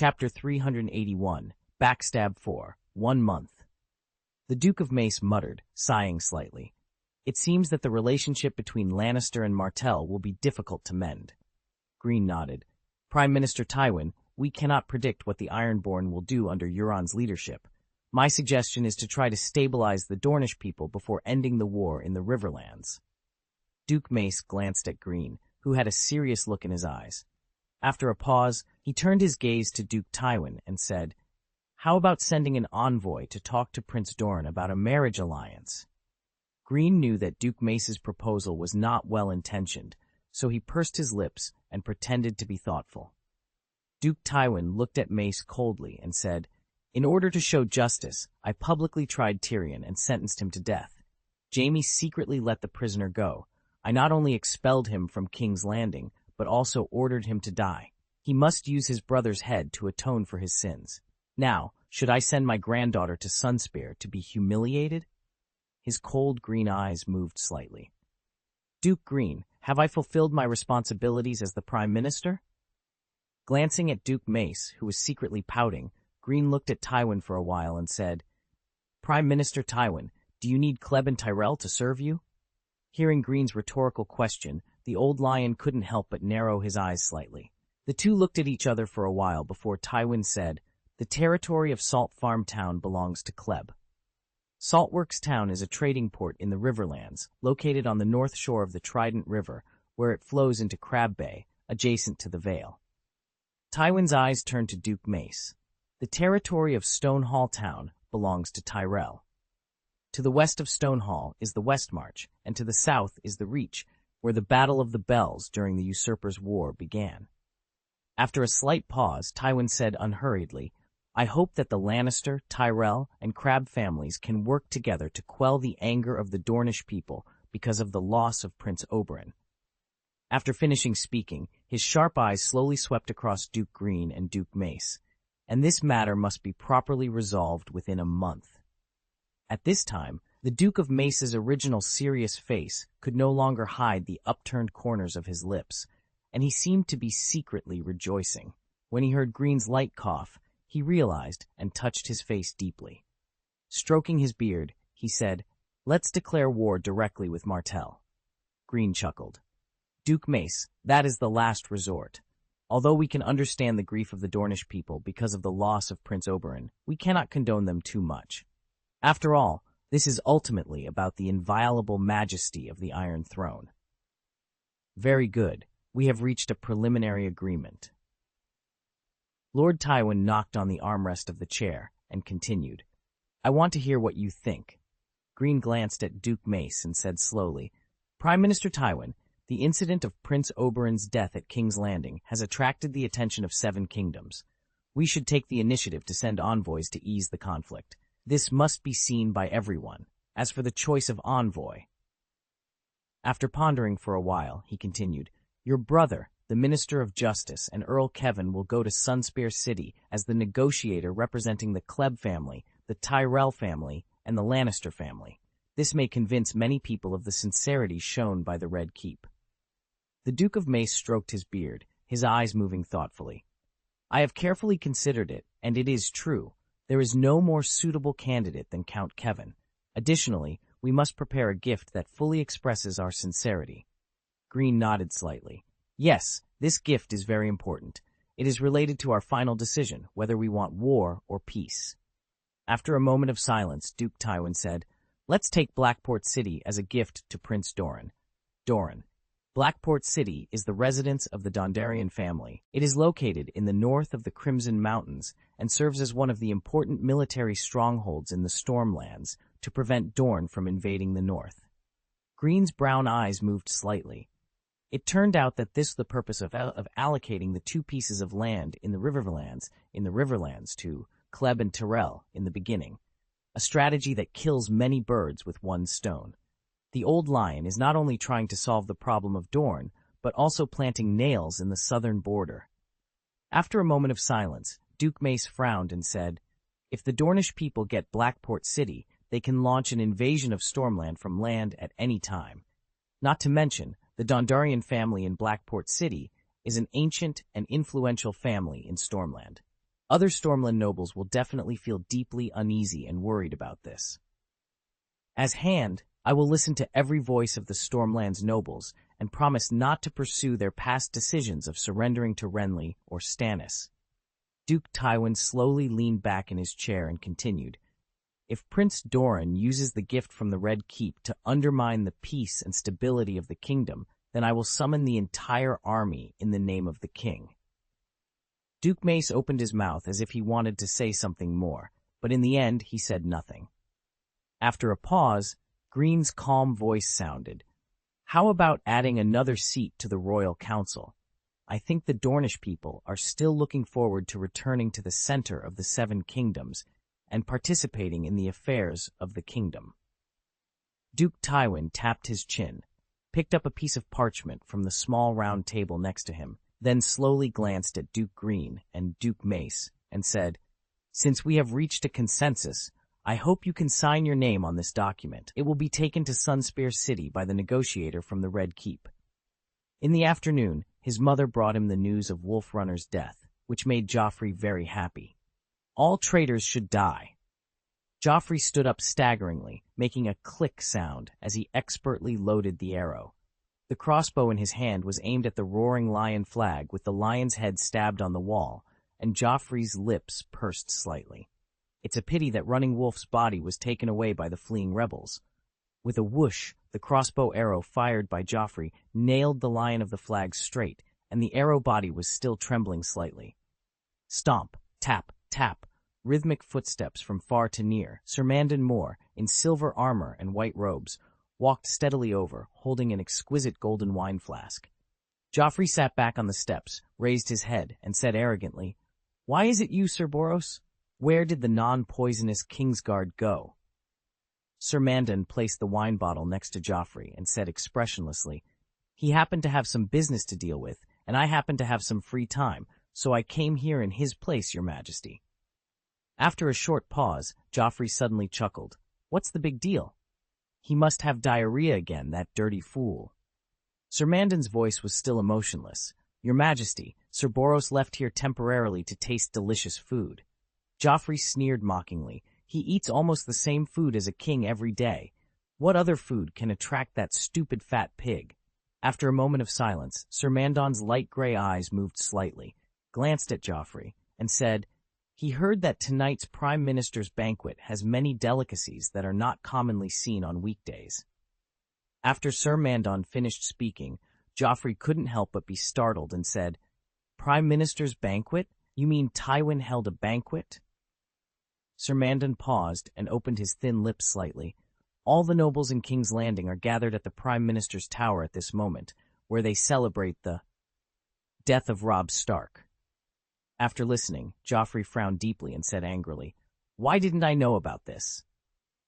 Chapter 381, Backstab 4, 1 month. The Duke of Mace muttered, sighing slightly. It seems that the relationship between Lannister and Martell will be difficult to mend. Greene nodded. Prime Minister Tywin, we cannot predict what the Ironborn will do under Euron's leadership. My suggestion is to try to stabilize the Dornish people before ending the war in the Riverlands. Duke Mace glanced at Greene, who had a serious look in his eyes. After a pause, he turned his gaze to Duke Tywin and said, "How about sending an envoy to talk to Prince Doran about a marriage alliance?" Greene knew that Duke Mace's proposal was not well-intentioned, so he pursed his lips and pretended to be thoughtful. Duke Tywin looked at Mace coldly and said, "In order to show justice, I publicly tried Tyrion and sentenced him to death. Jaime secretly let the prisoner go. I not only expelled him from King's Landing, but also ordered him to die. He must use his brother's head to atone for his sins. Now, should I send my granddaughter to Sunspear to be humiliated?" His cold green eyes moved slightly. "Duke Greene, have I fulfilled my responsibilities as the Prime Minister?" Glancing at Duke Mace, who was secretly pouting, Greene looked at Tywin for a while and said, "Prime Minister Tywin, do you need Kleb and Tyrell to serve you?" Hearing Greene's rhetorical question, the old lion couldn't help but narrow his eyes slightly. The two looked at each other for a while before Tywin said, "The territory of Salt Farm Town belongs to Kleb. Saltworks Town is a trading port in the Riverlands, located on the north shore of the Trident River, where it flows into Crab Bay, adjacent to the Vale." Tywin's eyes turned to Duke Mace. "The territory of Stonehall Town belongs to Tyrell. To the west of Stonehall is the Westmarch, and to the south is the Reach, where the Battle of the Bells during the Usurpers' War began." After a slight pause, Tywin said unhurriedly, "I hope that the Lannister, Tyrell, and Crab families can work together to quell the anger of the Dornish people because of the loss of Prince Oberyn." After finishing speaking, his sharp eyes slowly swept across Duke Greene and Duke Mace, "And this matter must be properly resolved within a month." At this time, the Duke of Mace's original serious face could no longer hide the upturned corners of his lips, and he seemed to be secretly rejoicing. When he heard Greene's light cough, he realized and touched his face deeply. Stroking his beard, he said, "Let's declare war directly with Martell." Greene chuckled. "Duke Mace, that is the last resort. Although we can understand the grief of the Dornish people because of the loss of Prince Oberyn, we cannot condone them too much. After all, this is ultimately about the inviolable majesty of the Iron Throne." "Very good. We have reached a preliminary agreement." Lord Tywin knocked on the armrest of the chair and continued, "I want to hear what you think." Greene glanced at Duke Mace and said slowly, "Prime Minister Tywin, the incident of Prince Oberyn's death at King's Landing has attracted the attention of 7 kingdoms. We should take the initiative to send envoys to ease the conflict. This must be seen by everyone. As for the choice of envoy..." After pondering for a while, he continued, "Your brother, the Minister of Justice, and Earl Kevin will go to Sunspear City as the negotiator representing the Kleb family, the Tyrell family, and the Lannister family. This may convince many people of the sincerity shown by the Red Keep." The Duke of Mace stroked his beard, his eyes moving thoughtfully. "I have carefully considered it, and it is true. There is no more suitable candidate than Count Kevin. Additionally, we must prepare a gift that fully expresses our sincerity." Greene nodded slightly. "Yes, this gift is very important. It is related to our final decision, whether we want war or peace." After a moment of silence, Duke Tywin said, "Let's take Blackport City as a gift to Prince Doran." Doran. Blackport City is the residence of the Dondarrion family. It is located in the north of the Crimson Mountains and serves as one of the important military strongholds in the Stormlands to prevent Dorne from invading the north. Greene's brown eyes moved slightly. It turned out that this was the purpose of allocating the 2 pieces of land in the Riverlands to Kleb and Tyrell in the beginning, a strategy that kills many birds with one stone. The old lion is not only trying to solve the problem of Dorne, but also planting nails in the southern border. After a moment of silence, Duke Mace frowned and said, "If the Dornish people get Blackport City, they can launch an invasion of Stormland from land at any time. Not to mention, the Dondarrion family in Blackport City is an ancient and influential family in Stormland. Other Stormland nobles will definitely feel deeply uneasy and worried about this. As Hand, I will listen to every voice of the Stormland's nobles and promise not to pursue their past decisions of surrendering to Renly or Stannis. Duke Tywin slowly leaned back in his chair and continued, "If Prince Doran uses the gift from the Red Keep to undermine the peace and stability of the kingdom, then I will summon the entire army in the name of the king." Duke Mace opened his mouth as if he wanted to say something more, but in the end he said nothing. After a pause, Greene's calm voice sounded, "How about adding another seat to the Royal Council? I think the Dornish people are still looking forward to returning to the center of the Seven Kingdoms and participating in the affairs of the kingdom." Duke Tywin tapped his chin, picked up a piece of parchment from the small round table next to him, then slowly glanced at Duke Greene and Duke Mace and said, "Since we have reached a consensus, I hope you can sign your name on this document. It will be taken to Sunspear City by the negotiator from the Red Keep." In the afternoon, his mother brought him the news of Wolf Runner's death, which made Joffrey very happy. All traitors should die. Joffrey stood up staggeringly, making a click sound as he expertly loaded the arrow. The crossbow in his hand was aimed at the roaring lion flag with the lion's head stabbed on the wall, and Joffrey's lips pursed slightly. It's a pity that Running Wolf's body was taken away by the fleeing rebels. With a whoosh, the crossbow arrow fired by Joffrey nailed the lion of the flag straight, and the arrow body was still trembling slightly. Stomp, tap, tap, rhythmic footsteps from far to near. Sir Mandon Moore, in silver armor and white robes, walked steadily over, holding an exquisite golden wine flask. Joffrey sat back on the steps, raised his head, and said arrogantly, "Why is it you, Sir Boros? Where did the non-poisonous Kingsguard go?" Sir Mandon placed the wine bottle next to Joffrey and said expressionlessly, "He happened to have some business to deal with, and I happened to have some free time, so I came here in his place, Your Majesty." After a short pause, Joffrey suddenly chuckled. "What's the big deal? He must have diarrhea again, that dirty fool." Sir Mandon's voice was still emotionless. "Your Majesty, Sir Boros left here temporarily to taste delicious food." Joffrey sneered mockingly. "He eats almost the same food as a king every day. What other food can attract that stupid fat pig?" After a moment of silence, Sir Mandon's light gray eyes moved slightly, glanced at Joffrey, and said, "He heard that tonight's Prime Minister's banquet has many delicacies that are not commonly seen on weekdays." After Sir Mandon finished speaking, Joffrey couldn't help but be startled and said, "Prime Minister's banquet? You mean Tywin held a banquet?" Sir Mandon paused and opened his thin lips slightly. "All the nobles in King's Landing are gathered at the Prime Minister's tower at this moment, where they celebrate the death of Robb Stark." After listening, Joffrey frowned deeply and said angrily, "Why didn't I know about this?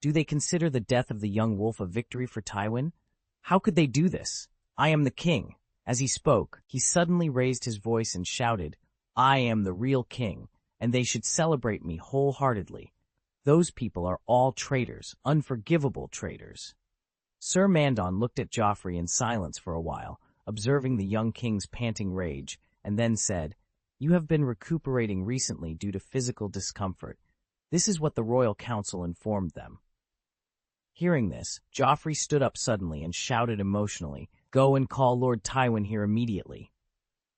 Do they consider the death of the young wolf a victory for Tywin? How could they do this? I am the king." As he spoke, he suddenly raised his voice and shouted, "I am the real king, and they should celebrate me wholeheartedly. Those people are all traitors, unforgivable traitors." Sir Mandon looked at Joffrey in silence for a while, observing the young king's panting rage, and then said, "You have been recuperating recently due to physical discomfort. This is what the Royal Council informed them." Hearing this, Joffrey stood up suddenly and shouted emotionally, "Go and call Lord Tywin here immediately."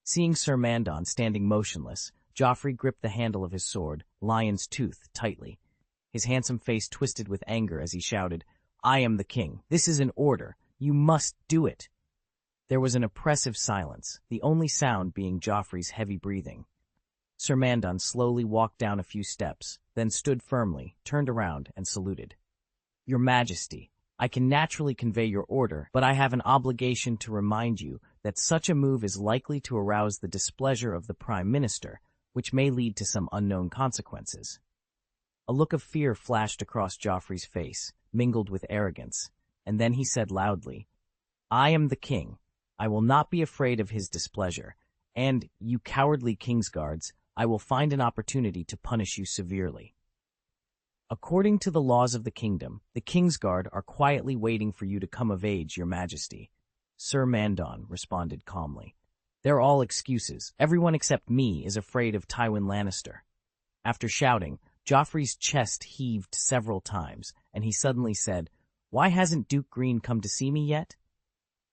Seeing Sir Mandon standing motionless, Joffrey gripped the handle of his sword, Lion's Tooth, tightly. His handsome face twisted with anger as he shouted, "I am the king. This is an order. You must do it." There was an oppressive silence, the only sound being Joffrey's heavy breathing. Sir Mandon slowly walked down a few steps, then stood firmly, turned around, and saluted. "Your Majesty, I can naturally convey your order, but I have an obligation to remind you that such a move is likely to arouse the displeasure of the Prime Minister, which may lead to some unknown consequences." A look of fear flashed across Joffrey's face, mingled with arrogance, and then he said loudly, "I am the king. I will not be afraid of his displeasure, and, you cowardly Kingsguards, I will find an opportunity to punish you severely." "According to the laws of the kingdom, the Kingsguard are quietly waiting for you to come of age, Your Majesty," Sir Mandon responded calmly. "They're all excuses. Everyone except me is afraid of Tywin Lannister." After shouting, Joffrey's chest heaved several times, and he suddenly said, "Why hasn't Duke Greene come to see me yet?"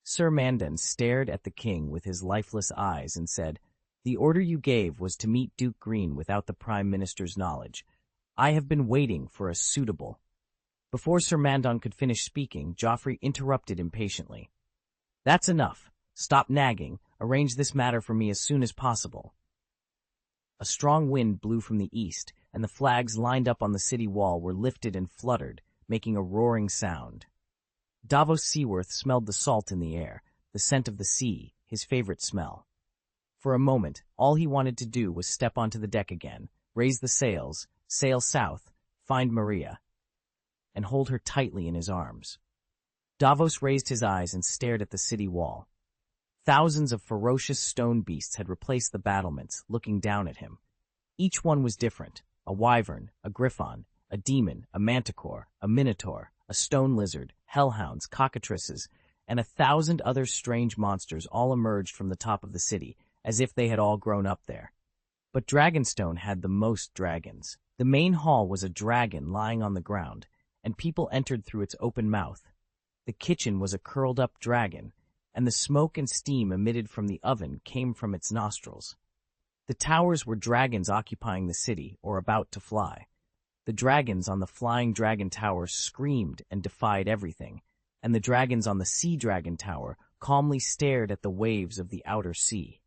Sir Mandan stared at the king with his lifeless eyes and said, "The order you gave was to meet Duke Greene without the Prime Minister's knowledge. I have been waiting for a suitable—" Before Sir Mandan could finish speaking, Joffrey interrupted impatiently. "That's enough. Stop nagging. Arrange this matter for me as soon as possible." A strong wind blew from the east, and the flags lined up on the city wall were lifted and fluttered, making a roaring sound. Davos Seaworth smelled the salt in the air, the scent of the sea, his favorite smell. For a moment, all he wanted to do was step onto the deck again, raise the sails, sail south, find Maria, and hold her tightly in his arms. Davos raised his eyes and stared at the city wall. Thousands of ferocious stone beasts had replaced the battlements, looking down at him. Each one was different: a wyvern, a griffon, a demon, a manticore, a minotaur, a stone lizard, hellhounds, cockatrices, and 1,000 other strange monsters all emerged from the top of the city, as if they had all grown up there. But Dragonstone had the most dragons. The main hall was a dragon lying on the ground, and people entered through its open mouth. The kitchen was a curled-up dragon, and the smoke and steam emitted from the oven came from its nostrils. The towers were dragons occupying the city, or about to fly. The dragons on the flying dragon tower screamed and defied everything, and the dragons on the sea dragon tower calmly stared at the waves of the outer sea.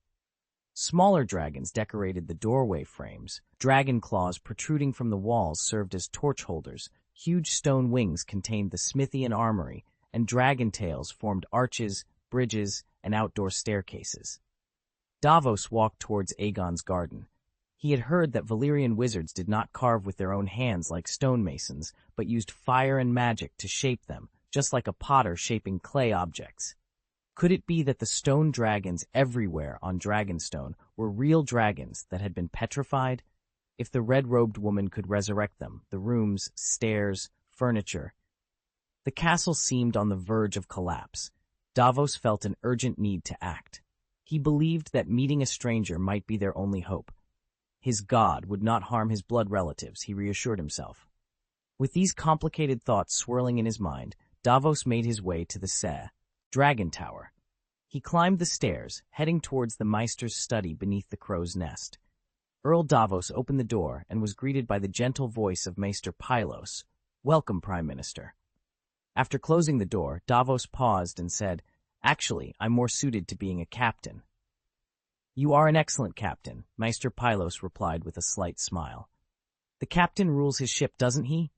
Smaller dragons decorated the doorway frames. Dragon claws protruding from the walls served as torch holders. Huge stone wings contained the smithy and armory, and dragon tails formed arches, bridges, and outdoor staircases. Davos walked towards Aegon's garden. He had heard that Valyrian wizards did not carve with their own hands like stonemasons, but used fire and magic to shape them, just like a potter shaping clay objects. Could it be that the stone dragons everywhere on Dragonstone were real dragons that had been petrified? If the red-robed woman could resurrect them, the rooms, stairs, furniture. The castle seemed on the verge of collapse. Davos felt an urgent need to act. He believed that meeting a stranger might be their only hope. His god would not harm his blood relatives, he reassured himself. With these complicated thoughts swirling in his mind, Davos made his way to the Dragon Tower. He climbed the stairs, heading towards the Maester's study beneath the crow's nest. Earl Davos opened the door and was greeted by the gentle voice of Maester Pylos. "Welcome, Prime Minister." After closing the door, Davos paused and said, "Actually, I'm more suited to being a captain." "You are an excellent captain," Maester Pylos replied with a slight smile. "The captain rules his ship, doesn't he?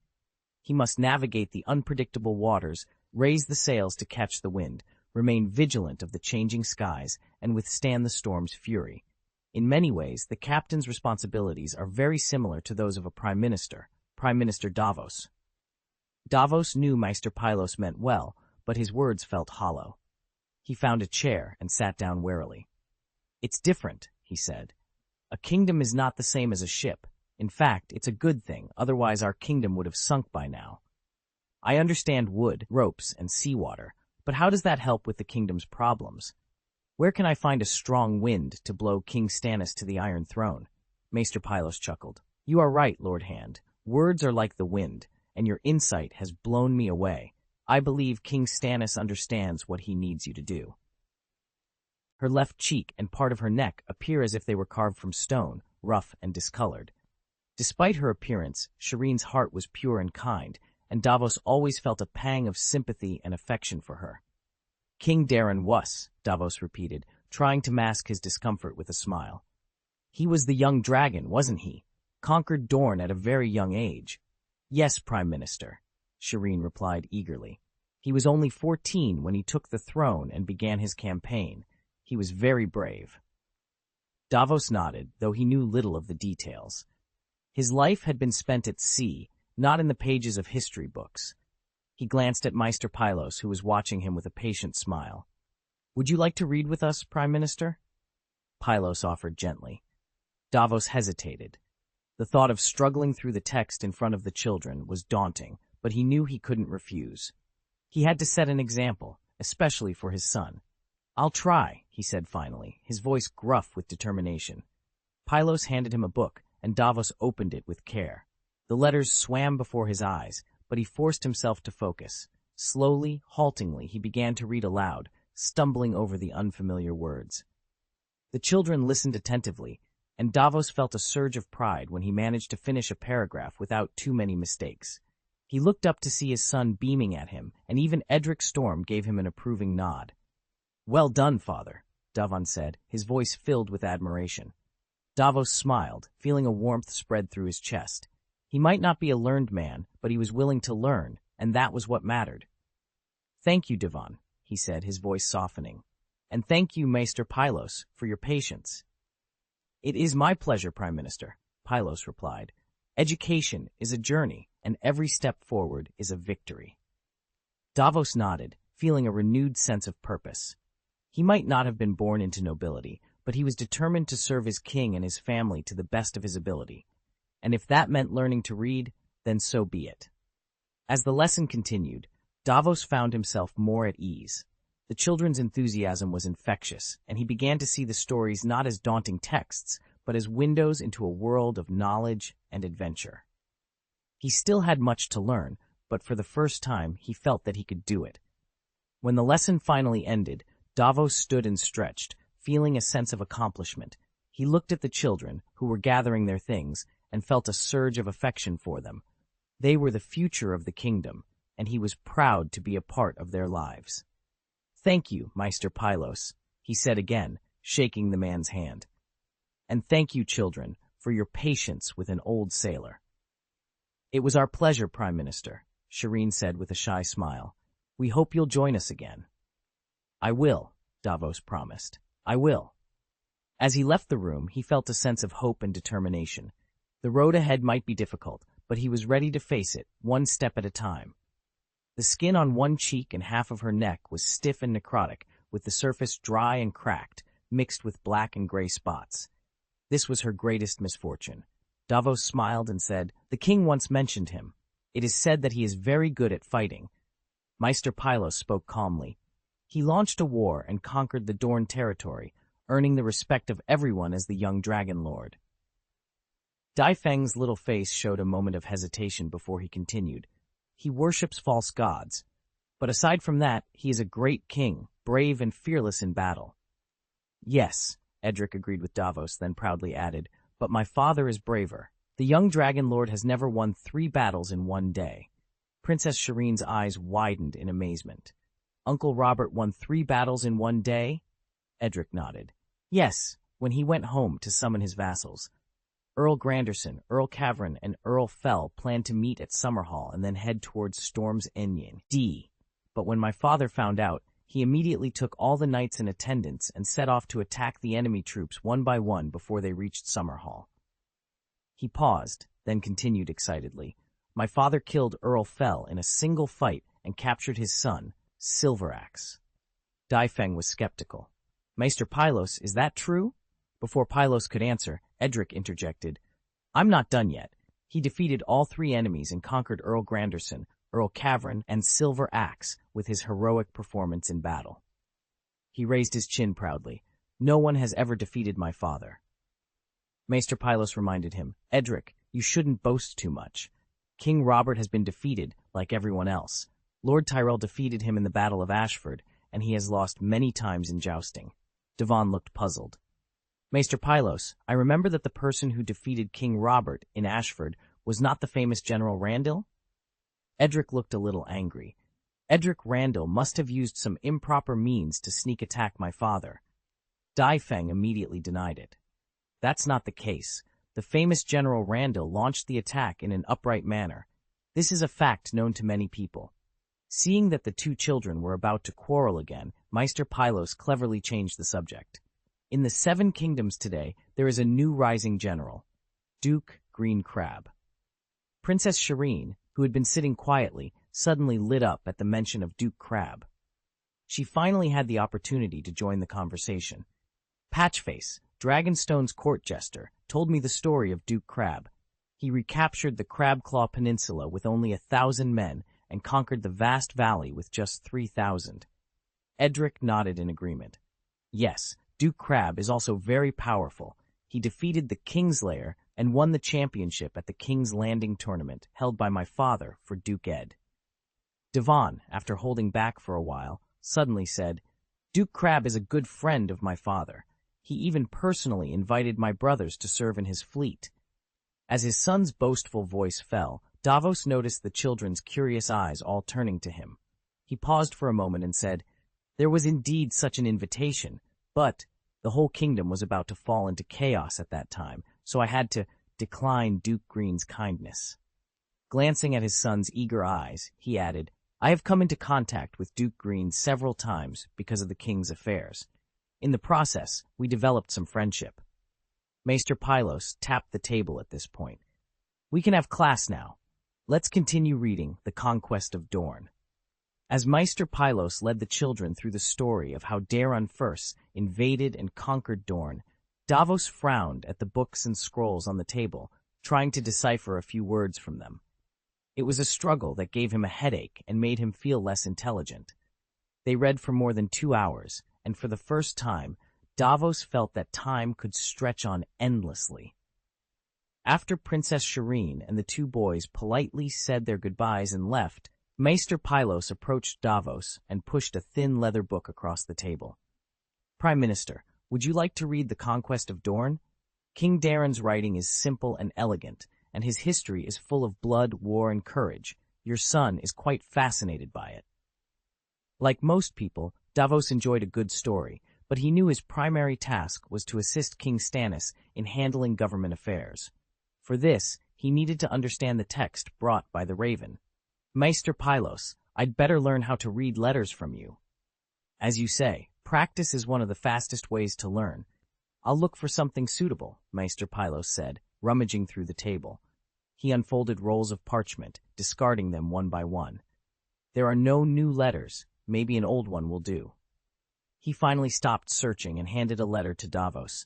He must navigate the unpredictable waters, raise the sails to catch the wind, remain vigilant of the changing skies, and withstand the storm's fury. In many ways, the captain's responsibilities are very similar to those of a prime minister, Prime Minister Davos." Davos knew Maester Pylos meant well, but his words felt hollow. He found a chair and sat down warily. "It's different," he said. "A kingdom is not the same as a ship. In fact, it's a good thing, otherwise our kingdom would have sunk by now. I understand wood, ropes, and seawater, but how does that help with the kingdom's problems? Where can I find a strong wind to blow King Stannis to the Iron Throne?" Maester Pylos chuckled. "You are right, Lord Hand. Words are like the wind, and your insight has blown me away. I believe King Stannis understands what he needs you to do." Her left cheek and part of her neck appear as if they were carved from stone, rough and discolored. Despite her appearance, Shireen's heart was pure and kind, and Davos always felt a pang of sympathy and affection for her. "King Darren was," Davos repeated, trying to mask his discomfort with a smile. "He was the young dragon, wasn't he? Conquered Dorne at a very young age." "Yes, Prime Minister," Shireen replied eagerly. "He was only 14 when he took the throne and began his campaign. He was very brave." Davos nodded, though he knew little of the details. His life had been spent at sea, not in the pages of history books. He glanced at Maester Pylos, who was watching him with a patient smile. "Would you like to read with us, Prime Minister?" Pylos offered gently. Davos hesitated. The thought of struggling through the text in front of the children was daunting, but he knew he couldn't refuse. He had to set an example, especially for his son. "I'll try," he said finally, his voice gruff with determination. Pylos handed him a book, and Davos opened it with care. The letters swam before his eyes, but he forced himself to focus. Slowly, haltingly, he began to read aloud, stumbling over the unfamiliar words. The children listened attentively, and Davos felt a surge of pride when he managed to finish a paragraph without too many mistakes. He looked up to see his son beaming at him, and even Edric Storm gave him an approving nod. "Well done, father," Davon said, his voice filled with admiration. Davos smiled, feeling a warmth spread through his chest. He might not be a learned man, but he was willing to learn, and that was what mattered. "Thank you, Davon," he said, his voice softening. "And thank you, Maester Pylos, for your patience." "It is my pleasure, Prime Minister," Pylos replied. "Education is a journey, and every step forward is a victory." Davos nodded, feeling a renewed sense of purpose. He might not have been born into nobility, but he was determined to serve his king and his family to the best of his ability. And if that meant learning to read, then so be it. As the lesson continued, Davos found himself more at ease. The children's enthusiasm was infectious, and he began to see the stories not as daunting texts, but as windows into a world of knowledge and adventure. He still had much to learn, but for the first time he felt that he could do it. When the lesson finally ended, Davos stood and stretched, feeling a sense of accomplishment. He looked at the children, who were gathering their things, and felt a surge of affection for them. They were the future of the kingdom, and he was proud to be a part of their lives. "Thank you, Maester Pylos," he said again, shaking the man's hand. "And thank you, children, for your patience with an old sailor." "It was our pleasure, Prime Minister," Shireen said with a shy smile. "We hope you'll join us again." "I will," Davos promised. "I will." As he left the room, he felt a sense of hope and determination. The road ahead might be difficult, but he was ready to face it, one step at a time. The skin on one cheek and half of her neck was stiff and necrotic, with the surface dry and cracked, mixed with black and gray spots. This was her greatest misfortune. Davos smiled and said, "The king once mentioned him. It is said that he is very good at fighting." Maester Pylos spoke calmly. "He launched a war and conquered the Dorne territory, earning the respect of everyone as the young dragon lord." Dai Feng's little face showed a moment of hesitation before he continued. "He worships false gods. But aside from that, he is a great king, brave and fearless in battle." "Yes," Edric agreed with Davos, then proudly added, "but my father is braver. The young dragon lord has never won 3 battles in one day." Princess Shireen's eyes widened in amazement. "Uncle Robert won 3 battles in one day?" Edric nodded. "Yes, when he went home to summon his vassals. Earl Granderson, Earl Cavern, and Earl Fell planned to meet at Summerhall and then head towards Storm's Ending. But when my father found out, he immediately took all the knights in attendance and set off to attack the enemy troops one by one before they reached Summerhall." He paused, then continued excitedly. "My father killed Earl Fell in a single fight and captured his son, Silveraxe." Dai Feng was skeptical. "Maester Pylos, is that true?" Before Pylos could answer, Edric interjected, "I'm not done yet. He defeated all 3 enemies and conquered Earl Granderson, Earl Cavern, and Silveraxe with his heroic performance in battle." He raised his chin proudly. "No one has ever defeated my father." Maester Pylos reminded him, "Edric, you shouldn't boast too much. King Robert has been defeated like everyone else. Lord Tyrell defeated him in the Battle of Ashford, and he has lost many times in jousting." Devon looked puzzled. "Maester Pylos, I remember that the person who defeated King Robert in Ashford was not the famous General Randall?" Edric looked a little angry. "Edric Randall must have used some improper means to sneak attack my father." Dai Feng immediately denied it. "That's not the case. The famous General Randall launched the attack in an upright manner. This is a fact known to many people." Seeing that the 2 children were about to quarrel again, Maester Pylos cleverly changed the subject. "In the 7 kingdoms today, there is a new rising general, Duke Greene Kleb." Princess Shireen, who had been sitting quietly, suddenly lit up at the mention of Duke Kleb. She finally had the opportunity to join the conversation. "Patchface, Dragonstone's court jester, told me the story of Duke Kleb. He recaptured the Crabclaw Peninsula with only 1,000 men and conquered the vast valley with just 3,000. Edric nodded in agreement. "Yes, Duke Kleb is also very powerful. He defeated the Kingslayer, and won the championship at the King's Landing tournament held by my father for Duke Ed. Devon, after holding back for a while, suddenly said, Duke Crab is a good friend of my father. He even personally invited my brothers to serve in his fleet. As his son's boastful voice fell, Davos noticed the children's curious eyes all turning to him. He paused for a moment and said, There was indeed such an invitation, but the whole kingdom was about to fall into chaos at that time, so I had to decline Duke Greene's kindness. Glancing at his son's eager eyes, he added, I have come into contact with Duke Greene several times because of the king's affairs. In the process, we developed some friendship. Maester Pylos tapped the table at this point. We can have class now. Let's continue reading The Conquest of Dorne. As Maester Pylos led the children through the story of how Daeron first invaded and conquered Dorne, Davos frowned at the books and scrolls on the table, trying to decipher a few words from them. It was a struggle that gave him a headache and made him feel less intelligent. They read for more than 2 hours, and for the first time, Davos felt that time could stretch on endlessly. After Princess Shireen and the two boys politely said their goodbyes and left, Maester Pylos approached Davos and pushed a thin leather book across the table. Prime Minister, would you like to read The Conquest of Dorne? King Daeron's writing is simple and elegant, and his history is full of blood, war, and courage. Your son is quite fascinated by it. Like most people, Davos enjoyed a good story, but he knew his primary task was to assist King Stannis in handling government affairs. For this, he needed to understand the text brought by the Raven. Maester Pylos, I'd better learn how to read letters from you. As you say, practice is one of the fastest ways to learn. I'll look for something suitable, Maester Pylos said, rummaging through the table. He unfolded rolls of parchment, discarding them one by one. There are no new letters. Maybe an old one will do. He finally stopped searching and handed a letter to Davos.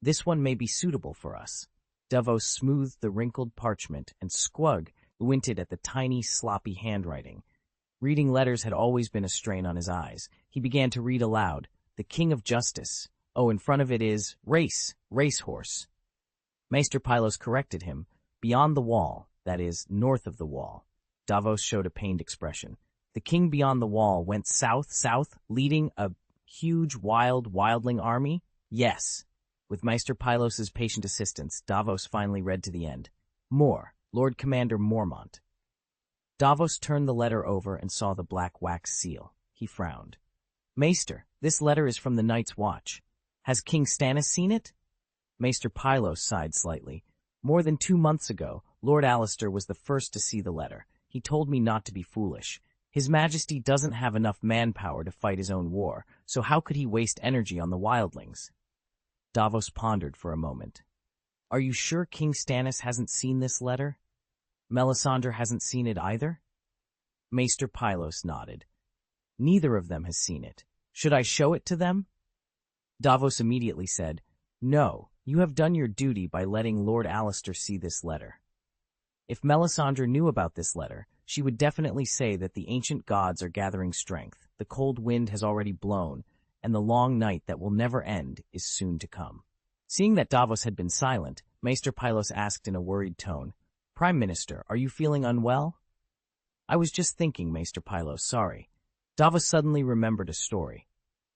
This one may be suitable for us. Davos smoothed the wrinkled parchment and squinted at the tiny, sloppy handwriting. Reading letters had always been a strain on his eyes. He began to read aloud, The King of Justice. Oh, in front of it is racehorse. Maester Pylos corrected him. Beyond the wall, that is, north of the wall. Davos showed a pained expression. The king beyond the wall went south, leading a huge wildling army? Yes. With Maester Pylos' patient assistance, Davos finally read to the end. More, Lord Commander Mormont. Davos turned the letter over and saw the black wax seal. He frowned. Maester, this letter is from the Night's Watch. Has King Stannis seen it? Maester Pylos sighed slightly. More than 2 months ago, Lord Alliser was the first to see the letter. He told me not to be foolish. His Majesty doesn't have enough manpower to fight his own war, so how could he waste energy on the wildlings? Davos pondered for a moment. Are you sure King Stannis hasn't seen this letter? Melisandre hasn't seen it either? Maester Pylos nodded. Neither of them has seen it. Should I show it to them? Davos immediately said, No, you have done your duty by letting Lord Alliser see this letter. If Melisandre knew about this letter, she would definitely say that the ancient gods are gathering strength, the cold wind has already blown, and the long night that will never end is soon to come. Seeing that Davos had been silent, Maester Pylos asked in a worried tone, Prime Minister, are you feeling unwell? I was just thinking, Maester Pylos, sorry. Davos suddenly remembered a story.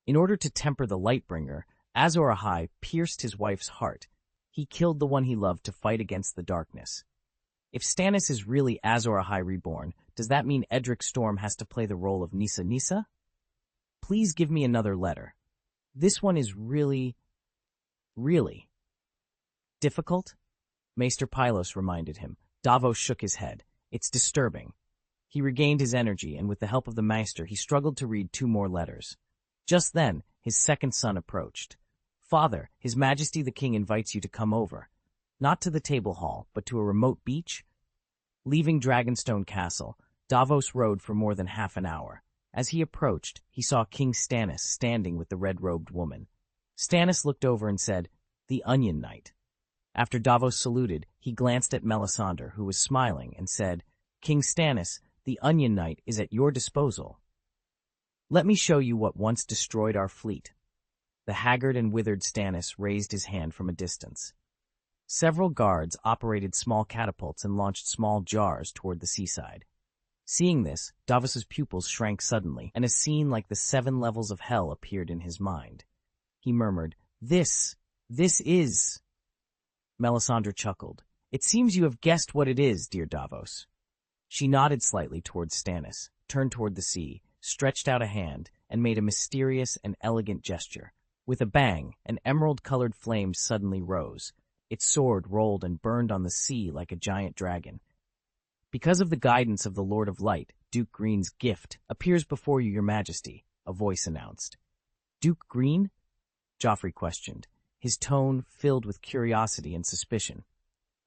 In order to temper the Lightbringer, Azor Ahai pierced his wife's heart. He killed the one he loved to fight against the darkness. If Stannis is really Azor Ahai reborn, does that mean Edric Storm has to play the role of Nissa? Please give me another letter. This one is really difficult? Maester Pylos reminded him. Davos shook his head. It's disturbing. He regained his energy, and with the help of the Maester, he struggled to read 2 more letters. Just then, his second son approached. Father, His Majesty the King invites you to come over. Not to the table hall, but to a remote beach? Leaving Dragonstone Castle, Davos rode for more than half an hour. As he approached, he saw King Stannis standing with the red-robed woman. Stannis looked over and said, The Onion Knight. After Davos saluted, he glanced at Melisandre, who was smiling, and said, King Stannis, the Onion Knight is at your disposal. Let me show you what once destroyed our fleet. The haggard and withered Stannis raised his hand from a distance. Several guards operated small catapults and launched small jars toward the seaside. Seeing this, Davos's pupils shrank suddenly, and a scene like the 7 levels of hell appeared in his mind. He murmured, This is... Melisandre chuckled. It seems you have guessed what it is, dear Davos. She nodded slightly towards Stannis, turned toward the sea, stretched out a hand, and made a mysterious and elegant gesture. With a bang, an emerald-colored flame suddenly rose. Its sword rolled and burned on the sea like a giant dragon. Because of the guidance of the Lord of Light, Duke Greene's gift appears before you, your majesty, a voice announced. Duke Greene? Joffrey questioned, his tone filled with curiosity and suspicion.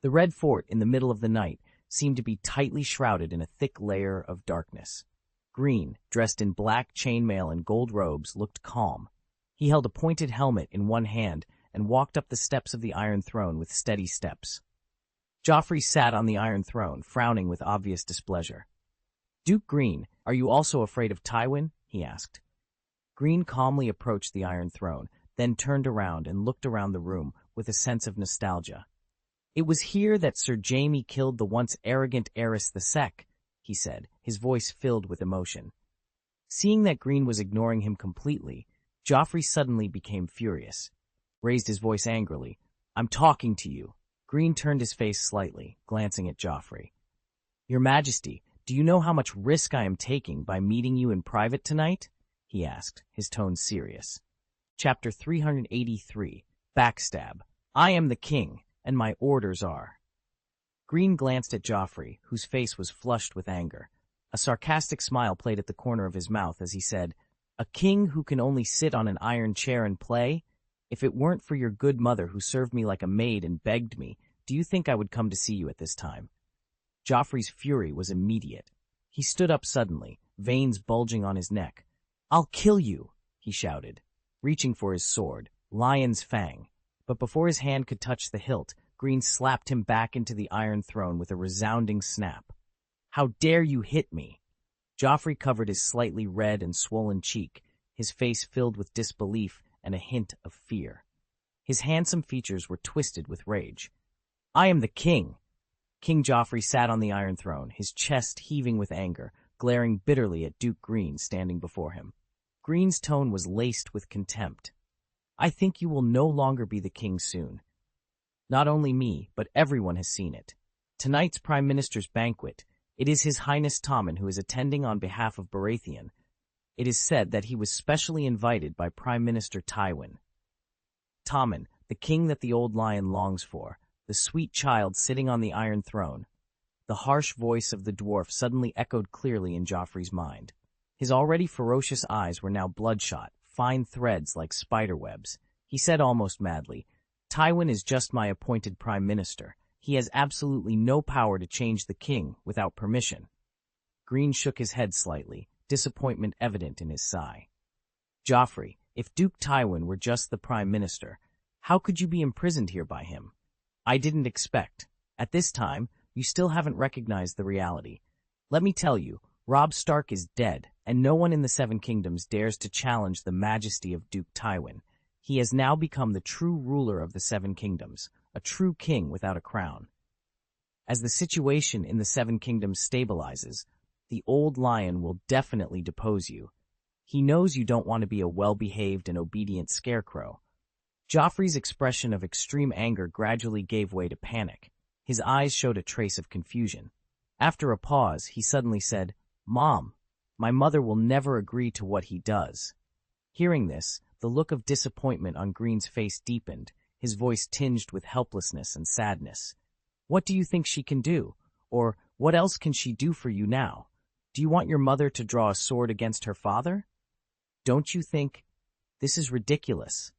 The red fort in the middle of the night seemed to be tightly shrouded in a thick layer of darkness. Greene, dressed in black chainmail and gold robes, looked calm. He held a pointed helmet in one hand and walked up the steps of the Iron Throne with steady steps. Joffrey sat on the Iron Throne, frowning with obvious displeasure. Duke Greene, are you also afraid of Tywin? He asked. Greene calmly approached the Iron Throne, then turned around and looked around the room with a sense of nostalgia. It was here that Sir Jaime killed the once arrogant Aerys the Sec, he said, his voice filled with emotion. Seeing that Greene was ignoring him completely, Joffrey suddenly became furious, raised his voice angrily. I'm talking to you. Greene turned his face slightly, glancing at Joffrey. Your Majesty, do you know how much risk I am taking by meeting you in private tonight? He asked, his tone serious. Chapter 383, Backstab. I am the king, and my orders are. Greene glanced at Joffrey, whose face was flushed with anger. A sarcastic smile played at the corner of his mouth as he said, A king who can only sit on an iron chair and play? If it weren't for your good mother who served me like a maid and begged me, do you think I would come to see you at this time? Joffrey's fury was immediate. He stood up suddenly, veins bulging on his neck. I'll kill you, he shouted, reaching for his sword, Lion's Fang. But before his hand could touch the hilt, Greene slapped him back into the Iron Throne with a resounding snap. How dare you hit me? Joffrey covered his slightly red and swollen cheek, his face filled with disbelief and a hint of fear. His handsome features were twisted with rage. I am the king. King Joffrey sat on the Iron Throne, his chest heaving with anger, glaring bitterly at Duke Greene standing before him. Greene's tone was laced with contempt. I think you will no longer be the king soon. Not only me, but everyone has seen it. Tonight's Prime Minister's banquet, it is His Highness Tommen who is attending on behalf of Baratheon. It is said that he was specially invited by Prime Minister Tywin. Tommen, the king that the old lion longs for, the sweet child sitting on the Iron Throne. The harsh voice of the dwarf suddenly echoed clearly in Joffrey's mind. His already ferocious eyes were now bloodshot, fine threads like spiderwebs. He said almost madly, Tywin is just my appointed prime minister. He has absolutely no power to change the king without permission. Greene shook his head slightly, disappointment evident in his sigh. Joffrey, if Duke Tywin were just the prime minister, how could you be imprisoned here by him? I didn't expect. At this time, you still haven't recognized the reality. Let me tell you, Robb Stark is dead, and no one in the Seven Kingdoms dares to challenge the majesty of Duke Tywin. He has now become the true ruler of the Seven Kingdoms, a true king without a crown. As the situation in the Seven Kingdoms stabilizes, the old lion will definitely depose you. He knows you don't want to be a well-behaved and obedient scarecrow. Joffrey's expression of extreme anger gradually gave way to panic. His eyes showed a trace of confusion. After a pause, he suddenly said, Mom, my mother will never agree to what he does. Hearing this, the look of disappointment on Greene's face deepened, his voice tinged with helplessness and sadness. What do you think she can do? Or what else can she do for you now? Do you want your mother to draw a sword against her father? Don't you think this is ridiculous?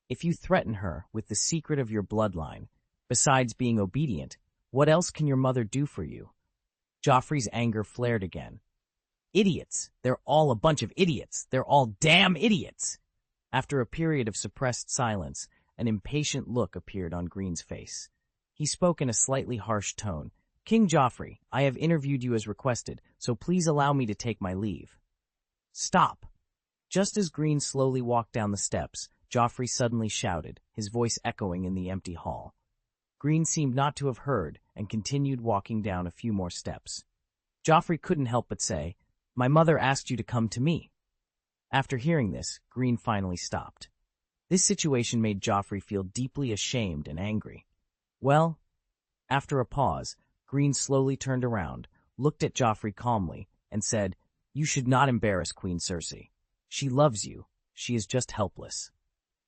If you threaten her with the secret of your bloodline, besides being obedient, what else can your mother do for you? Joffrey's anger flared again. Idiots! They're all a bunch of idiots! They're all damn idiots! After a period of suppressed silence, an impatient look appeared on Greene's face. He spoke in a slightly harsh tone. King Joffrey, I have interviewed you as requested, so please allow me to take my leave. Stop! Just as Greene slowly walked down the steps, Joffrey suddenly shouted, his voice echoing in the empty hall. Greene seemed not to have heard and continued walking down a few more steps. Joffrey couldn't help but say, "My mother asked you to come to me." After hearing this, Greene finally stopped. This situation made Joffrey feel deeply ashamed and angry. Well, after a pause, Greene slowly turned around, looked at Joffrey calmly, and said, "You should not embarrass Queen Cersei. She loves you. She is just helpless."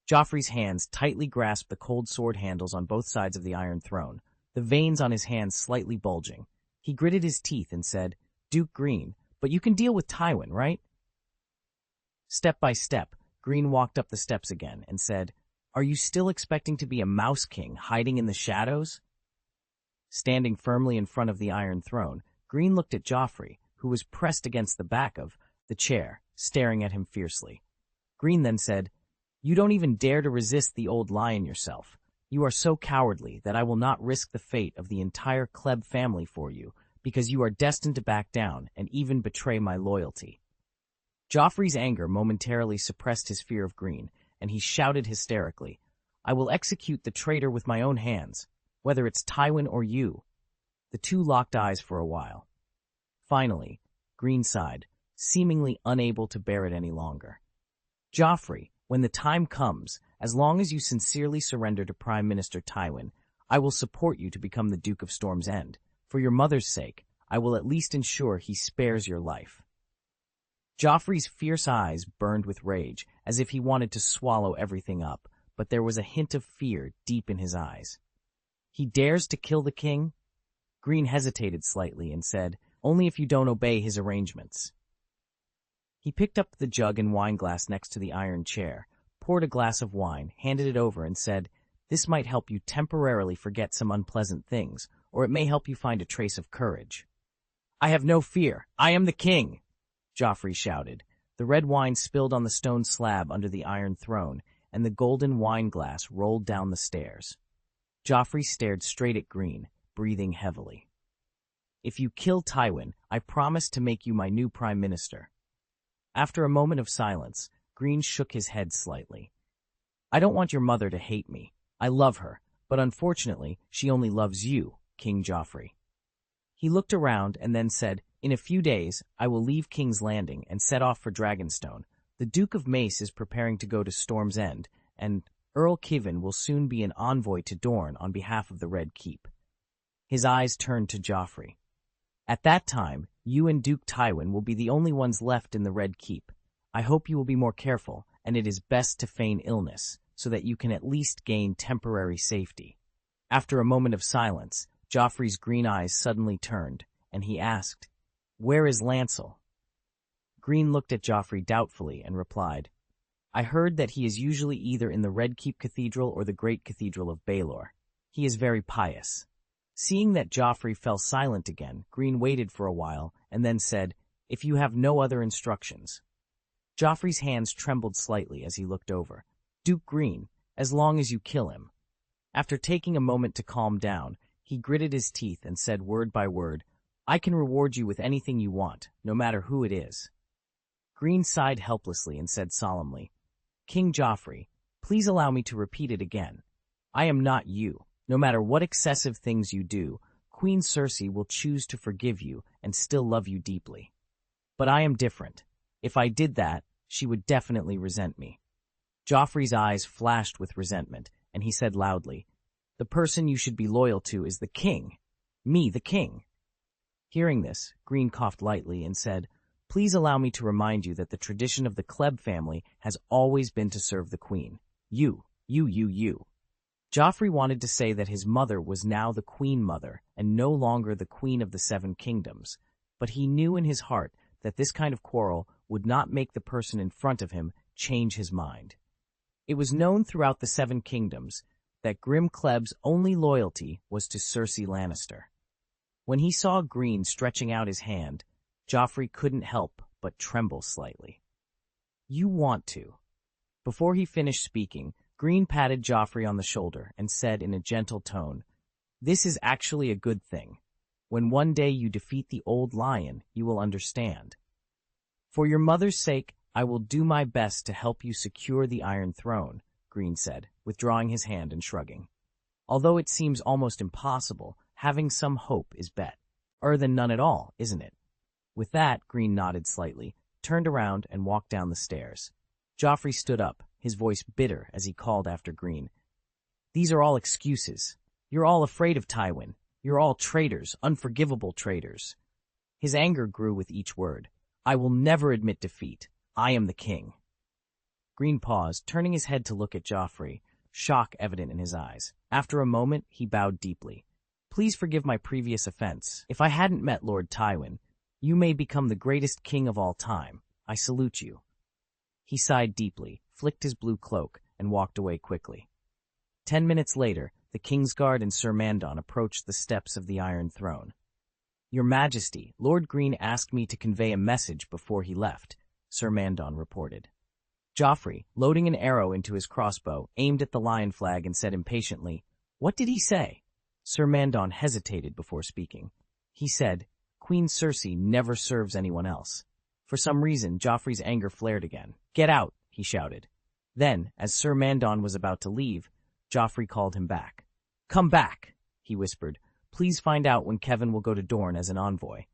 Joffrey's hands tightly grasped the cold sword handles on both sides of the Iron Throne, the veins on his hands slightly bulging. He gritted his teeth and said, "Duke Greene, but you can deal with Tywin, right?" Step by step, Greene walked up the steps again and said, "Are you still expecting to be a Mouse King hiding in the shadows?" Standing firmly in front of the Iron Throne, Greene looked at Joffrey, who was pressed against the back of the chair, staring at him fiercely. Greene then said, "You don't even dare to resist the old lion yourself. You are so cowardly that I will not risk the fate of the entire Kleb family for you, because you are destined to back down and even betray my loyalty." Joffrey's anger momentarily suppressed his fear of Greene, and he shouted hysterically, "I will execute the traitor with my own hands, whether it's Tywin or you." The two locked eyes for a while. Finally, Greene sighed, seemingly unable to bear it any longer. "Joffrey, when the time comes, as long as you sincerely surrender to Prime Minister Tywin, I will support you to become the Duke of Storm's End. For your mother's sake, I will at least ensure he spares your life." Joffrey's fierce eyes burned with rage, as if he wanted to swallow everything up, but there was a hint of fear deep in his eyes. "He dares to kill the king?" Greene hesitated slightly and said, "Only if you don't obey his arrangements." He picked up the jug and wine glass next to the iron chair, poured a glass of wine, handed it over, and said, "This might help you temporarily forget some unpleasant things, or it may help you find a trace of courage." "I have no fear. I am the king!" Joffrey shouted. The red wine spilled on the stone slab under the Iron Throne, and the golden wine glass rolled down the stairs. Joffrey stared straight at Greene, breathing heavily. "If you kill Tywin, I promise to make you my new prime minister." After a moment of silence, Greene shook his head slightly. "I don't want your mother to hate me. I love her, but unfortunately, she only loves you, King Joffrey." He looked around and then said, "In a few days, I will leave King's Landing and set off for Dragonstone. The Duke of Mace is preparing to go to Storm's End, and Earl Kivin will soon be an envoy to Dorne on behalf of the Red Keep." His eyes turned to Joffrey. "At that time, you and Duke Tywin will be the only ones left in the Red Keep. I hope you will be more careful, and it is best to feign illness, so that you can at least gain temporary safety." After a moment of silence, Joffrey's green eyes suddenly turned, and he asked, "Where is Lancel?" Greene looked at Joffrey doubtfully and replied, "I heard that he is usually either in the Red Keep Cathedral or the Great Cathedral of Baelor. He is very pious." Seeing that Joffrey fell silent again, Greene waited for a while and then said, "If you have no other instructions." Joffrey's hands trembled slightly as he looked over. "Duke Greene, as long as you kill him." After taking a moment to calm down, he gritted his teeth and said word by word, "I can reward you with anything you want, no matter who it is." Greene sighed helplessly and said solemnly, "King Joffrey, please allow me to repeat it again. I am not you. No matter what excessive things you do, Queen Cersei will choose to forgive you and still love you deeply. But I am different. If I did that, she would definitely resent me." Joffrey's eyes flashed with resentment, and he said loudly, "The person you should be loyal to is the king. Me, the king." Hearing this, Greene coughed lightly and said, "Please allow me to remind you that the tradition of the Kleb family has always been to serve the queen. You. Joffrey wanted to say that his mother was now the Queen Mother and no longer the Queen of the Seven Kingdoms, but he knew in his heart that this kind of quarrel would not make the person in front of him change his mind. It was known throughout the Seven Kingdoms that Greene Kleb's only loyalty was to Cersei Lannister. When he saw Greene stretching out his hand, Joffrey couldn't help but tremble slightly. "You want to." Before he finished speaking, Greene patted Joffrey on the shoulder and said in a gentle tone, "This is actually a good thing. When one day you defeat the old lion, you will understand. For your mother's sake, I will do my best to help you secure the Iron Throne," Greene said, withdrawing his hand and shrugging. Although it seems almost impossible, having some hope is better than none at all, isn't it? With that, Greene nodded slightly, turned around, and walked down the stairs. Joffrey stood up, his voice bitter as he called after Greene. "These are all excuses. You're all afraid of Tywin. You're all traitors, unforgivable traitors." His anger grew with each word. "I will never admit defeat. I am the king." Greene paused, turning his head to look at Joffrey, shock evident in his eyes. After a moment, he bowed deeply. "Please forgive my previous offense. If I hadn't met Lord Tywin, you may become the greatest king of all time. I salute you." He sighed deeply, flicked his blue cloak, and walked away quickly. 10 minutes later, the Kingsguard and Sir Mandon approached the steps of the Iron Throne. "Your Majesty, Lord Greene asked me to convey a message before he left," Sir Mandon reported. Joffrey, loading an arrow into his crossbow, aimed at the lion flag and said impatiently, "What did he say?" Sir Mandon hesitated before speaking. He said, "Queen Cersei never serves anyone else." For some reason, Joffrey's anger flared again. "Get out," he shouted. Then, as Sir Mandon was about to leave, Joffrey called him back. "Come back," he whispered. "Please find out when Kevin will go to Dorne as an envoy."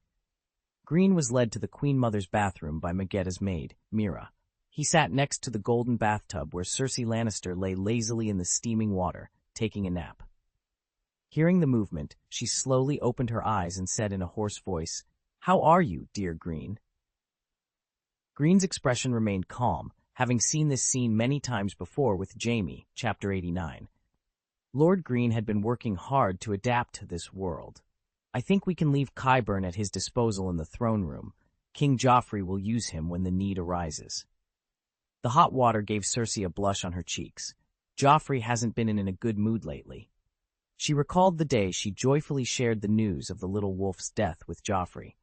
Greene was led to the Queen Mother's bathroom by Magetta's maid, Mira. He sat next to the golden bathtub where Cersei Lannister lay lazily in the steaming water, taking a nap. Hearing the movement, she slowly opened her eyes and said in a hoarse voice, "How are you, dear Greene?" Greene's expression remained calm, having seen this scene many times before with Jaime, Chapter 89. Lord Greene had been working hard to adapt to this world. "I think we can leave Qyburn at his disposal in the throne room. King Joffrey will use him when the need arises." The hot water gave Cersei a blush on her cheeks. Joffrey hasn't been in a good mood lately. She recalled the day she joyfully shared the news of the little wolf's death with Joffrey.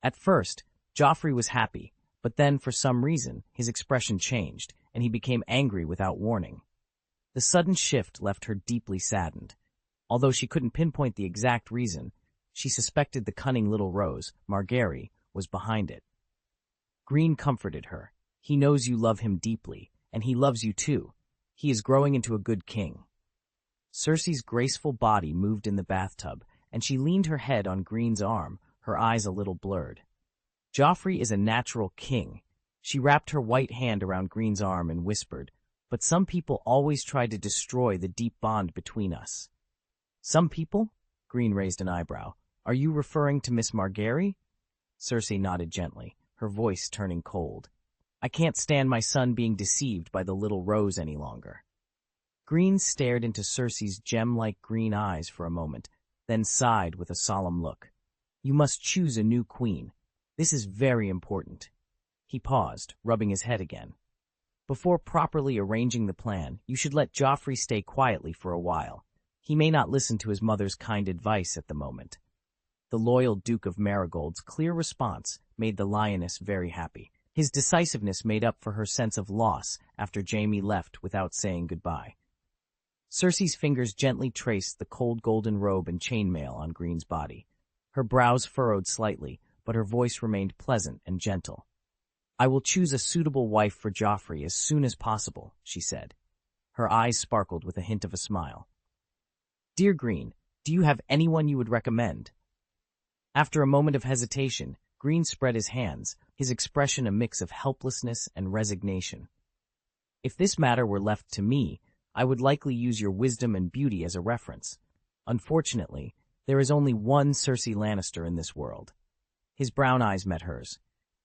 At first, Joffrey was happy, but then, for some reason, his expression changed, and he became angry without warning. The sudden shift left her deeply saddened. Although she couldn't pinpoint the exact reason, she suspected the cunning little rose, Margaery, was behind it. Greene comforted her. "He knows you love him deeply, and he loves you too. He is growing into a good king." Cersei's graceful body moved in the bathtub, and she leaned her head on Greene's arm, her eyes a little blurred. "Joffrey is a natural king." She wrapped her white hand around Greene's arm and whispered, "But some people always try to destroy the deep bond between us." "Some people?" Greene raised an eyebrow. "Are you referring to Miss Margaery?" Cersei nodded gently, her voice turning cold. "I can't stand my son being deceived by the little rose any longer." Greene stared into Cersei's gem-like green eyes for a moment, then sighed with a solemn look. "You must choose a new queen. This is very important." He paused, rubbing his head again. "Before properly arranging the plan, you should let Joffrey stay quietly for a while. He may not listen to his mother's kind advice at the moment." The loyal Duke of Marigold's clear response made the lioness very happy. His decisiveness made up for her sense of loss after Jaime left without saying goodbye. Cersei's fingers gently traced the cold golden robe and chainmail on Greene's body. Her brows furrowed slightly, but her voice remained pleasant and gentle. "I will choose a suitable wife for Joffrey as soon as possible," she said. Her eyes sparkled with a hint of a smile. "Dear Greene, do you have anyone you would recommend?" After a moment of hesitation, Greene spread his hands, his expression a mix of helplessness and resignation. "If this matter were left to me, I would likely use your wisdom and beauty as a reference. Unfortunately, there is only one Cersei Lannister in this world." His brown eyes met hers.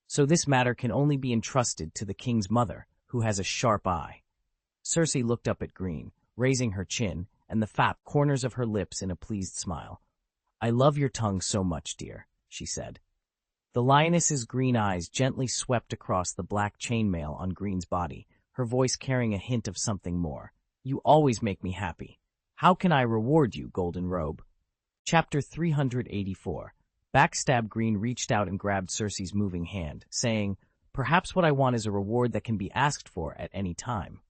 "So this matter can only be entrusted to the king's mother, who has a sharp eye." Cersei looked up at Greene, raising her chin and the fat corners of her lips in a pleased smile. "I love your tongue so much, dear," she said. The lioness's green eyes gently swept across the black chainmail on Greene's body, her voice carrying a hint of something more. "You always make me happy. How can I reward you, Golden Robe?" Chapter 384. Backstab. Greene reached out and grabbed Cersei's moving hand, saying, "Perhaps what I want is a reward that can be asked for at any time."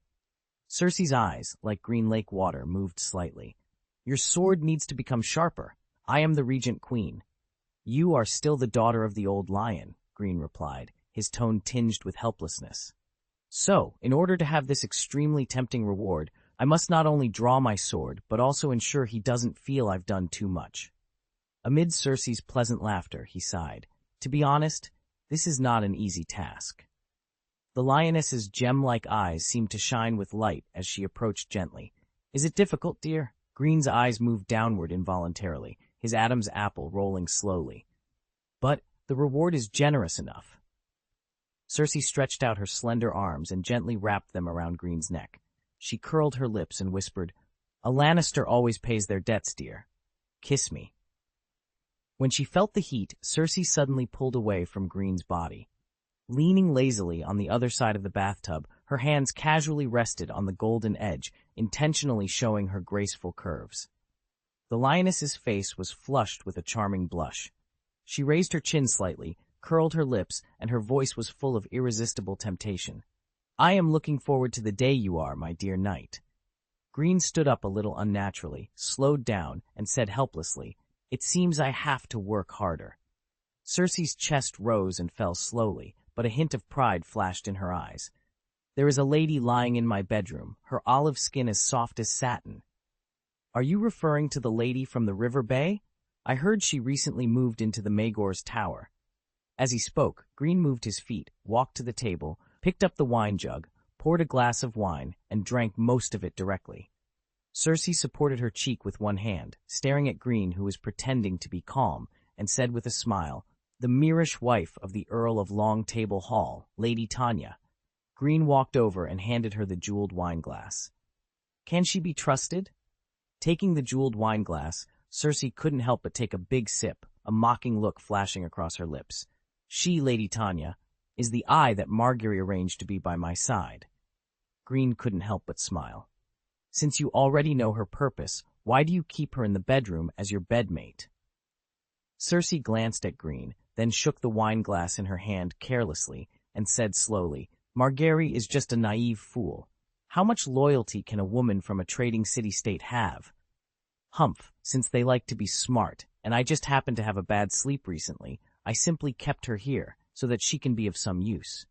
Cersei's eyes, like Green Lake water, moved slightly. "Your sword needs to become sharper. I am the Regent Queen." "You are still the daughter of the old lion," Greene replied, his tone tinged with helplessness. "So, in order to have this extremely tempting reward, I must not only draw my sword, but also ensure he doesn't feel I've done too much." Amid Cersei's pleasant laughter, he sighed. "To be honest, this is not an easy task." The lioness's gem-like eyes seemed to shine with light as she approached gently. "Is it difficult, dear?" Greene's eyes moved downward involuntarily, his Adam's apple rolling slowly. "But the reward is generous enough." Cersei stretched out her slender arms and gently wrapped them around Greene's neck. She curled her lips and whispered, "A Lannister always pays their debts, dear. Kiss me." When she felt the heat, Cersei suddenly pulled away from Greene's body. Leaning lazily on the other side of the bathtub, her hands casually rested on the golden edge, intentionally showing her graceful curves. The lioness's face was flushed with a charming blush. She raised her chin slightly, curled her lips, and her voice was full of irresistible temptation. "I am looking forward to the day you are, my dear knight." Greene stood up a little unnaturally, slowed down, and said helplessly, "It seems I have to work harder." Cersei's chest rose and fell slowly, but a hint of pride flashed in her eyes. "There is a lady lying in my bedroom, her olive skin as soft as satin." "Are you referring to the lady from the River Bay? I heard she recently moved into the Maegor's tower." As he spoke, Greene moved his feet, walked to the table, picked up the wine jug, poured a glass of wine, and drank most of it directly. Cersei supported her cheek with one hand, staring at Greene, who was pretending to be calm, and said with a smile, "The Myrish wife of the Earl of Long Table Hall, Lady Tanya." Greene walked over and handed her the jeweled wine glass. "Can she be trusted?" Taking the jeweled wine glass, Cersei couldn't help but take a big sip, a mocking look flashing across her lips. "She, Lady Tanya, is the eye that Margaery arranged to be by my side." Greene couldn't help but smile. "Since you already know her purpose, why do you keep her in the bedroom as your bedmate?" Cersei glanced at Greene, then shook the wine glass in her hand carelessly, and said slowly, "Margaery is just a naive fool. How much loyalty can a woman from a trading city-state have? Humph, since they like to be smart, and I just happened to have a bad sleep recently, I simply kept her here, so that she can be of some use."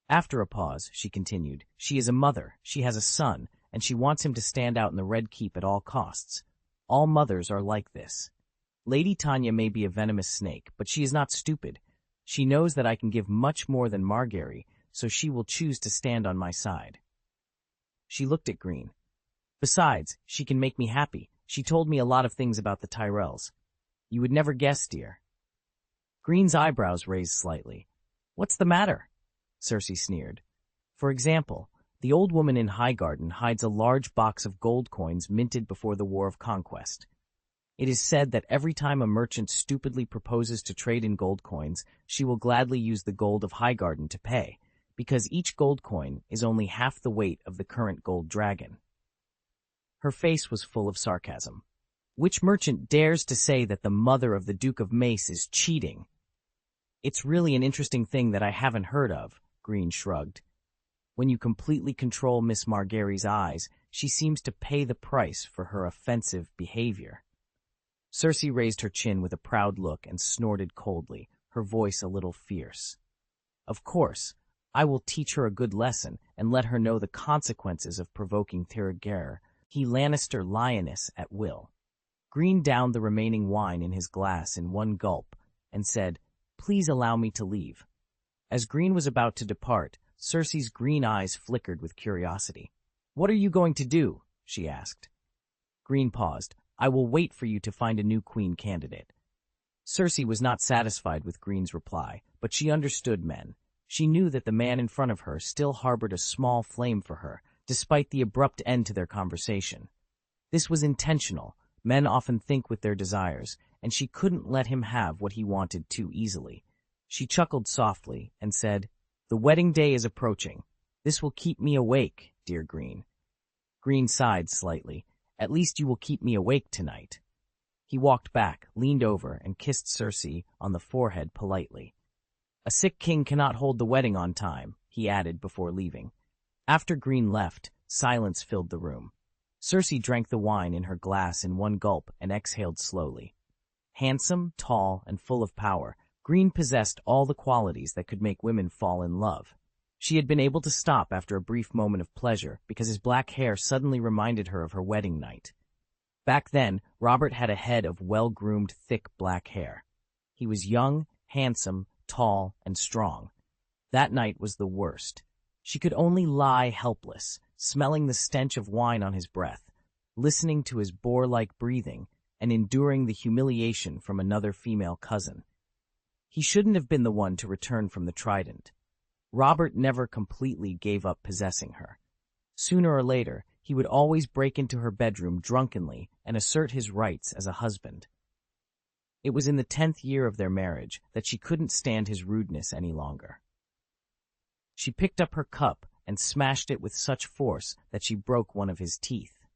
After a pause, she continued, "She is a mother, she has a son, and she wants him to stand out in the Red Keep at all costs. All mothers are like this. Lady Tanya may be a venomous snake, but she is not stupid. She knows that I can give much more than Margaery, so she will choose to stand on my side." She looked at Greene. "Besides, she can make me happy. She told me a lot of things about the Tyrells. You would never guess, dear." Greene's eyebrows raised slightly. "What's the matter?" Cersei sneered. "For example, the old woman in Highgarden hides a large box of gold coins minted before the War of Conquest. It is said that every time a merchant stupidly proposes to trade in gold coins, she will gladly use the gold of Highgarden to pay, because each gold coin is only half the weight of the current gold dragon." Her face was full of sarcasm. "Which merchant dares to say that the mother of the Duke of Mace is cheating?" "It's really an interesting thing that I haven't heard of," Greene shrugged. "When you completely control Miss Margaery's eyes, she seems to pay the price for her offensive behavior." Cersei raised her chin with a proud look and snorted coldly, her voice a little fierce. "Of course, I will teach her a good lesson and let her know the consequences of provoking Thirigere, he Lannister lioness at will." Greene downed the remaining wine in his glass in one gulp and said, "Please allow me to leave." As Greene was about to depart, Cersei's green eyes flickered with curiosity. "What are you going to do?" she asked. Greene paused. "I will wait for you to find a new queen candidate." Cersei was not satisfied with Greene's reply, but she understood men. She knew that the man in front of her still harbored a small flame for her, despite the abrupt end to their conversation. This was intentional. Men often think with their desires, and she couldn't let him have what he wanted too easily. She chuckled softly and said, "The wedding day is approaching. This will keep me awake, dear Greene." Greene sighed slightly. "At least you will keep me awake tonight." He walked back, leaned over, and kissed Cersei on the forehead politely. "A sick king cannot hold the wedding on time," he added before leaving. After Greene left, silence filled the room. Cersei drank the wine in her glass in one gulp and exhaled slowly. Handsome, tall, and full of power, Greene possessed all the qualities that could make women fall in love. She had been able to stop after a brief moment of pleasure because his black hair suddenly reminded her of her wedding night. Back then, Robert had a head of well-groomed, thick black hair. He was young, handsome, tall, and strong. That night was the worst. She could only lie helpless, smelling the stench of wine on his breath, listening to his boar-like breathing, and enduring the humiliation from another female cousin. He shouldn't have been the one to return from the Trident. Robert never completely gave up possessing her. Sooner or later, he would always break into her bedroom drunkenly and assert his rights as a husband. It was in the 10th year of their marriage that she couldn't stand his rudeness any longer. She picked up her cup and smashed it with such force that she broke one of his teeth.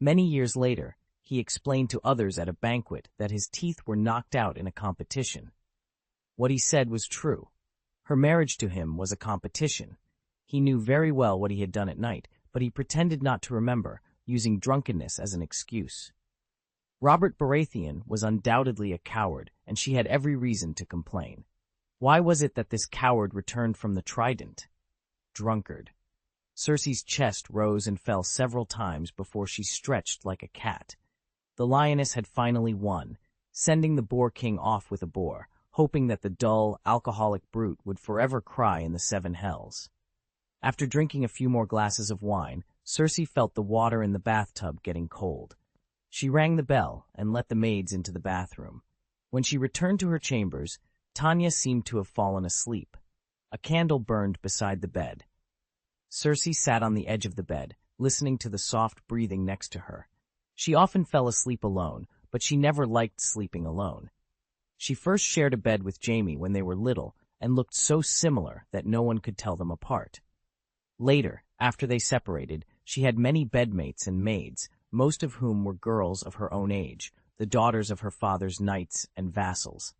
Many years later, he explained to others at a banquet that his teeth were knocked out in a competition. What he said was true. Her marriage to him was a competition. He knew very well what he had done at night, but he pretended not to remember, using drunkenness as an excuse. Robert Baratheon was undoubtedly a coward, and she had every reason to complain. Why was it that this coward returned from the Trident? Drunkard. Cersei's chest rose and fell several times before she stretched like a cat. The lioness had finally won, sending the Boar King off with a boar, hoping that the dull, alcoholic brute would forever cry in the 7 hells. After drinking a few more glasses of wine, Cersei felt the water in the bathtub getting cold. She rang the bell and let the maids into the bathroom. When she returned to her chambers, Tanya seemed to have fallen asleep. A candle burned beside the bed. Cersei sat on the edge of the bed, listening to the soft breathing next to her. She often fell asleep alone, but she never liked sleeping alone. She first shared a bed with Jaime when they were little and looked so similar that no one could tell them apart. Later, after they separated, she had many bedmates and maids, most of whom were girls of her own age, the daughters of her father's knights and vassals.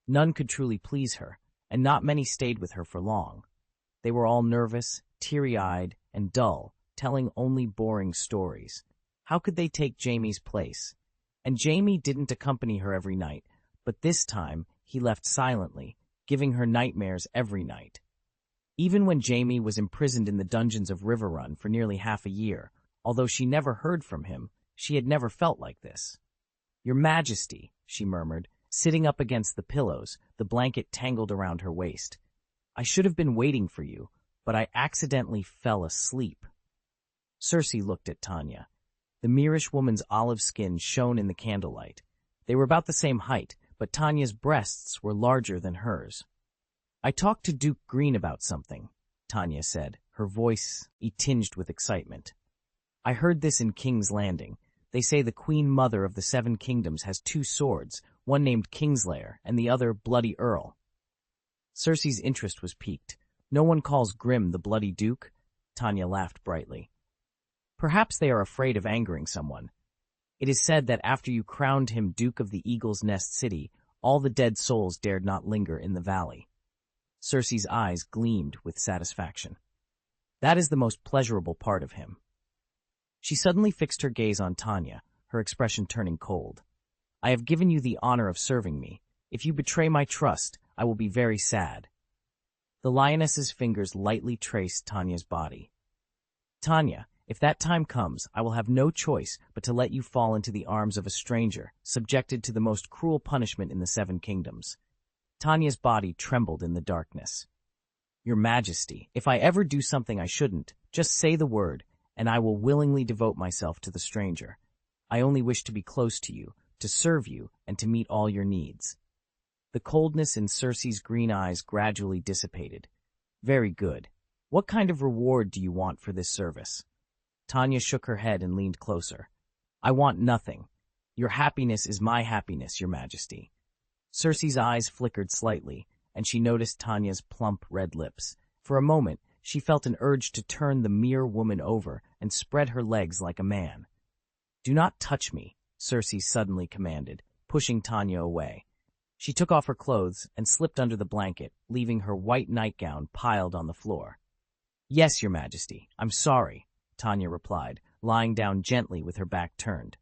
None could truly please her, and not many stayed with her for long. They were all nervous, teary-eyed, and dull, telling only boring stories. How could they take Jaime's place? And Jaime didn't accompany her every night, but this time he left silently, giving her nightmares every night. Even when Jaime was imprisoned in the dungeons of Riverrun for nearly half a year, although she never heard from him, she had never felt like this. "Your Majesty," she murmured, sitting up against the pillows, the blanket tangled around her waist. "I should have been waiting for you, but I accidentally fell asleep." Cersei looked at Tanya. The Myrish woman's olive skin shone in the candlelight. They were about the same height, but Tanya's breasts were larger than hers. "I talked to Duke Greene about something," Tanya said, her voice tinged with excitement. "I heard this in King's Landing. They say the Queen Mother of the 7 Kingdoms has 2 swords, one named Kingslayer and the other Bloody Earl." Cersei's interest was piqued. "No one calls Grim the Bloody Duke?" Tanya laughed brightly. "Perhaps they are afraid of angering someone. It is said that after you crowned him Duke of the Eagle's Nest City, all the dead souls dared not linger in the valley." Cersei's eyes gleamed with satisfaction. "That is the most pleasurable part of him." She suddenly fixed her gaze on Tanya, her expression turning cold. "I have given you the honor of serving me. If you betray my trust, I will be very sad." The lioness's fingers lightly traced Tanya's body. "Tanya, if that time comes, I will have no choice but to let you fall into the arms of a stranger, subjected to the most cruel punishment in the 7 Kingdoms. Tanya's body trembled in the darkness. "Your Majesty, if I ever do something I shouldn't, just say the word, and I will willingly devote myself to the stranger. I only wish to be close to you, to serve you, and to meet all your needs." The coldness in Cersei's green eyes gradually dissipated. "Very good. What kind of reward do you want for this service?" Tanya shook her head and leaned closer. "I want nothing. Your happiness is my happiness, Your Majesty." Cersei's eyes flickered slightly, and she noticed Tanya's plump red lips. For a moment, she felt an urge to turn the mere woman over and spread her legs like a man. "Do not touch me," Cersei suddenly commanded, pushing Tanya away. She took off her clothes and slipped under the blanket, leaving her white nightgown piled on the floor. "Yes, Your Majesty, I'm sorry," Tanya replied, lying down gently with her back turned.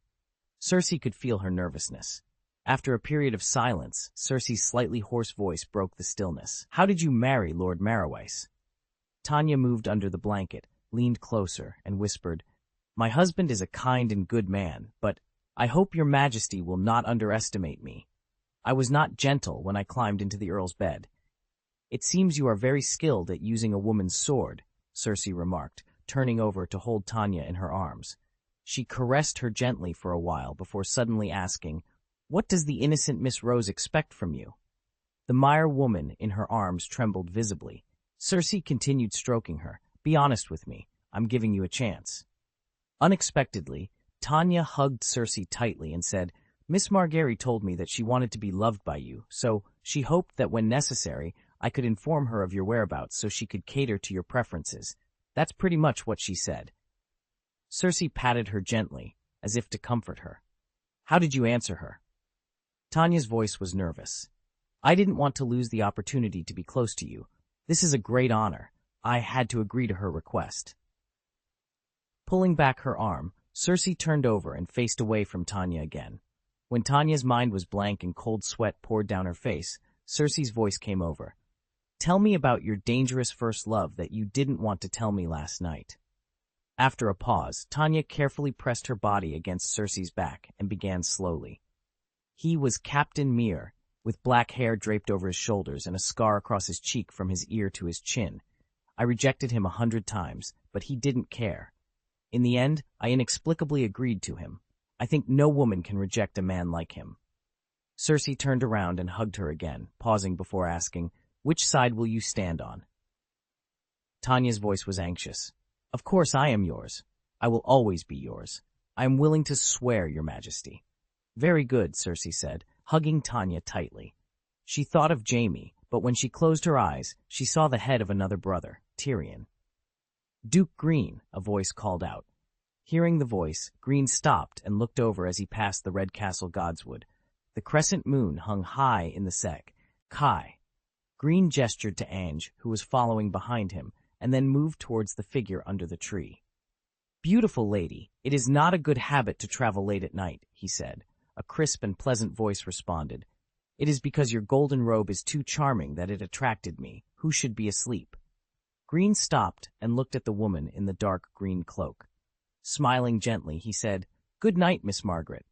Cersei could feel her nervousness. After a period of silence, Cersei's slightly hoarse voice broke the stillness. "How did you marry Lord Marrowise?" Tanya moved under the blanket, leaned closer, and whispered, "My husband is a kind and good man, but I hope your majesty will not underestimate me. I was not gentle when I climbed into the earl's bed." "It seems you are very skilled at using a woman's sword," Cersei remarked, turning over to hold Tanya in her arms. She caressed her gently for a while before suddenly asking, "What does the innocent Miss Rose expect from you?" The Mire woman in her arms trembled visibly. Cersei continued stroking her. "Be honest with me. I'm giving you a chance." Unexpectedly, Tanya hugged Cersei tightly and said, "Miss Margaery told me that she wanted to be loved by you, so she hoped that when necessary, I could inform her of your whereabouts so she could cater to your preferences. That's pretty much what she said." Cersei patted her gently, as if to comfort her. "How did you answer her?" Tanya's voice was nervous. "I didn't want to lose the opportunity to be close to you. This is a great honor. I had to agree to her request." Pulling back her arm, Cersei turned over and faced away from Tanya again. When Tanya's mind was blank and cold sweat poured down her face, Cersei's voice came over. "Tell me about your dangerous first love that you didn't want to tell me last night." After a pause, Tanya carefully pressed her body against Cersei's back and began slowly. "He was Captain Mir, with black hair draped over his shoulders and a scar across his cheek from his ear to his chin. I rejected him 100 times, but he didn't care. In the end, I inexplicably agreed to him. I think no woman can reject a man like him." Cersei turned around and hugged her again, pausing before asking, "Which side will you stand on?" Tanya's voice was anxious. "Of course I am yours. I will always be yours. I am willing to swear, your majesty." "Very good," Cersei said, hugging Tanya tightly. She thought of Jaime, but when she closed her eyes, she saw the head of another brother, Tyrion. "Duke Greene," a voice called out. Hearing the voice, Greene stopped and looked over as he passed the red castle Godswood. The crescent moon hung high in the sky. Greene gestured to Ange, who was following behind him, and then moved towards the figure under the tree. "Beautiful lady, it is not a good habit to travel late at night," he said. A crisp and pleasant voice responded. "It is because your golden robe is too charming that it attracted me, who should be asleep." Greene stopped and looked at the woman in the dark green cloak. Smiling gently, he said, "Good night, Miss Margaret."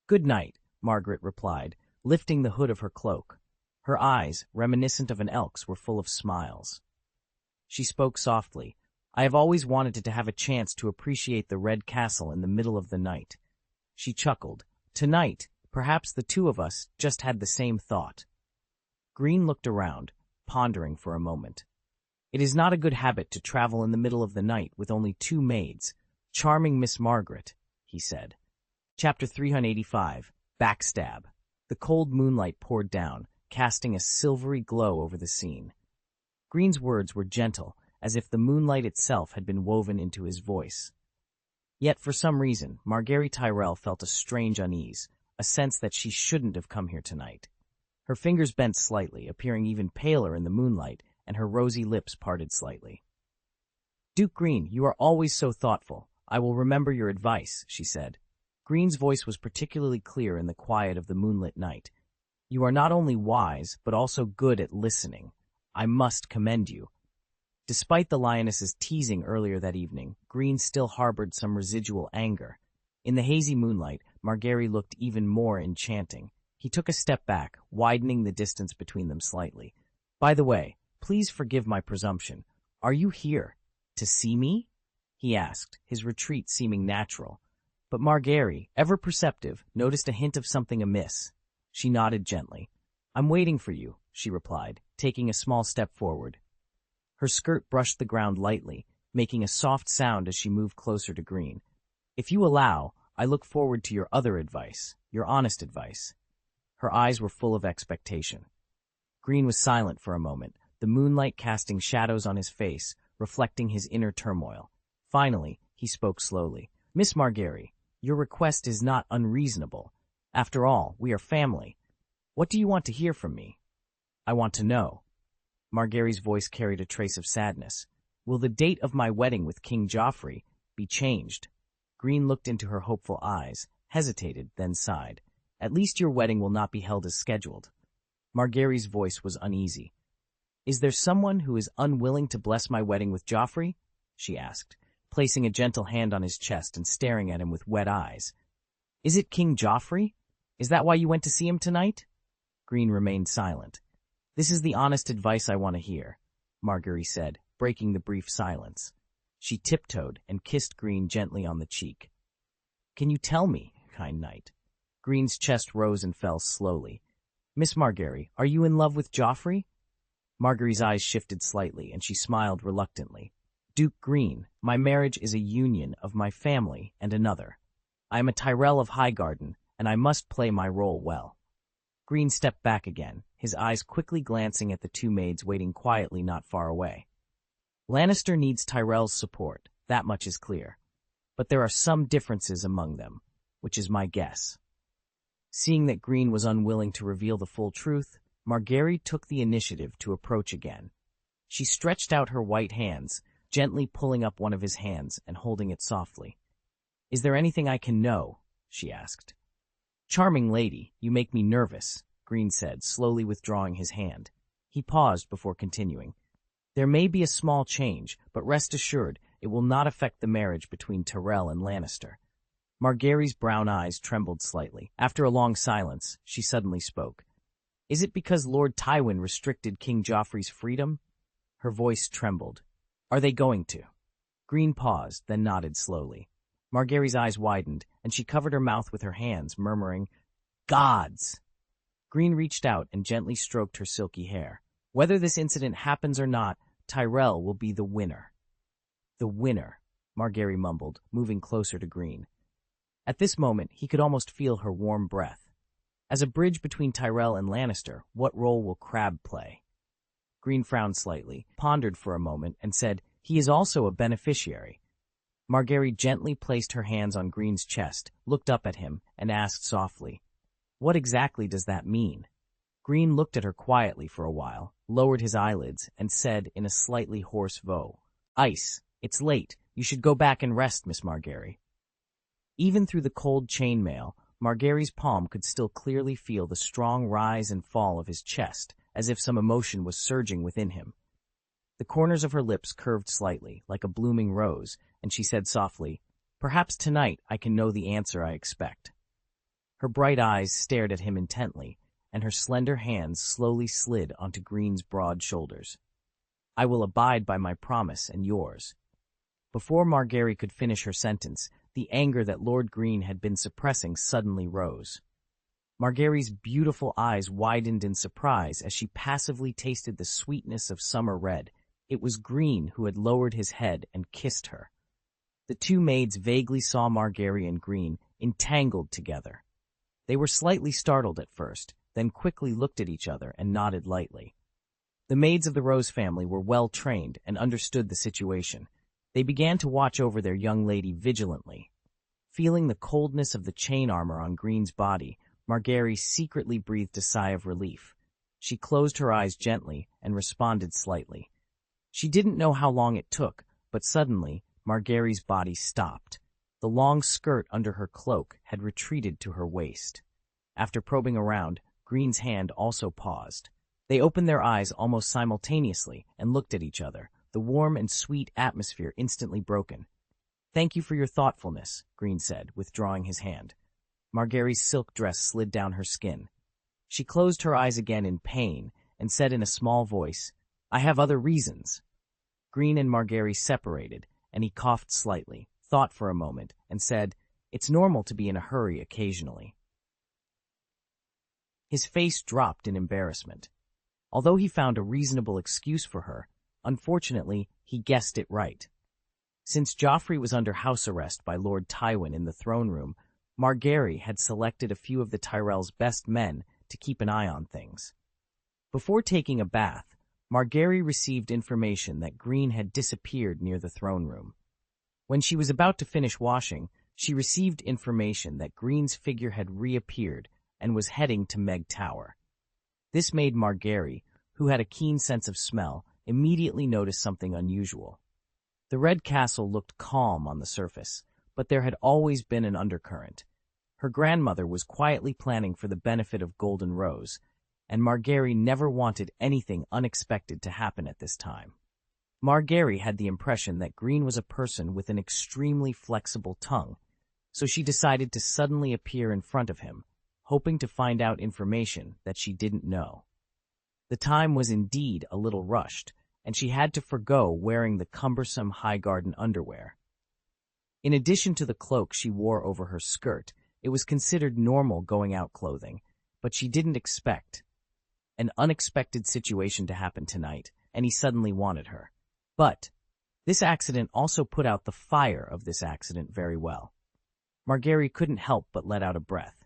"Good night," Margaret replied, lifting the hood of her cloak. Her eyes, reminiscent of an elk's, were full of smiles. She spoke softly. "I have always wanted to have a chance to appreciate the Red Castle in the middle of the night." She chuckled. "Tonight, perhaps the two of us just had the same thought." Greene looked around, pondering for a moment. "It is not a good habit to travel in the middle of the night with only 2 maids. Charming Miss Margaret," he said. Chapter 385, Backstab. The cold moonlight poured down, casting a silvery glow over the scene. Greene's words were gentle, as if the moonlight itself had been woven into his voice. Yet for some reason, Margaery Tyrell felt a strange unease, a sense that she shouldn't have come here tonight. Her fingers bent slightly, appearing even paler in the moonlight, and her rosy lips parted slightly. "Duke Greene, you are always so thoughtful. I will remember your advice," she said. Greene's voice was particularly clear in the quiet of the moonlit night. "You are not only wise, but also good at listening. I must commend you." Despite the lioness's teasing earlier that evening, Greene still harbored some residual anger. In the hazy moonlight, Margaery looked even more enchanting. He took a step back, widening the distance between them slightly. "By the way, please forgive my presumption. Are you here to see me?" he asked, his retreat seeming natural. But Margaery, ever perceptive, noticed a hint of something amiss. She nodded gently. "I'm waiting for you," she replied, taking a small step forward. Her skirt brushed the ground lightly, making a soft sound as she moved closer to Greene. "If you allow, I look forward to your other advice, your honest advice." Her eyes were full of expectation. Greene was silent for a moment, the moonlight casting shadows on his face, reflecting his inner turmoil. Finally, he spoke slowly. "Miss Margaery, your request is not unreasonable. After all, we are family. What do you want to hear from me?" "I want to know." Margaery's voice carried a trace of sadness. "Will the date of my wedding with King Joffrey be changed?" Greene looked into her hopeful eyes, hesitated, then sighed. "At least your wedding will not be held as scheduled." Margaery's voice was uneasy. "Is there someone who is unwilling to bless my wedding with Joffrey?" she asked, placing a gentle hand on his chest and staring at him with wet eyes. "Is it King Joffrey? Is that why you went to see him tonight?" Greene remained silent. "This is the honest advice I want to hear," Margaery said, breaking the brief silence. She tiptoed and kissed Greene gently on the cheek. "Can you tell me, kind knight?" Greene's chest rose and fell slowly. "Miss Margaery, are you in love with Joffrey?" Margaery's eyes shifted slightly, and she smiled reluctantly. "Duke Greene, my marriage is a union of my family and another. I am a Tyrell of Highgarden, and I must play my role well." Greene stepped back again, his eyes quickly glancing at the two maids waiting quietly not far away. "Lannister needs Tyrell's support, that much is clear. But there are some differences among them, which is my guess." Seeing that Greene was unwilling to reveal the full truth, Margaery took the initiative to approach again. She stretched out her white hands, gently pulling up one of his hands and holding it softly. "Is there anything I can know?" she asked. "Charming lady, you make me nervous," Greene said, slowly withdrawing his hand. He paused before continuing. "There may be a small change, but rest assured it will not affect the marriage between Tyrell and Lannister." Margaery's brown eyes trembled slightly. After a long silence, she suddenly spoke. "Is it because Lord Tywin restricted King Joffrey's freedom?" Her voice trembled. "Are they going to?" Greene paused, then nodded slowly. Margaery's eyes widened, and she covered her mouth with her hands, murmuring, "Gods!" Greene reached out and gently stroked her silky hair. "Whether this incident happens or not, Tyrell will be the winner." "The winner," Margaery mumbled, moving closer to Greene. At this moment, he could almost feel her warm breath. As a bridge between Tyrell and Lannister, what role will Crab play? Greene frowned slightly, pondered for a moment, and said, "He is also a beneficiary." Margaery gently placed her hands on Greene's chest, looked up at him, and asked softly, "What exactly does that mean?" Greene looked at her quietly for a while, lowered his eyelids, and said in a slightly hoarse voice, "Ice, it's late. You should go back and rest, Miss Margaery." Even through the cold chainmail, Margaery's palm could still clearly feel the strong rise and fall of his chest, as if some emotion was surging within him. The corners of her lips curved slightly, like a blooming rose, and she said softly, "Perhaps tonight I can know the answer I expect." Her bright eyes stared at him intently, and her slender hands slowly slid onto Greene's broad shoulders. "I will abide by my promise and yours." Before Margaery could finish her sentence, the anger that Lord Greene had been suppressing suddenly rose. Margaery's beautiful eyes widened in surprise as she passively tasted the sweetness of summer red. It was Greene who had lowered his head and kissed her. The two maids vaguely saw Margaery and Greene entangled together. They were slightly startled at first, then quickly looked at each other and nodded lightly. The maids of the Rose family were well trained and understood the situation. They began to watch over their young lady vigilantly. Feeling the coldness of the chain armor on Greene's body, Margaery secretly breathed a sigh of relief. She closed her eyes gently and responded slightly. She didn't know how long it took, but suddenly, Margaery's body stopped. The long skirt under her cloak had retreated to her waist. After probing around, Greene's hand also paused. They opened their eyes almost simultaneously and looked at each other, the warm and sweet atmosphere instantly broken. "Thank you for your thoughtfulness," Greene said, withdrawing his hand. Margaery's silk dress slid down her skin. She closed her eyes again in pain and said in a small voice, "I have other reasons." Greene and Margaery separated, and he coughed slightly, thought for a moment, and said, "It's normal to be in a hurry occasionally." His face dropped in embarrassment. Although he found a reasonable excuse for her, unfortunately, he guessed it right. Since Joffrey was under house arrest by Lord Tywin in the throne room, Margaery had selected a few of the Tyrell's best men to keep an eye on things. Before taking a bath, Margaery received information that Greene had disappeared near the throne room. When she was about to finish washing, she received information that Greene's figure had reappeared and was heading to Meg Tower. This made Margaery, who had a keen sense of smell, immediately notice something unusual. The Red Castle looked calm on the surface, but there had always been an undercurrent. Her grandmother was quietly planning for the benefit of Golden Rose, and Margaery never wanted anything unexpected to happen at this time. Margaery had the impression that Greene was a person with an extremely flexible tongue, so she decided to suddenly appear in front of him, hoping to find out information that she didn't know. The time was indeed a little rushed, and she had to forgo wearing the cumbersome Highgarden underwear. In addition to the cloak she wore over her skirt, it was considered normal going out clothing, but she didn't expect an unexpected situation to happen tonight, and he suddenly wanted her. But this accident also put out the fire of this accident very well. Margaery couldn't help but let out a breath.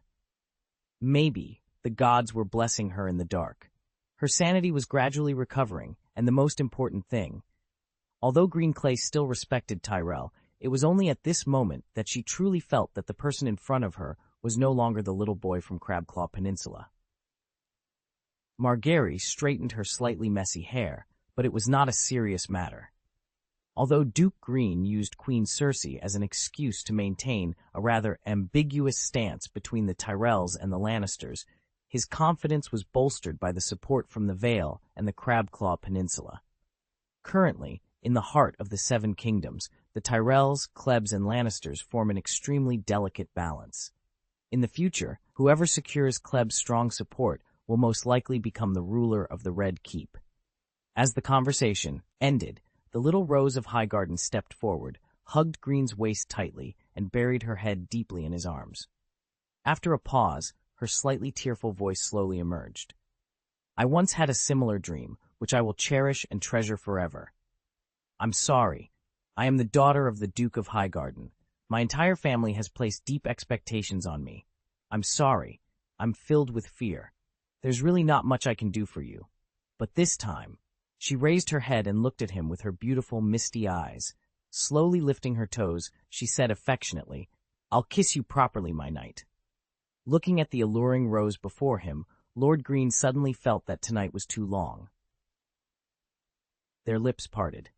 Maybe the gods were blessing her in the dark. Her sanity was gradually recovering, and the most important thing, although Greene Kleb still respected Tyrell, it was only at this moment that she truly felt that the person in front of her was no longer the little boy from Crabclaw Peninsula. Margaery straightened her slightly messy hair, but it was not a serious matter. Although Duke Greene used Queen Cersei as an excuse to maintain a rather ambiguous stance between the Tyrells and the Lannisters, his confidence was bolstered by the support from the Vale and the Crabclaw Peninsula. Currently, in the heart of the Seven Kingdoms, the Tyrells, Klebs, and Lannisters form an extremely delicate balance. In the future, whoever secures Kleb's strong support will most likely become the ruler of the Red Keep. As the conversation ended, the little Rose of Highgarden stepped forward, hugged Greene's waist tightly, and buried her head deeply in his arms. After a pause, her slightly tearful voice slowly emerged. "I once had a similar dream, which I will cherish and treasure forever. I'm sorry. I am the daughter of the Duke of Highgarden. My entire family has placed deep expectations on me. I'm sorry. I'm filled with fear. There's really not much I can do for you. But this time," she raised her head and looked at him with her beautiful, misty eyes. Slowly lifting her toes, she said affectionately, "I'll kiss you properly, my knight." Looking at the alluring Rose before him, Lord Greene suddenly felt that tonight was too long. Their lips parted.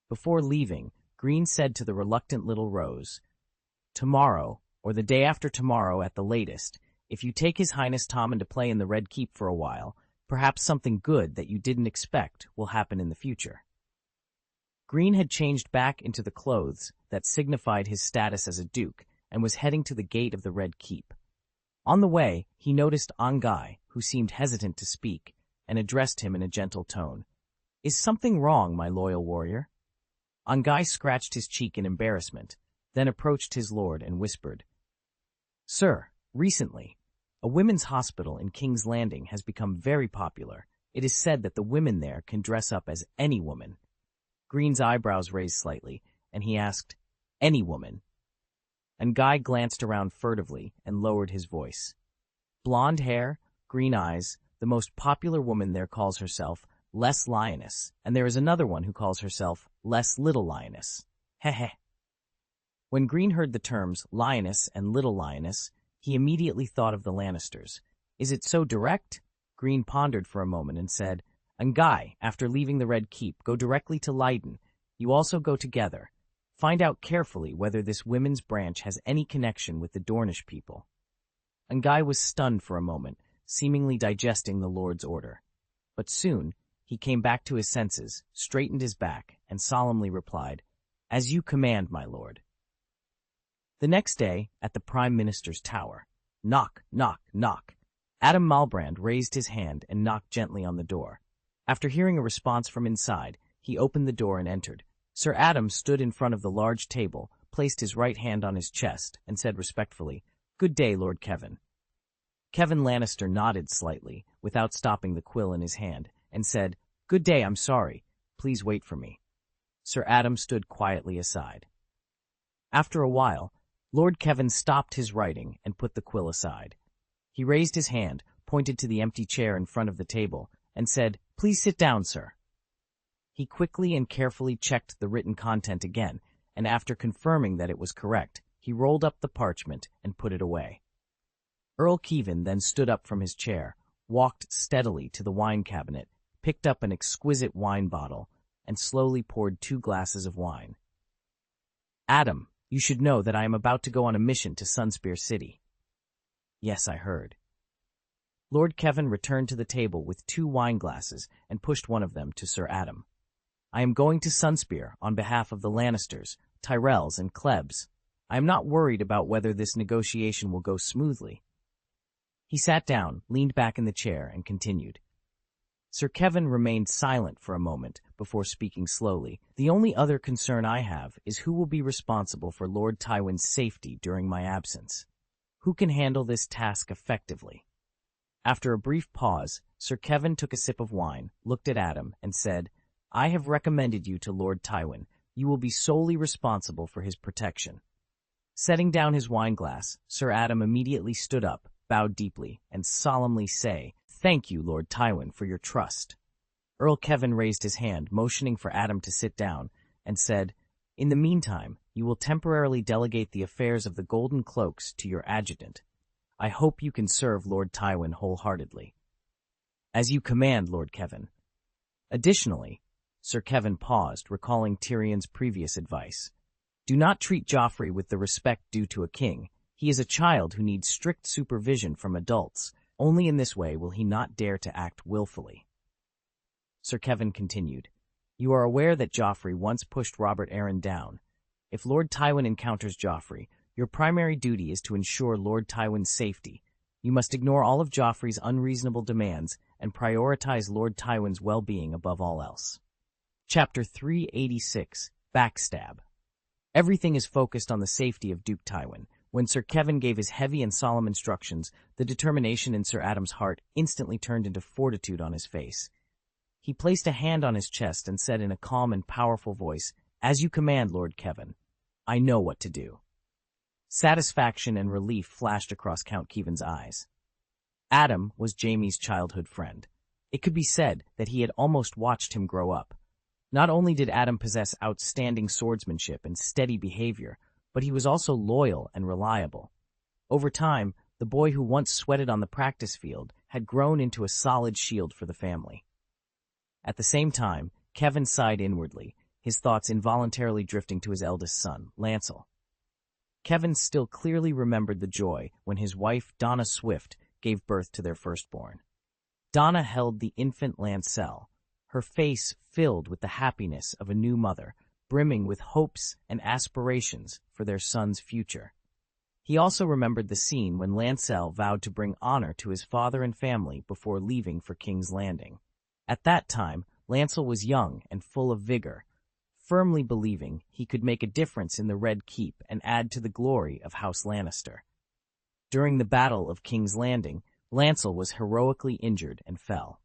Before leaving, Greene said to the reluctant little Rose, "Tomorrow, or the day after tomorrow at the latest, if you take His Highness Tommen to play in the Red Keep for a while, perhaps something good that you didn't expect will happen in the future." Greene had changed back into the clothes that signified his status as a duke and was heading to the gate of the Red Keep. On the way, he noticed Angai, who seemed hesitant to speak, and addressed him in a gentle tone. "Is something wrong, my loyal warrior?" Angai scratched his cheek in embarrassment, then approached his lord and whispered, "Sir, recently, a women's hospital in King's Landing has become very popular. It is said that the women there can dress up as any woman." Greene's eyebrows raised slightly, and he asked, "Any woman?" And Guy glanced around furtively and lowered his voice. "Blonde hair, green eyes, the most popular woman there calls herself Less Lioness, and there is another one who calls herself Less Little Lioness. Heh." When Greene heard the terms Lioness and Little Lioness, he immediately thought of the Lannisters. "Is it so direct?" Greene pondered for a moment and said, "And Guy, after leaving the Red Keep, go directly to Leiden. You also go together. Find out carefully whether this women's branch has any connection with the Dornish people." And Guy was stunned for a moment, seemingly digesting the Lord's order. But soon, he came back to his senses, straightened his back, and solemnly replied, "As you command, my lord." The next day, at the Prime Minister's tower, knock, knock, knock. Adam Malbrand raised his hand and knocked gently on the door. After hearing a response from inside, he opened the door and entered. Sir Adam stood in front of the large table, placed his right hand on his chest, and said respectfully, "Good day, Lord Kevin." Kevin Lannister nodded slightly, without stopping the quill in his hand, and said, "Good day, I'm sorry. Please wait for me." Sir Adam stood quietly aside. After a while, Lord Kevin stopped his writing and put the quill aside. He raised his hand, pointed to the empty chair in front of the table, and said, "Please sit down, sir." He quickly and carefully checked the written content again, and after confirming that it was correct, he rolled up the parchment and put it away. Earl Kevin then stood up from his chair, walked steadily to the wine cabinet, picked up an exquisite wine bottle, and slowly poured 2 glasses of wine. "Adam, you should know that I am about to go on a mission to Sunspear City." "Yes, I heard." Lord Kevin returned to the table with 2 wine glasses and pushed one of them to Sir Adam. "I am going to Sunspear on behalf of the Lannisters, Tyrells, and Klebs. I am not worried about whether this negotiation will go smoothly." He sat down, leaned back in the chair, and continued. Sir Kevin remained silent for a moment before speaking slowly. "The only other concern I have is who will be responsible for Lord Tywin's safety during my absence. Who can handle this task effectively?" After a brief pause, Sir Kevin took a sip of wine, looked at Adam, and said, "I have recommended you to Lord Tywin. You will be solely responsible for his protection." Setting down his wineglass, Sir Adam immediately stood up, bowed deeply, and solemnly said, "Thank you, Lord Tywin, for your trust." Earl Kevin raised his hand, motioning for Adam to sit down, and said, "In the meantime, you will temporarily delegate the affairs of the Golden Cloaks to your adjutant. I hope you can serve Lord Tywin wholeheartedly." "As you command, Lord Kevin." Additionally, Sir Kevin paused, recalling Tyrion's previous advice. "Do not treat Joffrey with the respect due to a king. He is a child who needs strict supervision from adults. Only in this way will he not dare to act willfully." Sir Kevin continued, "You are aware that Joffrey once pushed Robert Arryn down. If Lord Tywin encounters Joffrey, your primary duty is to ensure Lord Tywin's safety. You must ignore all of Joffrey's unreasonable demands and prioritize Lord Tywin's well-being above all else." Chapter 386, Backstab. Everything is focused on the safety of Duke Tywin. When Sir Kevin gave his heavy and solemn instructions, the determination in Sir Adam's heart instantly turned into fortitude on his face. He placed a hand on his chest and said in a calm and powerful voice, "As you command, Lord Kevin. I know what to do." Satisfaction and relief flashed across Count Kevin's eyes. Adam was Jaime's childhood friend. It could be said that he had almost watched him grow up. Not only did Adam possess outstanding swordsmanship and steady behavior, but he was also loyal and reliable. Over time, the boy who once sweated on the practice field had grown into a solid shield for the family. At the same time, Kevin sighed inwardly, his thoughts involuntarily drifting to his eldest son, Lancel. Kevin still clearly remembered the joy when his wife, Donna Swift, gave birth to their firstborn. Donna held the infant Lancel, her face filled with the happiness of a new mother, brimming with hopes and aspirations for their son's future. He also remembered the scene when Lancel vowed to bring honor to his father and family before leaving for King's Landing. At that time, Lancel was young and full of vigor, firmly believing he could make a difference in the Red Keep and add to the glory of House Lannister. During the Battle of King's Landing, Lancel was heroically injured and fell.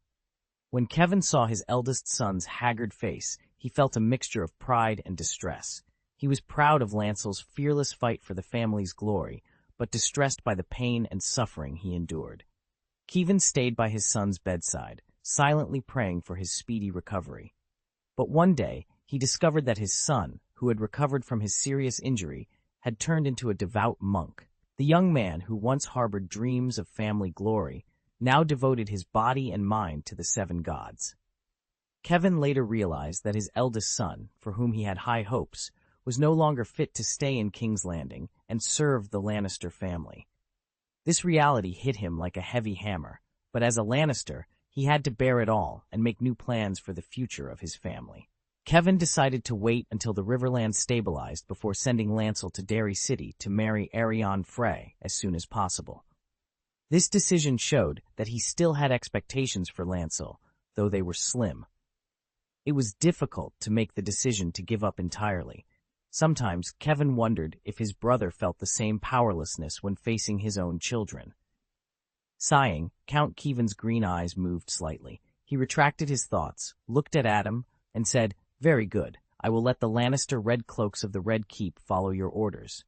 When Kevin saw his eldest son's haggard face, he felt a mixture of pride and distress. He was proud of Lancel's fearless fight for the family's glory, but distressed by the pain and suffering he endured. Kevin stayed by his son's bedside, silently praying for his speedy recovery. But one day, he discovered that his son, who had recovered from his serious injury, had turned into a devout monk. The young man who once harbored dreams of family glory now devoted his body and mind to the 7 gods. Kevin later realized that his eldest son, for whom he had high hopes, was no longer fit to stay in King's Landing and serve the Lannister family. This reality hit him like a heavy hammer, but as a Lannister, he had to bear it all and make new plans for the future of his family. Kevin decided to wait until the Riverlands stabilized before sending Lancel to Derry City to marry Arianne Frey as soon as possible. This decision showed that he still had expectations for Lancel, though they were slim. It was difficult to make the decision to give up entirely. Sometimes Kevin wondered if his brother felt the same powerlessness when facing his own children. Sighing, Count Kevin's green eyes moved slightly. He retracted his thoughts, looked at Adam, and said, "Very good. I will let the Lannister Red Cloaks of the Red Keep follow your orders."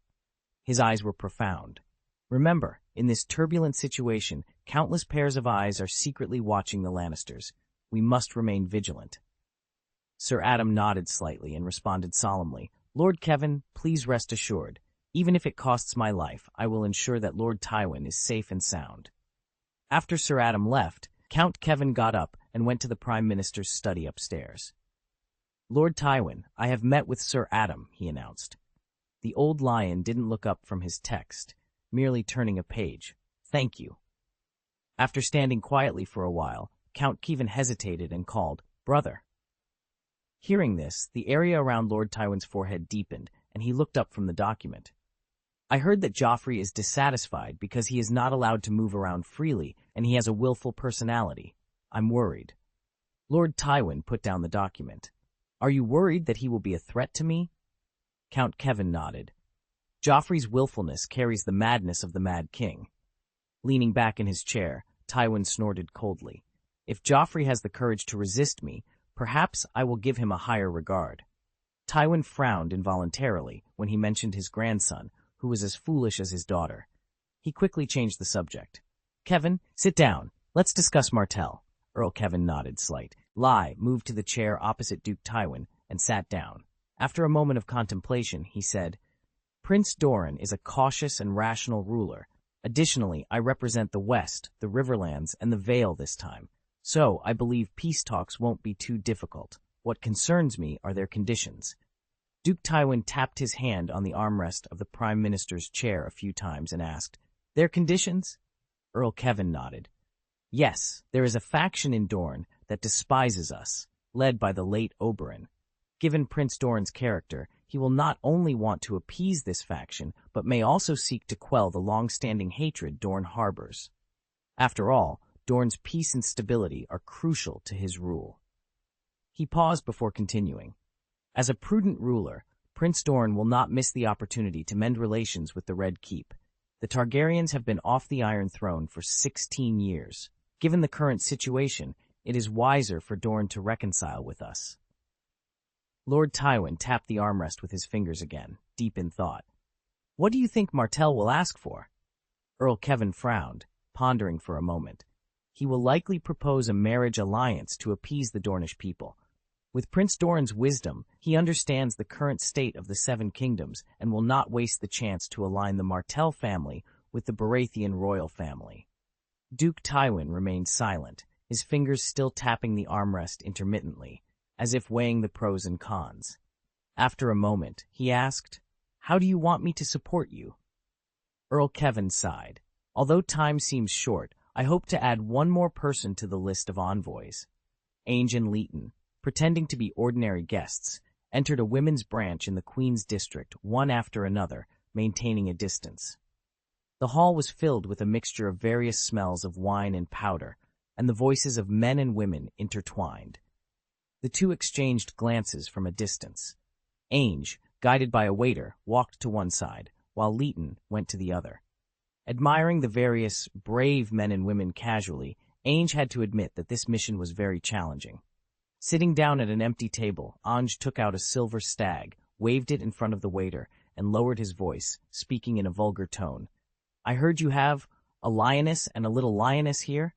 His eyes were profound. Remember, in this turbulent situation, countless pairs of eyes are secretly watching the Lannisters. We must remain vigilant. Sir Adam nodded slightly and responded solemnly, "Lord Kevin, please rest assured. Even if it costs my life, I will ensure that Lord Tywin is safe and sound." After Sir Adam left, Count Kevin got up and went to the Prime Minister's study upstairs. "Lord Tywin, I have met with Sir Adam," he announced. The old lion didn't look up from his text, merely turning a page. "Thank you." After standing quietly for a while, Count Kevin hesitated and called, "Brother." Hearing this, the area around Lord Tywin's forehead deepened, and he looked up from the document. "I heard that Joffrey is dissatisfied because he is not allowed to move around freely, and he has a willful personality. I'm worried." Lord Tywin put down the document. "Are you worried that he will be a threat to me?" Count Kevin nodded. "Joffrey's willfulness carries the madness of the Mad King." Leaning back in his chair, Tywin snorted coldly. "If Joffrey has the courage to resist me, perhaps I will give him a higher regard." Tywin frowned involuntarily when he mentioned his grandson, who was as foolish as his daughter. He quickly changed the subject. "Kevin, sit down. Let's discuss Martell." Earl Kevin nodded slightly, moved to the chair opposite Duke Tywin, and sat down. After a moment of contemplation, he said, "Prince Doran is a cautious and rational ruler. Additionally, I represent the West, the Riverlands, and the Vale this time. So, I believe peace talks won't be too difficult. What concerns me are their conditions." Duke Tywin tapped his hand on the armrest of the Prime Minister's chair a few times and asked, "Their conditions?" Earl Kevin nodded. "Yes, there is a faction in Dorne that despises us, led by the late Oberyn. Given Prince Doran's character, he will not only want to appease this faction, but may also seek to quell the long-standing hatred Dorne harbors. After all, Dorne's peace and stability are crucial to his rule." He paused before continuing. "As a prudent ruler, Prince Doran will not miss the opportunity to mend relations with the Red Keep. The Targaryens have been off the Iron Throne for 16 years. Given the current situation, it is wiser for Dorne to reconcile with us." Lord Tywin tapped the armrest with his fingers again, deep in thought. "What do you think Martell will ask for?" Earl Kevin frowned, pondering for a moment. "He will likely propose a marriage alliance to appease the Dornish people. With Prince Doran's wisdom, he understands the current state of the Seven Kingdoms and will not waste the chance to align the Martell family with the Baratheon royal family." Duke Tywin remained silent, his fingers still tapping the armrest intermittently, as if weighing the pros and cons. After a moment, he asked, "How do you want me to support you?" Earl Kevin sighed. "Although time seems short, I hope to add one more person to the list of envoys." Ainge and Leeton, pretending to be ordinary guests, entered a women's branch in the Queen's district, one after another, maintaining a distance. The hall was filled with a mixture of various smells of wine and powder, and the voices of men and women intertwined. The two exchanged glances from a distance. Ainge, guided by a waiter, walked to one side, while Leeton went to the other. Admiring the various brave men and women casually, Ainge had to admit that this mission was very challenging. Sitting down at an empty table, Ainge took out a silver stag, waved it in front of the waiter, and lowered his voice, speaking in a vulgar tone. "I heard you have a lioness and a little lioness here?"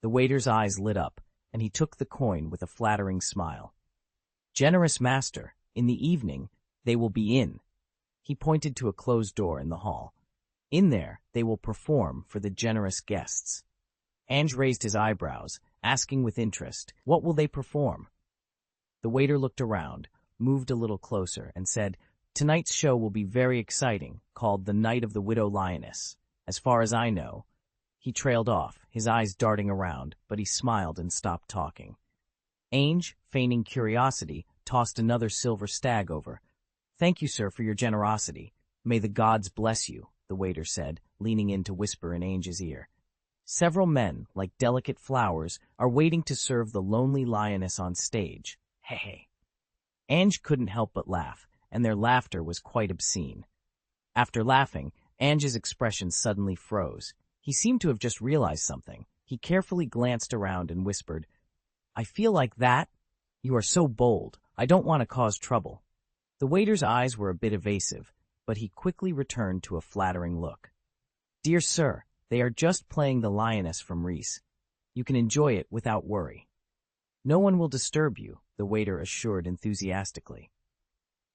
The waiter's eyes lit up, and he took the coin with a flattering smile. "Generous master, in the evening, they will be in." He pointed to a closed door in the hall. "In there, they will perform for the generous guests." Ainge raised his eyebrows, asking with interest, "What will they perform?" The waiter looked around, moved a little closer, and said, "Tonight's show will be very exciting, called The Night of the Widow Lioness. As far as I know." He trailed off, his eyes darting around, but he smiled and stopped talking. Ainge, feigning curiosity, tossed another silver stag over. "Thank you, sir, for your generosity. May the gods bless you," the waiter said, leaning in to whisper in Ainge's ear. "Several men, like delicate flowers, are waiting to serve the lonely lioness on stage. Hey. Ainge couldn't help but laugh, and their laughter was quite obscene. After laughing, Ainge's expression suddenly froze. He seemed to have just realized something. He carefully glanced around and whispered, "I feel like that. You are so bold. I don't want to cause trouble." The waiter's eyes were a bit evasive, but he quickly returned to a flattering look. "Dear sir, they are just playing the lioness from Reese. You can enjoy it without worry." "No one will disturb you," the waiter assured enthusiastically.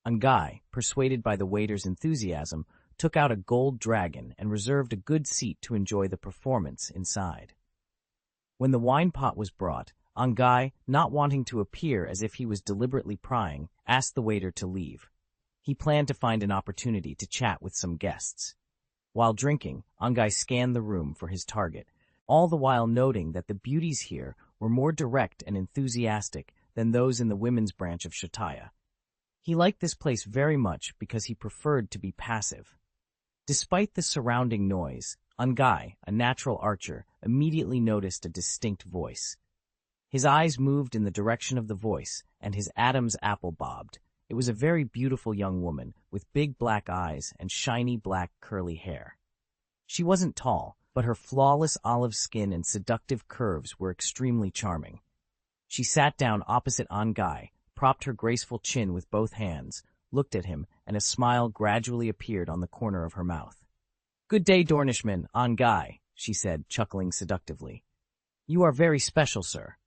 Ungai, persuaded by the waiter's enthusiasm, took out a gold dragon and reserved a good seat to enjoy the performance inside. When the wine pot was brought, Ungai, not wanting to appear as if he was deliberately prying, asked the waiter to leave. He planned to find an opportunity to chat with some guests. While drinking, Ungai scanned the room for his target, all the while noting that the beauties here were more direct and enthusiastic than those in the women's branch of Shataya. He liked this place very much because he preferred to be passive. Despite the surrounding noise, Ungai, a natural archer, immediately noticed a distinct voice. His eyes moved in the direction of the voice, and his Adam's apple bobbed. It was a very beautiful young woman with big black eyes and shiny black curly hair. She wasn't tall, but her flawless olive skin and seductive curves were extremely charming. She sat down opposite Ungai, propped her graceful chin with both hands, looked at him, and a smile gradually appeared on the corner of her mouth. "Good day, Dornishman, Ungai," she said, chuckling seductively. "You are very special, sir."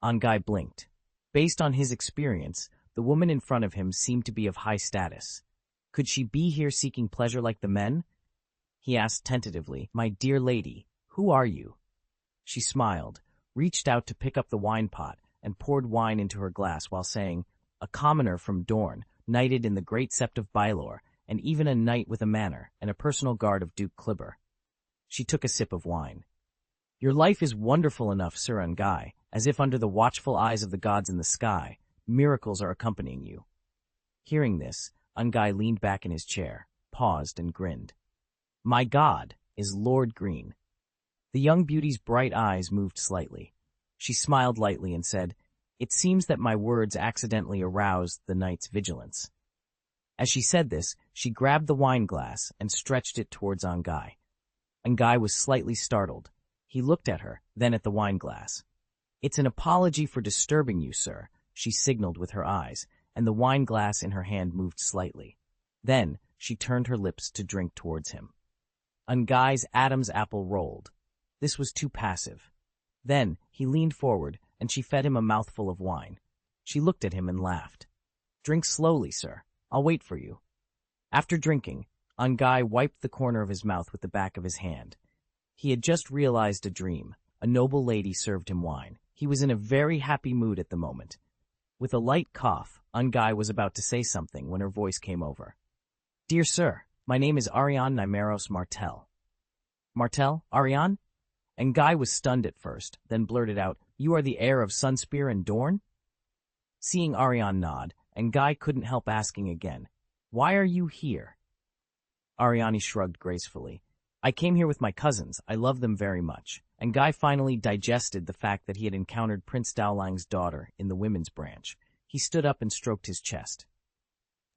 Ungai blinked. Based on his experience, the woman in front of him seemed to be of high status. Could she be here seeking pleasure like the men? He asked tentatively, "My dear lady, who are you?" She smiled, reached out to pick up the wine pot, and poured wine into her glass while saying, "A commoner from Dorne, knighted in the great sept of Baelor, and even a knight with a manor, and a personal guard of Duke Klibber." She took a sip of wine. "Your life is wonderful enough, Sir Ungai, as if under the watchful eyes of the gods in the sky, miracles are accompanying you." Hearing this, Ungai leaned back in his chair, paused, and grinned. "My god is Lord Greene." The young beauty's bright eyes moved slightly. She smiled lightly and said, "It seems that my words accidentally aroused the knight's vigilance." As she said this, she grabbed the wine glass and stretched it towards Ungai. Ungai was slightly startled. He looked at her, then at the wine glass. "It's an apology for disturbing you, sir," she signaled with her eyes, and the wine glass in her hand moved slightly. Then she turned her lips to drink towards him. Ungai's Adam's apple rolled. This was too passive. Then he leaned forward, and she fed him a mouthful of wine. She looked at him and laughed. "Drink slowly, sir. I'll wait for you." After drinking, Ungai wiped the corner of his mouth with the back of his hand. He had just realized a dream. A noble lady served him wine. He was in a very happy mood at the moment. With a light cough, Ungai was about to say something when her voice came over. "Dear sir, my name is Ariane Nymeros Martell." "Martell? Ariane?" Ungai was stunned at first, then blurted out, "You are the heir of Sunspear and Dorne?" Seeing Ariane nod, Ungai couldn't help asking again, "Why are you here?" Ariane shrugged gracefully. "I came here with my cousins. I love them very much." Ungai finally digested the fact that he had encountered Prince Dowlang's daughter in the women's branch. He stood up and stroked his chest.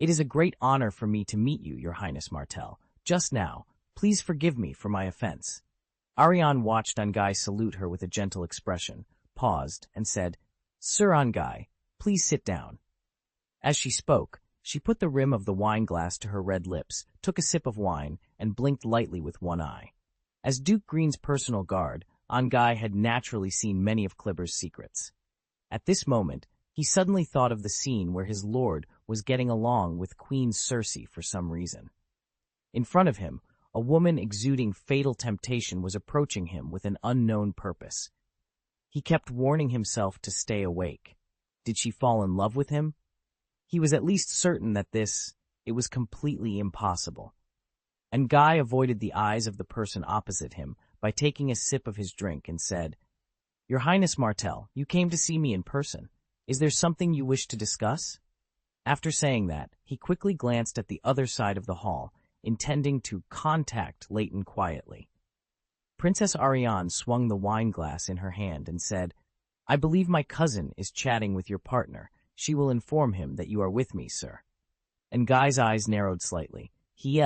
"It is a great honor for me to meet you, Your Highness Martell. Just now, please forgive me for my offense." Ariane watched Ungai salute her with a gentle expression, paused, and said, "Sir Ungai, please sit down." As she spoke, she put the rim of the wine glass to her red lips, took a sip of wine, and blinked lightly with one eye. As Duke Greene's personal guard, Ungai had naturally seen many of Klibber's secrets. At this moment, he suddenly thought of the scene where his lord was getting along with Queen Cersei for some reason. In front of him, a woman exuding fatal temptation was approaching him with an unknown purpose. He kept warning himself to stay awake. Did she fall in love with him? He was at least certain that it was completely impossible. Ungai avoided the eyes of the person opposite him by taking a sip of his drink and said, "Your Highness Martell, you came to see me in person. Is there something you wish to discuss?" After saying that, he quickly glanced at the other side of the hall, intending to contact Leighton quietly. Princess Ariane swung the wine glass in her hand and said, "I believe my cousin is chatting with your partner. She will inform him that you are with me, sir." Ngai's eyes narrowed slightly. He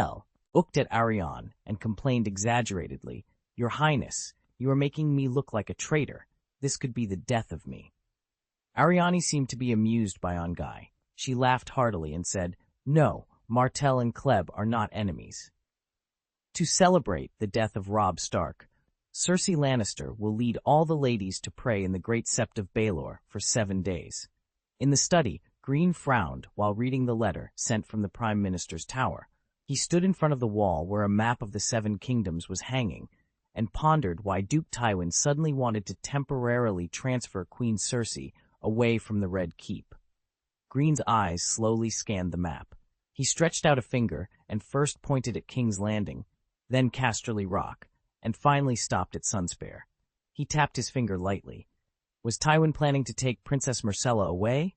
looked at Ariane and complained exaggeratedly, "Your Highness, you are making me look like a traitor. This could be the death of me." Ariane seemed to be amused by Ungai. She laughed heartily and said, "No, Martell and Kleb are not enemies. To celebrate the death of Robb Stark, Cersei Lannister will lead all the ladies to pray in the great sept of Baelor for 7 days." In the study, Greene frowned while reading the letter sent from the Prime Minister's tower. He stood in front of the wall where a map of the 7 kingdoms was hanging and pondered why Duke Tywin suddenly wanted to temporarily transfer Queen Cersei away from the Red Keep. Greene's eyes slowly scanned the map. He stretched out a finger and first pointed at King's Landing, then Casterly Rock, and finally stopped at Sunspare. He tapped his finger lightly. Was Tywin planning to take Princess Myrcella away?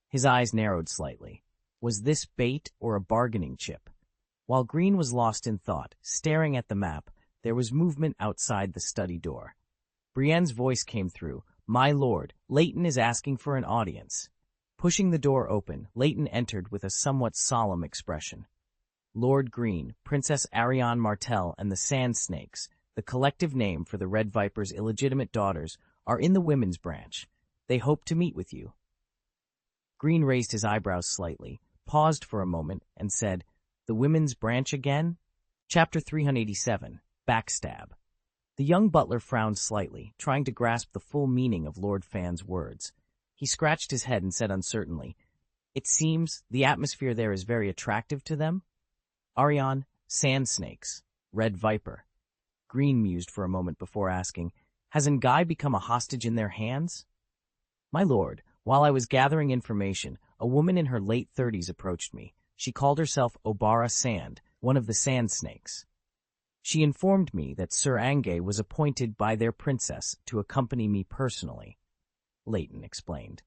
His eyes narrowed slightly. Was this bait or a bargaining chip? While Greene was lost in thought, staring at the map, there was movement outside the study door. Brienne's voice came through. "My lord, Leighton is asking for an audience." Pushing the door open, Leighton entered with a somewhat solemn expression. "Lord Greene, Princess Arianne Martell and the Sand Snakes, the collective name for the Red Viper's illegitimate daughters, are in the women's branch. They hope to meet with you." Greene raised his eyebrows slightly, paused for a moment, and said, "The women's branch again?" Chapter 387, Backstab. The young butler frowned slightly, trying to grasp the full meaning of Lord Fan's words. He scratched his head and said uncertainly, "It seems the atmosphere there is very attractive to them?" "Arianne, sand snakes, Red Viper." Greene mused for a moment before asking, "Has Ngai become a hostage in their hands?" "My lord, while I was gathering information, a woman in her late 30s approached me. She called herself Obara Sand, one of the sand snakes. She informed me that Sir Angay was appointed by their princess to accompany me personally," Leighton explained.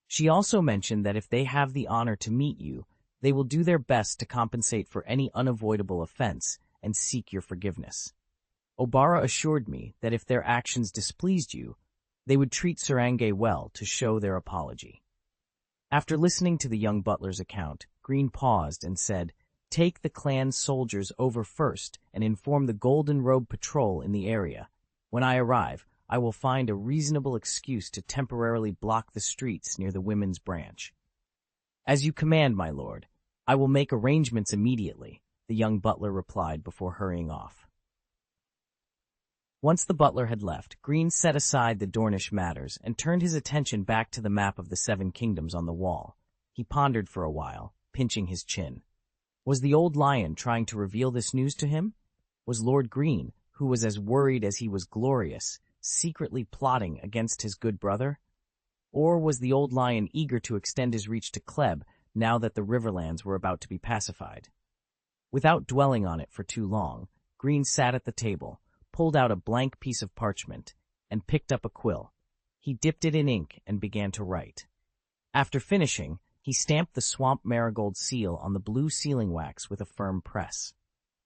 "She also mentioned that if they have the honor to meet you, they will do their best to compensate for any unavoidable offense and seek your forgiveness. Obara assured me that if their actions displeased you, they would treat Sir Angay well to show their apology." After listening to the young butler's account, Greene paused and said, "Take the clan's soldiers over first and inform the Golden Robe Patrol in the area. When I arrive, I will find a reasonable excuse to temporarily block the streets near the women's branch." "As you command, my lord. I will make arrangements immediately," the young butler replied before hurrying off. Once the butler had left, Greene set aside the Dornish matters and turned his attention back to the map of the Seven Kingdoms on the wall. He pondered for a while, pinching his chin. Was the old lion trying to reveal this news to him? Was Lord Greene, who was as worried as he was glorious, secretly plotting against his good brother? Or was the old lion eager to extend his reach to Kleb now that the Riverlands were about to be pacified? Without dwelling on it for too long, Greene sat at the table, pulled out a blank piece of parchment, and picked up a quill. He dipped it in ink and began to write. After finishing, he stamped the Swamp Marigold seal on the blue sealing wax with a firm press.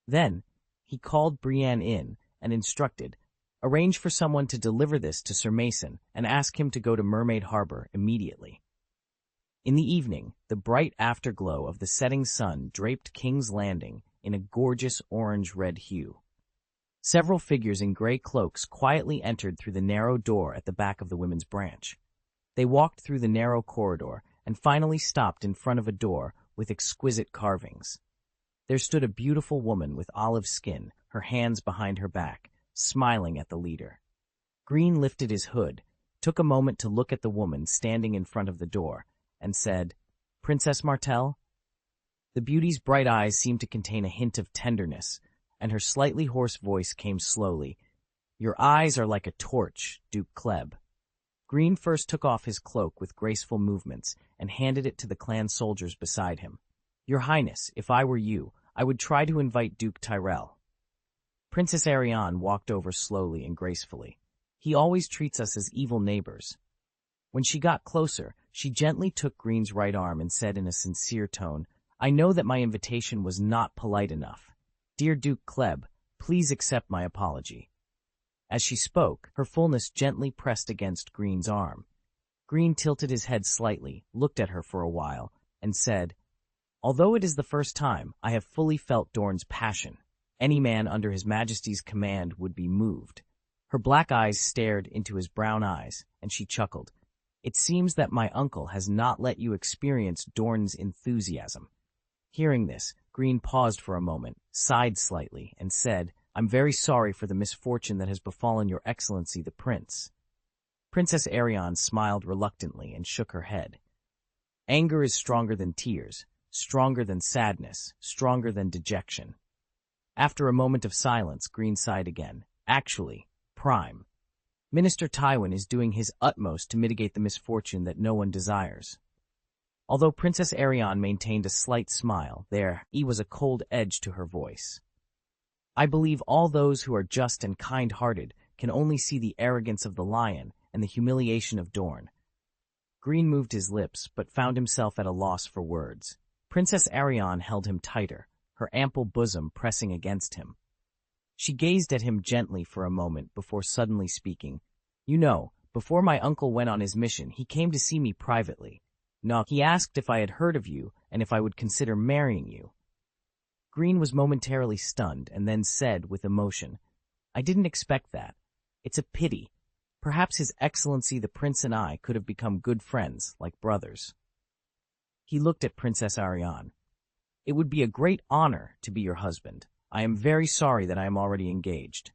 Then, he called Brienne in and instructed, "Arrange for someone to deliver this to Sir Mason and ask him to go to Mermaid Harbor immediately." In the evening, the bright afterglow of the setting sun draped King's Landing in a gorgeous orange-red hue. Several figures in gray cloaks quietly entered through the narrow door at the back of the women's branch. They walked through the narrow corridor and finally stopped in front of a door with exquisite carvings. There stood a beautiful woman with olive skin, her hands behind her back, smiling at the leader. Greene lifted his hood, took a moment to look at the woman standing in front of the door, and said, "Princess Martell?" The beauty's bright eyes seemed to contain a hint of tenderness, and her slightly hoarse voice came slowly. "Your eyes are like a torch, Duke Kleb." Greene first took off his cloak with graceful movements and handed it to the clan soldiers beside him. "Your Highness, if I were you, I would try to invite Duke Tyrell." Princess Arianne walked over slowly and gracefully. "He always treats us as evil neighbors." When she got closer, she gently took Greene's right arm and said in a sincere tone, "I know that my invitation was not polite enough. Dear Duke Kleb, please accept my apology." As she spoke, her fullness gently pressed against Greene's arm. Greene tilted his head slightly, looked at her for a while, and said, "Although it is the first time I have fully felt Dorne's passion, any man under His Majesty's command would be moved." Her black eyes stared into his brown eyes, and she chuckled. "It seems that my uncle has not let you experience Dorne's enthusiasm." Hearing this, Greene paused for a moment, sighed slightly, and said, "I'm very sorry for the misfortune that has befallen your excellency the prince." Princess Arianne smiled reluctantly and shook her head. "Anger is stronger than tears, stronger than sadness, stronger than dejection." After a moment of silence, Greene sighed again. "Actually, Prime, Minister Tywin is doing his utmost to mitigate the misfortune that no one desires." Although Princess Arianne maintained a slight smile, there was a cold edge to her voice. I believe all those who are just and kind-hearted can only see the arrogance of the lion and the humiliation of Dorne. Greene moved his lips, but found himself at a loss for words. Princess Arianne held him tighter, her ample bosom pressing against him. She gazed at him gently for a moment before suddenly speaking. "You know, before my uncle went on his mission, he came to see me privately. No, he asked if I had heard of you and if I would consider marrying you." Greene was momentarily stunned and then said with emotion, "I didn't expect that. It's a pity. Perhaps His Excellency the Prince and I could have become good friends, like brothers." He looked at Princess Arianne. "It would be a great honor to be your husband. I am very sorry that I am already engaged.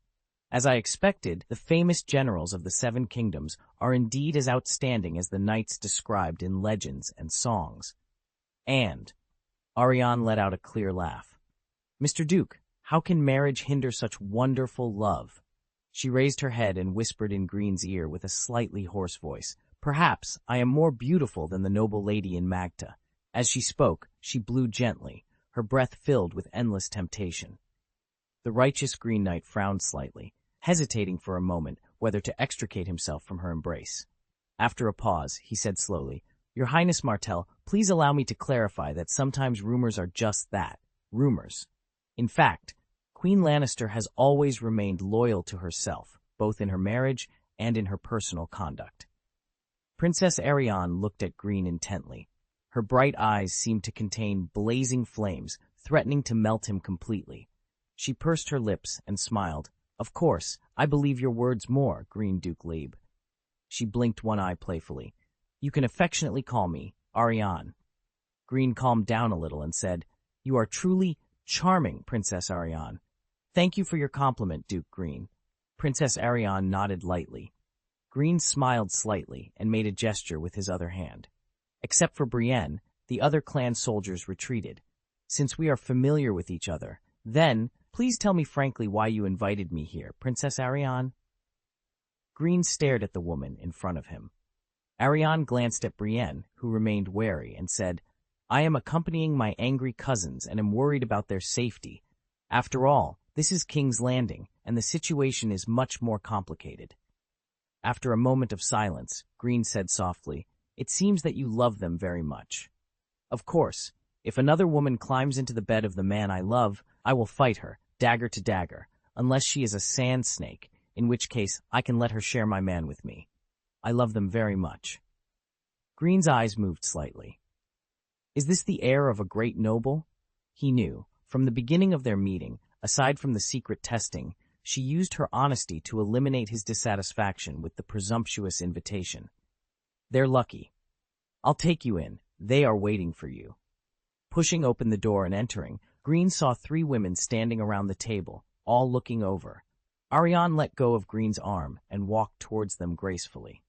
As I expected, the famous generals of the Seven Kingdoms are indeed as outstanding as the knights described in legends and songs." And Arianne let out a clear laugh. "Mr. Duke, how can marriage hinder such wonderful love?" She raised her head and whispered in Greene's ear with a slightly hoarse voice, "Perhaps I am more beautiful than the noble lady in Magda." As she spoke, she blew gently, her breath filled with endless temptation. The righteous Green Knight frowned slightly, hesitating for a moment whether to extricate himself from her embrace. After a pause, he said slowly, "Your Highness Martell, please allow me to clarify that sometimes rumors are just that, rumors. In fact, Queen Lannister has always remained loyal to herself, both in her marriage and in her personal conduct." Princess Arianne looked at Greene intently. Her bright eyes seemed to contain blazing flames, threatening to melt him completely. She pursed her lips and smiled. "Of course, I believe your words more, Greene Duke Kleb." She blinked one eye playfully. "You can affectionately call me Arianne." Greene calmed down a little and said, "You are truly charming, Princess Arianne." "Thank you for your compliment, Duke Greene." Princess Arianne nodded lightly. Greene smiled slightly and made a gesture with his other hand. Except for Brienne, the other clan soldiers retreated. "Since we are familiar with each other, then please tell me frankly why you invited me here, Princess Arianne." Greene stared at the woman in front of him. Arianne glanced at Brienne, who remained wary, and said, "I am accompanying my angry cousins and am worried about their safety. After all, this is King's Landing, and the situation is much more complicated." After a moment of silence, Greene said softly, "It seems that you love them very much. Of course, if another woman climbs into the bed of the man I love, I will fight her, dagger to dagger, unless she is a sand snake, in which case I can let her share my man with me. I love them very much." Greene's eyes moved slightly. Is this the air of a great noble? He knew, from the beginning of their meeting, aside from the secret testing, she used her honesty to eliminate his dissatisfaction with the presumptuous invitation. "They're lucky. I'll take you in. They are waiting for you." Pushing open the door and entering, Greene saw 3 women standing around the table, all looking over. Arianne let go of Greene's arm and walked towards them gracefully.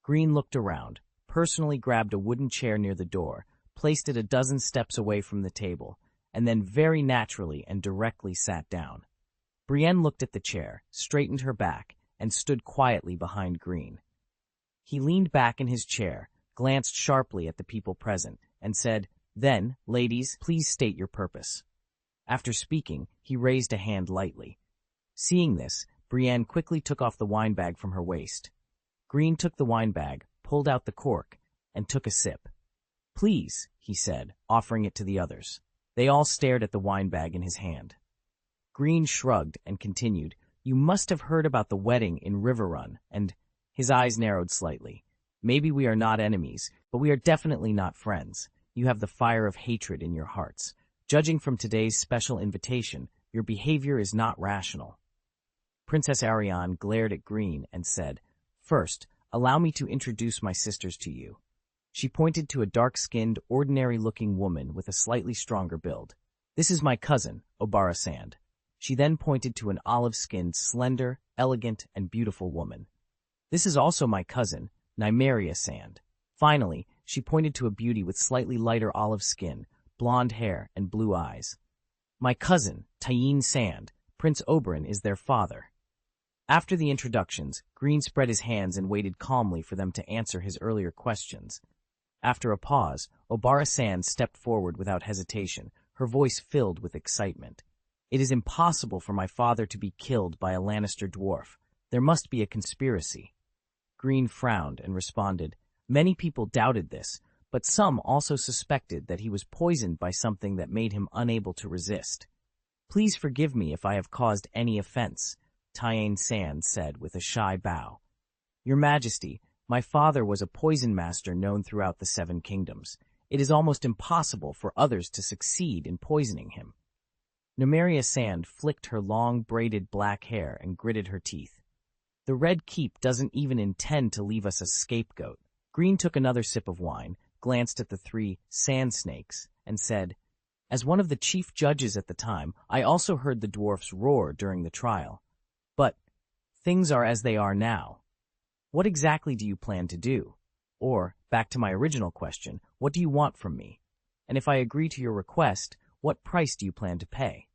Greene looked around, personally grabbed a wooden chair near the door, placed it a dozen steps away from the table, and then very naturally and directly sat down. Brienne looked at the chair, straightened her back, and stood quietly behind Greene. He leaned back in his chair, glanced sharply at the people present, and said, "Then, ladies, please state your purpose." After speaking, he raised a hand lightly. Seeing this, Brienne quickly took off the wine bag from her waist. Greene took the wine bag, pulled out the cork, and took a sip. "Please," he said, offering it to the others. They all stared at the wine bag in his hand. Greene shrugged and continued, "You must have heard about the wedding in Riverrun, and—" His eyes narrowed slightly. "Maybe we are not enemies, but we are definitely not friends. You have the fire of hatred in your hearts. Judging from today's special invitation, your behavior is not rational." Princess Arianne glared at Greene and said, "First, allow me to introduce my sisters to you." She pointed to a dark-skinned, ordinary-looking woman with a slightly stronger build. "This is my cousin, Obara Sand." She then pointed to an olive-skinned, slender, elegant, and beautiful woman. "This is also my cousin, Nymeria Sand." Finally, she pointed to a beauty with slightly lighter olive skin, blonde hair, and blue eyes. "My cousin, Tyene Sand. Prince Oberyn is their father." After the introductions, Greene spread his hands and waited calmly for them to answer his earlier questions. After a pause, Obara Sand stepped forward without hesitation, her voice filled with excitement. It is impossible for my father to be killed by a Lannister dwarf. There must be a conspiracy." Greene frowned and responded, "Many people doubted this, but some also suspected that he was poisoned by something that made him unable to resist. Please forgive me if I have caused any offense," Tyain Sand said with a shy bow. "Your Majesty, my father was a poison master known throughout the Seven Kingdoms. It is almost impossible for others to succeed in poisoning him." Nymeria Sand flicked her long, braided black hair and gritted her teeth. "The Red Keep doesn't even intend to leave us a scapegoat." Greene took another sip of wine, glanced at the three sand snakes, and said, "As one of the chief judges at the time, I also heard the dwarfs roar during the trial. But things are as they are now. What exactly do you plan to do? Or, back to my original question, what do you want from me? And if I agree to your request, what price do you plan to pay?"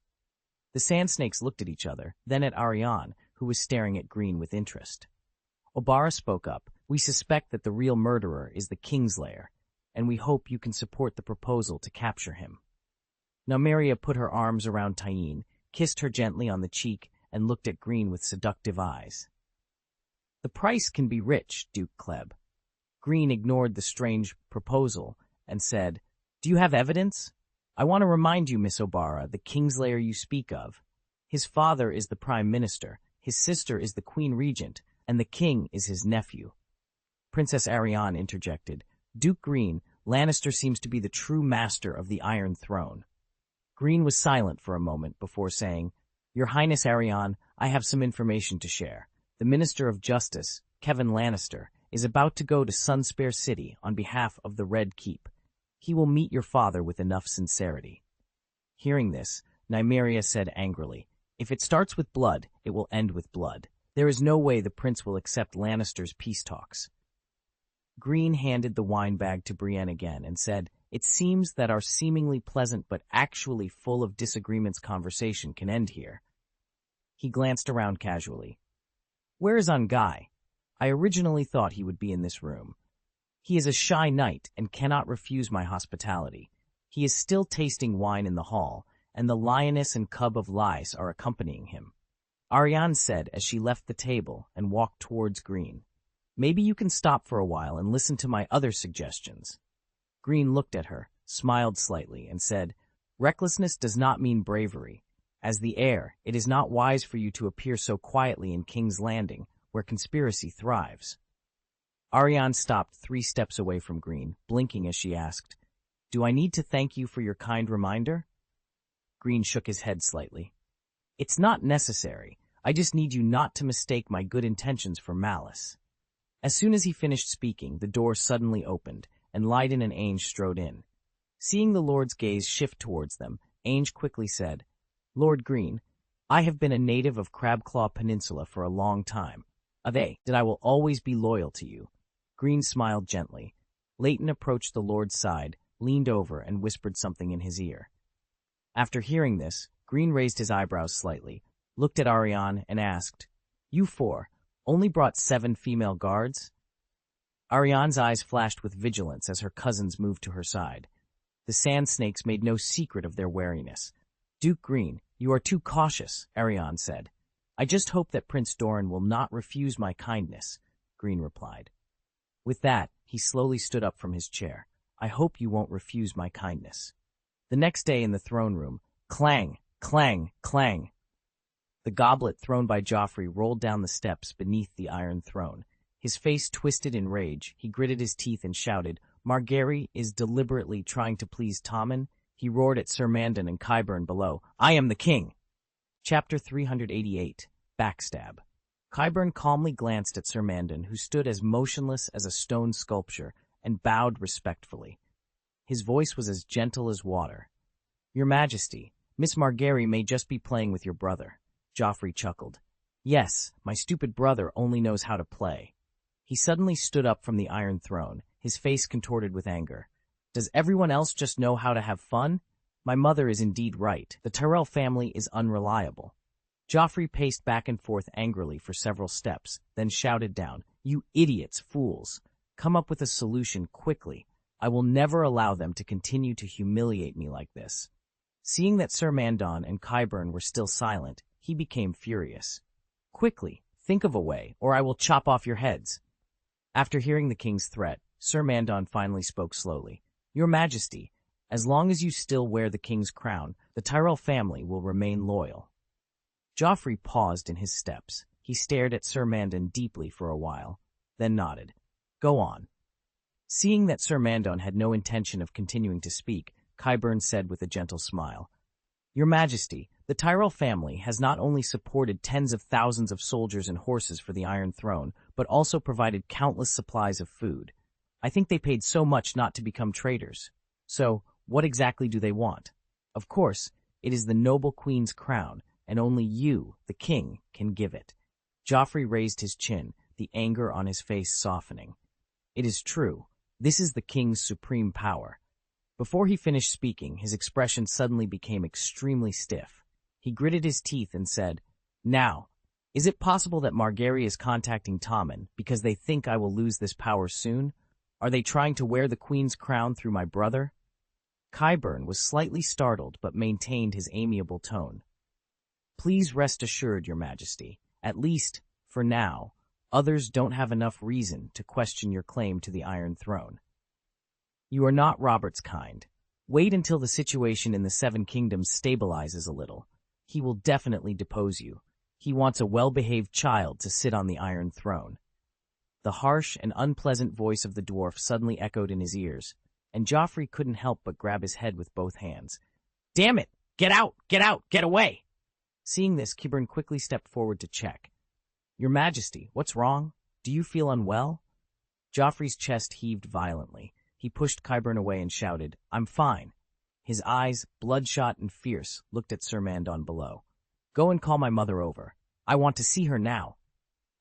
The sand snakes looked at each other, then at Arianne, who was staring at Greene with interest. Obara spoke up, "We suspect that the real murderer is the Kingslayer, and we hope you can support the proposal to capture him." Nymeria put her arms around Tyain, kissed her gently on the cheek, and looked at Greene with seductive eyes. "The price can be rich, Duke Kleb." Greene ignored the strange proposal and said, "Do you have evidence? I want to remind you, Miss Obara, the Kingslayer you speak of. His father is the Prime Minister, his sister is the Queen Regent, and the King is his nephew." Princess Arianne interjected, "Duke Greene, Lannister seems to be the true master of the Iron Throne." Greene was silent for a moment before saying, "Your Highness Arianne, I have some information to share. The Minister of Justice, Kevin Lannister, is about to go to Sunspare City on behalf of the Red Keep. He will meet your father with enough sincerity." Hearing this, Nymeria said angrily, "If it starts with blood, it will end with blood. There is no way the prince will accept Lannister's peace talks." Greene handed the wine bag to Brienne again and said, "It seems that our seemingly pleasant but actually full of disagreements conversation can end here." He glanced around casually. "Where is Ungai? I originally thought he would be in this room. He is a shy knight and cannot refuse my hospitality. He is still tasting wine in the hall, and the lioness and cub of Lys are accompanying him." Arianne said as she left the table and walked towards Greene, "Maybe you can stop for a while and listen to my other suggestions." Greene looked at her, smiled slightly, and said, "Recklessness does not mean bravery. As the heir, it is not wise for you to appear so quietly in King's Landing, where conspiracy thrives." Arianne stopped 3 steps away from Greene, blinking as she asked, "Do I need to thank you for your kind reminder?" Greene shook his head slightly. "It's not necessary. I just need you not to mistake my good intentions for malice." As soon as he finished speaking, the door suddenly opened, and Lydon and Ainge strode in. Seeing the Lord's gaze shift towards them, Ainge quickly said, "Lord Greene, I have been a native of Crabclaw Peninsula for a long time. That I will always be loyal to you." Greene smiled gently. Leighton approached the Lord's side, leaned over, and whispered something in his ear. After hearing this, Greene raised his eyebrows slightly, looked at Arianne, and asked, "You 4 only brought 7 female guards?" Arianne's eyes flashed with vigilance as her cousins moved to her side. The sand snakes made no secret of their wariness. "Duke Greene, you are too cautious," Arianne said. "I just hope that Prince Doran will not refuse my kindness," Greene replied. With that, he slowly stood up from his chair. "I hope you won't refuse my kindness." The next day in the throne room, clang, clang, clang. The goblet thrown by Joffrey rolled down the steps beneath the Iron Throne. His face twisted in rage, he gritted his teeth and shouted, "Margaery is deliberately trying to please Tommen." He roared at Sir Mandon and Qyburn below, "I am the king!" Chapter 388, Backstab. Qyburn calmly glanced at Sir Mandon, who stood as motionless as a stone sculpture, and bowed respectfully. His voice was as gentle as water. "Your Majesty, Miss Margaery may just be playing with your brother." Joffrey chuckled. "Yes, my stupid brother only knows how to play." He suddenly stood up from the Iron Throne, his face contorted with anger. "Does everyone else just know how to have fun? My mother is indeed right. The Tyrell family is unreliable." Joffrey paced back and forth angrily for several steps, then shouted down, "You idiots, fools! Come up with a solution quickly. I will never allow them to continue to humiliate me like this." Seeing that Sir Mandon and Qyburn were still silent, he became furious. "Quickly, think of a way, or I will chop off your heads." After hearing the king's threat, Sir Mandon finally spoke slowly. "Your Majesty, as long as you still wear the king's crown, the Tyrell family will remain loyal." Joffrey paused in his steps. He stared at Sir Mandon deeply for a while, then nodded. "Go on." Seeing that Sir Mandon had no intention of continuing to speak, Qyburn said with a gentle smile, "Your Majesty, the Tyrell family has not only supported tens of thousands of soldiers and horses for the Iron Throne, but also provided countless supplies of food. I think they paid so much not to become traitors. So, what exactly do they want? Of course, it is the noble queen's crown, and only you, the king, can give it." Joffrey raised his chin, the anger on his face softening. "It is true. This is the king's supreme power." Before he finished speaking, his expression suddenly became extremely stiff. He gritted his teeth and said, "Now, is it possible that Margaery is contacting Tommen because they think I will lose this power soon? Are they trying to wear the queen's crown through my brother?" Qyburn was slightly startled but maintained his amiable tone. "Please rest assured, Your Majesty, at least, for now, others don't have enough reason to question your claim to the Iron Throne. You are not Robert's kind. Wait until the situation in the Seven Kingdoms stabilizes a little. He will definitely depose you. He wants a well-behaved child to sit on the Iron Throne." The harsh and unpleasant voice of the dwarf suddenly echoed in his ears, and Joffrey couldn't help but grab his head with both hands. "Damn it! Get out! Get out! Get away!" Seeing this, Qyburn quickly stepped forward to check. "Your Majesty, what's wrong? Do you feel unwell?" Joffrey's chest heaved violently. He pushed Qyburn away and shouted, "I'm fine." His eyes, bloodshot and fierce, looked at Sir Mandon below. "Go and call my mother over. I want to see her now."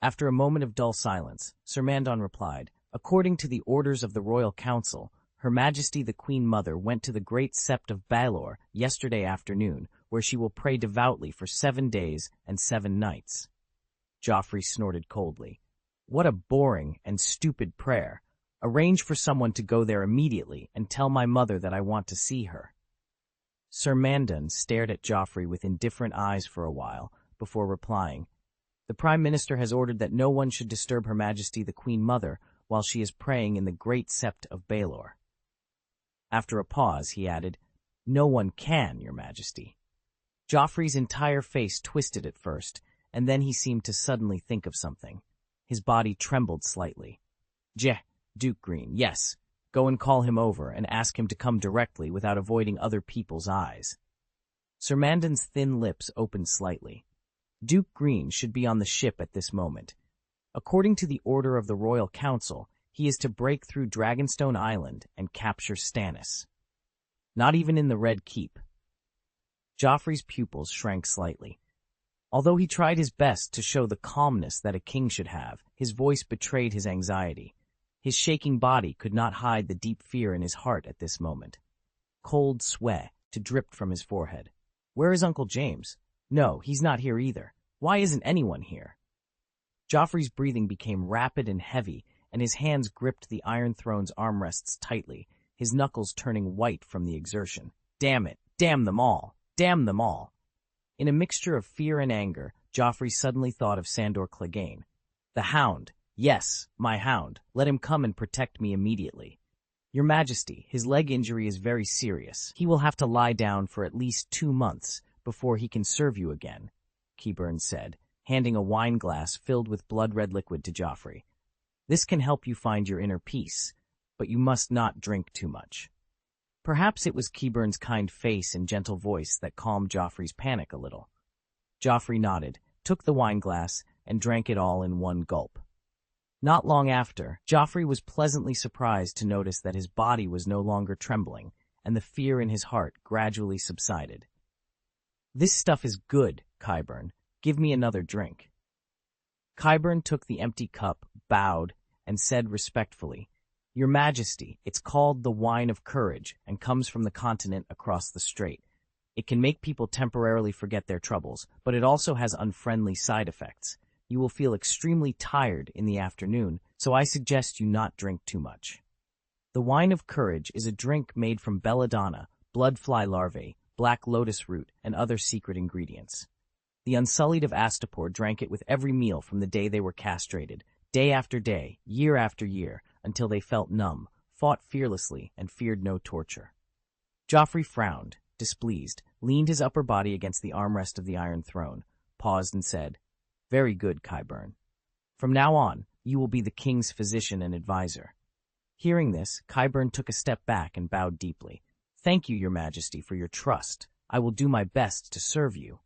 After a moment of dull silence, Sir Mandon replied, "According to the orders of the Royal Council, Her Majesty the Queen Mother went to the Great Sept of Baelor yesterday afternoon, where she will pray devoutly for 7 days and 7 nights. Joffrey snorted coldly. "What a boring and stupid prayer. Arrange for someone to go there immediately and tell my mother that I want to see her." Sir Mandon stared at Joffrey with indifferent eyes for a while, before replying, "The Prime Minister has ordered that no one should disturb Her Majesty the Queen Mother while she is praying in the Great Sept of Baelor." After a pause, he added, "No one can, Your Majesty." Joffrey's entire face twisted at first, and then he seemed to suddenly think of something. His body trembled slightly. Duke Greene, yes. Go and call him over and ask him to come directly without avoiding other people's eyes." Sir Mandon's thin lips opened slightly. Duke Greene should be on the ship at this moment. According to the order of the Royal Council, he is to break through Dragonstone Island and capture Stannis. Not even in the Red Keep. Joffrey's pupils shrank slightly. Although he tried his best to show the calmness that a king should have, his voice betrayed his anxiety. His shaking body could not hide the deep fear in his heart at this moment. Cold sweat dripped from his forehead. "Where is Uncle James? No, he's not here either. Why isn't anyone here?" Joffrey's breathing became rapid and heavy, and his hands gripped the Iron Throne's armrests tightly, his knuckles turning white from the exertion. Damn it! Damn them all! Damn them all! In a mixture of fear and anger, Joffrey suddenly thought of Sandor Clegane. The Hound! Yes, my Hound. Let him come and protect me immediately. Your Majesty, his leg injury is very serious. He will have to lie down for at least 2 months before he can serve you again, Qyburn said, handing a wine glass filled with blood-red liquid to Joffrey. This can help you find your inner peace, but you must not drink too much. Perhaps it was Qyburn's kind face and gentle voice that calmed Joffrey's panic a little. Joffrey nodded, took the wine glass, and drank it all in one gulp. Not long after, Joffrey was pleasantly surprised to notice that his body was no longer trembling, and the fear in his heart gradually subsided. "This stuff is good, Qyburn. Give me another drink." Qyburn took the empty cup, bowed, and said respectfully, "Your Majesty, it's called the Wine of Courage and comes from the continent across the strait. It can make people temporarily forget their troubles, but it also has unfriendly side effects. You will feel extremely tired in the afternoon, so I suggest you not drink too much." The Wine of Courage is a drink made from belladonna, bloodfly larvae, black lotus root, and other secret ingredients. The Unsullied of Astapor drank it with every meal from the day they were castrated, day after day, year after year, until they felt numb, fought fearlessly, and feared no torture. Joffrey frowned, displeased, leaned his upper body against the armrest of the Iron Throne, paused and said, "Very good, Qyburn. From now on, you will be the king's physician and advisor." Hearing this, Qyburn took a step back and bowed deeply. "Thank you, your majesty, for your trust. I will do my best to serve you."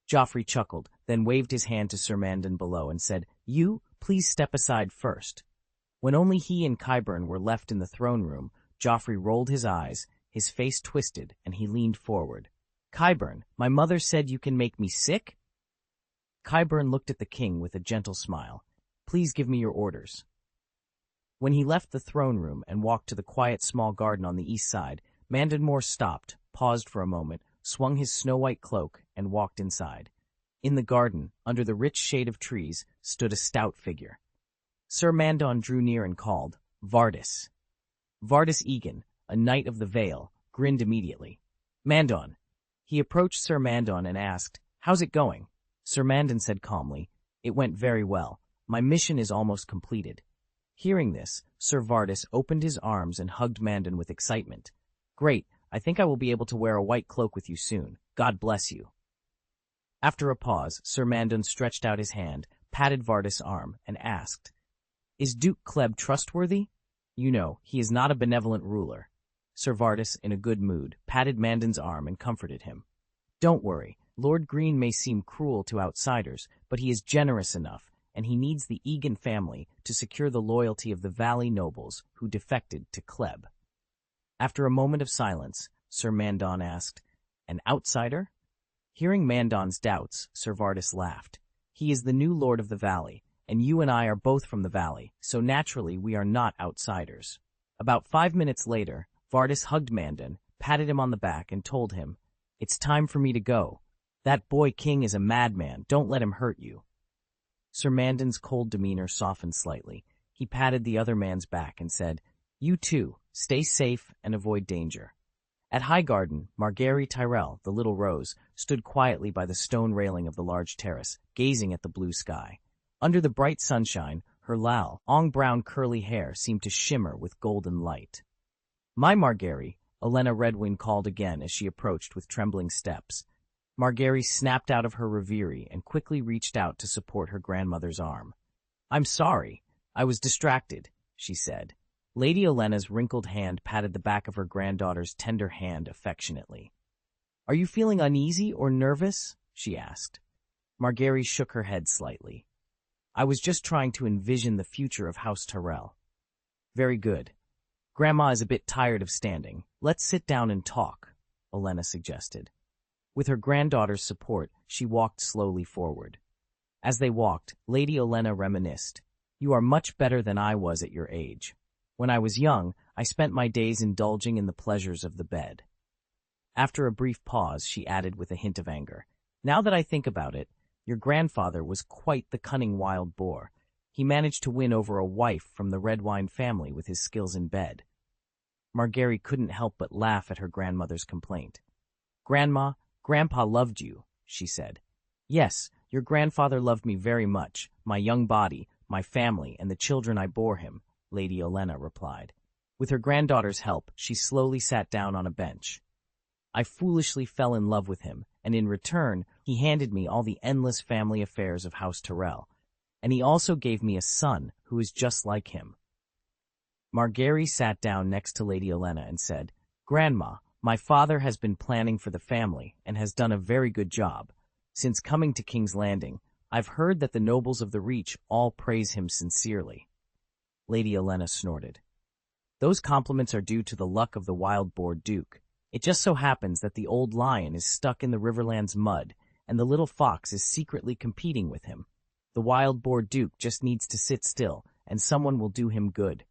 Joffrey chuckled, then waved his hand to Sir Mandon below and said, "You, please step aside first." When only he and Qyburn were left in the throne room, Joffrey rolled his eyes, his face twisted, and he leaned forward. "Qyburn, my mother said you can make me sick?" Qyburn looked at the king with a gentle smile. "Please give me your orders." When he left the throne room and walked to the quiet small garden on the east side, Mandon Moore stopped, paused for a moment, swung his snow-white cloak, and walked inside. In the garden, under the rich shade of trees, stood a stout figure. Sir Mandon drew near and called, "Vardis." Vardis Egan, a knight of the Vale, grinned immediately. "Mandon." He approached Sir Mandon and asked, "How's it going?" Sir Mandon said calmly, "It went very well. My mission is almost completed." Hearing this, Sir Vardis opened his arms and hugged Mandon with excitement. "Great, I think I will be able to wear a white cloak with you soon. God bless you." After a pause, Sir Mandon stretched out his hand, patted Vardis' arm, and asked, "Is Duke Kleb trustworthy? You know, he is not a benevolent ruler." Sir Vardis, in a good mood, patted Mandon's arm and comforted him. "Don't worry, Lord Greene may seem cruel to outsiders, but he is generous enough, and he needs the Egan family to secure the loyalty of the Valley nobles who defected to Kleb." After a moment of silence, Sir Mandon asked, "An outsider?" Hearing Mandon's doubts, Sir Vardis laughed. "He is the new lord of the Valley, and you and I are both from the Valley, so naturally we are not outsiders." About 5 minutes later, Vardis hugged Mandon, patted him on the back, and told him, "It's time for me to go. That boy king is a madman. Don't let him hurt you." Sir Mandon's cold demeanor softened slightly. He patted the other man's back and said, "You too, stay safe and avoid danger." At Highgarden, Margaery Tyrell, the little rose, stood quietly by the stone railing of the large terrace, gazing at the blue sky. Under the bright sunshine, her long brown curly hair seemed to shimmer with golden light. "My Margaery," Olenna Redwing called again as she approached with trembling steps. Margaery snapped out of her reverie and quickly reached out to support her grandmother's arm. "I'm sorry. I was distracted," she said. Lady Olenna's wrinkled hand patted the back of her granddaughter's tender hand affectionately. "Are you feeling uneasy or nervous?" she asked. Margaery shook her head slightly. "I was just trying to envision the future of House Tyrell." "Very good. Grandma is a bit tired of standing. Let's sit down and talk," Olenna suggested. With her granddaughter's support, she walked slowly forward. As they walked, Lady Olenna reminisced, "You are much better than I was at your age. When I was young, I spent my days indulging in the pleasures of the bed." After a brief pause, she added with a hint of anger, "Now that I think about it, your grandfather was quite the cunning wild boar. He managed to win over a wife from the Redwine family with his skills in bed." Margaery couldn't help but laugh at her grandmother's complaint. "Grandma, Grandpa loved you," she said. "Yes, your grandfather loved me very much, my young body, my family, and the children I bore him," Lady Olenna replied. With her granddaughter's help, she slowly sat down on a bench. "I foolishly fell in love with him, and in return, he handed me all the endless family affairs of House Tyrell. And he also gave me a son who is just like him." Margaery sat down next to Lady Olenna and said, "Grandma, my father has been planning for the family and has done a very good job. Since coming to King's Landing, I've heard that the nobles of the Reach all praise him sincerely." Lady Olenna snorted. "Those compliments are due to the luck of the wild boar Duke. It just so happens that the old lion is stuck in the Riverland's mud, and the little fox is secretly competing with him. The wild boar Duke just needs to sit still, and someone will do him good."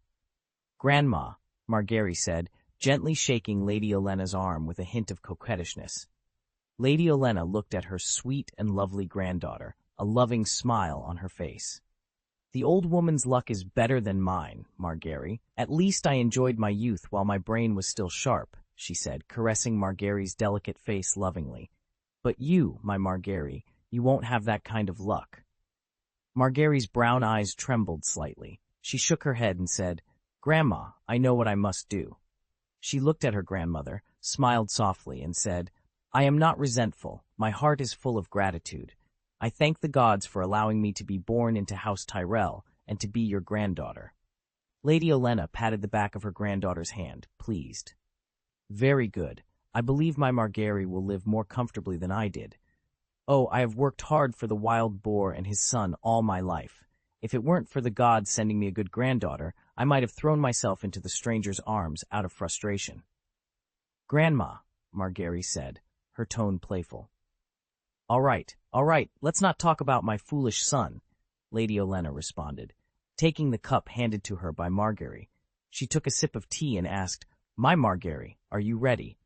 "Grandma," Margaery said, gently shaking Lady Olenna's arm with a hint of coquettishness. Lady Olenna looked at her sweet and lovely granddaughter, a loving smile on her face. "The old woman's luck is better than mine, Margaery. At least I enjoyed my youth while my brain was still sharp," she said, caressing Margaery's delicate face lovingly. But you, my Margaery, you won't have that kind of luck. Margaery's brown eyes trembled slightly. She shook her head and said, Grandma, I know what I must do. She looked at her grandmother, smiled softly, and said, I am not resentful. My heart is full of gratitude. I thank the gods for allowing me to be born into House Tyrell and to be your granddaughter. Lady Olenna patted the back of her granddaughter's hand, pleased. Very good. I believe my Margaery will live more comfortably than I did. Oh, I have worked hard for the wild boar and his son all my life. If it weren't for the gods sending me a good granddaughter, I might have thrown myself into the stranger's arms out of frustration. Grandma, Margaery said, her tone playful. All right, let's not talk about my foolish son, Lady Olenna responded, taking the cup handed to her by Margaery. She took a sip of tea and asked, My Margaery, are you ready?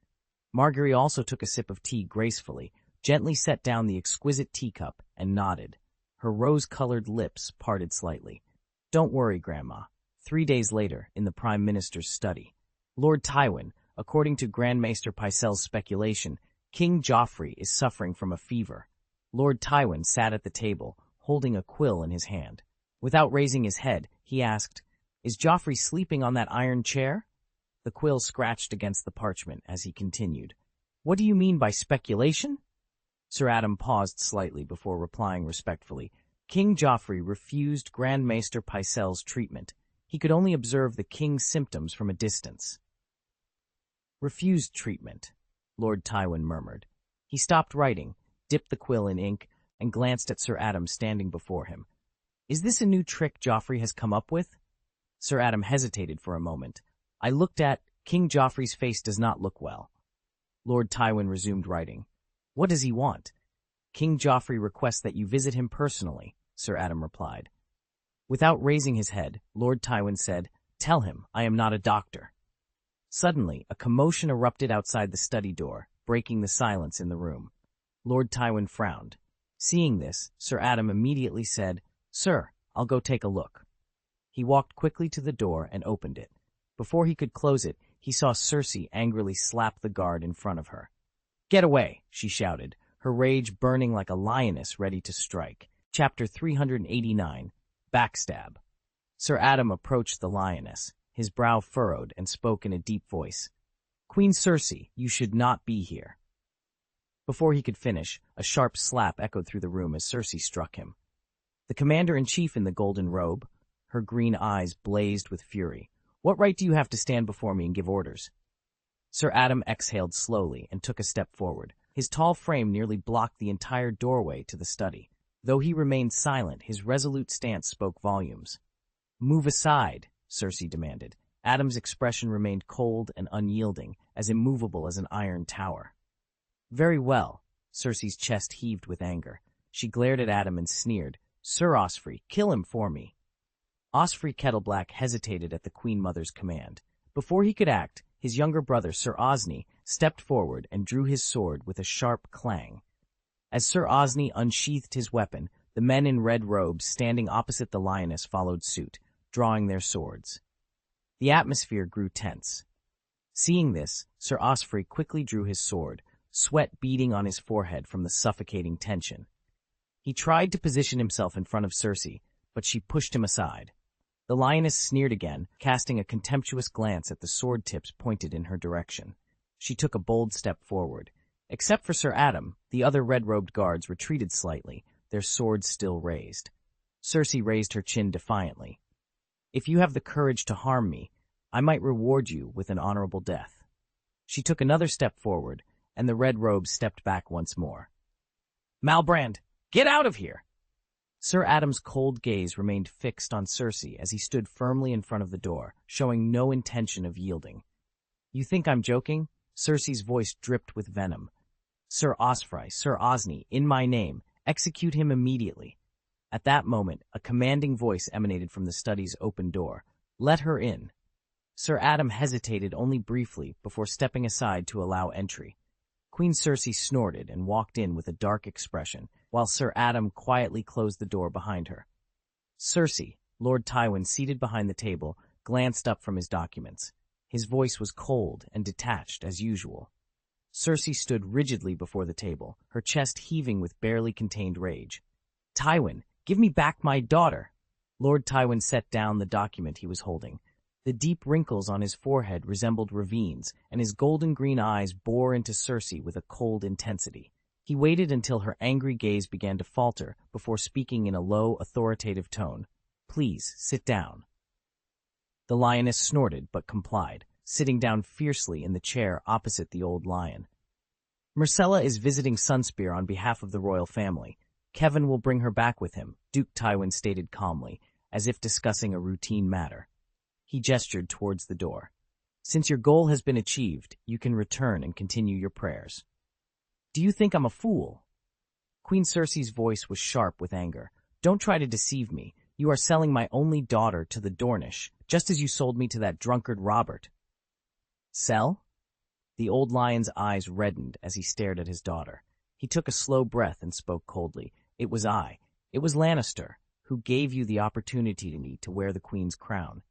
Margaery also took a sip of tea gracefully, gently set down the exquisite teacup, and nodded. Her rose-colored lips parted slightly. Don't worry, Grandma. 3 days later, in the Prime Minister's study, Lord Tywin, according to Grand Maester Pycelle's speculation, King Joffrey is suffering from a fever. Lord Tywin sat at the table, holding a quill in his hand. Without raising his head, he asked, Is Joffrey sleeping on that iron chair? The quill scratched against the parchment as he continued. What do you mean by speculation? Sir Adam paused slightly before replying respectfully. King Joffrey refused Grand Maester Pycelle's treatment. He could only observe the king's symptoms from a distance. Refused treatment, Lord Tywin murmured. He stopped writing, dipped the quill in ink, and glanced at Sir Adam standing before him. Is this a new trick Joffrey has come up with? Sir Adam hesitated for a moment. I looked at King Joffrey's face does not look well. Lord Tywin resumed writing. What does he want? King Joffrey requests that you visit him personally, Sir Adam replied. Without raising his head, Lord Tywin said, Tell him I am not a doctor. Suddenly, a commotion erupted outside the study door, breaking the silence in the room. Lord Tywin frowned. Seeing this, Sir Adam immediately said, Sir, I'll go take a look. He walked quickly to the door and opened it. Before he could close it, he saw Cersei angrily slap the guard in front of her. Get away, she shouted, her rage burning like a lioness ready to strike. Chapter 389, Backstab. Sir Adam approached the lioness, his brow furrowed, and spoke in a deep voice. Queen Cersei, you should not be here. Before he could finish, a sharp slap echoed through the room as Cersei struck him. The commander-in-chief in the golden robe, her green eyes blazed with fury. What right do you have to stand before me and give orders? Sir Adam exhaled slowly and took a step forward. His tall frame nearly blocked the entire doorway to the study. Though he remained silent, his resolute stance spoke volumes. Move aside, Cersei demanded. Adam's expression remained cold and unyielding, as immovable as an iron tower. Very well, Cersei's chest heaved with anger. She glared at Adam and sneered, Sir Osfrey, kill him for me. Osfrey Kettleblack hesitated at the Queen Mother's command. Before he could act, his younger brother, Sir Osney, stepped forward and drew his sword with a sharp clang. As Sir Osney unsheathed his weapon, the men in red robes standing opposite the lioness followed suit, drawing their swords. The atmosphere grew tense. Seeing this, Sir Osfrey quickly drew his sword, sweat beading on his forehead from the suffocating tension. He tried to position himself in front of Cersei, but she pushed him aside. The lioness sneered again, casting a contemptuous glance at the sword tips pointed in her direction. She took a bold step forward. Except for Sir Adam, the other red-robed guards retreated slightly, their swords still raised. Cersei raised her chin defiantly. If you have the courage to harm me, I might reward you with an honorable death. She took another step forward, and the red robes stepped back once more. Malbrand, get out of here! Sir Adam's cold gaze remained fixed on Cersei as he stood firmly in front of the door, showing no intention of yielding. You think I'm joking? Cersei's voice dripped with venom. Sir Osfrey, Sir Osney, in my name, execute him immediately. At that moment, a commanding voice emanated from the study's open door. Let her in. Sir Adam hesitated only briefly before stepping aside to allow entry. Queen Cersei snorted and walked in with a dark expression, while Sir Adam quietly closed the door behind her. Cersei, Lord Tywin seated behind the table, glanced up from his documents. His voice was cold and detached as usual. Cersei stood rigidly before the table, her chest heaving with barely contained rage. "Tywin, give me back my daughter!" Lord Tywin set down the document he was holding. The deep wrinkles on his forehead resembled ravines, and his golden-green eyes bore into Cersei with a cold intensity. He waited until her angry gaze began to falter before speaking in a low, authoritative tone. "Please, sit down." The lioness snorted but complied, sitting down fiercely in the chair opposite the old lion. "Myrcella is visiting Sunspear on behalf of the royal family. Kevin will bring her back with him," Duke Tywin stated calmly, as if discussing a routine matter. He gestured towards the door. "Since your goal has been achieved, you can return and continue your prayers." "Do you think I'm a fool?" Queen Cersei's voice was sharp with anger. "Don't try to deceive me. You are selling my only daughter to the Dornish, just as you sold me to that drunkard Robert." "Sell?" The old lion's eyes reddened as he stared at his daughter. He took a slow breath and spoke coldly. "It was Lannister, who gave you the opportunity to wear the queen's crown."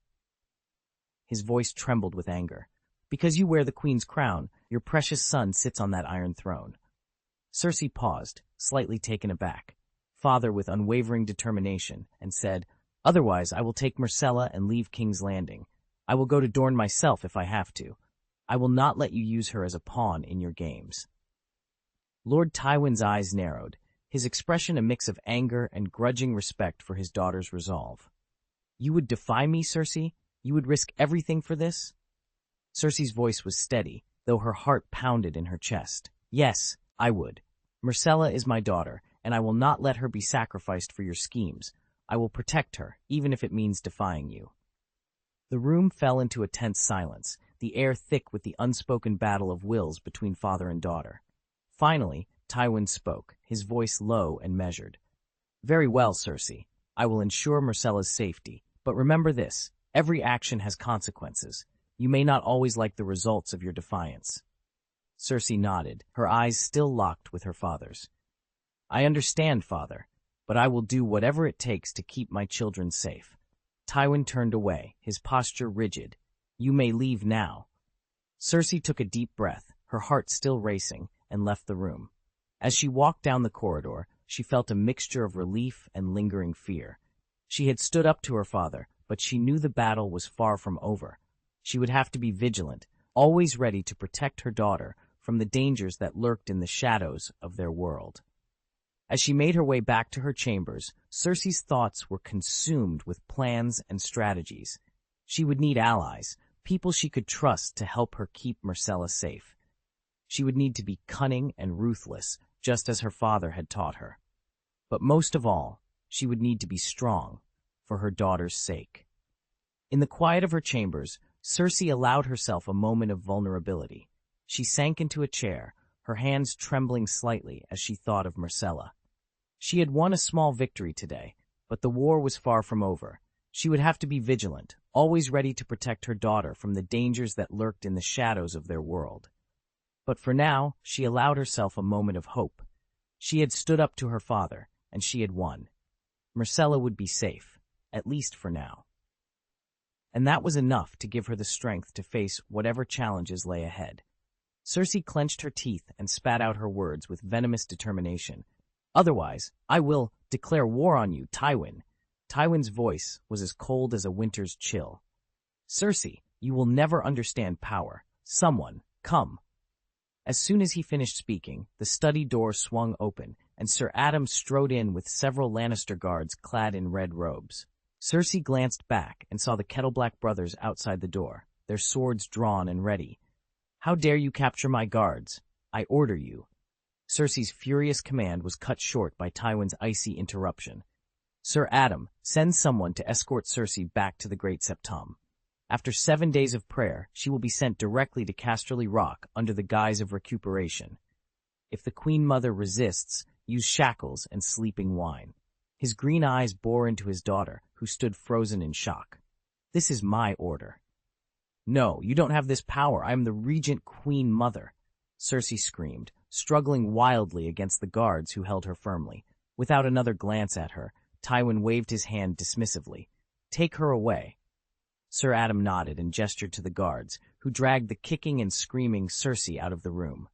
His voice trembled with anger. "Because you wear the queen's crown, your precious son sits on that iron throne." Cersei paused, slightly taken aback, father with unwavering determination, and said, "Otherwise I will take Myrcella and leave King's Landing. I will go to Dorne myself if I have to. I will not let you use her as a pawn in your games." Lord Tywin's eyes narrowed, his expression a mix of anger and grudging respect for his daughter's resolve. "You would defy me, Cersei? You would risk everything for this?" Cersei's voice was steady, though her heart pounded in her chest. "Yes, I would. Myrcella is my daughter, and I will not let her be sacrificed for your schemes. I will protect her, even if it means defying you." The room fell into a tense silence, the air thick with the unspoken battle of wills between father and daughter. Finally, Tywin spoke, his voice low and measured. "Very well, Cersei. I will ensure Myrcella's safety. But remember this, every action has consequences. You may not always like the results of your defiance." Cersei nodded, her eyes still locked with her father's. "I understand, father, but I will do whatever it takes to keep my children safe." Tywin turned away, his posture rigid. "You may leave now." Cersei took a deep breath, her heart still racing, and left the room. As she walked down the corridor, she felt a mixture of relief and lingering fear. She had stood up to her father, but she knew the battle was far from over. She would have to be vigilant, always ready to protect her daughter from the dangers that lurked in the shadows of their world. As she made her way back to her chambers, Cersei's thoughts were consumed with plans and strategies. She would need allies, people she could trust to help her keep Myrcella safe. She would need to be cunning and ruthless, just as her father had taught her. But most of all, she would need to be strong, for her daughter's sake. In the quiet of her chambers, Cersei allowed herself a moment of vulnerability. She sank into a chair, her hands trembling slightly as she thought of Myrcella. She had won a small victory today, but the war was far from over. She would have to be vigilant, always ready to protect her daughter from the dangers that lurked in the shadows of their world. But for now, she allowed herself a moment of hope. She had stood up to her father, and she had won. Myrcella would be safe, at least for now. And that was enough to give her the strength to face whatever challenges lay ahead. Cersei clenched her teeth and spat out her words with venomous determination. "Otherwise, I will declare war on you, Tywin." Tywin's voice was as cold as a winter's chill. "Cersei, you will never understand power. Someone, come." As soon as he finished speaking, the study door swung open, and Sir Adam strode in with several Lannister guards clad in red robes. Cersei glanced back and saw the Kettleblack brothers outside the door, their swords drawn and ready. "How dare you capture my guards? I order you." Cersei's furious command was cut short by Tywin's icy interruption. "Sir Adam, send someone to escort Cersei back to the Great Septum. After 7 days of prayer, she will be sent directly to Casterly Rock under the guise of recuperation. If the Queen Mother resists, use shackles and sleeping wine." His green eyes bore into his daughter, who stood frozen in shock. "This is my order." "No, you don't have this power. I am the Regent Queen Mother," Cersei screamed, struggling wildly against the guards who held her firmly. Without another glance at her, Tywin waved his hand dismissively. "Take her away." Sir Adam nodded and gestured to the guards, who dragged the kicking and screaming Cersei out of the room.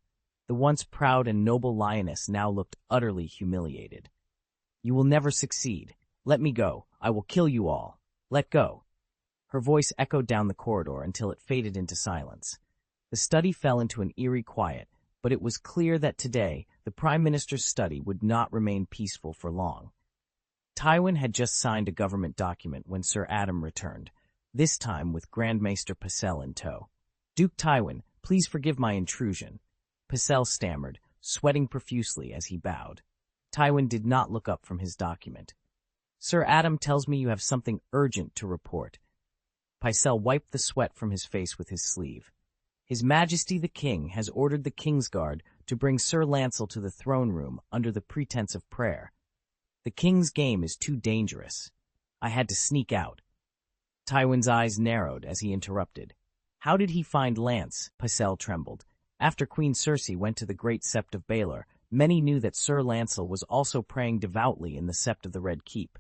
The once proud and noble lioness now looked utterly humiliated. "You will never succeed. Let me go. I will kill you all. Let go." Her voice echoed down the corridor until it faded into silence. The study fell into an eerie quiet, but it was clear that today the Prime Minister's study would not remain peaceful for long. Tywin had just signed a government document when Sir Adam returned, this time with Grand Maester Pycelle in tow. "Duke Tywin, please forgive my intrusion," Pycelle stammered, sweating profusely as he bowed. Tywin did not look up from his document. "Sir Adam tells me you have something urgent to report." Pycelle wiped the sweat from his face with his sleeve. "His Majesty the King has ordered the Kingsguard to bring Sir Lancel to the throne room under the pretense of prayer. The King's game is too dangerous. I had to sneak out." Tywin's eyes narrowed as he interrupted. "How did he find Lance?" Pycelle trembled. "After Queen Cersei went to the Great Sept of Baelor, many knew that Sir Lancel was also praying devoutly in the Sept of the Red Keep.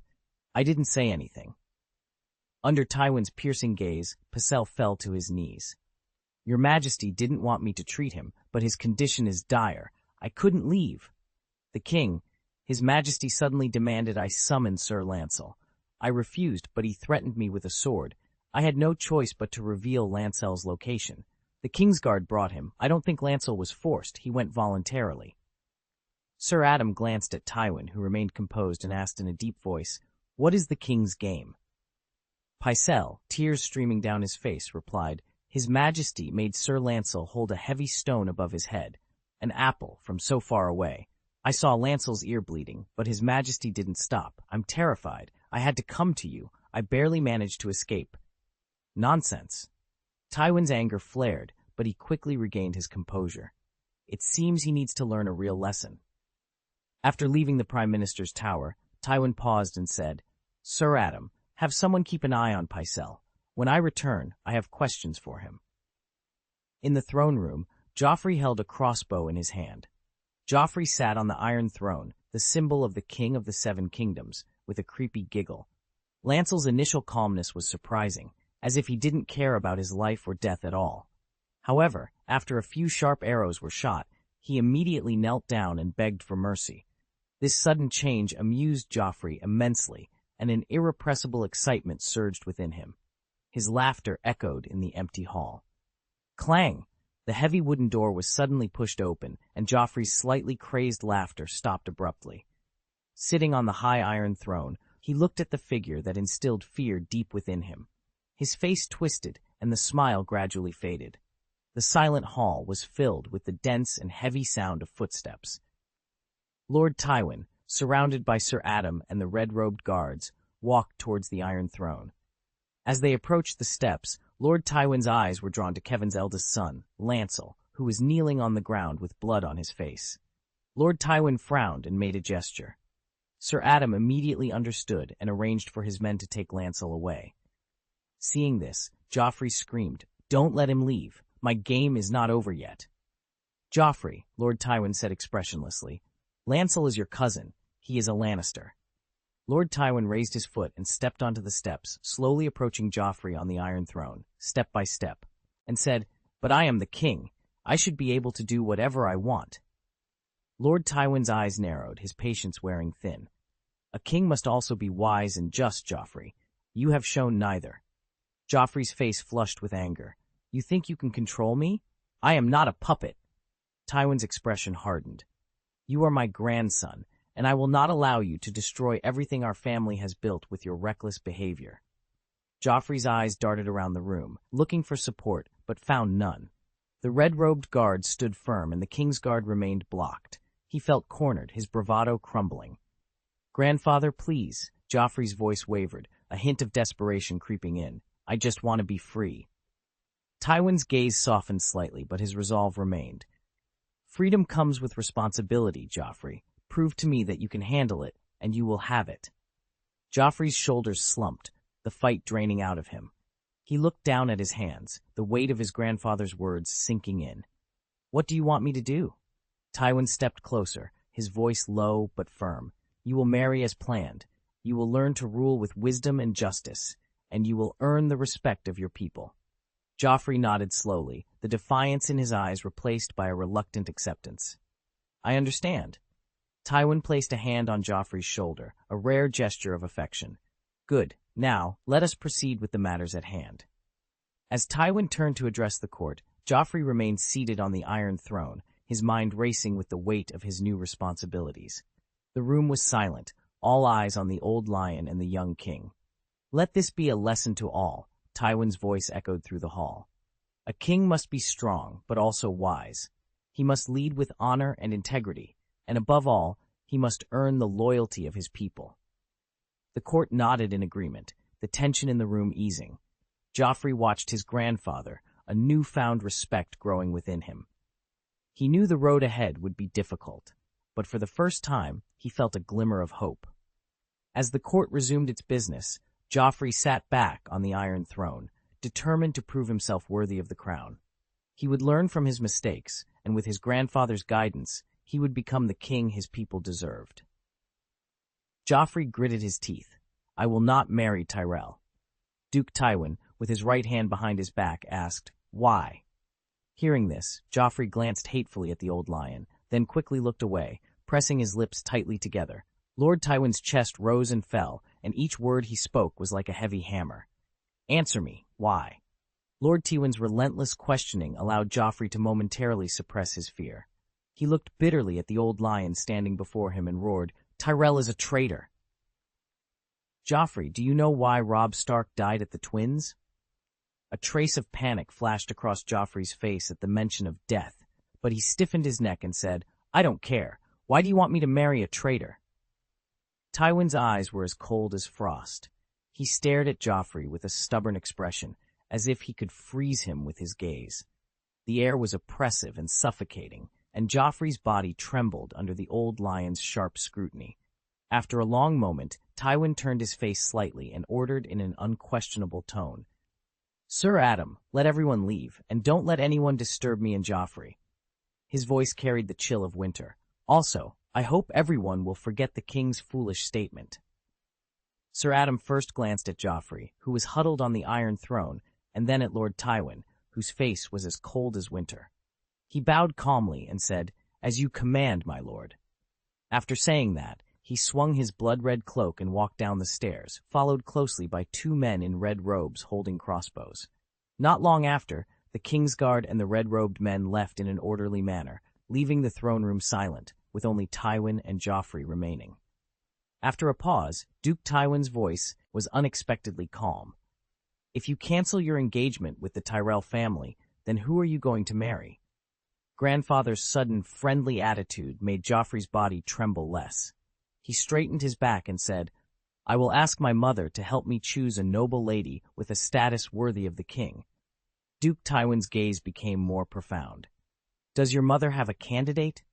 I didn't say anything." Under Tywin's piercing gaze, Pycelle fell to his knees. "Your Majesty didn't want me to treat him, but his condition is dire. I couldn't leave. The King, His Majesty suddenly demanded I summon Sir Lancel. I refused, but he threatened me with a sword. I had no choice but to reveal Lancel's location. The Kingsguard brought him. I don't think Lancel was forced. He went voluntarily." Sir Adam glanced at Tywin, who remained composed, and asked in a deep voice, "What is the King's game?" Pycelle, tears streaming down his face, replied, "His Majesty made Sir Lancel hold a heavy stone above his head, an apple from so far away. I saw Lancel's ear bleeding, but His Majesty didn't stop. I'm terrified. I had to come to you. I barely managed to escape." "Nonsense." Tywin's anger flared, but he quickly regained his composure. "It seems he needs to learn a real lesson." After leaving the Prime Minister's tower, Tywin paused and said, "Sir Adam, have someone keep an eye on Pycelle. When I return, I have questions for him." In the throne room, Joffrey held a crossbow in his hand. Joffrey sat on the Iron Throne, the symbol of the King of the Seven Kingdoms, with a creepy giggle. Lancel's initial calmness was surprising, as if he didn't care about his life or death at all. However, after a few sharp arrows were shot, he immediately knelt down and begged for mercy. This sudden change amused Joffrey immensely, and an irrepressible excitement surged within him. His laughter echoed in the empty hall. Clang! The heavy wooden door was suddenly pushed open, and Joffrey's slightly crazed laughter stopped abruptly. Sitting on the high iron throne, he looked at the figure that instilled fear deep within him. His face twisted, and the smile gradually faded. The silent hall was filled with the dense and heavy sound of footsteps. Lord Tywin, surrounded by Sir Adam and the red-robed guards, walked towards the Iron Throne. As they approached the steps, Lord Tywin's eyes were drawn to Kevan's eldest son, Lancel, who was kneeling on the ground with blood on his face. Lord Tywin frowned and made a gesture. Sir Adam immediately understood and arranged for his men to take Lancel away. Seeing this, Joffrey screamed, "Don't let him leave. My game is not over yet." "Joffrey," Lord Tywin said expressionlessly, "Lancel is your cousin. He is a Lannister." Lord Tywin raised his foot and stepped onto the steps, slowly approaching Joffrey on the Iron Throne, step by step, and said, "But I am the king. I should be able to do whatever I want." Lord Tywin's eyes narrowed, his patience wearing thin. "A king must also be wise and just, Joffrey. You have shown neither." Joffrey's face flushed with anger. "You think you can control me? I am not a puppet." Tywin's expression hardened. "You are my grandson, and I will not allow you to destroy everything our family has built with your reckless behavior." Joffrey's eyes darted around the room, looking for support, but found none. The red-robed guards stood firm, and the Kingsguard remained blocked. He felt cornered, his bravado crumbling. "Grandfather, please." Joffrey's voice wavered, a hint of desperation creeping in. "I just want to be free." Tywin's gaze softened slightly, but his resolve remained. "Freedom comes with responsibility, Joffrey. Prove to me that you can handle it, and you will have it." Joffrey's shoulders slumped, the fight draining out of him. He looked down at his hands, the weight of his grandfather's words sinking in. "What do you want me to do?" Tywin stepped closer, his voice low but firm. "You will marry as planned. You will learn to rule with wisdom and justice, and you will earn the respect of your people." Joffrey nodded slowly, the defiance in his eyes replaced by a reluctant acceptance. "I understand." Tywin placed a hand on Joffrey's shoulder, a rare gesture of affection. "Good. Now, let us proceed with the matters at hand." As Tywin turned to address the court, Joffrey remained seated on the Iron Throne, his mind racing with the weight of his new responsibilities. The room was silent, all eyes on the old lion and the young king. "Let this be a lesson to all," Tywin's voice echoed through the hall. "A king must be strong, but also wise. He must lead with honor and integrity, and above all, he must earn the loyalty of his people." The court nodded in agreement, the tension in the room easing. Joffrey watched his grandfather, a newfound respect growing within him. He knew the road ahead would be difficult, but for the first time, he felt a glimmer of hope. As the court resumed its business, Joffrey sat back on the Iron Throne, determined to prove himself worthy of the crown. He would learn from his mistakes, and with his grandfather's guidance, he would become the king his people deserved. Joffrey gritted his teeth. "I will not marry Tyrell." Duke Tywin, with his right hand behind his back, asked, "Why?" Hearing this, Joffrey glanced hatefully at the old lion, then quickly looked away, pressing his lips tightly together. Lord Tywin's chest rose and fell, and each word he spoke was like a heavy hammer. "Answer me, why?" Lord Tywin's relentless questioning allowed Joffrey to momentarily suppress his fear. He looked bitterly at the old lion standing before him and roared, "Tyrell is a traitor." "Joffrey, do you know why Robb Stark died at the Twins?" A trace of panic flashed across Joffrey's face at the mention of death, but he stiffened his neck and said, "I don't care. Why do you want me to marry a traitor?" Tywin's eyes were as cold as frost. He stared at Joffrey with a stubborn expression, as if he could freeze him with his gaze. The air was oppressive and suffocating, and Joffrey's body trembled under the old lion's sharp scrutiny. After a long moment, Tywin turned his face slightly and ordered in an unquestionable tone, "Sir Adam, let everyone leave, and don't let anyone disturb me and Joffrey." His voice carried the chill of winter. "Also, I hope everyone will forget the king's foolish statement." Sir Adam first glanced at Joffrey, who was huddled on the Iron Throne, and then at Lord Tywin, whose face was as cold as winter. He bowed calmly and said, "As you command, my lord." After saying that, he swung his blood-red cloak and walked down the stairs, followed closely by two men in red robes holding crossbows. Not long after, the Kingsguard and the red-robed men left in an orderly manner, leaving the throne room silent, with only Tywin and Joffrey remaining. After a pause, Duke Tywin's voice was unexpectedly calm. "If you cancel your engagement with the Tyrell family, then who are you going to marry?" Grandfather's sudden, friendly attitude made Joffrey's body tremble less. He straightened his back and said, "I will ask my mother to help me choose a noble lady with a status worthy of the king." Duke Tywin's gaze became more profound. "Does your mother have a candidate?"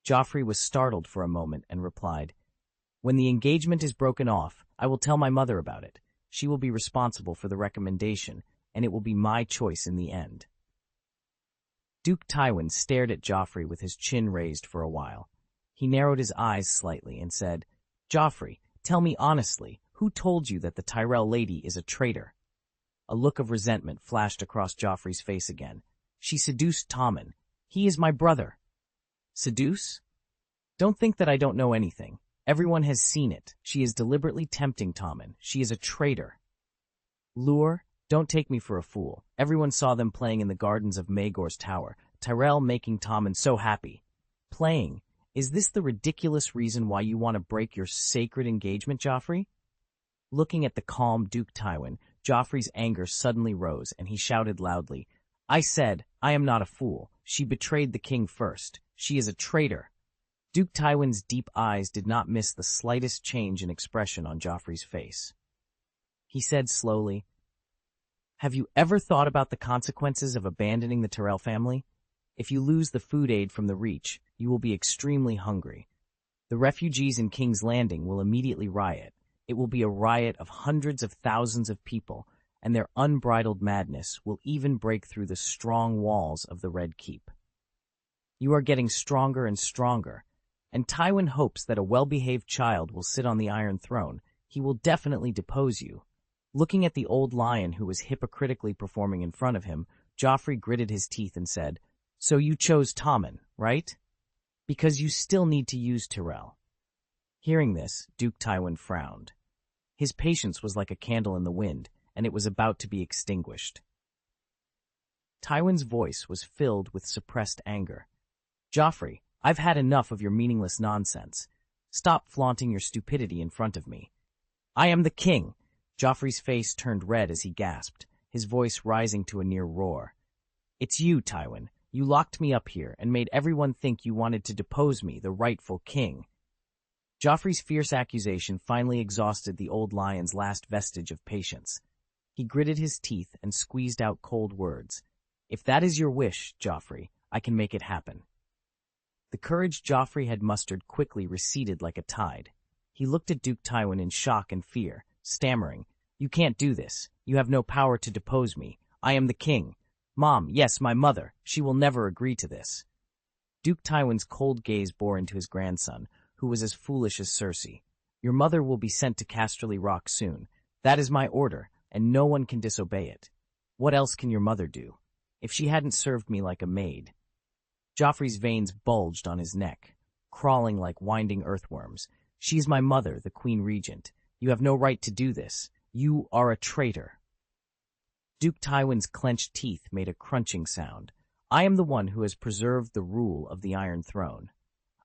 Joffrey was startled for a moment and replied, "When the engagement is broken off, I will tell my mother about it. She will be responsible for the recommendation, and it will be my choice in the end." Duke Tywin stared at Joffrey with his chin raised for a while. He narrowed his eyes slightly and said, "Joffrey, tell me honestly, who told you that the Tyrell lady is a traitor?" A look of resentment flashed across Joffrey's face again. "She seduced Tommen. He is my brother." "Seduce? Don't think that I don't know anything. Everyone has seen it. She is deliberately tempting Tommen. She is a traitor." "Lure? Don't take me for a fool. Everyone saw them playing in the gardens of Maegor's tower. Tyrell making Tommen so happy. Playing? Is this the ridiculous reason why you want to break your sacred engagement, Joffrey?" Looking at the calm Duke Tywin, Joffrey's anger suddenly rose, and he shouted loudly, "I said, I am not a fool. She betrayed the king first. She is a traitor." Duke Tywin's deep eyes did not miss the slightest change in expression on Joffrey's face. He said slowly, "Have you ever thought about the consequences of abandoning the Tyrell family? If you lose the food aid from the Reach, you will be extremely hungry. The refugees in King's Landing will immediately riot. It will be a riot of hundreds of thousands of people, and their unbridled madness will even break through the strong walls of the Red Keep. You are getting stronger and stronger, and Tywin hopes that a well-behaved child will sit on the Iron Throne. He will definitely depose you. Looking at the old lion who was hypocritically performing in front of him, Joffrey gritted his teeth and said, "So you chose Tommen, right? Because you still need to use Tyrell." Hearing this, Duke Tywin frowned. His patience was like a candle in the wind, and it was about to be extinguished. Tywin's voice was filled with suppressed anger. "Joffrey, I've had enough of your meaningless nonsense. Stop flaunting your stupidity in front of me. I am the king." Joffrey's face turned red as he gasped, his voice rising to a near roar. "It's you, Tywin. You locked me up here and made everyone think you wanted to depose me, the rightful king." Joffrey's fierce accusation finally exhausted the old lion's last vestige of patience. He gritted his teeth and squeezed out cold words. "If that is your wish, Joffrey, I can make it happen." The courage Joffrey had mustered quickly receded like a tide. He looked at Duke Tywin in shock and fear, stammering, "You can't do this. You have no power to depose me. I am the king. Mom, yes, my mother, she will never agree to this." Duke Tywin's cold gaze bore into his grandson, who was as foolish as Cersei. "Your mother will be sent to Casterly Rock soon. That is my order, and no one can disobey it. What else can your mother do? If she hadn't served me like a maid." Joffrey's veins bulged on his neck, crawling like winding earthworms. "She's my mother, the Queen Regent. You have no right to do this. You are a traitor." Duke Tywin's clenched teeth made a crunching sound. "I am the one who has preserved the rule of the Iron Throne.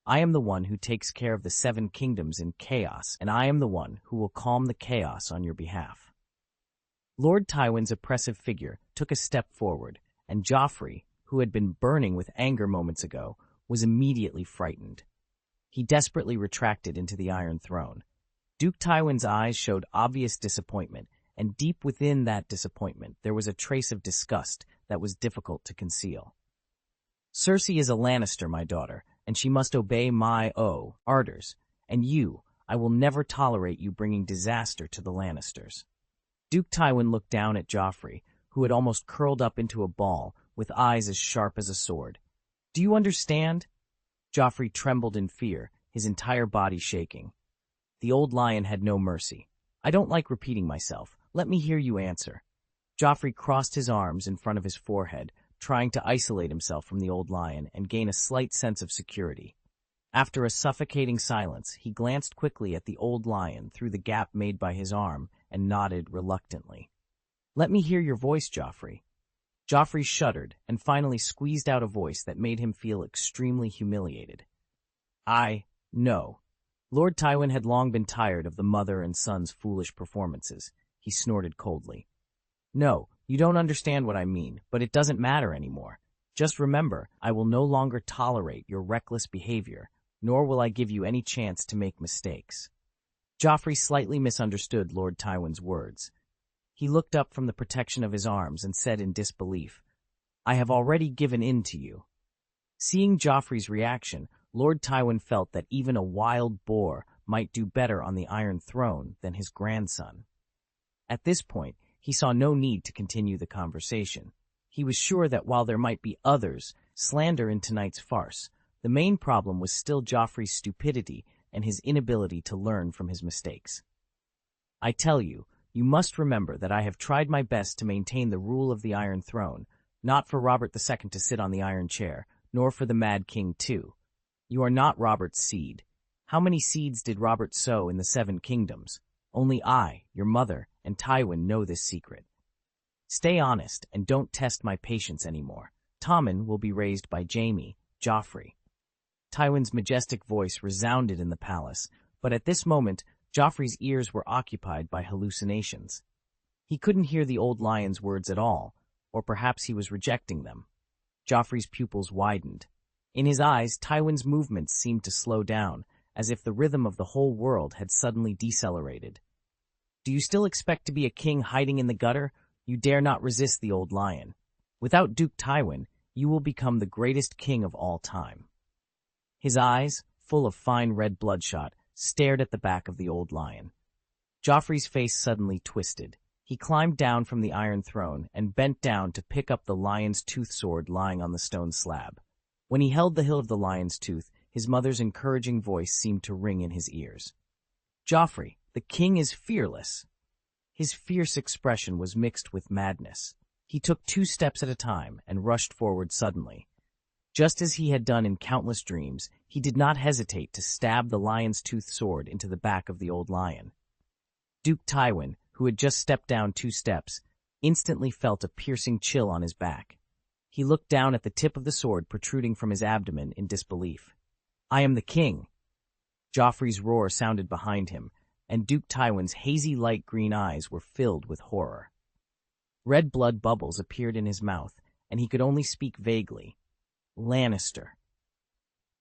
I am the one who takes care of the 7 kingdoms in chaos, and I am the one who will calm the chaos on your behalf." Lord Tywin's oppressive figure took a step forward, and Joffrey, who had been burning with anger moments ago, was immediately frightened. He desperately retracted into the Iron Throne. Duke Tywin's eyes showed obvious disappointment, and deep within that disappointment there was a trace of disgust that was difficult to conceal. "Cersei is a Lannister, my daughter, and she must obey my orders, and I will never tolerate you bringing disaster to the Lannisters." Duke Tywin looked down at Joffrey, who had almost curled up into a ball, with eyes as sharp as a sword. "Do you understand?" Joffrey trembled in fear, his entire body shaking. The old lion had no mercy. "I don't like repeating myself. Let me hear you answer." Joffrey crossed his arms in front of his forehead, trying to isolate himself from the old lion and gain a slight sense of security. After a suffocating silence, he glanced quickly at the old lion through the gap made by his arm and nodded reluctantly. "Let me hear your voice, Joffrey." Joffrey shuddered and finally squeezed out a voice that made him feel extremely humiliated. No. Lord Tywin had long been tired of the mother and son's foolish performances. He snorted coldly. "No, you don't understand what I mean, but it doesn't matter anymore. Just remember, I will no longer tolerate your reckless behavior, nor will I give you any chance to make mistakes." Joffrey slightly misunderstood Lord Tywin's words. He looked up from the protection of his arms and said in disbelief, "I have already given in to you." Seeing Joffrey's reaction, Lord Tywin felt that even a wild boar might do better on the Iron Throne than his grandson. At this point, he saw no need to continue the conversation. He was sure that while there might be others slander in tonight's farce, the main problem was still Joffrey's stupidity and his inability to learn from his mistakes. "I tell you, you must remember that I have tried my best to maintain the rule of the Iron Throne, not for Robert II to sit on the Iron Chair, nor for the Mad King too. You are not Robert's seed. How many seeds did Robert sow in the 7 kingdoms? Only I, your mother, and Tywin know this secret. Stay honest and don't test my patience anymore. Tommen will be raised by Jaime, Joffrey." Tywin's majestic voice resounded in the palace, but at this moment, Joffrey's ears were occupied by hallucinations. He couldn't hear the old lion's words at all, or perhaps he was rejecting them. Joffrey's pupils widened. In his eyes, Tywin's movements seemed to slow down, as if the rhythm of the whole world had suddenly decelerated. "Do you still expect to be a king hiding in the gutter? You dare not resist the old lion. Without Duke Tywin, you will become the greatest king of all time." His eyes, full of fine red bloodshot, stared at the back of the old lion. Joffrey's face suddenly twisted. He climbed down from the Iron Throne and bent down to pick up the lion's tooth sword lying on the stone slab. When he held the hilt of the lion's tooth, his mother's encouraging voice seemed to ring in his ears. "Joffrey, the king is fearless." His fierce expression was mixed with madness. He took 2 steps at a time and rushed forward suddenly. Just as he had done in countless dreams, he did not hesitate to stab the lion's toothed sword into the back of the old lion. Duke Tywin, who had just stepped down 2 steps, instantly felt a piercing chill on his back. He looked down at the tip of the sword protruding from his abdomen in disbelief. "I am the king!" Joffrey's roar sounded behind him, and Duke Tywin's hazy light green eyes were filled with horror. Red blood bubbles appeared in his mouth, and he could only speak vaguely. Lannister.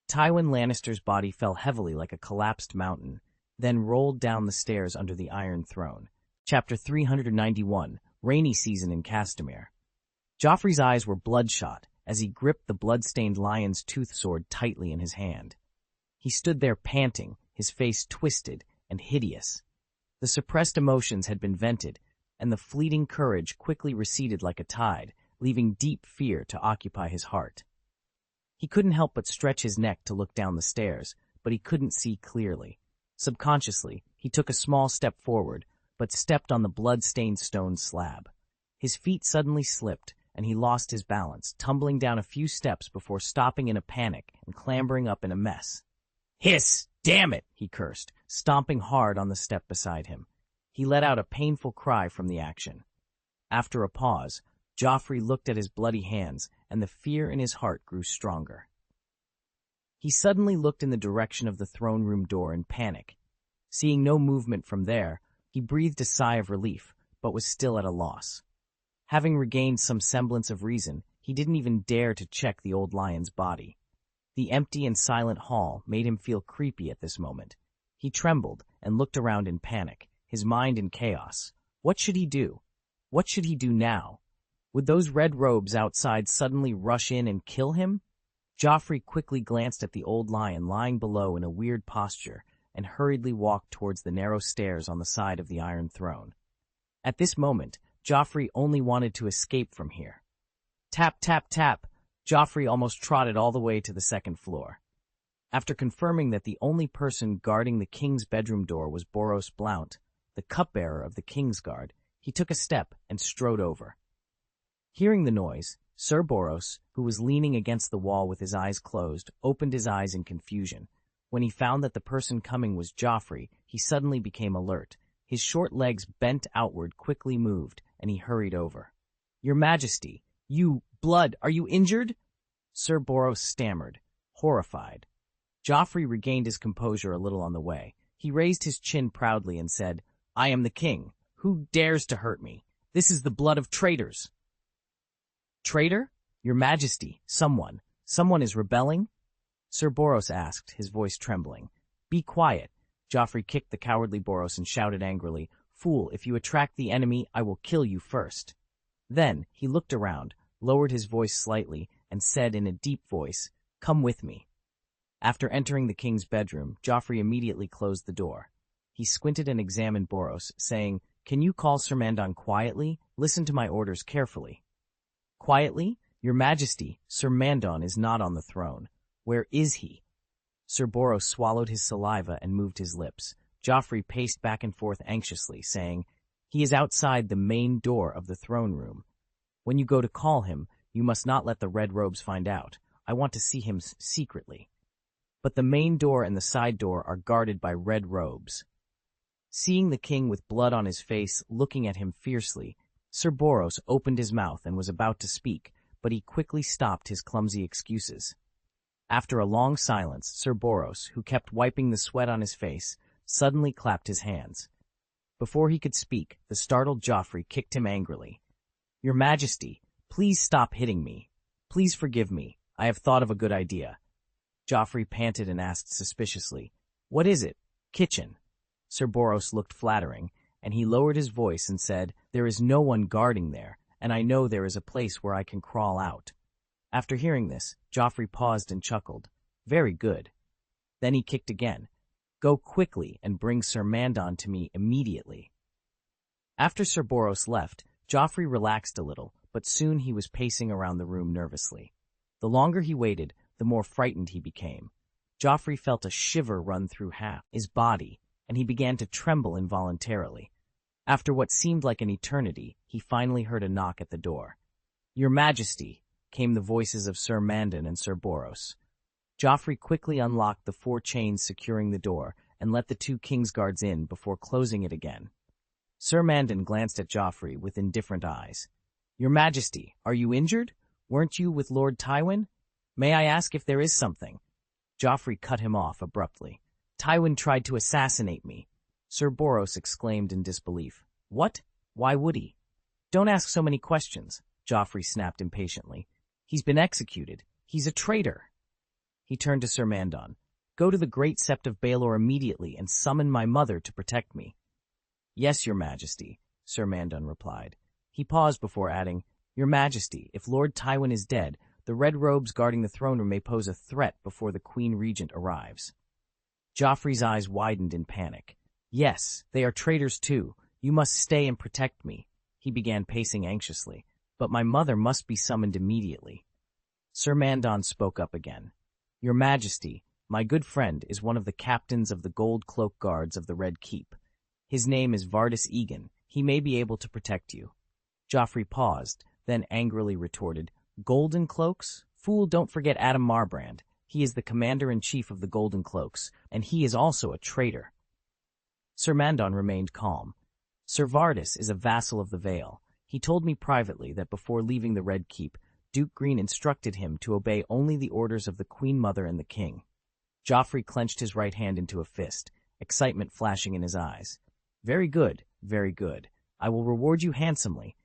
Tywin Lannister's body fell heavily like a collapsed mountain, then rolled down the stairs under the Iron Throne. Chapter 391, Rainy Season in Castamere. Joffrey's eyes were bloodshot as he gripped the blood-stained lion's tooth sword tightly in his hand. He stood there panting, his face twisted and hideous. The suppressed emotions had been vented, and the fleeting courage quickly receded like a tide, leaving deep fear to occupy his heart. He couldn't help but stretch his neck to look down the stairs, but he couldn't see clearly. Subconsciously, he took a small step forward, but stepped on the blood-stained stone slab. His feet suddenly slipped, and he lost his balance, tumbling down a few steps before stopping in a panic and clambering up in a mess. "Hiss! Damn it!" he cursed, stomping hard on the step beside him. He let out a painful cry from the action. After a pause, Joffrey looked at his bloody hands, and the fear in his heart grew stronger. He suddenly looked in the direction of the throne room door in panic. Seeing no movement from there, he breathed a sigh of relief, but was still at a loss. Having regained some semblance of reason, he didn't even dare to check the old lion's body. The empty and silent hall made him feel creepy at this moment. He trembled and looked around in panic, his mind in chaos. What should he do? What should he do now? Would those red robes outside suddenly rush in and kill him? Joffrey quickly glanced at the old lion lying below in a weird posture and hurriedly walked towards the narrow stairs on the side of the Iron Throne. At this moment, Joffrey only wanted to escape from here. Tap, tap, tap. Joffrey almost trotted all the way to the 2nd floor. After confirming that the only person guarding the king's bedroom door was Boros Blount, the cupbearer of the King's Guard, he took a step and strode over. Hearing the noise, Sir Boros, who was leaning against the wall with his eyes closed, opened his eyes in confusion. When he found that the person coming was Joffrey, he suddenly became alert. His short legs bent outward, quickly moved, and he hurried over. "Your Majesty, blood, are you injured?" Sir Boros stammered, horrified. Joffrey regained his composure a little on the way. He raised his chin proudly and said, "I am the king. Who dares to hurt me? This is the blood of traitors." "Traitor? Your Majesty, someone is rebelling?" Sir Boros asked, his voice trembling. "Be quiet." Joffrey kicked the cowardly Boros and shouted angrily, "Fool, if you attract the enemy, I will kill you first." Then he looked around, lowered his voice slightly, and said in a deep voice, "Come with me." After entering the king's bedroom, Joffrey immediately closed the door. He squinted and examined Boros, saying, "Can you call Sir Mandon quietly? Listen to my orders carefully." "Quietly? Your Majesty, Sir Mandon is not on the throne. Where is he?" Sir Boros swallowed his saliva and moved his lips. Joffrey paced back and forth anxiously, saying, "He is outside the main door of the throne room. When you go to call him, you must not let the red robes find out. I want to see him secretly. But the main door and the side door are guarded by red robes." Seeing the king with blood on his face looking at him fiercely, Sir Boros opened his mouth and was about to speak, but he quickly stopped his clumsy excuses. After a long silence, Sir Boros, who kept wiping the sweat on his face, suddenly clapped his hands. Before he could speak, the startled Joffrey kicked him angrily. "Your Majesty, please stop hitting me. Please forgive me. I have thought of a good idea." Joffrey panted and asked suspiciously, "What is it?" "Kitchen." Sir Boros looked flattering, and he lowered his voice and said, "There is no one guarding there, and I know there is a place where I can crawl out." After hearing this, Joffrey paused and chuckled. "Very good." Then he kicked again. "Go quickly and bring Sir Mandon to me immediately." After Sir Boros left, Joffrey relaxed a little, but soon he was pacing around the room nervously. The longer he waited, the more frightened he became. Joffrey felt a shiver run through half his body, and he began to tremble involuntarily. After what seemed like an eternity, he finally heard a knock at the door. "Your Majesty," came the voices of Sir Mandon and Sir Boros. Joffrey quickly unlocked the 4 chains securing the door and let the 2 Kingsguards in before closing it again. Sir Mandon glanced at Joffrey with indifferent eyes. "Your Majesty, are you injured? Weren't you with Lord Tywin? May I ask if there is something?" Joffrey cut him off abruptly. "Tywin tried to assassinate me," Sir Boros exclaimed in disbelief. "What? Why would he?" "Don't ask so many questions," Joffrey snapped impatiently. "He's been executed. He's a traitor." He turned to Sir Mandon. "Go to the Great Sept of Baelor immediately and summon my mother to protect me." "Yes, Your Majesty," Sir Mandon replied. He paused before adding, "Your Majesty, if Lord Tywin is dead, the red robes guarding the throne room may pose a threat before the Queen Regent arrives." Joffrey's eyes widened in panic. "Yes, they are traitors too. You must stay and protect me." He began pacing anxiously. "But my mother must be summoned immediately." Sir Mandon spoke up again. "Your Majesty, my good friend is one of the captains of the Gold Cloak Guards of the Red Keep. His name is Vardis Egan. He may be able to protect you." Joffrey paused, then angrily retorted, "Golden Cloaks? Fool, don't forget Adam Marbrand. He is the commander-in-chief of the Golden Cloaks, and he is also a traitor." Sir Mandon remained calm. "Sir Vardis is a vassal of the Vale. He told me privately that before leaving the Red Keep, Duke Greene instructed him to obey only the orders of the Queen Mother and the King." Joffrey clenched his right hand into a fist, excitement flashing in his eyes. "Very good, very good. I will reward you handsomely.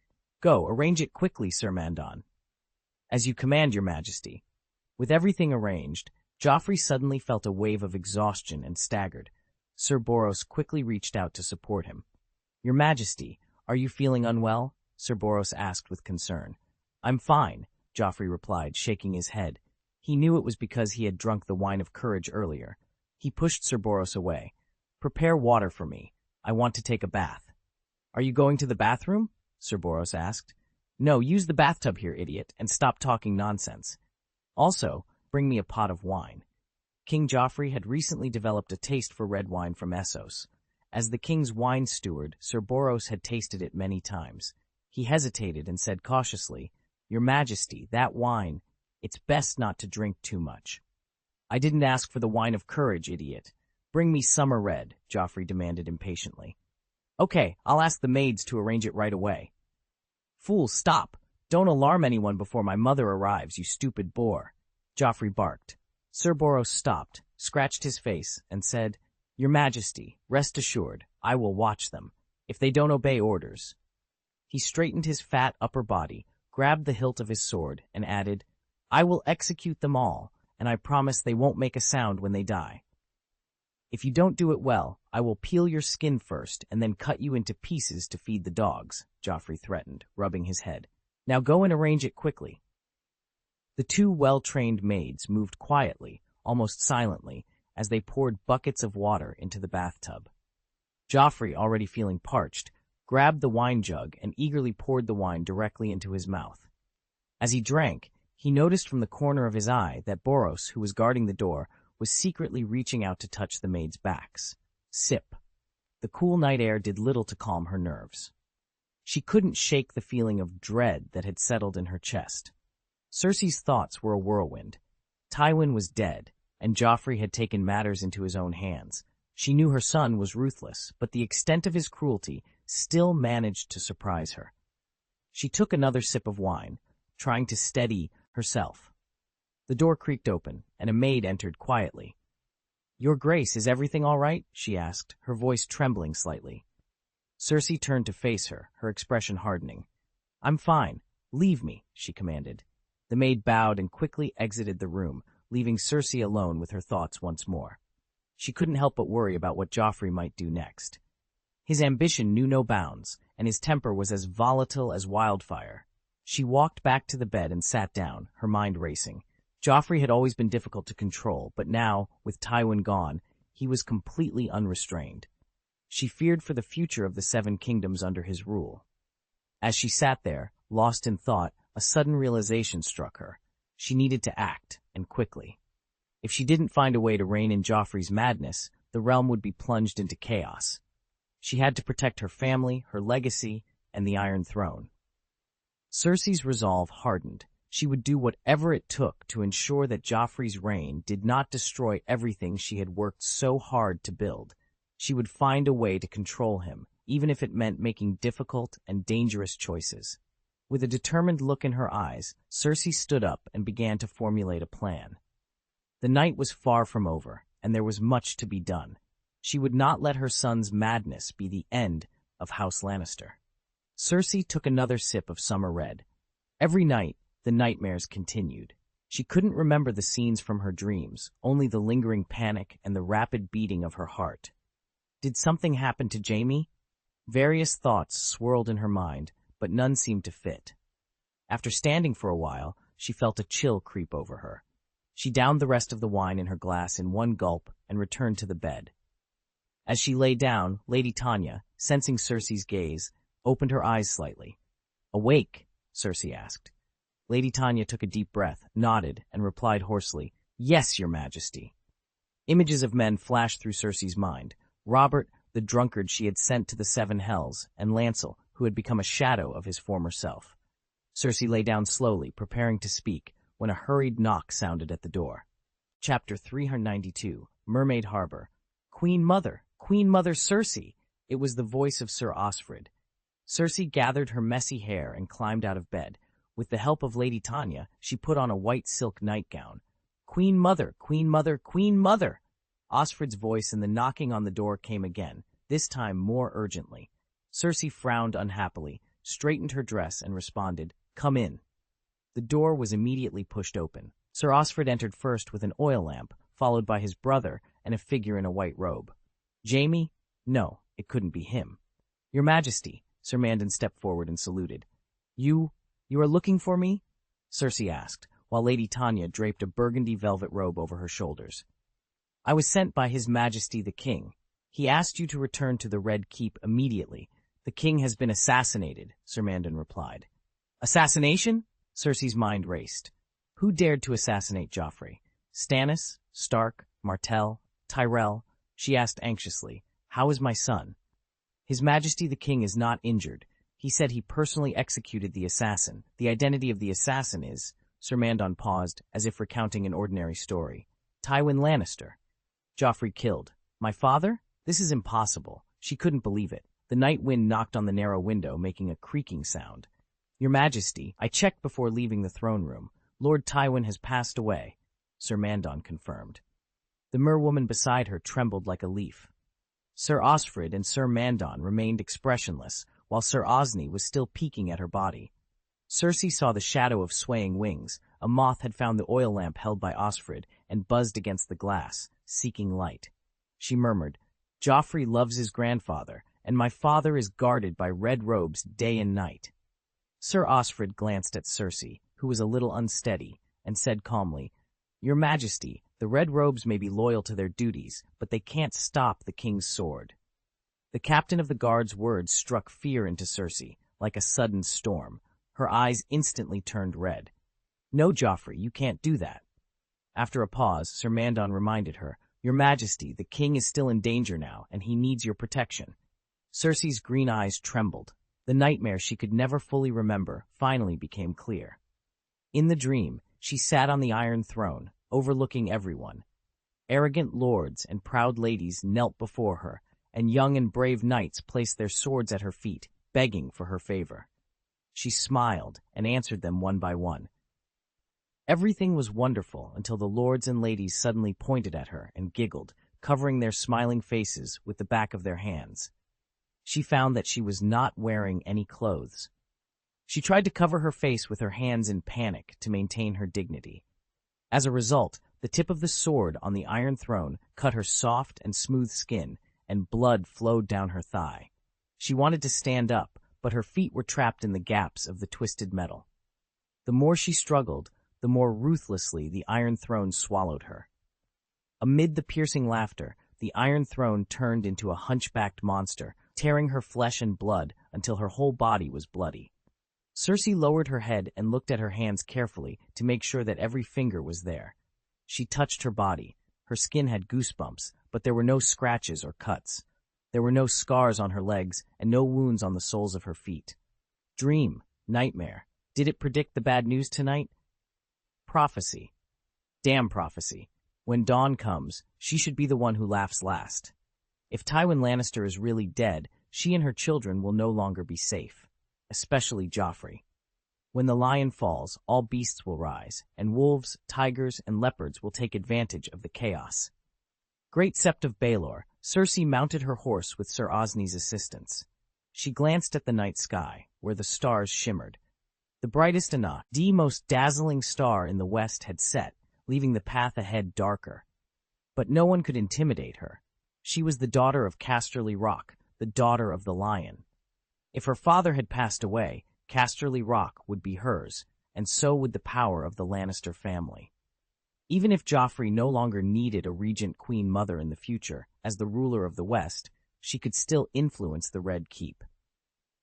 Go, arrange it quickly, Sir Mandon." "As you command, Your Majesty." With everything arranged, Joffrey suddenly felt a wave of exhaustion and staggered. Sir Boros quickly reached out to support him. "Your Majesty, are you feeling unwell?" Sir Boros asked with concern. "I'm fine," Joffrey replied, shaking his head. He knew it was because he had drunk the wine of courage earlier. He pushed Sir Boros away. "Prepare water for me. I want to take a bath." "Are you going to the bathroom?" Sir Boros asked. "No, use the bathtub here, idiot, and stop talking nonsense. Also, bring me a pot of wine." King Joffrey had recently developed a taste for red wine from Essos. As the king's wine steward, Sir Boros had tasted it many times. He hesitated and said cautiously, "Your Majesty, that wine, it's best not to drink too much." "I didn't ask for the wine of courage, idiot. Bring me summer red," Joffrey demanded impatiently. "Okay, I'll ask the maids to arrange it right away." "Fool, stop! Don't alarm anyone before my mother arrives, you stupid boar," Joffrey barked. Sir Boros stopped, scratched his face, and said, "Your Majesty, rest assured, I will watch them. If they don't obey orders." He straightened his fat upper body, grabbed the hilt of his sword, and added, "I will execute them all, and I promise they won't make a sound when they die. If you don't do it well, I will peel your skin first and then cut you into pieces to feed the dogs," Joffrey threatened, rubbing his head. "Now go and arrange it quickly." The 2 well-trained maids moved quietly, almost silently, as they poured buckets of water into the bathtub. Joffrey, already feeling parched, grabbed the wine jug and eagerly poured the wine directly into his mouth. As he drank, he noticed from the corner of his eye that Boros, who was guarding the door, was secretly reaching out to touch the maids' backs. Sip. The cool night air did little to calm her nerves. She couldn't shake the feeling of dread that had settled in her chest. Cersei's thoughts were a whirlwind. Tywin was dead, and Joffrey had taken matters into his own hands. She knew her son was ruthless, but the extent of his cruelty still managed to surprise her. She took another sip of wine, trying to steady herself. The door creaked open, and a maid entered quietly. "Your Grace, is everything all right?" she asked, her voice trembling slightly. Cersei turned to face her, her expression hardening. "I'm fine. Leave me," she commanded. The maid bowed and quickly exited the room, leaving Cersei alone with her thoughts once more. She couldn't help but worry about what Joffrey might do next. His ambition knew no bounds, and his temper was as volatile as wildfire. She walked back to the bed and sat down, her mind racing. Joffrey had always been difficult to control, but now, with Tywin gone, he was completely unrestrained. She feared for the future of the 7 kingdoms under his rule. As she sat there, lost in thought, a sudden realization struck her. She needed to act, and quickly. If she didn't find a way to rein in Joffrey's madness, the realm would be plunged into chaos. She had to protect her family, her legacy, and the Iron Throne. Cersei's resolve hardened. She would do whatever it took to ensure that Joffrey's reign did not destroy everything she had worked so hard to build. She would find a way to control him, even if it meant making difficult and dangerous choices. With a determined look in her eyes, Cersei stood up and began to formulate a plan. The night was far from over, and there was much to be done. She would not let her son's madness be the end of House Lannister. Cersei took another sip of summer red. Every night, the nightmares continued. She couldn't remember the scenes from her dreams, only the lingering panic and the rapid beating of her heart. Did something happen to Jaime? Various thoughts swirled in her mind, but none seemed to fit. After standing for a while, she felt a chill creep over her. She downed the rest of the wine in her glass in one gulp and returned to the bed. As she lay down, Lady Tanya, sensing Cersei's gaze, opened her eyes slightly. "Awake?" Cersei asked. Lady Tanya took a deep breath, nodded, and replied hoarsely, "Yes, Your Majesty." Images of men flashed through Cersei's mind. Robert, the drunkard she had sent to the Seven Hells, and Lancel, who had become a shadow of his former self. Cersei lay down slowly, preparing to speak, when a hurried knock sounded at the door. Chapter 392, Mermaid Harbor. Queen Mother Cersei! It was the voice of Sir Osfrid. Cersei gathered her messy hair and climbed out of bed. With the help of Lady Tanya, she put on a white silk nightgown. Queen Mother, Queen Mother, Queen Mother! Osfrid's voice and the knocking on the door came again, this time more urgently. Cersei frowned unhappily, straightened her dress, and responded, "Come in." The door was immediately pushed open. Sir Osfrid entered first with an oil lamp, followed by his brother and a figure in a white robe. Jaime? No, it couldn't be him. "Your Majesty," Sir Mandon stepped forward and saluted. You are looking for me?" Cersei asked, while Lady Tanya draped a burgundy velvet robe over her shoulders. "I was sent by His Majesty the King. He asked you to return to the Red Keep immediately. The King has been assassinated," Sir Mandon replied. "Assassination?" Cersei's mind raced. Who dared to assassinate Joffrey? Stannis? Stark? Martell? Tyrell? She asked anxiously, "How is my son?" "His Majesty the King is not injured. He said he personally executed the assassin. The identity of the assassin is—" Sir Mandon paused, as if recounting an ordinary story. "Tywin Lannister." "Joffrey killed. My father? This is impossible." She couldn't believe it. The night wind knocked on the narrow window, making a creaking sound. "Your Majesty, I checked before leaving the throne room. Lord Tywin has passed away," Sir Mandon confirmed. The merwoman beside her trembled like a leaf. Sir Osfrid and Sir Mandon remained expressionless, while Sir Osney was still peeking at her body. Cersei saw the shadow of swaying wings. A moth had found the oil lamp held by Osfrid and buzzed against the glass, seeking light. She murmured, "Joffrey loves his grandfather, and my father is guarded by red robes day and night." Sir Osfrid glanced at Cersei, who was a little unsteady, and said calmly, "Your Majesty, the red robes may be loyal to their duties, but they can't stop the king's sword." The captain of the guard's words struck fear into Cersei, like a sudden storm. Her eyes instantly turned red. "No, Joffrey, you can't do that." After a pause, Sir Mandon reminded her, "Your Majesty, the king is still in danger now, and he needs your protection." Cersei's green eyes trembled. The nightmare she could never fully remember finally became clear. In the dream, she sat on the Iron Throne, overlooking everyone. Arrogant lords and proud ladies knelt before her, and young and brave knights placed their swords at her feet, begging for her favor. She smiled and answered them one by one. Everything was wonderful until the lords and ladies suddenly pointed at her and giggled, covering their smiling faces with the back of their hands. She found that she was not wearing any clothes. She tried to cover her face with her hands in panic to maintain her dignity. As a result, the tip of the sword on the Iron Throne cut her soft and smooth skin, and blood flowed down her thigh. She wanted to stand up, but her feet were trapped in the gaps of the twisted metal. The more she struggled, the more ruthlessly the Iron Throne swallowed her. Amid the piercing laughter, the Iron Throne turned into a hunchbacked monster, tearing her flesh and blood until her whole body was bloody. Cersei lowered her head and looked at her hands carefully to make sure that every finger was there. She touched her body. Her skin had goosebumps, but there were no scratches or cuts. There were no scars on her legs and no wounds on the soles of her feet. Dream, nightmare. Did it predict the bad news tonight? Prophecy. Damn prophecy. When dawn comes, she should be the one who laughs last. If Tywin Lannister is really dead, she and her children will no longer be safe, especially Joffrey. When the lion falls, all beasts will rise, and wolves, tigers, and leopards will take advantage of the chaos. Great Sept of Baelor, Cersei mounted her horse with Sir Osney's assistance. She glanced at the night sky, where the stars shimmered. The brightest the most dazzling star in the west had set, leaving the path ahead darker. But no one could intimidate her. She was the daughter of Casterly Rock, the daughter of the Lion. If her father had passed away, Casterly Rock would be hers, and so would the power of the Lannister family. Even if Joffrey no longer needed a regent queen mother in the future, as the ruler of the West, she could still influence the Red Keep.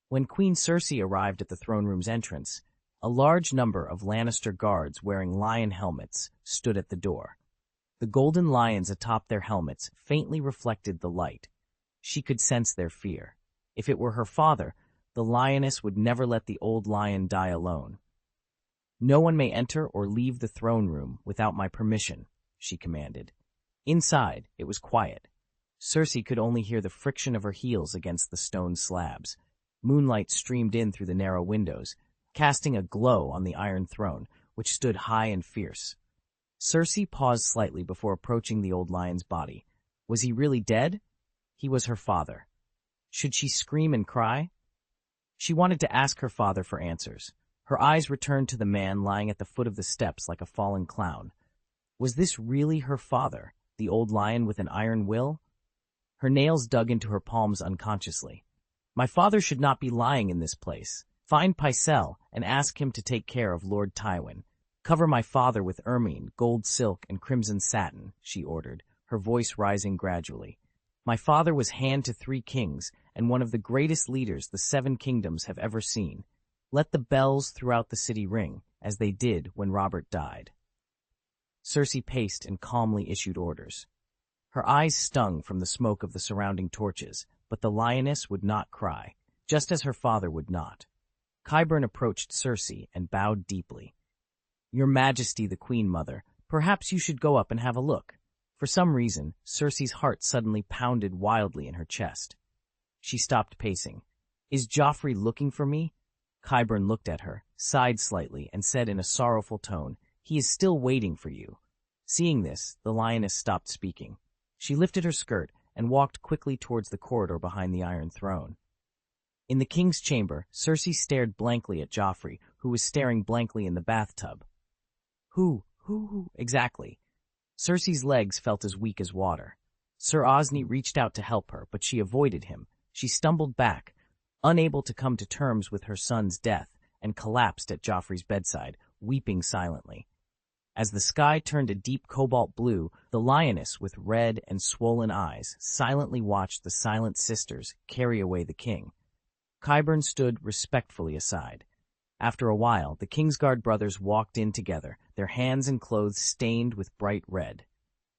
When Queen Cersei arrived at the throne room's entrance, a large number of Lannister guards wearing lion helmets stood at the door. The golden lions atop their helmets faintly reflected the light. She could sense their fear. If it were her father, the lioness would never let the old lion die alone. "No one may enter or leave the throne room without my permission," she commanded. Inside, it was quiet. Cersei could only hear the friction of her heels against the stone slabs. Moonlight streamed in through the narrow windows, casting a glow on the Iron Throne, which stood high and fierce. Cersei paused slightly before approaching the old lion's body. Was he really dead? He was her father. Should she scream and cry? She wanted to ask her father for answers. Her eyes returned to the man lying at the foot of the steps like a fallen clown. Was this really her father, the old lion with an iron will? Her nails dug into her palms unconsciously. My father should not be lying in this place. Find Pycelle and ask him to take care of Lord Tywin. Cover my father with ermine, gold silk, and crimson satin, she ordered, her voice rising gradually. My father was hand to 3 kings and one of the greatest leaders the 7 kingdoms have ever seen. Let the bells throughout the city ring, as they did when Robert died. Cersei paced and calmly issued orders. Her eyes stung from the smoke of the surrounding torches, but the lioness would not cry, just as her father would not. Qyburn approached Cersei and bowed deeply. Your Majesty the Queen Mother, perhaps you should go up and have a look. For some reason, Cersei's heart suddenly pounded wildly in her chest. She stopped pacing. Is Joffrey looking for me? Qyburn looked at her, sighed slightly, and said in a sorrowful tone, He is still waiting for you. Seeing this, the lioness stopped speaking. She lifted her skirt and walked quickly towards the corridor behind the Iron Throne. In the king's chamber, Cersei stared blankly at Joffrey, who was staring blankly in the bathtub. Who, exactly? Cersei's legs felt as weak as water. Sir Osney reached out to help her, but she avoided him. She stumbled back, unable to come to terms with her son's death, and collapsed at Joffrey's bedside, weeping silently. As the sky turned a deep cobalt blue, the lioness with red and swollen eyes silently watched the silent sisters carry away the king. Qyburn stood respectfully aside. After a while, the Kingsguard brothers walked in together, their hands and clothes stained with bright red.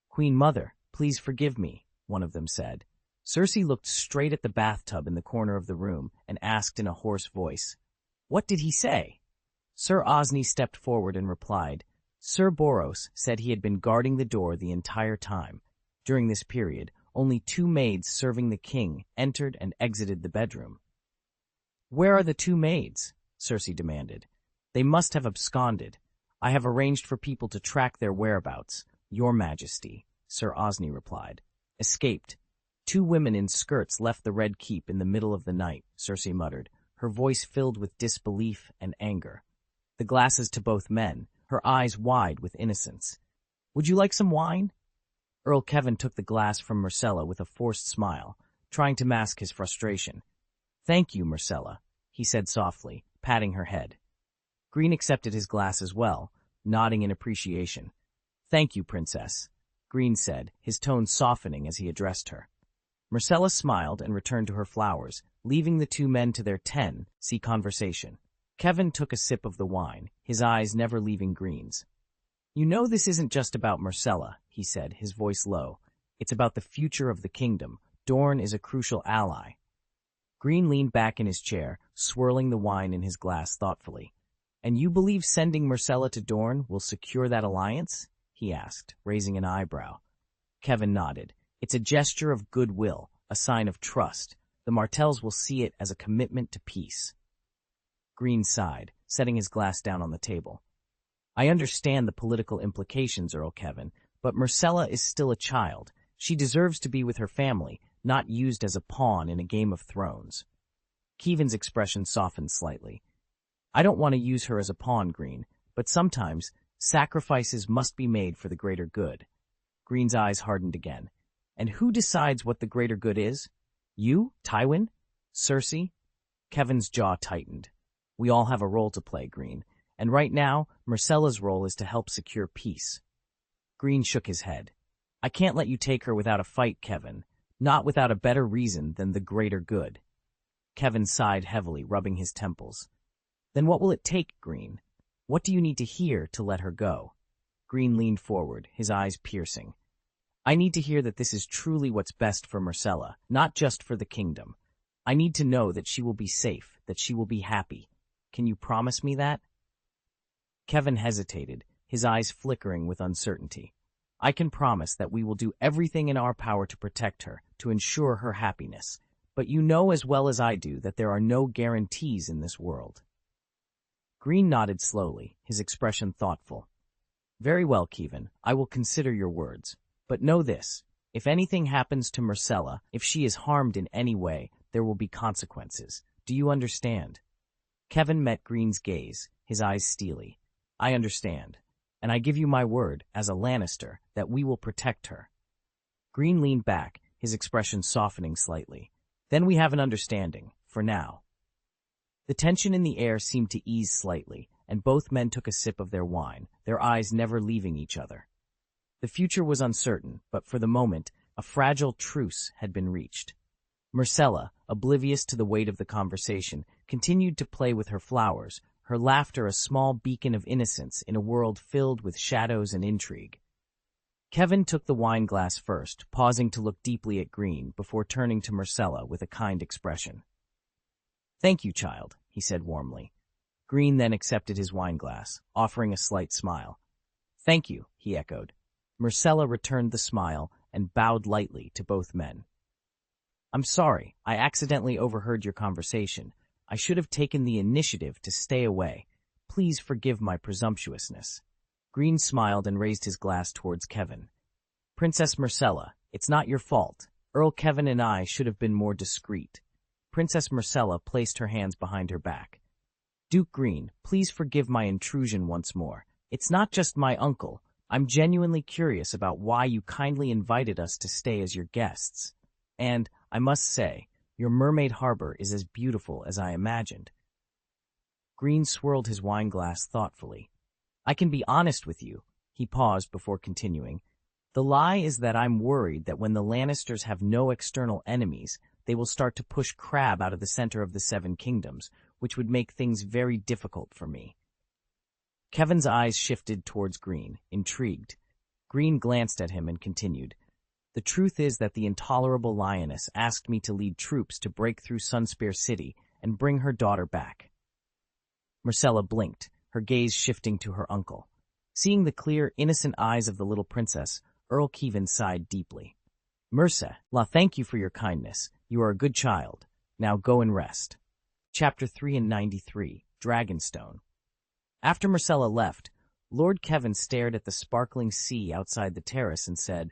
Queen Mother, please forgive me, one of them said. Cersei looked straight at the bathtub in the corner of the room and asked in a hoarse voice, What did he say? Sir Osney stepped forward and replied, Sir Boros said he had been guarding the door the entire time. During this period, only 2 maids serving the king entered and exited the bedroom. Where are the 2 maids? Cersei demanded. They must have absconded. I have arranged for people to track their whereabouts, Your Majesty, Sir Osney replied. Escaped. 2 women in skirts left the Red Keep in the middle of the night, Cersei muttered, her voice filled with disbelief and anger. The glasses to both men, her eyes wide with innocence. Would you like some wine? Earl Kevin took the glass from Myrcella with a forced smile, trying to mask his frustration. Thank you, Myrcella, he said softly, patting her head. Greene accepted his glass as well, nodding in appreciation. Thank you, Princess, Greene said, his tone softening as he addressed her. Myrcella smiled and returned to her flowers, leaving the 2 men to their see conversation. Kevin took a sip of the wine, his eyes never leaving Greene's. You know this isn't just about Myrcella, he said, his voice low. It's about the future of the kingdom, Dorne is a crucial ally. Greene leaned back in his chair, swirling the wine in his glass thoughtfully. And you believe sending Myrcella to Dorne will secure that alliance? He asked, raising an eyebrow. Kevin nodded. It's a gesture of goodwill, a sign of trust. The Martells will see it as a commitment to peace. Greene sighed, setting his glass down on the table. I understand the political implications, Earl Kevin, but Myrcella is still a child. She deserves to be with her family, not used as a pawn in a Game of Thrones. Kevin's expression softened slightly. I don't want to use her as a pawn, Greene, but sometimes sacrifices must be made for the greater good. Greene's eyes hardened again. And who decides what the greater good is? You? Tywin? Cersei? Kevin's jaw tightened. We all have a role to play, Greene, and right now, Myrcella's role is to help secure peace. Greene shook his head. I can't let you take her without a fight, Kevin. Not without a better reason than the greater good. Kevin sighed heavily, rubbing his temples. Then what will it take, Greene? What do you need to hear to let her go? Greene leaned forward, his eyes piercing. I need to hear that this is truly what's best for Myrcella, not just for the kingdom. I need to know that she will be safe, that she will be happy. Can you promise me that? Kevin hesitated, his eyes flickering with uncertainty. I can promise that we will do everything in our power to protect her, to ensure her happiness. But you know as well as I do that there are no guarantees in this world. Greene nodded slowly, his expression thoughtful. Very well, Kevin, I will consider your words. But know this, if anything happens to Myrcella, if she is harmed in any way, there will be consequences. Do you understand? Kevin met Greene's gaze, his eyes steely. I understand. And I give you my word, as a Lannister, that we will protect her. Greene leaned back, his expression softening slightly. Then we have an understanding, for now. The tension in the air seemed to ease slightly, and both men took a sip of their wine, their eyes never leaving each other. The future was uncertain, but for the moment, a fragile truce had been reached. Myrcella, oblivious to the weight of the conversation, continued to play with her flowers, her laughter a small beacon of innocence in a world filled with shadows and intrigue. Kevin took the wine glass first, pausing to look deeply at Greene before turning to Myrcella with a kind expression. Thank you, child, he said warmly. Greene then accepted his wine glass, offering a slight smile. Thank you, he echoed. Myrcella returned the smile and bowed lightly to both men. I'm sorry, I accidentally overheard your conversation. I should have taken the initiative to stay away. Please forgive my presumptuousness. Greene smiled and raised his glass towards Kevin. Princess Myrcella, it's not your fault. Earl Kevin and I should have been more discreet. Princess Myrcella placed her hands behind her back. Duke Greene, please forgive my intrusion once more. It's not just my uncle. I'm genuinely curious about why you kindly invited us to stay as your guests. And, I must say, your mermaid harbor is as beautiful as I imagined. Greene swirled his wine glass thoughtfully. I can be honest with you, he paused before continuing. The lie is that I'm worried that when the Lannisters have no external enemies, they will start to push Crab out of the center of the Seven Kingdoms, which would make things very difficult for me. Kevin's eyes shifted towards Greene, intrigued. Greene glanced at him and continued. The truth is that the intolerable lioness asked me to lead troops to break through Sunspear City and bring her daughter back. Myrcella blinked, her gaze shifting to her uncle. Seeing the clear, innocent eyes of the little princess, Earl Kevin sighed deeply. Myrcella, thank you for your kindness. You are a good child. Now go and rest. Chapter 393, Dragonstone. After Myrcella left, Lord Kevin stared at the sparkling sea outside the terrace and said,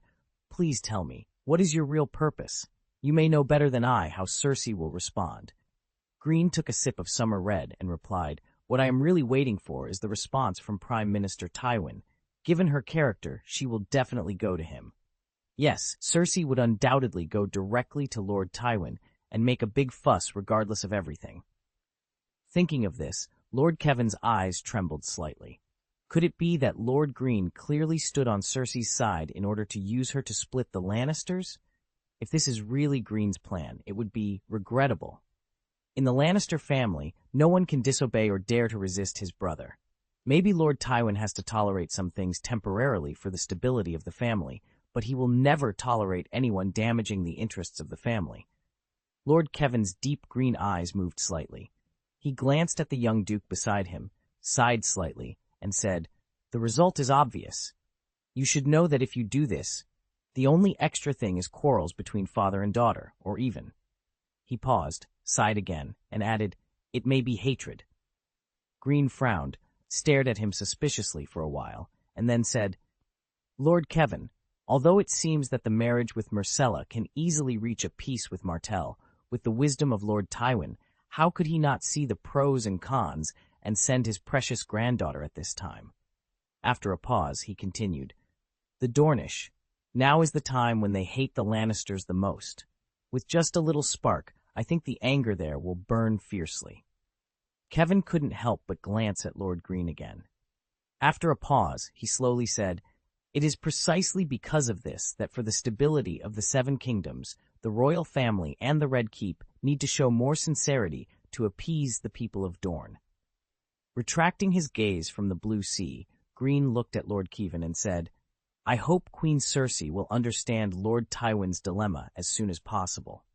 Please tell me, what is your real purpose? You may know better than I how Cersei will respond. Greene took a sip of summer red and replied, What I am really waiting for is the response from Prime Minister Tywin. Given her character, she will definitely go to him. Yes, Cersei would undoubtedly go directly to Lord Tywin and make a big fuss regardless of everything. Thinking of this, Lord Kevin's eyes trembled slightly. Could it be that Lord Greene clearly stood on Cersei's side in order to use her to split the Lannisters? If this is really Greene's plan, it would be regrettable. In the Lannister family, no one can disobey or dare to resist his brother. Maybe Lord Tywin has to tolerate some things temporarily for the stability of the family, but he will never tolerate anyone damaging the interests of the family. Lord Kevin's deep green eyes moved slightly. He glanced at the young duke beside him, sighed slightly, and said, "The result is obvious. You should know that if you do this, the only extra thing is quarrels between father and daughter, or even." He paused, sighed again, and added, "It may be hatred." Greene frowned, stared at him suspiciously for a while, and then said, "Lord Kevin, although it seems that the marriage with Myrcella can easily reach a peace with Martell, with the wisdom of Lord Tywin, how could he not see the pros and cons and send his precious granddaughter at this time?" After a pause, he continued, "The Dornish, now is the time when they hate the Lannisters the most. With just a little spark, I think the anger there will burn fiercely." Kevin couldn't help but glance at Lord Greene again. After a pause, he slowly said, "It is precisely because of this that for the stability of the Seven Kingdoms, the royal family and the Red Keep need to show more sincerity to appease the people of Dorne." Retracting his gaze from the blue sea, Greene looked at Lord Kevin and said, "I hope Queen Cersei will understand Lord Tywin's dilemma as soon as possible.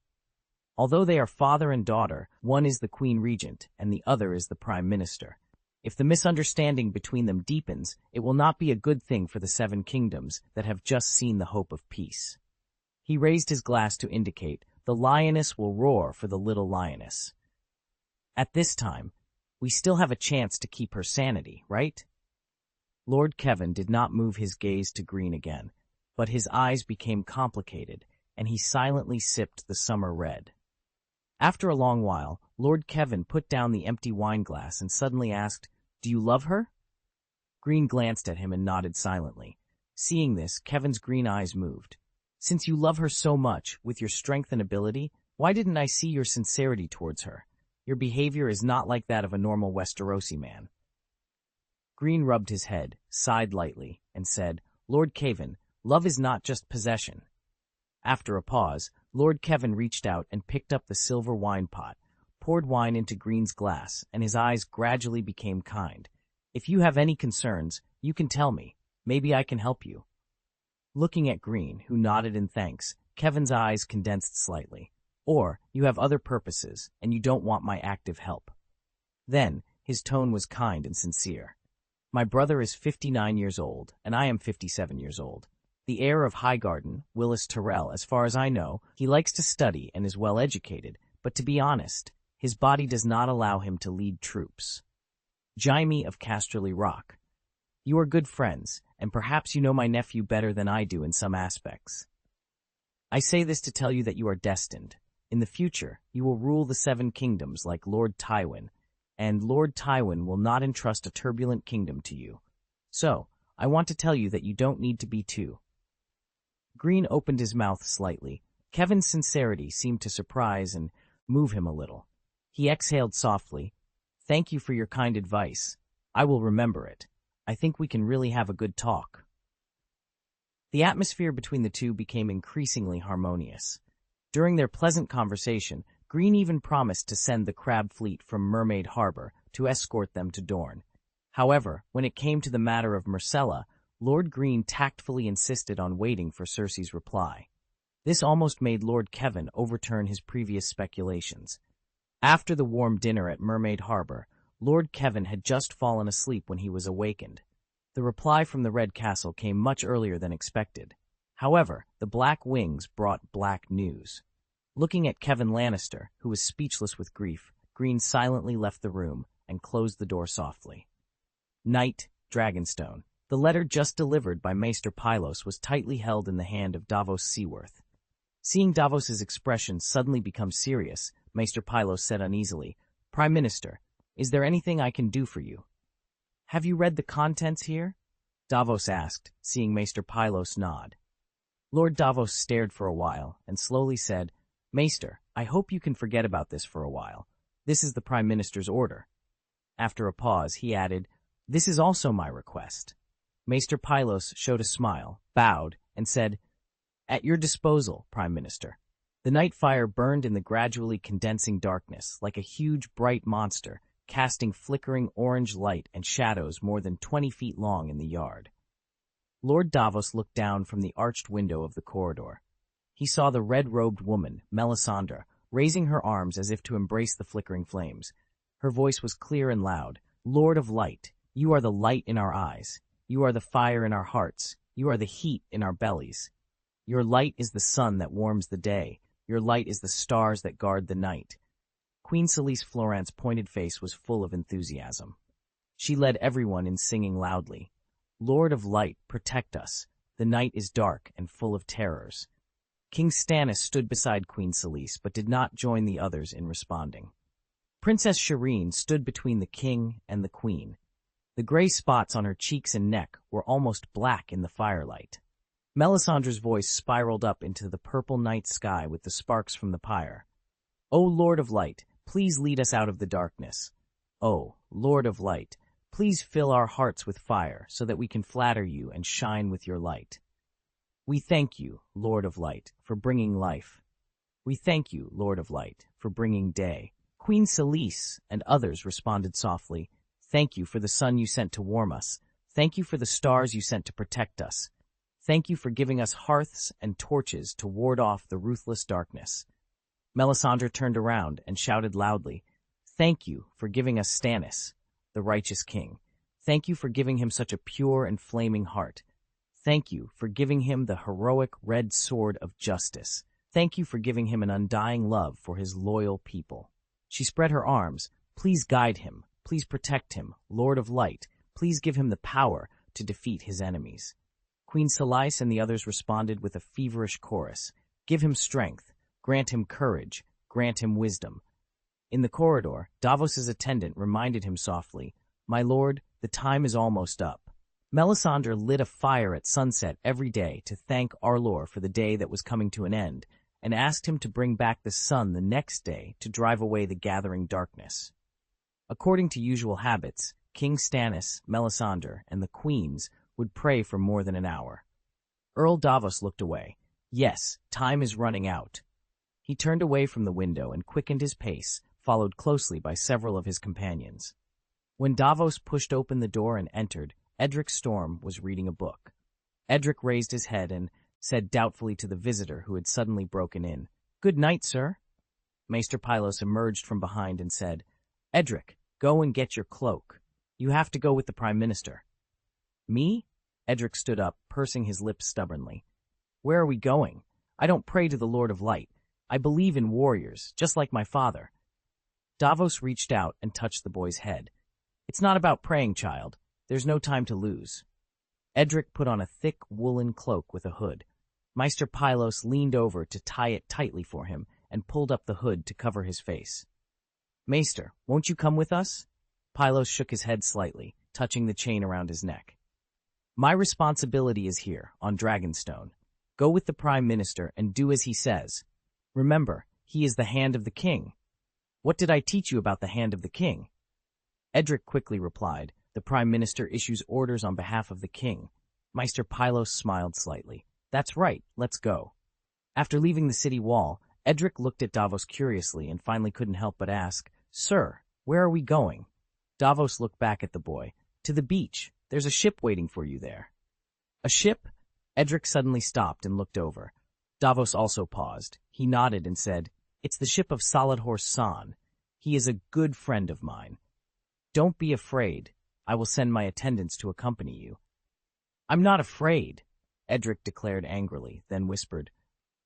Although they are father and daughter, one is the Queen Regent and the other is the Prime Minister. If the misunderstanding between them deepens, it will not be a good thing for the Seven Kingdoms that have just seen the hope of peace." He raised his glass to indicate, "The lioness will roar for the little lioness. At this time, we still have a chance to keep her sanity, right?" Lord Kevin did not move his gaze to Greene again, but his eyes became complicated, and he silently sipped the summer red. After a long while, Lord Kevin put down the empty wineglass and suddenly asked, "Do you love her?" Greene glanced at him and nodded silently. Seeing this, Kevin's green eyes moved. "Since you love her so much, with your strength and ability, why didn't I see your sincerity towards her? Your behavior is not like that of a normal Westerosi man." Greene rubbed his head, sighed lightly, and said, "Lord Kevin, love is not just possession." After a pause, Lord Kevin reached out and picked up the silver wine pot, poured wine into Greene's glass, and his eyes gradually became kind. "If you have any concerns, you can tell me. Maybe I can help you." Looking at Greene, who nodded in thanks, Kevin's eyes condensed slightly. "Or you have other purposes, and you don't want my active help." Then, his tone was kind and sincere. "My brother is 59 years old, and I am 57 years old. The heir of Highgarden, Willis Tyrell, as far as I know, he likes to study and is well educated, but to be honest, his body does not allow him to lead troops. Jaime of Casterly Rock. You are good friends, and perhaps you know my nephew better than I do in some aspects. I say this to tell you that you are destined. In the future, you will rule the Seven Kingdoms like Lord Tywin, and Lord Tywin will not entrust a turbulent kingdom to you. So, I want to tell you that you don't need to be too." Greene opened his mouth slightly. Kevin's sincerity seemed to surprise and move him a little. He exhaled softly. "Thank you for your kind advice. I will remember it. I think we can really have a good talk." The atmosphere between the two became increasingly harmonious. During their pleasant conversation, Greene even promised to send the crab fleet from Mermaid Harbor to escort them to Dorne. However, when it came to the matter of Myrcella, Lord Greene tactfully insisted on waiting for Cersei's reply. This almost made Lord Kevin overturn his previous speculations. After the warm dinner at Mermaid Harbor, Lord Kevin had just fallen asleep when he was awakened. The reply from the Red Castle came much earlier than expected. However, the Black Wings brought black news. Looking at Kevin Lannister, who was speechless with grief, Greene silently left the room and closed the door softly. Night, Dragonstone. The letter just delivered by Maester Pylos was tightly held in the hand of Davos Seaworth. Seeing Davos's expression suddenly become serious, Maester Pylos said uneasily, "Prime Minister, is there anything I can do for you?" "Have you read the contents here?" Davos asked, seeing Maester Pylos nod. Lord Davos stared for a while and slowly said, "Maester, I hope you can forget about this for a while. This is the Prime Minister's order." After a pause, he added, "This is also my request." Maester Pylos showed a smile, bowed, and said, "At your disposal, Prime Minister." The night fire burned in the gradually condensing darkness like a huge bright monster, casting flickering orange light and shadows more than 20 feet long in the yard. Lord Davos looked down from the arched window of the corridor. He saw the red-robed woman, Melisandre, raising her arms as if to embrace the flickering flames. Her voice was clear and loud. "Lord of Light, you are the light in our eyes. You are the fire in our hearts. You are the heat in our bellies. Your light is the sun that warms the day. Your light is the stars that guard the night." Queen Selyse Florent's pointed face was full of enthusiasm. She led everyone in singing loudly, "Lord of Light, protect us. The night is dark and full of terrors." King Stannis stood beside Queen Selyse, but did not join the others in responding. Princess Shireen stood between the king and the queen. The gray spots on her cheeks and neck were almost black in the firelight. Melisandre's voice spiraled up into the purple night sky with the sparks from the pyre. "O Lord of Light, please lead us out of the darkness. O Lord of Light, please fill our hearts with fire so that we can flatter you and shine with your light. We thank you, Lord of Light, for bringing life. We thank you, Lord of Light, for bringing day." Queen Selyse and others responded softly, "Thank you for the sun you sent to warm us. Thank you for the stars you sent to protect us. Thank you for giving us hearths and torches to ward off the ruthless darkness." Melisandre turned around and shouted loudly, "Thank you for giving us Stannis, the righteous king. Thank you for giving him such a pure and flaming heart. Thank you for giving him the heroic red sword of justice. Thank you for giving him an undying love for his loyal people." She spread her arms. "Please guide him. Please protect him, Lord of Light. Please give him the power to defeat his enemies." Queen Selyse and the others responded with a feverish chorus. "Give him strength. Grant him courage. Grant him wisdom." In the corridor, Davos's attendant reminded him softly, "My lord, the time is almost up." Melisandre lit a fire at sunset every day to thank Arlor for the day that was coming to an end, and asked him to bring back the sun the next day to drive away the gathering darkness. According to usual habits, King Stannis, Melisandre, and the queens would pray for more than an hour. Earl Davos looked away. Yes, time is running out. He turned away from the window and quickened his pace, followed closely by several of his companions. When Davos pushed open the door and entered, Edric Storm was reading a book. Edric raised his head and said doubtfully to the visitor who had suddenly broken in, "Good night, sir." Maester Pylos emerged from behind and said, "Edric, go and get your cloak. You have to go with the Prime Minister." "Me?" Edric stood up, pursing his lips stubbornly. "Where are we going? I don't pray to the Lord of Light. I believe in warriors, just like my father." Davos reached out and touched the boy's head. "It's not about praying, child. There's no time to lose." Edric put on a thick woolen cloak with a hood. Maester Pylos leaned over to tie it tightly for him and pulled up the hood to cover his face. "Maester, won't you come with us?" Pylos shook his head slightly, touching the chain around his neck. "My responsibility is here, on Dragonstone. Go with the Prime Minister and do as he says. Remember, he is the hand of the king." "What did I teach you about the hand of the king?" Edric quickly replied, "The Prime Minister issues orders on behalf of the king." Maester Pylos smiled slightly. "That's right, let's go." After leaving the city wall, Edric looked at Davos curiously and finally couldn't help but ask, "Sir, where are we going?" Davos looked back at the boy. "To the beach. There's a ship waiting for you there." "A ship?" Edric suddenly stopped and looked over. Davos also paused. He nodded and said, "It's the ship of Solid Horse San. He is a good friend of mine. Don't be afraid. I will send my attendants to accompany you." "I'm not afraid," Edric declared angrily, then whispered,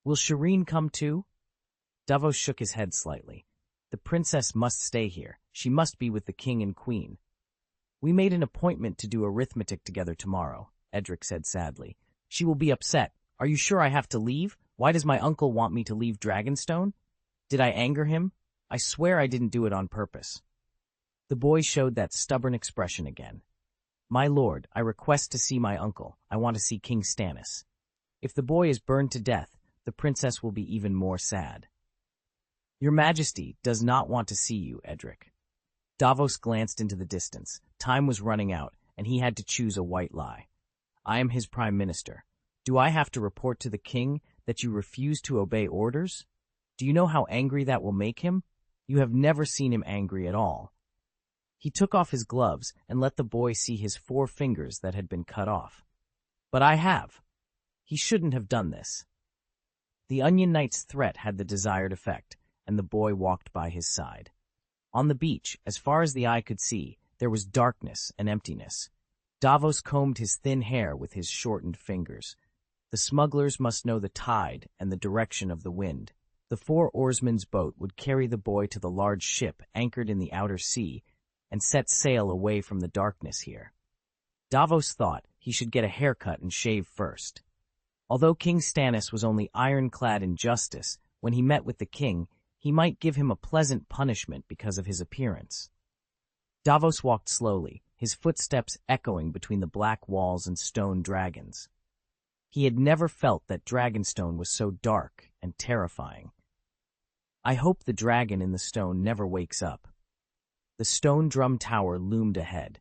"Will Shireen come too?" Davos shook his head slightly. "The princess must stay here. She must be with the king and queen." "We made an appointment to do arithmetic together tomorrow," Edric said sadly. "She will be upset. Are you sure I have to leave? Why does my uncle want me to leave Dragonstone? Did I anger him? I swear I didn't do it on purpose." The boy showed that stubborn expression again. "My lord, I request to see my uncle. I want to see King Stannis." If the boy is burned to death, the princess will be even more sad. "Your Majesty does not want to see you, Edric." Davos glanced into the distance. Time was running out, and he had to choose a white lie. "I am his Prime Minister. Do I have to report to the king that you refuse to obey orders? Do you know how angry that will make him? You have never seen him angry at all." He took off his gloves and let the boy see his 4 fingers that had been cut off. But I have. He shouldn't have done this. The Onion Knight's threat had the desired effect, and the boy walked by his side. On the beach, as far as the eye could see, there was darkness and emptiness. Davos combed his thin hair with his shortened fingers. The smugglers must know the tide and the direction of the wind. The 4 oarsmen's boat would carry the boy to the large ship anchored in the outer sea and set sail away from the darkness here. Davos thought he should get a haircut and shave first. Although King Stannis was only ironclad in justice, when he met with the king, he might give him a pleasant punishment because of his appearance. Davos walked slowly, his footsteps echoing between the black walls and stone dragons. He had never felt that Dragonstone was so dark and terrifying. I hope the dragon in the stone never wakes up. The stone drum tower loomed ahead.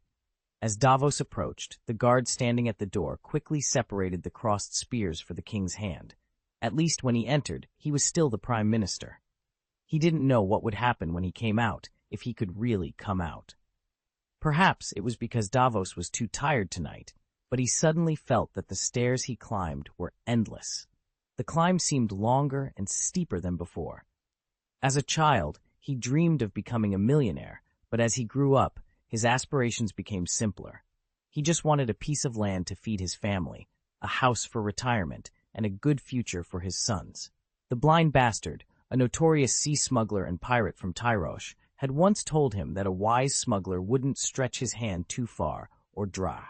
As Davos approached, the guard standing at the door quickly separated the crossed spears for the king's hand. At least when he entered, he was still the prime minister. He didn't know what would happen when he came out, if he could really come out. Perhaps it was because Davos was too tired tonight, but he suddenly felt that the stairs he climbed were endless. The climb seemed longer and steeper than before. As a child, he dreamed of becoming a millionaire, but as he grew up, his aspirations became simpler. He just wanted a piece of land to feed his family, a house for retirement, and a good future for his sons. The blind bastard, a notorious sea smuggler and pirate from Tyrosh, had once told him that a wise smuggler wouldn't stretch his hand too far or draw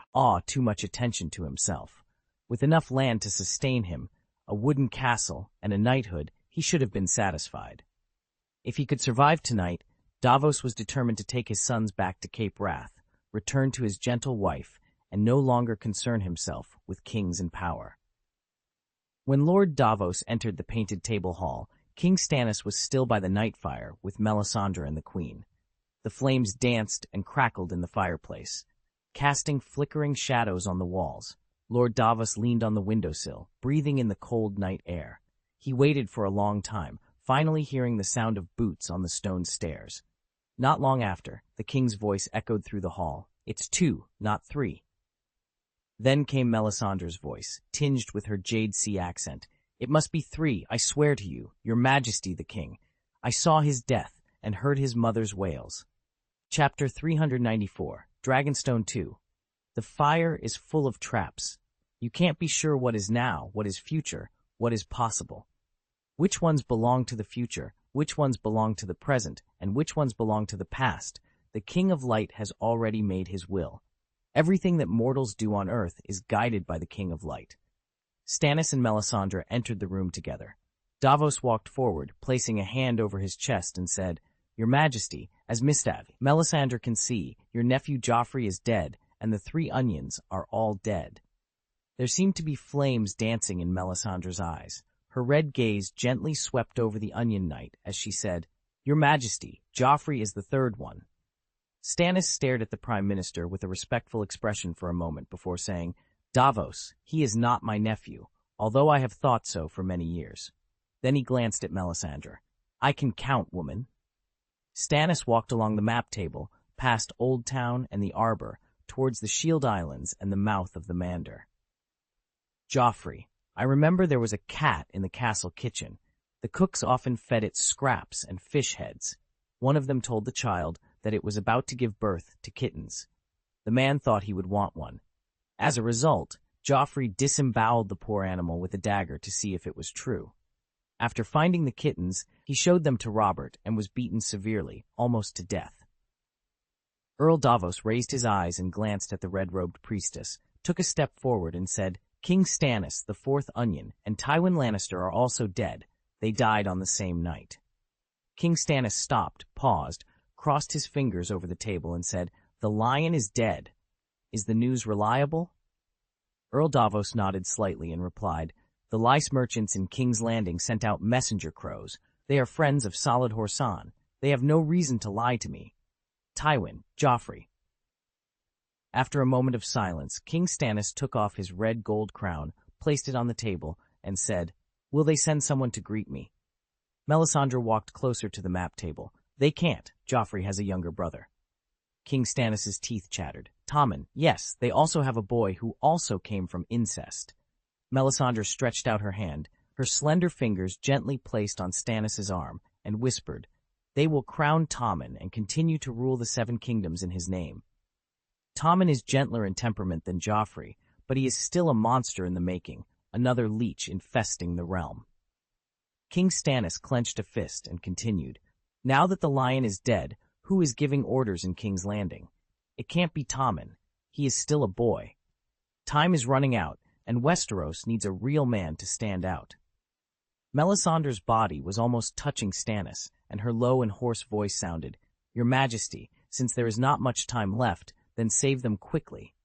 too much attention to himself. With enough land to sustain him, a wooden castle, and a knighthood, he should have been satisfied. If he could survive tonight, Davos was determined to take his sons back to Cape Wrath, return to his gentle wife, and no longer concern himself with kings and power. When Lord Davos entered the painted table hall, King Stannis was still by the night fire with Melisandre and the queen. The flames danced and crackled in the fireplace, casting flickering shadows on the walls. Lord Davos leaned on the windowsill, breathing in the cold night air. He waited for a long time, finally hearing the sound of boots on the stone stairs. Not long after, the king's voice echoed through the hall. "It's 2, not 3. Then came Melisandre's voice, tinged with her Jade Sea accent. "It must be 3, I swear to you, your majesty the king. I saw his death and heard his mother's wails." Chapter 394, Dragonstone 2. The fire is full of traps. You can't be sure what is now, what is future, what is possible. Which ones belong to the future, which ones belong to the present, and which ones belong to the past? The King of Light has already made his will. Everything that mortals do on earth is guided by the King of Light. Stannis and Melisandre entered the room together. Davos walked forward, placing a hand over his chest and said, "Your Majesty, as Melisandre can see, your nephew Joffrey is dead, and the 3 onions are all dead." There seemed to be flames dancing in Melisandre's eyes. Her red gaze gently swept over the Onion Knight as she said, "Your Majesty, Joffrey is the 3rd one." Stannis stared at the Prime Minister with a respectful expression for a moment before saying, "Davos, he is not my nephew, although I have thought so for many years." Then he glanced at Melisandre. "I can count, woman." Stannis walked along the map table, past Old Town and the Arbor, towards the Shield Islands and the mouth of the Mander. "Joffrey, I remember there was a cat in the castle kitchen. The cooks often fed it scraps and fish heads. One of them told the child that it was about to give birth to kittens. The man thought he would want one. As a result, Joffrey disemboweled the poor animal with a dagger to see if it was true. After finding the kittens, he showed them to Robert and was beaten severely, almost to death." Earl Davos raised his eyes and glanced at the red-robed priestess, took a step forward and said, "King Stannis, the 4th Onion, and Tywin Lannister are also dead. They died on the same night." King Stannis stopped, paused, crossed his fingers over the table and said, "The lion is dead. Is the news reliable?" Earl Davos nodded slightly and replied, "The lice merchants in King's Landing sent out messenger crows. They are friends of Solid Horsan. They have no reason to lie to me. Tywin, Joffrey." After a moment of silence, King Stannis took off his red gold crown, placed it on the table, and said, "Will they send someone to greet me?" Melisandre walked closer to the map table. "They can't. Joffrey has a younger brother." King Stannis' teeth chattered. Tommen, yes, they also have a boy who also came from incest. Melisandre stretched out her hand, her slender fingers gently placed on Stannis' arm, and whispered, "They will crown Tommen and continue to rule the Seven Kingdoms in his name." Tommen is gentler in temperament than Joffrey, but he is still a monster in the making, another leech infesting the realm. King Stannis clenched a fist and continued, "Now that the lion is dead, who is giving orders in King's Landing? It can't be Tommen. He is still a boy. Time is running out, and Westeros needs a real man to stand out." Melisandre's body was almost touching Stannis, and her low and hoarse voice sounded, "Your Majesty, since there is not much time left, then save them quickly."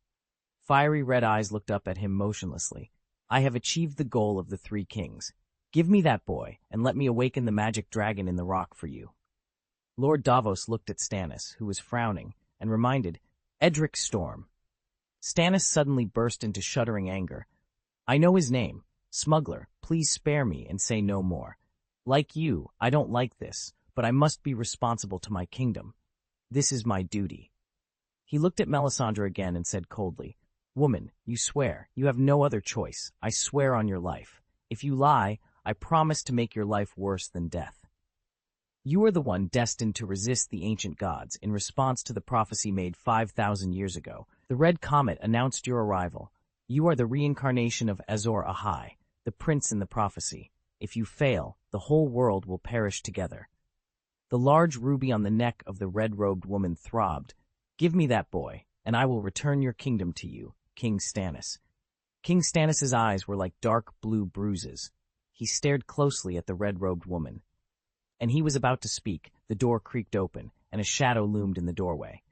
Fiery red eyes looked up at him motionlessly. "I have achieved the goal of the Three Kings. Give me that boy, and let me awaken the magic dragon in the rock for you." Lord Davos looked at Stannis, who was frowning, and reminded, "Edric Storm." Stannis suddenly burst into shuddering anger. "I know his name. Smuggler, please spare me and say no more. Like you, I don't like this, but I must be responsible to my kingdom. This is my duty." He looked at Melisandre again and said coldly, "Woman, you swear. You have no other choice. I swear on your life. If you lie, I promise to make your life worse than death. You are the one destined to resist the ancient gods in response to the prophecy made 5,000 years ago. The Red Comet announced your arrival. You are the reincarnation of Azor Ahai, the prince in the prophecy. If you fail, the whole world will perish together." The large ruby on the neck of the red-robed woman throbbed. "Give me that boy, and I will return your kingdom to you, King Stannis." King Stannis' eyes were like dark blue bruises. He stared closely at the red-robed woman. And he was about to speak, the door creaked open, and a shadow loomed in the doorway.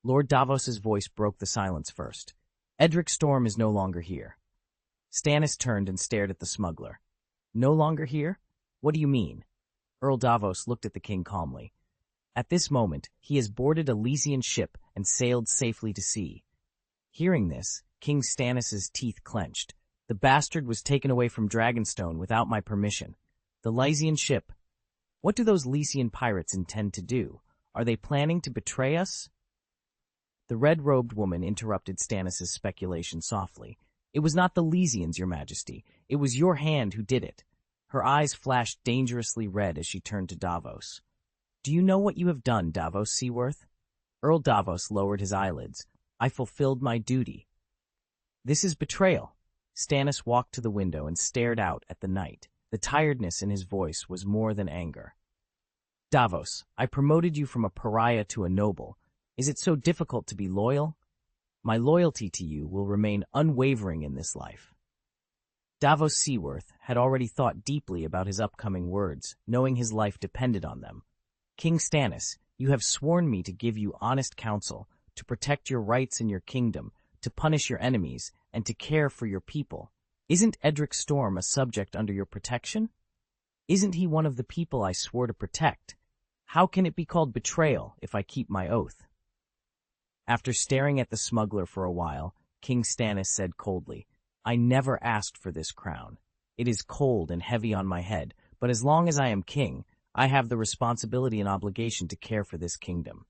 Lord Davos's voice broke the silence first. "Edric Storm is no longer here." Stannis turned and stared at the smuggler. "No longer here? What do you mean?" Earl Davos looked at the king calmly. "At this moment, he has boarded a Lysian ship and sailed safely to sea." Hearing this, King Stannis' teeth clenched. "The bastard was taken away from Dragonstone without my permission. The Lysian ship. What do those Lysian pirates intend to do? Are they planning to betray us?" The red-robed woman interrupted Stannis' speculation softly. "It was not the Lysians, your majesty. It was your hand who did it." Her eyes flashed dangerously red as she turned to Davos. "Do you know what you have done, Davos Seaworth?" Earl Davos lowered his eyelids. "I fulfilled my duty." "This is betrayal." Stannis walked to the window and stared out at the night. The tiredness in his voice was more than anger. "Davos, I promoted you from a pariah to a noble. Is it so difficult to be loyal? My loyalty to you will remain unwavering in this life." Davos Seaworth had already thought deeply about his upcoming words, knowing his life depended on them. "King Stannis, you have sworn me to give you honest counsel, to protect your rights in your kingdom, to punish your enemies, and to care for your people. Isn't Edric Storm a subject under your protection? Isn't he one of the people I swore to protect? How can it be called betrayal if I keep my oath?" After staring at the smuggler for a while, King Stannis said coldly, "I never asked for this crown. It is cold and heavy on my head, but as long as I am king, I have the responsibility and obligation to care for this kingdom.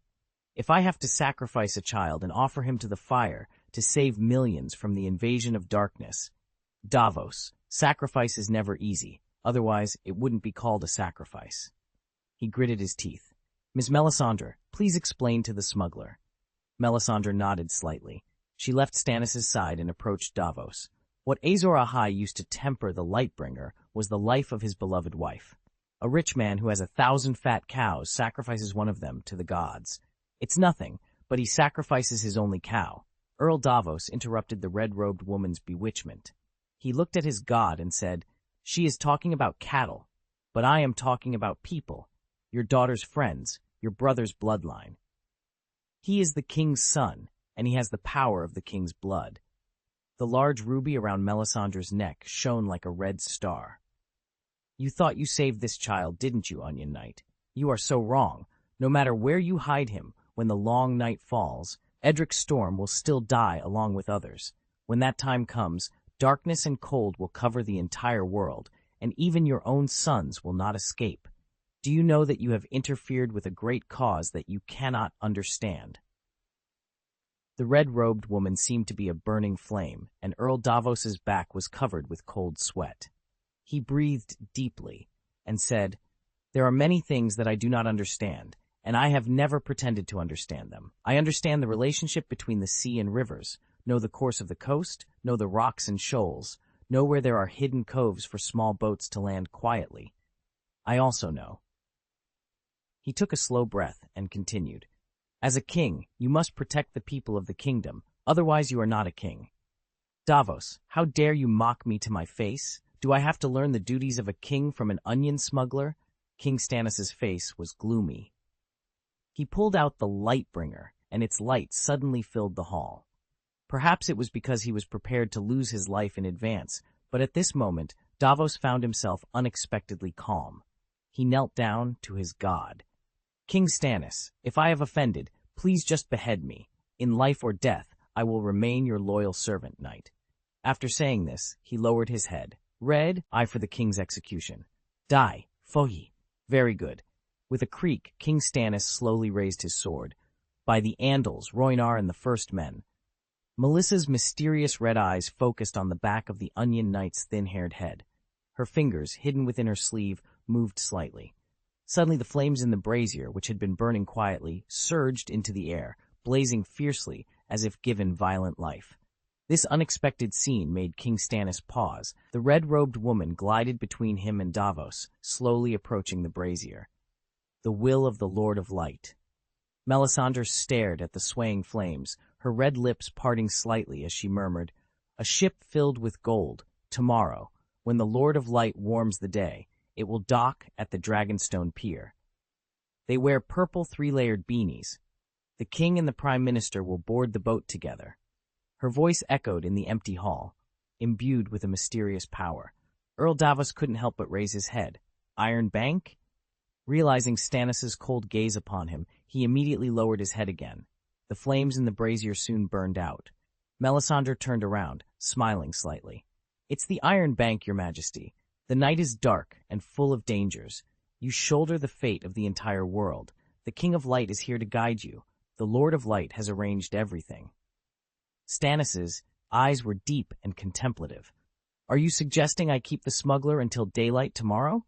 If I have to sacrifice a child and offer him to the fire to save millions from the invasion of darkness, Davos, sacrifice is never easy, otherwise it wouldn't be called a sacrifice." He gritted his teeth. "Miss Melisandre, please explain to the smuggler." Melisandre nodded slightly. She left Stannis' side and approached Davos. What Azor Ahai used to temper the Lightbringer was the life of his beloved wife. A rich man who has 1,000 fat cows sacrifices one of them to the gods. It's nothing, but he sacrifices his only cow. Earl Davos interrupted the red-robed woman's bewitchment. He looked at his god and said, "She is talking about cattle, but I am talking about people, your daughter's friends, your brother's bloodline. He is the king's son, and he has the power of the king's blood." The large ruby around Melisandre's neck shone like a red star. "You thought you saved this child, didn't you, Onion Knight? You are so wrong. No matter where you hide him, when the long night falls, Edric Storm will still die along with others. When that time comes, darkness and cold will cover the entire world, and even your own sons will not escape. Do you know that you have interfered with a great cause that you cannot understand?" The red-robed woman seemed to be a burning flame, and Earl Davos's back was covered with cold sweat. He breathed deeply and said, "There are many things that I do not understand, and I have never pretended to understand them. I understand the relationship between the sea and rivers, know the course of the coast, know the rocks and shoals, know where there are hidden coves for small boats to land quietly. I also know." He took a slow breath and continued, "As a king, you must protect the people of the kingdom, otherwise you are not a king. Davos, how dare you mock me to my face? Do I have to learn the duties of a king from an onion smuggler?" King Stannis's face was gloomy. He pulled out the Lightbringer, and its light suddenly filled the hall. Perhaps it was because he was prepared to lose his life in advance, but at this moment, Davos found himself unexpectedly calm. He knelt down to his god. "King Stannis, if I have offended, please just behead me. In life or death, I will remain your loyal servant, knight." After saying this, he lowered his head. "Red, I for the king's execution. Die, Fohi." "Very good." With a creak, King Stannis slowly raised his sword. "By the Andals, Rhoynar and the First Men." Melissa's mysterious red eyes focused on the back of the Onion Knight's thin-haired head. Her fingers, hidden within her sleeve, moved slightly. Suddenly the flames in the brazier, which had been burning quietly, surged into the air, blazing fiercely as if given violent life. This unexpected scene made King Stannis pause. The red-robed woman glided between him and Davos, slowly approaching the brazier. "The will of the Lord of Light." Melisandre stared at the swaying flames, her red lips parting slightly as she murmured, "A ship filled with gold, tomorrow, when the Lord of Light warms the day, it will dock at the Dragonstone Pier. They wear purple three-layered beanies. The king and the prime minister will board the boat together." Her voice echoed in the empty hall, imbued with a mysterious power. Earl Davos couldn't help but raise his head. "Iron Bank?" Realizing Stannis's cold gaze upon him, he immediately lowered his head again. The flames in the brazier soon burned out. Melisandre turned around, smiling slightly. "It's the Iron Bank, Your Majesty. The night is dark and full of dangers. You shoulder the fate of the entire world. The King of Light is here to guide you. The Lord of Light has arranged everything." Stannis's eyes were deep and contemplative. "Are you suggesting I keep the smuggler until daylight tomorrow?"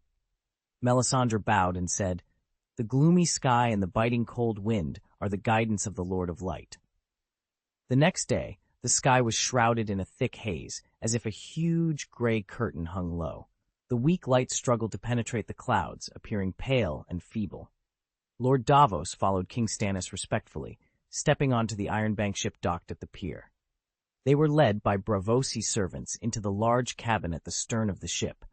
Melisandre bowed and said, "The gloomy sky and the biting cold wind are the guidance of the Lord of Light." The next day, the sky was shrouded in a thick haze, as if a huge gray curtain hung low. The weak light struggled to penetrate the clouds, appearing pale and feeble. Lord Davos followed King Stannis respectfully, stepping onto the Ironbank ship docked at the pier. They were led by Braavosi servants into the large cabin at the stern of the ship.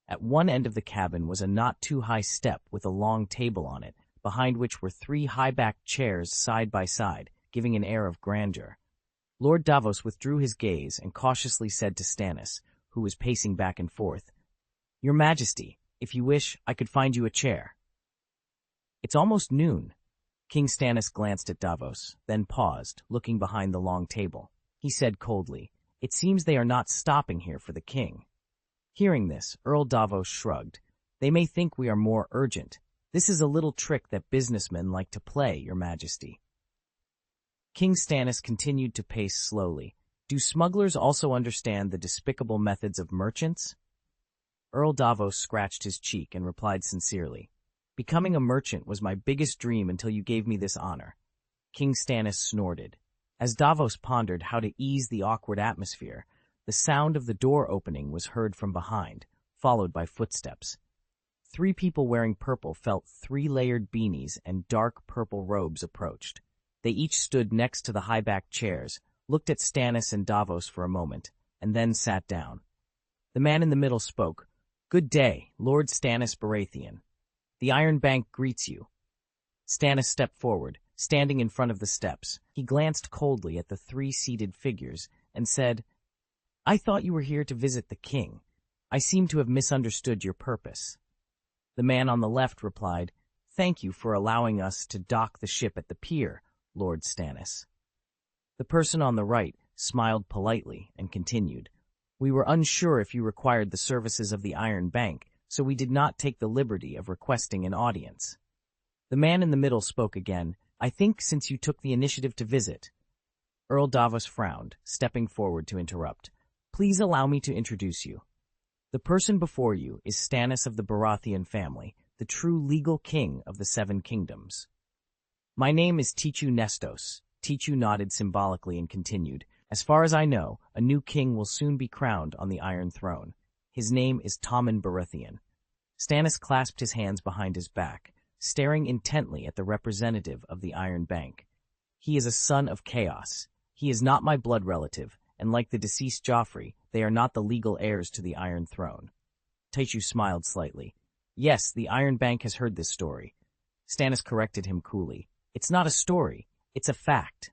At one end of the cabin was a not-too-high step with a long table on it, behind which were 3 high-backed chairs side by side, giving an air of grandeur. Lord Davos withdrew his gaze and cautiously said to Stannis, who was pacing back and forth, "Your Majesty, if you wish, I could find you a chair." "It's almost noon." King Stannis glanced at Davos, then paused, looking behind the long table. He said coldly, "It seems they are not stopping here for the king." Hearing this, Earl Davos shrugged. "They may think we are more urgent. This is a little trick that businessmen like to play, Your Majesty." King Stannis continued to pace slowly. "Do smugglers also understand the despicable methods of merchants?" Earl Davos scratched his cheek and replied sincerely, "Becoming a merchant was my biggest dream until you gave me this honor." King Stannis snorted. As Davos pondered how to ease the awkward atmosphere, the sound of the door opening was heard from behind, followed by footsteps. 3 people wearing purple felt 3-layered beanies and dark purple robes approached. They each stood next to the high-backed chairs, looked at Stannis and Davos for a moment, and then sat down. The man in the middle spoke. "Good day, Lord Stannis Baratheon. The Iron Bank greets you." Stannis stepped forward, standing in front of the steps. He glanced coldly at the 3 seated figures and said, "I thought you were here to visit the king. I seem to have misunderstood your purpose." The man on the left replied, "Thank you for allowing us to dock the ship at the pier, Lord Stannis." The person on the right smiled politely and continued, "We were unsure if you required the services of the Iron Bank, so we did not take the liberty of requesting an audience." The man in the middle spoke again, "I think since you took the initiative to visit." Earl Davos frowned, stepping forward to interrupt. Please allow me to introduce you. The person before you is Stannis of the Baratheon family, the true legal king of the Seven Kingdoms. My name is Tichu Nestos. Tichu nodded symbolically and continued. As far as I know, a new king will soon be crowned on the Iron Throne. His name is Tommen Baratheon. Stannis clasped his hands behind his back, staring intently at the representative of the Iron Bank. He is a son of chaos. He is not my blood relative, and like the deceased Joffrey, they are not the legal heirs to the Iron Throne. Tichu smiled slightly. Yes, the Iron Bank has heard this story. Stannis corrected him coolly. It's not a story, it's a fact.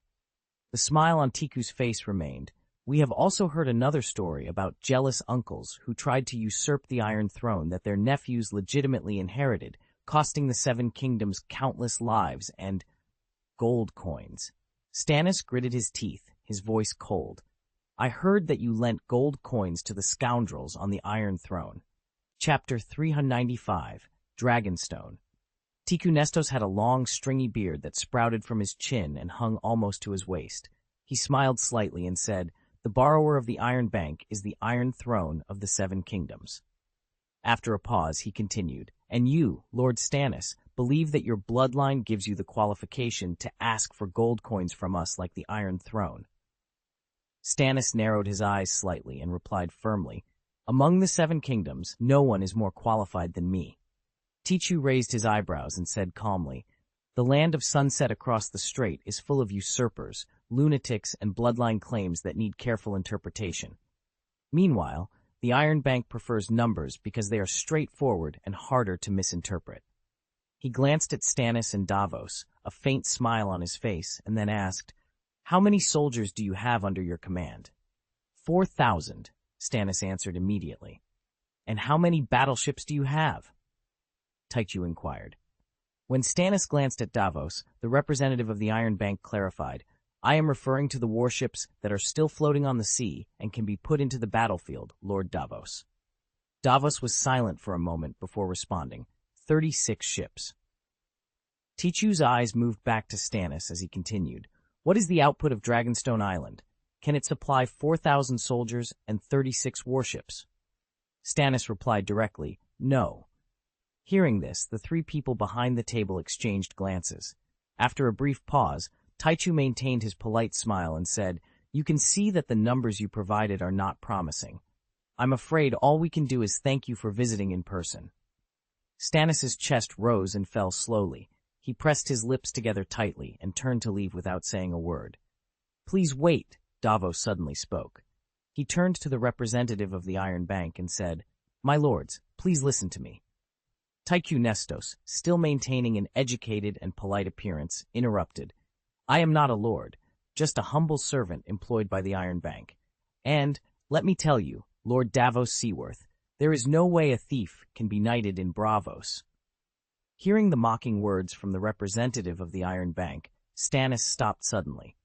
The smile on Tichu's face remained. We have also heard another story about jealous uncles who tried to usurp the Iron Throne that their nephews legitimately inherited, costing the Seven Kingdoms countless lives and gold coins. Stannis gritted his teeth, his voice cold. I heard that you lent gold coins to the scoundrels on the Iron Throne. Chapter 395, Dragonstone. Tichu Nestos had a long, stringy beard that sprouted from his chin and hung almost to his waist. He smiled slightly and said, The borrower of the Iron Bank is the Iron Throne of the Seven Kingdoms. After a pause, he continued, And you, Lord Stannis, believe that your bloodline gives you the qualification to ask for gold coins from us like the Iron Throne. Stannis narrowed his eyes slightly and replied firmly, Among the Seven Kingdoms, no one is more qualified than me. Tichu raised his eyebrows and said calmly, The land of sunset across the strait is full of usurpers, lunatics, and bloodline claims that need careful interpretation. Meanwhile, the Iron Bank prefers numbers because they are straightforward and harder to misinterpret. He glanced at Stannis and Davos, a faint smile on his face, and then asked, How many soldiers do you have under your command? 4,000, Stannis answered immediately. And how many battleships do you have? Tichu inquired. When Stannis glanced at Davos, the representative of the Iron Bank clarified, I am referring to the warships that are still floating on the sea and can be put into the battlefield, Lord Davos. Davos was silent for a moment before responding, 36 ships. Tichu's eyes moved back to Stannis as he continued, What is the output of Dragonstone Island? Can it supply 4,000 soldiers and 36 warships? Stannis replied directly, No. Hearing this, the three people behind the table exchanged glances. After a brief pause, Tichu maintained his polite smile and said, You can see that the numbers you provided are not promising. I'm afraid all we can do is thank you for visiting in person. Stannis's chest rose and fell slowly. He pressed his lips together tightly and turned to leave without saying a word. Please wait, Davos suddenly spoke. He turned to the representative of the Iron Bank and said, My lords, please listen to me. Tichu Nestos, still maintaining an educated and polite appearance, interrupted. I am not a lord, just a humble servant employed by the Iron Bank. And, let me tell you, Lord Davos Seaworth, there is no way a thief can be knighted in Braavos. Hearing the mocking words from the representative of the Iron Bank, Stannis stopped suddenly.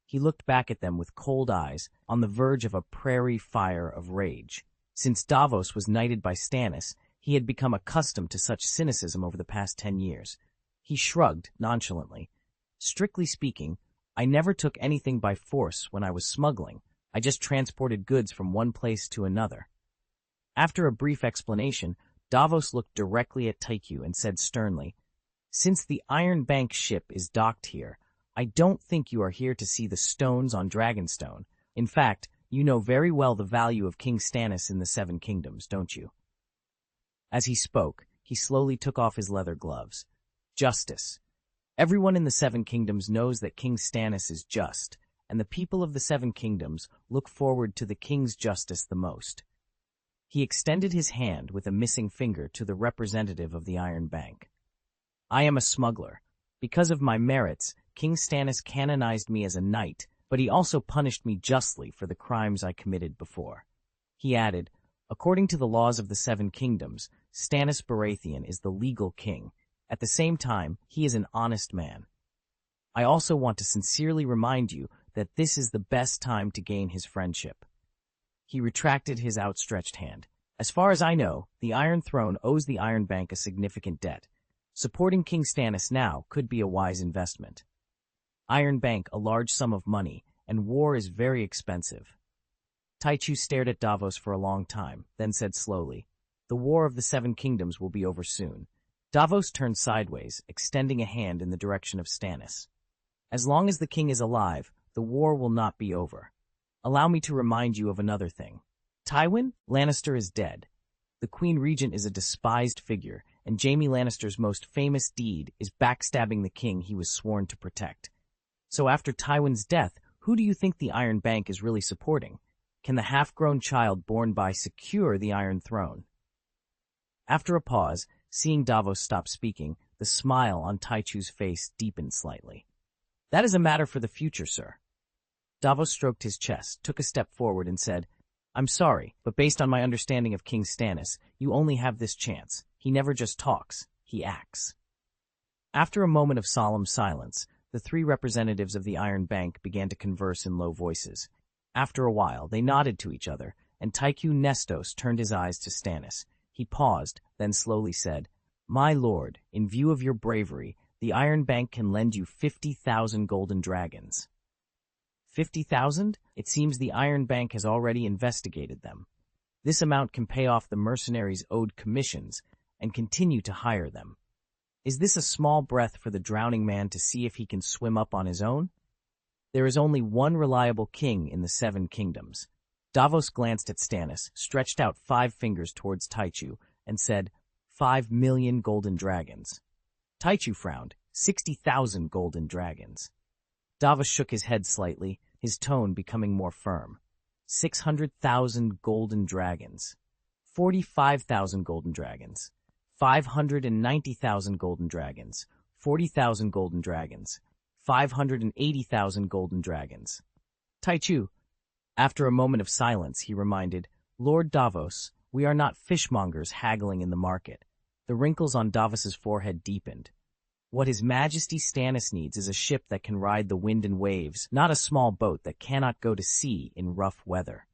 He looked back at them with cold eyes, on the verge of a prairie fire of rage. Since Davos was knighted by Stannis, he had become accustomed to such cynicism over the past 10 years. He shrugged nonchalantly. Strictly speaking, I never took anything by force when I was smuggling. I just transported goods from one place to another. After a brief explanation, Davos looked directly at Tichu and said sternly, Since the Iron Bank ship is docked here, I don't think you are here to see the stones on Dragonstone. In fact, you know very well the value of King Stannis in the Seven Kingdoms, don't you? As he spoke, he slowly took off his leather gloves. Justice. Everyone in the Seven Kingdoms knows that King Stannis is just, and the people of the Seven Kingdoms look forward to the king's justice the most. He extended his hand with a missing finger to the representative of the Iron Bank. I am a smuggler. Because of my merits, King Stannis canonized me as a knight, but he also punished me justly for the crimes I committed before. He added, According to the laws of the Seven Kingdoms, Stannis Baratheon is the legal king. At the same time, he is an honest man. I also want to sincerely remind you that this is the best time to gain his friendship. He retracted his outstretched hand. As far as I know, the Iron Throne owes the Iron Bank a significant debt. Supporting King Stannis now could be a wise investment. Iron Bank a large sum of money, and war is very expensive. Taichu stared at Davos for a long time, then said slowly, "The War of the Seven Kingdoms will be over soon." Davos turned sideways, extending a hand in the direction of Stannis. "As long as the king is alive, the war will not be over. Allow me to remind you of another thing. Tywin Lannister is dead. The Queen Regent is a despised figure, and Jaime Lannister's most famous deed is backstabbing the king he was sworn to protect. So after Tywin's death, who do you think the Iron Bank is really supporting? Can the half-grown child born by secure the Iron Throne?" After a pause, seeing Davos stop speaking, the smile on Taichu's face deepened slightly. "That is a matter for the future, sir." Davos stroked his chest, took a step forward, and said, "I'm sorry, but based on my understanding of King Stannis, you only have this chance. He never just talks, he acts." After a moment of solemn silence, the three representatives of the Iron Bank began to converse in low voices. After a while, they nodded to each other, and Tycho Nestos turned his eyes to Stannis. He paused, then slowly said, "My lord, in view of your bravery, the Iron Bank can lend you 50,000 golden dragons." 50,000? It seems the Iron Bank has already investigated them. This amount can pay off the mercenaries owed commissions and continue to hire them. Is this a small breath for the drowning man to see if he can swim up on his own? There is only one reliable king in the Seven Kingdoms. Davos glanced at Stannis, stretched out 5 fingers towards Taichu, and said, 5,000,000 golden dragons. Taichu frowned, 60,000 golden dragons. Davos shook his head slightly, his tone becoming more firm. 600,000 golden dragons. 45,000 golden dragons. 590,000 golden dragons. 40,000 golden dragons. 580,000 golden dragons. Taichu. After a moment of silence, he reminded, "Lord Davos, we are not fishmongers haggling in the market." The wrinkles on Davos's forehead deepened. What His Majesty Stannis needs is a ship that can ride the wind and waves, not a small boat that cannot go to sea in rough weather.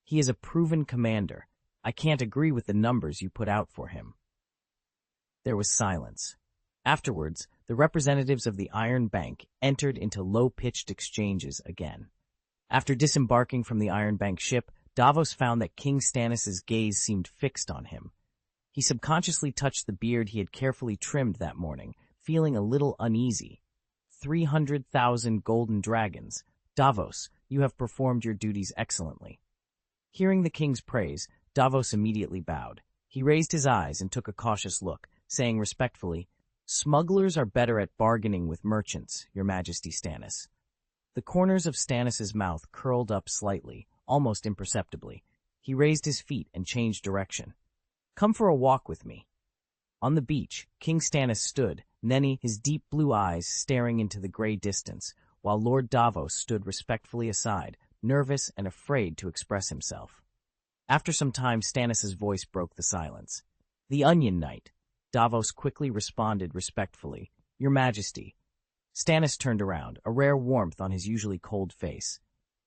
He is a proven commander. I can't agree with the numbers you put out for him. There was silence. Afterwards, the representatives of the Iron Bank entered into low-pitched exchanges again. After disembarking from the Iron Bank ship, Davos found that King Stannis's gaze seemed fixed on him. He subconsciously touched the beard he had carefully trimmed that morning, feeling a little uneasy. 300,000 golden dragons. Davos, you have performed your duties excellently. Hearing the king's praise, Davos immediately bowed. He raised his eyes and took a cautious look, saying respectfully, "Smugglers are better at bargaining with merchants, Your Majesty Stannis." The corners of Stannis's mouth curled up slightly, almost imperceptibly. He raised his feet and changed direction. "Come for a walk with me." On the beach, King Stannis stood, Nenny, his deep blue eyes staring into the gray distance, while Lord Davos stood respectfully aside, nervous and afraid to express himself. After some time, Stannis's voice broke the silence. "The Onion Knight." Davos quickly responded respectfully, "Your Majesty." Stannis turned around, a rare warmth on his usually cold face.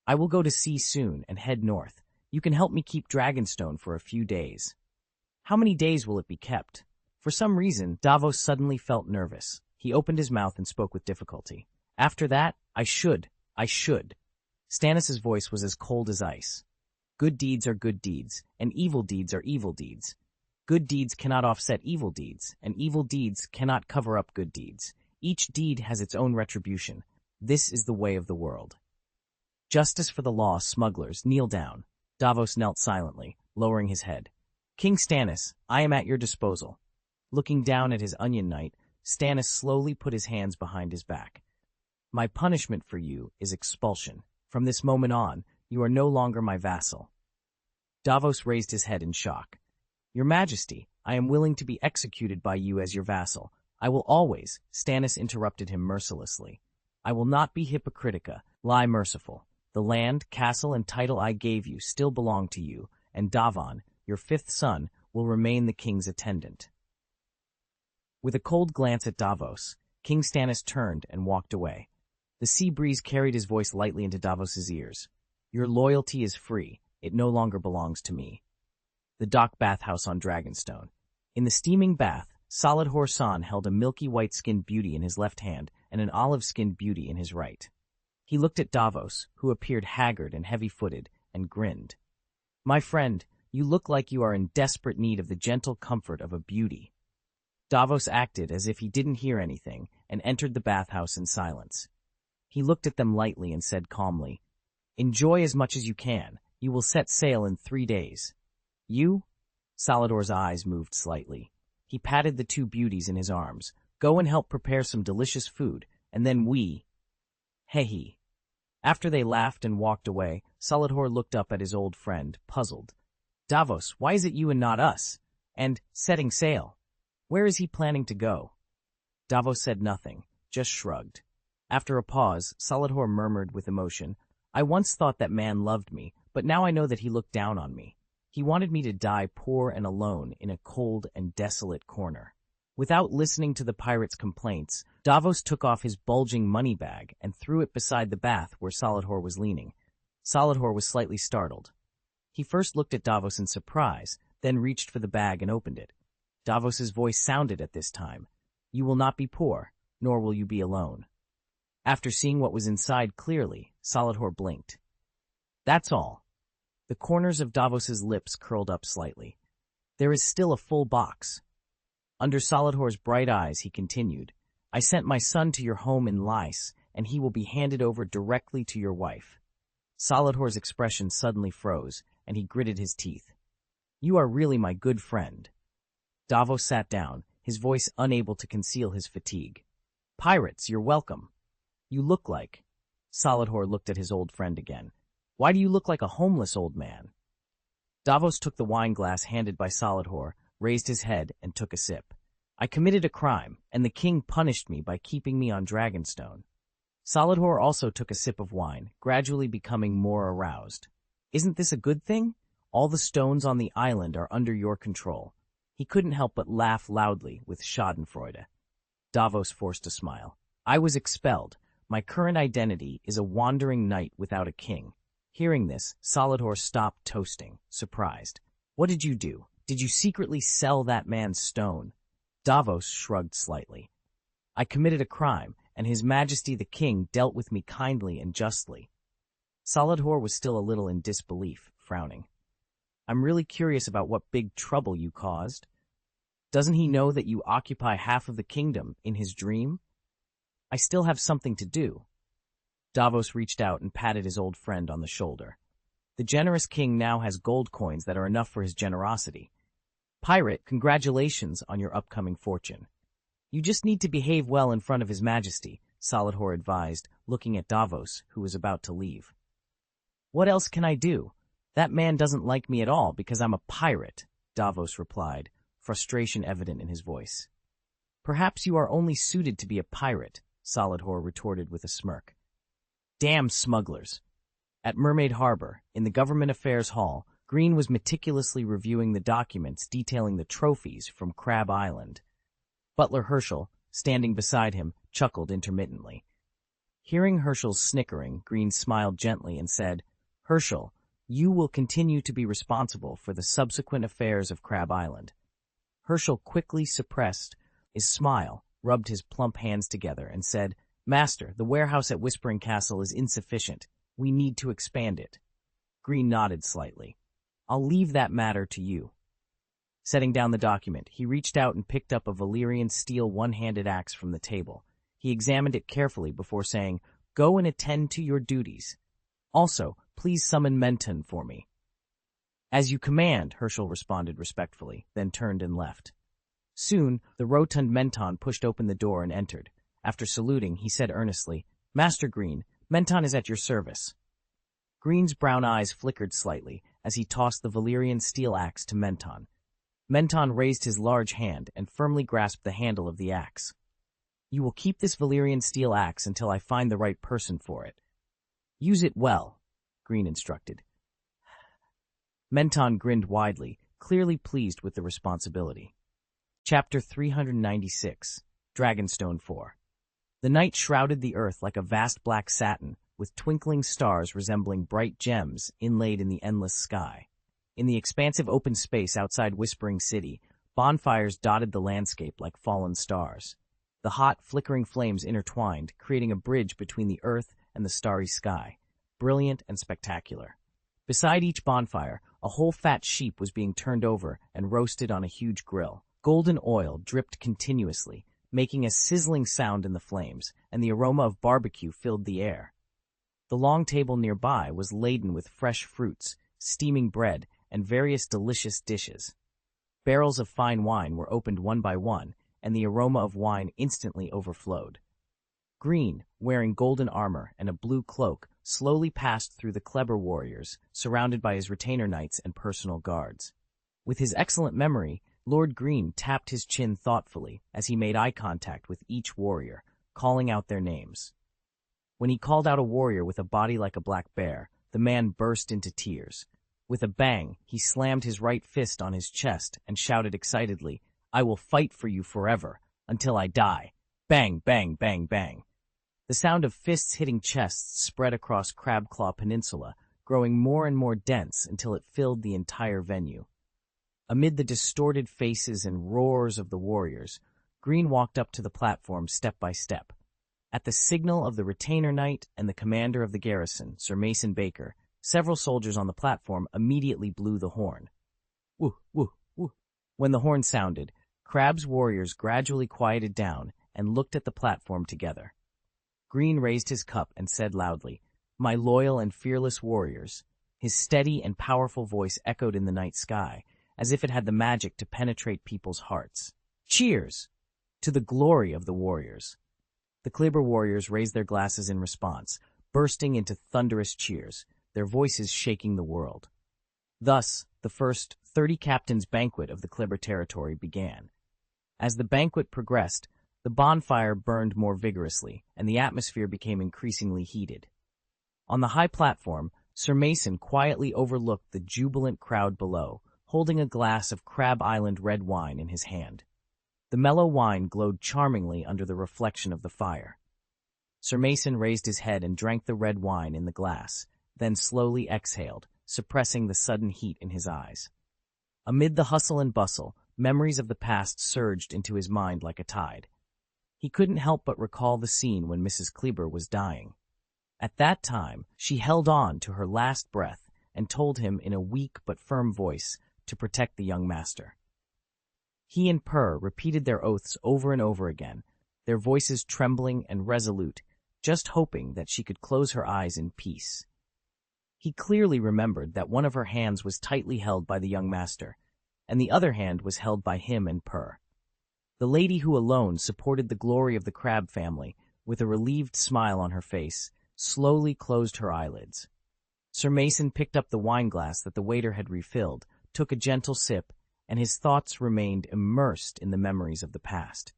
"I will go to sea soon and head north. You can help me keep Dragonstone for a few days." "How many days will it be kept?" For some reason, Davos suddenly felt nervous. He opened his mouth and spoke with difficulty. "After that, I should. Stannis's voice was as cold as ice. "Good deeds are good deeds, and evil deeds are evil deeds. Good deeds cannot offset evil deeds, and evil deeds cannot cover up good deeds. Each deed has its own retribution. This is the way of the world." "Justice for the law, smugglers, kneel down." Davos knelt silently, lowering his head. "King Stannis, I am at your disposal." Looking down at his Onion Knight, Stannis slowly put his hands behind his back. "My punishment for you is expulsion. From this moment on, you are no longer my vassal." Davos raised his head in shock. "Your Majesty, I am willing to be executed by you as your vassal. I will always," Stannis interrupted him mercilessly. "I will not be hypocritica, lie merciful. The land, castle, and title I gave you still belong to you, and Davon, your 5th son, will remain the king's attendant." With a cold glance at Davos, King Stannis turned and walked away. The sea breeze carried his voice lightly into Davos's ears. "Your loyalty is free. It no longer belongs to me." The dock bathhouse on Dragonstone. In the steaming bath, Solid Horsan held a milky white-skinned beauty in his left hand and an olive-skinned beauty in his right. He looked at Davos, who appeared haggard and heavy-footed, and grinned. "My friend, you look like you are in desperate need of the gentle comfort of a beauty." Davos acted as if he didn't hear anything and entered the bathhouse in silence. He looked at them lightly and said calmly, "Enjoy as much as you can. You will set sail in 3 days." "You?" Salladhor's eyes moved slightly. He patted the two beauties in his arms. "Go and help prepare some delicious food, and then we—" "He." After they laughed and walked away, Salladhor looked up at his old friend, puzzled. "Davos, why is it you and not us? And setting sail. Where is he planning to go?" Davos said nothing, just shrugged. After a pause, Salladhor murmured with emotion, "I once thought that man loved me, but now I know that he looked down on me. He wanted me to die poor and alone in a cold and desolate corner." Without listening to the pirate's complaints, Davos took off his bulging money bag and threw it beside the bath where Salladhor was leaning. Salladhor was slightly startled. He first looked at Davos in surprise, then reached for the bag and opened it. Davos's voice sounded at this time. "You will not be poor, nor will you be alone." After seeing what was inside clearly, Salladhor blinked. "That's all." The corners of Davos's lips curled up slightly. "There is still a full box." Under Salladhor's bright eyes, he continued, "I sent my son to your home in Lys, and he will be handed over directly to your wife." Salladhor's expression suddenly froze, and he gritted his teeth. "You are really my good friend." Davos sat down, his voice unable to conceal his fatigue. "Pirates, you're welcome." "You look like—" Salladhor looked at his old friend again. "Why do you look like a homeless old man?" Davos took the wine glass handed by Salladhor, raised his head, and took a sip. "I committed a crime, and the king punished me by keeping me on Dragonstone." Salladhor also took a sip of wine, gradually becoming more aroused. "Isn't this a good thing? All the stones on the island are under your control." He couldn't help but laugh loudly with schadenfreude. Davos forced a smile. "I was expelled. My current identity is a wandering knight without a king." Hearing this, Salladhor stopped toasting, surprised. "What did you do? Did you secretly sell that man's stone?" Davos shrugged slightly. "I committed a crime, and His Majesty the King dealt with me kindly and justly." Salladhor was still a little in disbelief, frowning. "I'm really curious about what big trouble you caused. Doesn't he know that you occupy half of the kingdom in his dream?" "I still have something to do." Davos reached out and patted his old friend on the shoulder. "The generous king now has gold coins that are enough for his generosity. Pirate, congratulations on your upcoming fortune." "You just need to behave well in front of His Majesty," Salladhor advised, looking at Davos, who was about to leave. "What else can I do? That man doesn't like me at all because I'm a pirate," Davos replied, frustration evident in his voice. "Perhaps you are only suited to be a pirate," Salladhor retorted with a smirk. "Damn smugglers." At Mermaid Harbor, in the Government Affairs Hall, Greene was meticulously reviewing the documents detailing the trophies from Crab Island. Butler Herschel, standing beside him, chuckled intermittently. Hearing Herschel's snickering, Greene smiled gently and said, "Herschel, you will continue to be responsible for the subsequent affairs of Crab Island." Herschel quickly suppressed his smile, rubbed his plump hands together, and said, "Master, the warehouse at Whispering Castle is insufficient. We need to expand it." Greene nodded slightly. "I'll leave that matter to you." Setting down the document, he reached out and picked up a Valyrian steel one-handed axe from the table. He examined it carefully before saying, "Go and attend to your duties. Also, please summon Menton for me." "As you command," Herschel responded respectfully, then turned and left. Soon, the rotund Menton pushed open the door and entered. After saluting, he said earnestly, "Master Greene, Menton is at your service." Greene's brown eyes flickered slightly as he tossed the Valyrian steel axe to Menton. Menton raised his large hand and firmly grasped the handle of the axe. "You will keep this Valyrian steel axe until I find the right person for it. Use it well," Greene instructed. Menton grinned widely, clearly pleased with the responsibility. Chapter 396, Dragonstone 4. The night shrouded the earth like a vast black satin, with twinkling stars resembling bright gems inlaid in the endless sky. In the expansive open space outside Whispering City, bonfires dotted the landscape like fallen stars. The hot, flickering flames intertwined, creating a bridge between the earth and the starry sky, brilliant and spectacular. Beside each bonfire, a whole fat sheep was being turned over and roasted on a huge grill. Golden oil dripped continuously, making a sizzling sound in the flames, and the aroma of barbecue filled the air. The long table nearby was laden with fresh fruits, steaming bread, and various delicious dishes. Barrels of fine wine were opened one by one, and the aroma of wine instantly overflowed. Greene, wearing golden armor and a blue cloak, slowly passed through the Kleber warriors, surrounded by his retainer knights and personal guards. With his excellent memory, Lord Greene tapped his chin thoughtfully as he made eye contact with each warrior, calling out their names. When he called out a warrior with a body like a black bear, the man burst into tears. With a bang, he slammed his right fist on his chest and shouted excitedly, "I will fight for you forever, until I die." Bang, bang, bang, bang. The sound of fists hitting chests spread across Crabclaw Peninsula, growing more and more dense until it filled the entire venue. Amid the distorted faces and roars of the warriors, Greene walked up to the platform step by step. At the signal of the retainer knight and the commander of the garrison, Sir Mason Baker, several soldiers on the platform immediately blew the horn. Woo, woo, woo. When the horn sounded, Crab's warriors gradually quieted down and looked at the platform together. Greene raised his cup and said loudly, "My loyal and fearless warriors." His steady and powerful voice echoed in the night sky, as if it had the magic to penetrate people's hearts. Cheers! To the glory of the warriors. The Kleber warriors raised their glasses in response, bursting into thunderous cheers, their voices shaking the world. Thus, the first 30 captains' banquet of the Kleber territory began. As the banquet progressed, the bonfire burned more vigorously, and the atmosphere became increasingly heated. On the high platform, Sir Mason quietly overlooked the jubilant crowd below, holding a glass of Crab Island red wine in his hand. The mellow wine glowed charmingly under the reflection of the fire. Sir Mason raised his head and drank the red wine in the glass, then slowly exhaled, suppressing the sudden heat in his eyes. Amid the hustle and bustle, memories of the past surged into his mind like a tide. He couldn't help but recall the scene when Mrs. Kleber was dying. At that time, she held on to her last breath and told him in a weak but firm voice to protect the young master. He and Per repeated their oaths over and over again, their voices trembling and resolute, just hoping that she could close her eyes in peace. He clearly remembered that one of her hands was tightly held by the young master, and the other hand was held by him and Per. The lady who alone supported the glory of the Crab family, with a relieved smile on her face, slowly closed her eyelids. Sir Mason picked up the wineglass that the waiter had refilled, took a gentle sip, and his thoughts remained immersed in the memories of the past.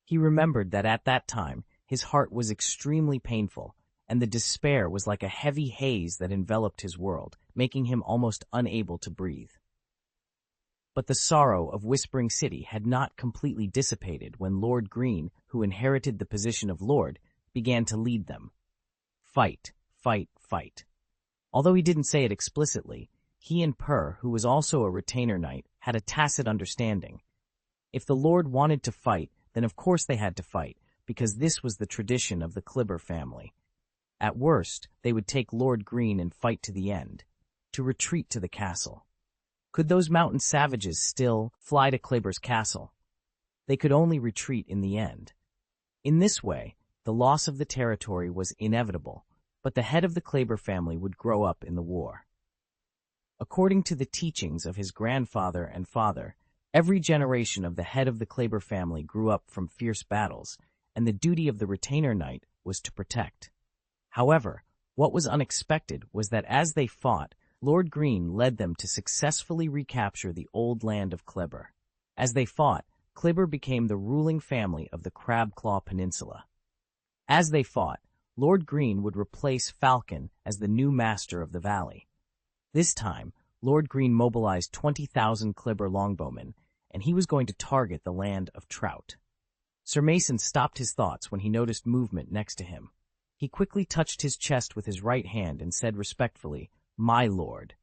He remembered that at that time his heart was extremely painful, and the despair was like a heavy haze that enveloped his world, making him almost unable to breathe. But the sorrow of Whispering City had not completely dissipated when Lord Greene, who inherited the position of Lord, began to lead them. Fight, fight, fight. Although he didn't say it explicitly, he and Per, who was also a retainer knight, had a tacit understanding. If the Lord wanted to fight, then of course they had to fight, because this was the tradition of the Kleber family. At worst, they would take Lord Greene and fight to the end, to retreat to the castle. Could those mountain savages still fly to Kleber's castle? They could only retreat in the end. In this way, the loss of the territory was inevitable, but the head of the Kleber family would grow up in the war. According to the teachings of his grandfather and father, every generation of the head of the Kleber family grew up from fierce battles, and the duty of the retainer knight was to protect. However, what was unexpected was that as they fought, Lord Greene led them to successfully recapture the old land of Kleber. As they fought, Kleber became the ruling family of the Crabclaw Peninsula. As they fought, Lord Greene would replace Falcon as the new master of the valley. This time, Lord Greene mobilized 20,000 Kleber longbowmen, and he was going to target the land of Trout. Sir Mason stopped his thoughts when he noticed movement next to him. He quickly touched his chest with his right hand and said respectfully, "My lord."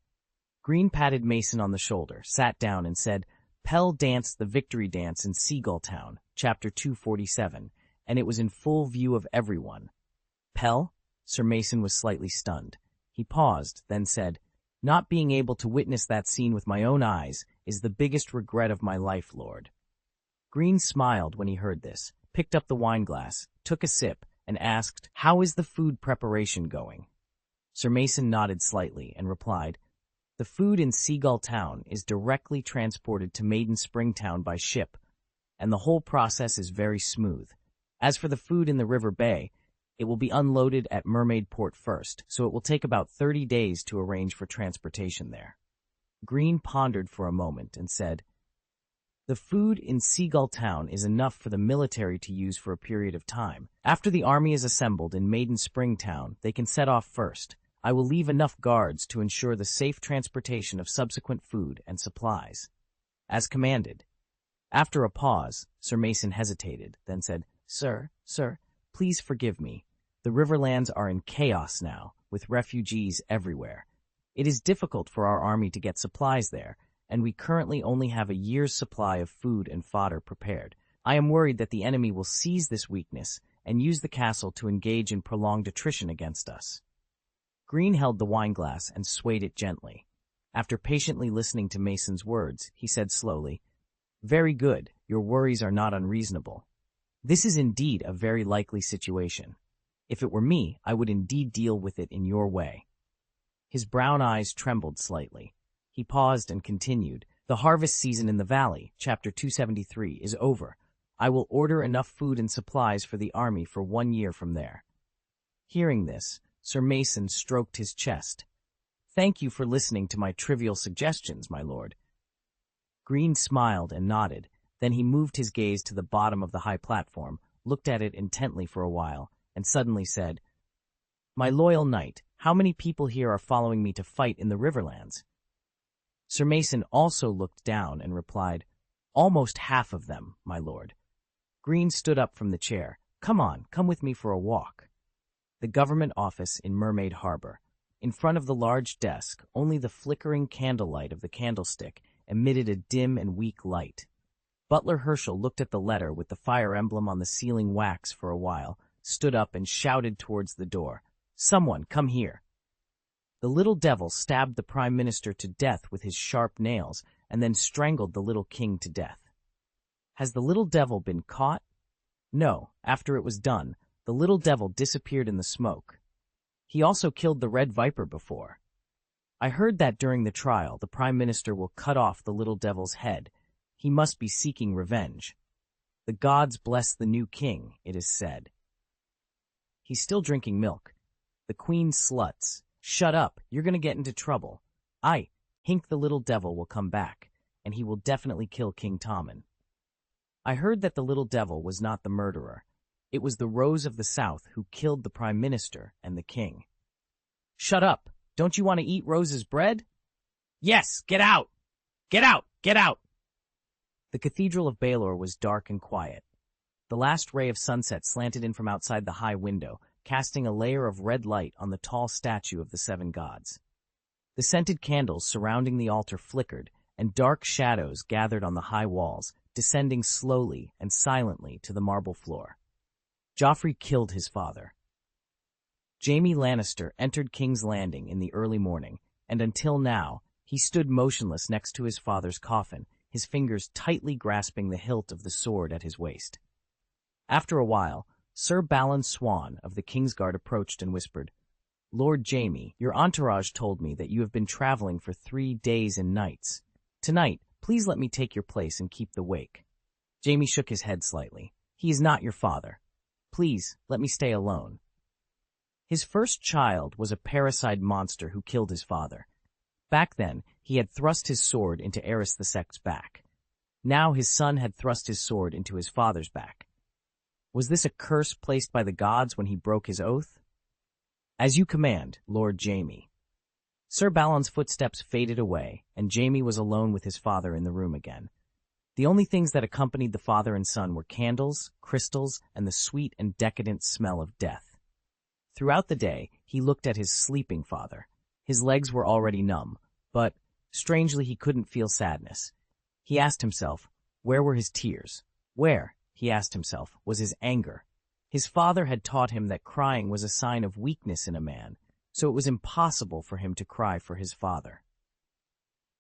Greene patted Mason on the shoulder, sat down, and said, "Pell danced the victory dance in Seagull Town, chapter 247, and it was in full view of everyone." Pell? Sir Mason was slightly stunned. He paused, then said, "Not being able to witness that scene with my own eyes is the biggest regret of my life, Lord." Greene smiled when he heard this, picked up the wineglass, took a sip, and asked, "How is the food preparation going?" Sir Mason nodded slightly and replied, "The food in Seagull Town is directly transported to Maiden Spring Town by ship, and the whole process is very smooth. As for the food in the River Bay, it will be unloaded at Mermaid Port first, so it will take about 30 days to arrange for transportation there." Greene pondered for a moment and said, "The food in Seagull Town is enough for the military to use for a period of time. After the army is assembled in Maiden Spring Town, they can set off first. I will leave enough guards to ensure the safe transportation of subsequent food and supplies." "As commanded." After a pause, Sir Mason hesitated, then said, Sir, please forgive me. The Riverlands are in chaos now, with refugees everywhere. It is difficult for our army to get supplies there, and we currently only have a year's supply of food and fodder prepared. I am worried that the enemy will seize this weakness and use the castle to engage in prolonged attrition against us." Greene held the wineglass and swayed it gently. After patiently listening to Mason's words, he said slowly, "Very good, your worries are not unreasonable. This is indeed a very likely situation. If it were me, I would indeed deal with it in your way." His brown eyes trembled slightly. He paused and continued, "The harvest season in the valley, chapter 273, is over. I will order enough food and supplies for the army for 1 year from there." Hearing this, Sir Mason stroked his chest. "Thank you for listening to my trivial suggestions, my lord." Greene smiled and nodded. Then he moved his gaze to the bottom of the high platform, looked at it intently for a while, and suddenly said, "My loyal knight, how many people here are following me to fight in the Riverlands?" Sir Mason also looked down and replied, "Almost half of them, my lord." Greene stood up from the chair. Come with me for a walk." The government office in Mermaid Harbor. In front of the large desk, only the flickering candlelight of the candlestick emitted a dim and weak light. Butler Herschel looked at the letter with the fire emblem on the sealing wax for a while, stood up and shouted towards the door, "Someone, come here." The little devil stabbed the Prime Minister to death with his sharp nails and then strangled the little king to death. Has the little devil been caught? No, after it was done, the little devil disappeared in the smoke. He also killed the Red Viper before. I heard that during the trial the Prime Minister will cut off the little devil's head. He must be seeking revenge. The gods bless the new king, it is said. He's still drinking milk. The queen sluts. Shut up, you're going to get into trouble. Hink the little devil will come back, and he will definitely kill King Tommen. I heard that the little devil was not the murderer. It was the Rose of the South who killed the Prime Minister and the king. Shut up! Don't you want to eat Rose's bread? Yes, get out! Get out! Get out! The Cathedral of Baelor was dark and quiet. The last ray of sunset slanted in from outside the high window, casting a layer of red light on the tall statue of the 7 gods. The scented candles surrounding the altar flickered, and dark shadows gathered on the high walls, descending slowly and silently to the marble floor. Joffrey killed his father. Jaime Lannister entered King's Landing in the early morning, and until now, he stood motionless next to his father's coffin, his fingers tightly grasping the hilt of the sword at his waist. After a while, Sir Balon Swan of the Kingsguard approached and whispered, "Lord Jaime, your entourage told me that you have been traveling for 3 days and nights. Tonight, please let me take your place and keep the wake." Jaime shook his head slightly. "He is not your father. Please, let me stay alone." His first child was a parricide monster who killed his father. Back then, he had thrust his sword into Aerys the Sect's back. Now his son had thrust his sword into his father's back. Was this a curse placed by the gods when he broke his oath? "As you command, Lord Jaime." Sir Balon's footsteps faded away, and Jaime was alone with his father in the room again. The only things that accompanied the father and son were candles, crystals, and the sweet and decadent smell of death. Throughout the day, he looked at his sleeping father. His legs were already numb, but, strangely, he couldn't feel sadness. He asked himself, where were his tears? Where, he asked himself, was his anger? His father had taught him that crying was a sign of weakness in a man, so it was impossible for him to cry for his father.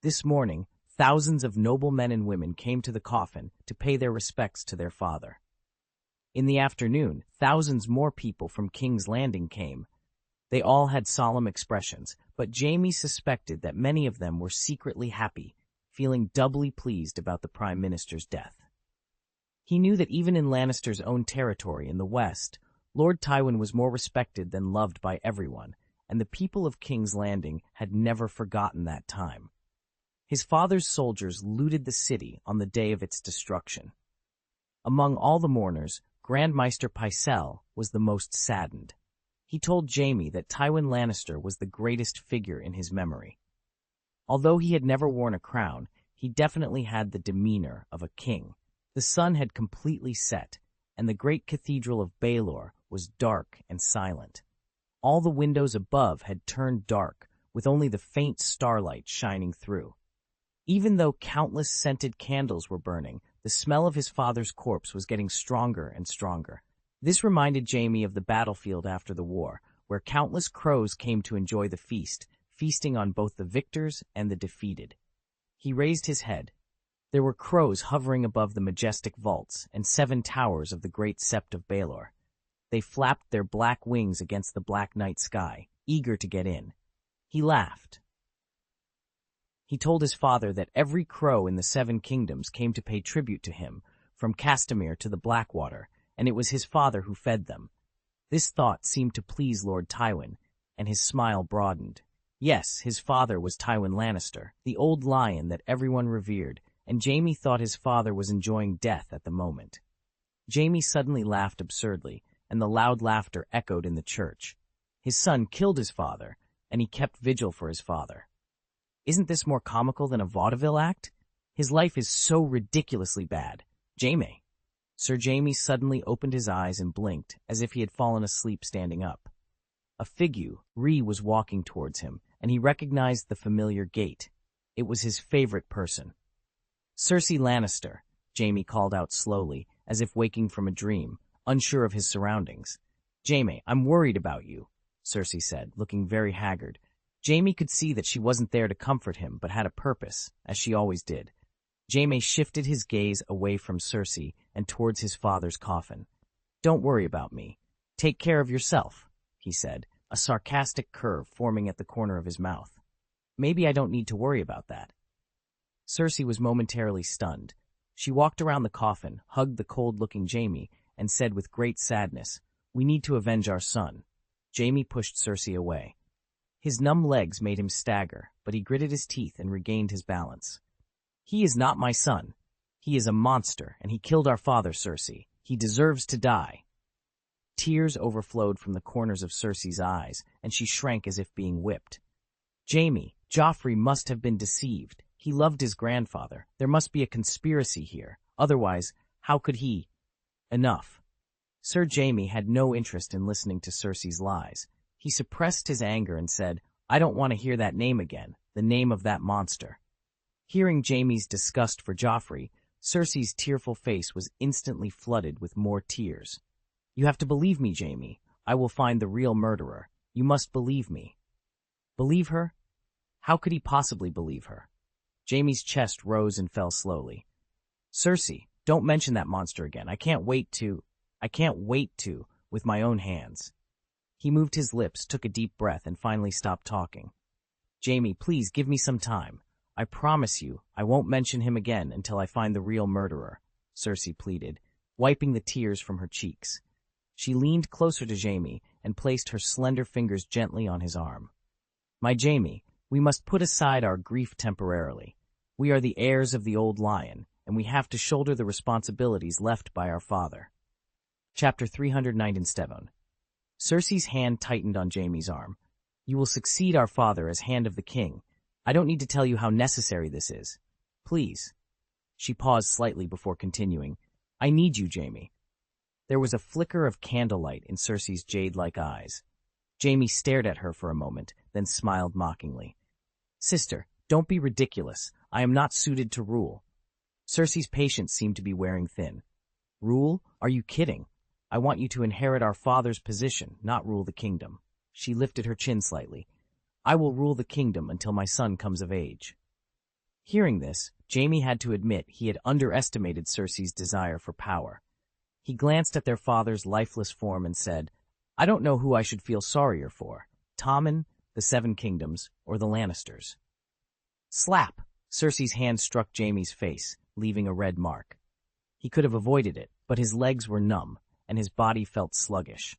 This morning, thousands of noble men and women came to the coffin to pay their respects to their father. In the afternoon, thousands more people from King's Landing came. They all had solemn expressions, but Jaime suspected that many of them were secretly happy, feeling doubly pleased about the Prime Minister's death. He knew that even in Lannister's own territory in the west, Lord Tywin was more respected than loved by everyone, and the people of King's Landing had never forgotten that time. His father's soldiers looted the city on the day of its destruction. Among all the mourners, Grand Maester Pycelle was the most saddened. He told Jaime that Tywin Lannister was the greatest figure in his memory. Although he had never worn a crown, he definitely had the demeanor of a king. The sun had completely set, and the great cathedral of Baelor was dark and silent. All the windows above had turned dark, with only the faint starlight shining through. Even though countless scented candles were burning, the smell of his father's corpse was getting stronger and stronger. This reminded Jaime of the battlefield after the war, where countless crows came to enjoy the feast, feasting on both the victors and the defeated. He raised his head. There were crows hovering above the majestic vaults and 7 towers of the great sept of Baelor. They flapped their black wings against the black night sky, eager to get in. He laughed. He told his father that every crow in the 7 kingdoms came to pay tribute to him, from Castamere to the Blackwater, and it was his father who fed them. This thought seemed to please Lord Tywin, and his smile broadened. Yes, his father was Tywin Lannister, the old lion that everyone revered, and Jaime thought his father was enjoying death at the moment. Jaime suddenly laughed absurdly, and the loud laughter echoed in the church. His son killed his father, and he kept vigil for his father. Isn't this more comical than a vaudeville act? His life is so ridiculously bad. Jaime. Sir Jaime suddenly opened his eyes and blinked, as if he had fallen asleep standing up. A figure, Rhee, was walking towards him, and he recognized the familiar gait. It was his favorite person. Cersei Lannister, Jaime called out slowly, as if waking from a dream, unsure of his surroundings. Jaime, I'm worried about you, Cersei said, looking very haggard. Jaime could see that she wasn't there to comfort him, but had a purpose, as she always did. Jaime shifted his gaze away from Cersei and towards his father's coffin. Don't worry about me. Take care of yourself, he said, a sarcastic curve forming at the corner of his mouth. Maybe I don't need to worry about that. Cersei was momentarily stunned. She walked around the coffin, hugged the cold-looking Jaime, and said with great sadness, "We need to avenge our son." Jaime pushed Cersei away. His numb legs made him stagger, but he gritted his teeth and regained his balance. "He is not my son. He is a monster, and he killed our father, Cersei. He deserves to die." Tears overflowed from the corners of Cersei's eyes, and she shrank as if being whipped. "Jaime, Joffrey must have been deceived. He loved his grandfather. There must be a conspiracy here. Otherwise, how could he—" Enough. Sir Jaime had no interest in listening to Cersei's lies. He suppressed his anger and said, "I don't want to hear that name again, the name of that monster." Hearing Jaime's disgust for Joffrey, Cersei's tearful face was instantly flooded with more tears. "You have to believe me, Jaime. I will find the real murderer. You must believe me." Believe her? How could he possibly believe her? Jaime's chest rose and fell slowly. "Cersei, don't mention that monster again. I can't wait to, with my own hands." He moved his lips, took a deep breath, and finally stopped talking. "Jaime, please give me some time. I promise you I won't mention him again until I find the real murderer," Cersei pleaded, wiping the tears from her cheeks. She leaned closer to Jaime and placed her slender fingers gently on his arm. "My Jaime, we must put aside our grief temporarily. We are the heirs of the old lion, and we have to shoulder the responsibilities left by our father." Chapter 397. Cersei's hand tightened on Jaime's arm. "You will succeed our father as Hand of the King. I don't need to tell you how necessary this is. Please." She paused slightly before continuing. "I need you, Jaime." There was a flicker of candlelight in Cersei's jade-like eyes. Jaime stared at her for a moment, then smiled mockingly. "Sister, don't be ridiculous. I am not suited to rule." Cersei's patience seemed to be wearing thin. "Rule? Are you kidding? I want you to inherit our father's position, not rule the kingdom." She lifted her chin slightly. "I will rule the kingdom until my son comes of age." Hearing this, Jaime had to admit he had underestimated Cersei's desire for power. He glanced at their father's lifeless form and said, "I don't know who I should feel sorrier for, Tommen, the Seven Kingdoms, or the Lannisters." Slap! Cersei's hand struck Jaime's face, leaving a red mark. He could have avoided it, but his legs were numb, and his body felt sluggish.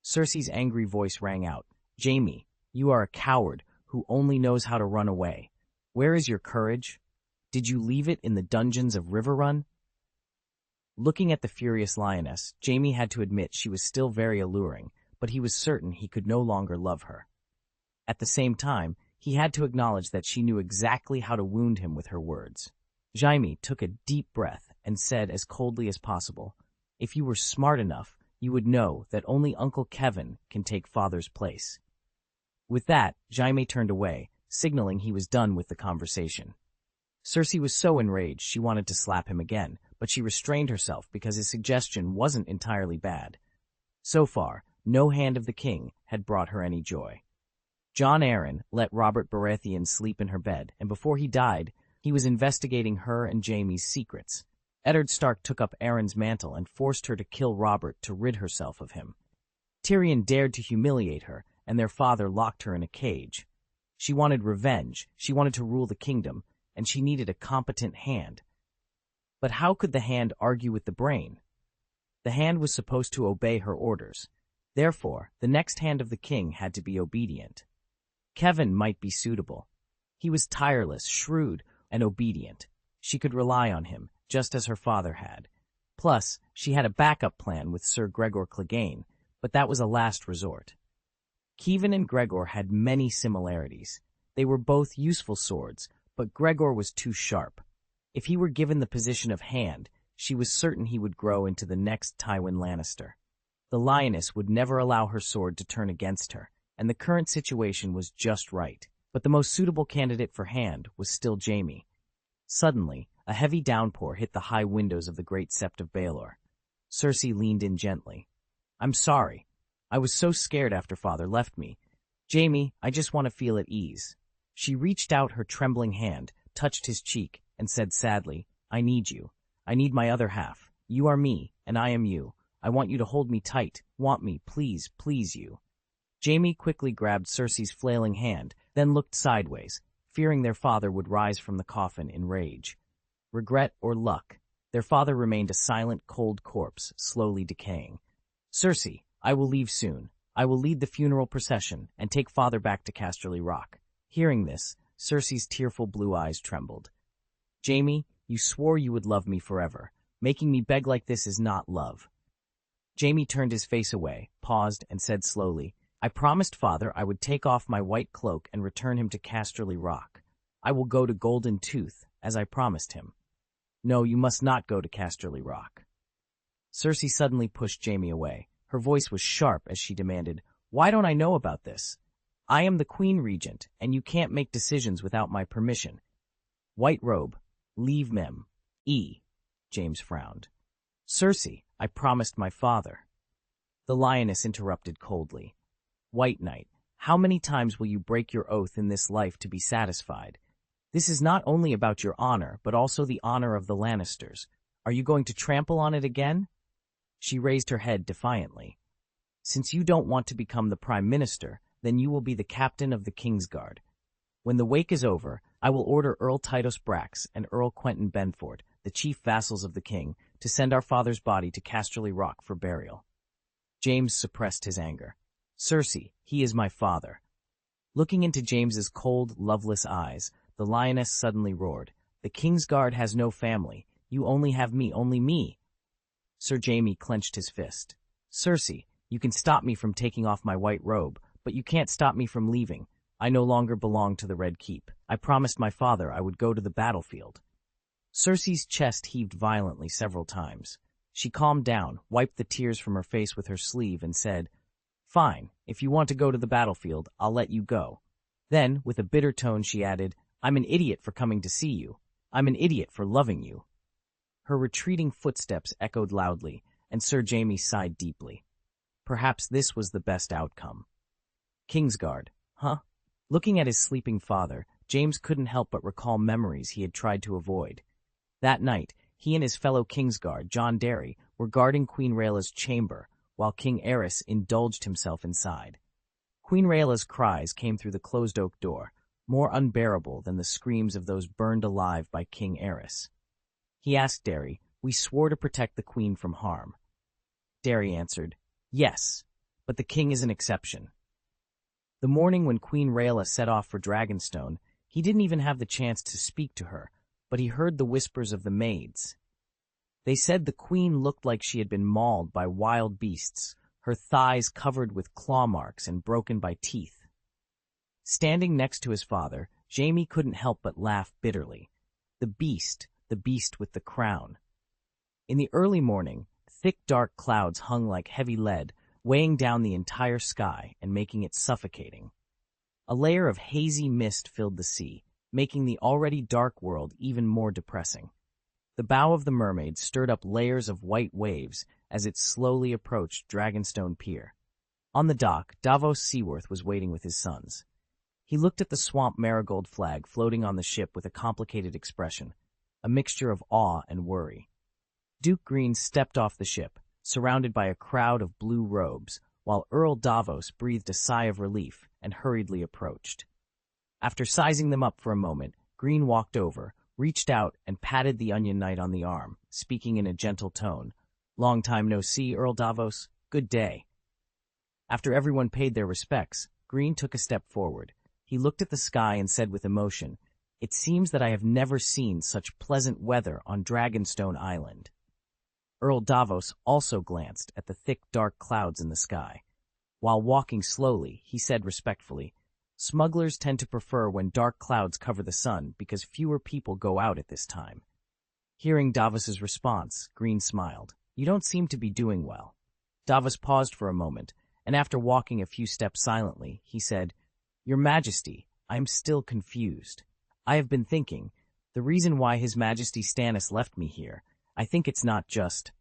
Cersei's angry voice rang out, "Jaime, you are a coward who only knows how to run away. Where is your courage? Did you leave it in the dungeons of Riverrun?" Looking at the furious lioness, Jaime had to admit she was still very alluring, but he was certain he could no longer love her. At the same time, he had to acknowledge that she knew exactly how to wound him with her words. Jaime took a deep breath and said as coldly as possible, "If you were smart enough, you would know that only Uncle Kevin can take father's place." With that, Jaime turned away, signaling he was done with the conversation. Cersei was so enraged she wanted to slap him again, but she restrained herself because his suggestion wasn't entirely bad. So far, no hand of the king had brought her any joy. Jon Arryn let Robert Baratheon sleep in her bed, and before he died, he was investigating her and Jaime's secrets. Eddard Stark took up Arryn's mantle and forced her to kill Robert to rid herself of him. Tyrion dared to humiliate her, and their father locked her in a cage. She wanted revenge, she wanted to rule the kingdom, and she needed a competent hand. But how could the hand argue with the brain? The hand was supposed to obey her orders. Therefore, the next hand of the king had to be obedient. Kevin might be suitable. He was tireless, shrewd, and obedient. She could rely on him, just as her father had. Plus, she had a backup plan with Sir Gregor Clegane, but that was a last resort. Kevan and Gregor had many similarities. They were both useful swords, but Gregor was too sharp. If he were given the position of hand, she was certain he would grow into the next Tywin Lannister. The lioness would never allow her sword to turn against her, and the current situation was just right. But the most suitable candidate for hand was still Jaime. Suddenly, a heavy downpour hit the high windows of the Great Sept of Baelor. Cersei leaned in gently. "I'm sorry. I was so scared after Father left me. Jaime, I just want to feel at ease." She reached out her trembling hand, touched his cheek, and said sadly, "I need you. I need my other half. You are me, and I am you. I want you to hold me tight. Want me, please, please you." Jaime quickly grabbed Cersei's flailing hand, then looked sideways, fearing their father would rise from the coffin in rage. Regret or luck, their father remained a silent, cold corpse, slowly decaying. "Cersei, I will leave soon. I will lead the funeral procession and take father back to Casterly Rock." Hearing this, Cersei's tearful blue eyes trembled. "Jaime, you swore you would love me forever. Making me beg like this is not love." Jaime turned his face away, paused, and said slowly, "I promised father I would take off my white cloak and return him to Casterly Rock. I will go to Golden Tooth, as I promised him." "No, you must not go to Casterly Rock." Cersei suddenly pushed Jaime away. Her voice was sharp as she demanded, "Why don't I know about this? I am the Queen Regent, and you can't make decisions without my permission." "White Robe, leave Mem. E." James frowned. "Cersei, I promised my father." The lioness interrupted coldly. "White Knight, how many times will you break your oath in this life to be satisfied? This is not only about your honor, but also the honor of the Lannisters. Are you going to trample on it again?" She raised her head defiantly. "Since you don't want to become the Prime Minister, then you will be the captain of the Kingsguard. When the wake is over, I will order Earl Titus Brax and Earl Quentin Benford, the chief vassals of the king, to send our father's body to Casterly Rock for burial." James suppressed his anger. "Cersei, he is my father." Looking into James's cold, loveless eyes, the lioness suddenly roared, "The Kingsguard has no family. You only have me, only me." Sir Jaime clenched his fist. "Cersei, you can stop me from taking off my white robe, but you can't stop me from leaving. I no longer belong to the Red Keep. I promised my father I would go to the battlefield." Cersei's chest heaved violently several times. She calmed down, wiped the tears from her face with her sleeve, and said, "Fine, if you want to go to the battlefield, I'll let you go." Then, with a bitter tone, she added, "I'm an idiot for coming to see you. I'm an idiot for loving you." Her retreating footsteps echoed loudly, and Sir Jaime sighed deeply. Perhaps this was the best outcome. Kingsguard, huh? Looking at his sleeping father, James couldn't help but recall memories he had tried to avoid. That night, he and his fellow Kingsguard, John Derry, were guarding Queen Rhaella's chamber, while King Aerys indulged himself inside. Queen Rhaella's cries came through the closed oak door, more unbearable than the screams of those burned alive by King Aerys. He asked Derry, "We swore to protect the queen from harm." Derry answered, "Yes, but the king is an exception." The morning when Queen Rhaella set off for Dragonstone, he didn't even have the chance to speak to her, but he heard the whispers of the maids. They said the queen looked like she had been mauled by wild beasts, her thighs covered with claw marks and broken by teeth. Standing next to his father, Jaime couldn't help but laugh bitterly. The beast with the crown. In the early morning, thick dark clouds hung like heavy lead, weighing down the entire sky and making it suffocating. A layer of hazy mist filled the sea, making the already dark world even more depressing. The bow of the Mermaid stirred up layers of white waves as it slowly approached Dragonstone Pier. On the dock, Davos Seaworth was waiting with his sons. He looked at the swamp marigold flag floating on the ship with a complicated expression, a mixture of awe and worry. Duke Greene stepped off the ship, surrounded by a crowd of blue robes, while Earl Davos breathed a sigh of relief and hurriedly approached. After sizing them up for a moment, Greene walked over, reached out and patted the Onion Knight on the arm, speaking in a gentle tone. "Long time no see, Earl Davos. Good day." After everyone paid their respects, Greene took a step forward. He looked at the sky and said with emotion, "It seems that I have never seen such pleasant weather on Dragonstone Island." Earl Davos also glanced at the thick, dark clouds in the sky. While walking slowly, he said respectfully, "Smugglers tend to prefer when dark clouds cover the sun because fewer people go out at this time." Hearing Davos's response, Greene smiled. "You don't seem to be doing well." Davos paused for a moment, and after walking a few steps silently, he said, "Your Majesty, I am still confused. I have been thinking, the reason why His Majesty Stannis left me here, I think it's not just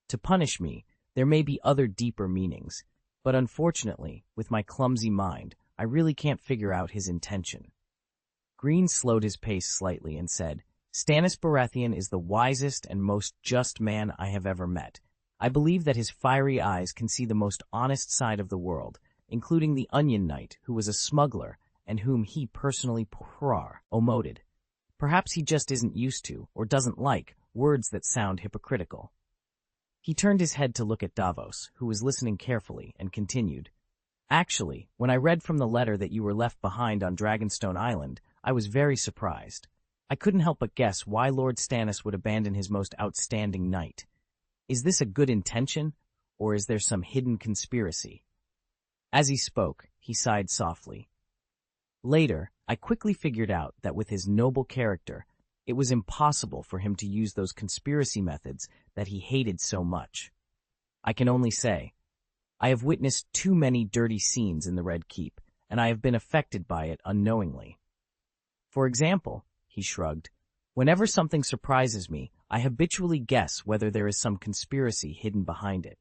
to punish me. There may be other deeper meanings, but unfortunately, with my clumsy mind, I really can't figure out his intention." Greene slowed his pace slightly and said, "Stannis Baratheon is the wisest and most just man I have ever met. I believe that his fiery eyes can see the most honest side of the world, including the Onion Knight, who was a smuggler and whom he personally omoted. Perhaps he just isn't used to, or doesn't like, words that sound hypocritical." He turned his head to look at Davos, who was listening carefully, and continued, "Actually, when I read from the letter that you were left behind on Dragonstone Island, I was very surprised. I couldn't help but guess why Lord Stannis would abandon his most outstanding knight. Is this a good intention, or is there some hidden conspiracy?" As he spoke, he sighed softly. "Later, I quickly figured out that with his noble character, it was impossible for him to use those conspiracy methods that he hated so much. I can only say, I have witnessed too many dirty scenes in the Red Keep, and I have been affected by it unknowingly. For example," he shrugged, "whenever something surprises me, I habitually guess whether there is some conspiracy hidden behind it."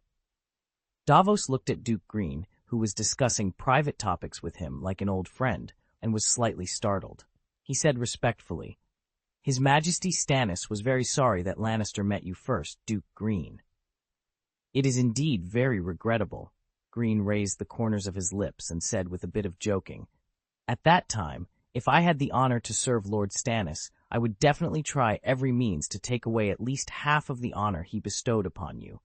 Davos looked at Duke Greene, who was discussing private topics with him like an old friend, and was slightly startled. He said respectfully, "His Majesty Stannis was very sorry that Lannister met you first, Duke Greene." "It is indeed very regrettable." Greene raised the corners of his lips and said with a bit of joking, "At that time, if I had the honor to serve Lord Stannis, I would definitely try every means to take away at least half of the honor he bestowed upon you."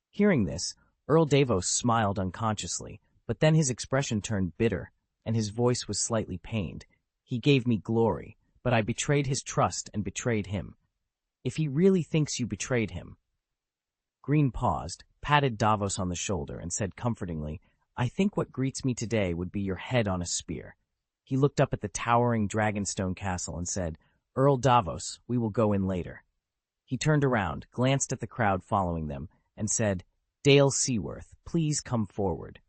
Hearing this, Earl Davos smiled unconsciously, but then his expression turned bitter, and his voice was slightly pained. "He gave me glory, but I betrayed his trust and betrayed him. If he really thinks you betrayed him—" Greene paused, patted Davos on the shoulder, and said comfortingly, "I think what greets me today would be your head on a spear." He looked up at the towering Dragonstone castle and said, "Earl Davos, we will go in later." He turned around, glanced at the crowd following them, and said, "Dale Seaworth, please come forward."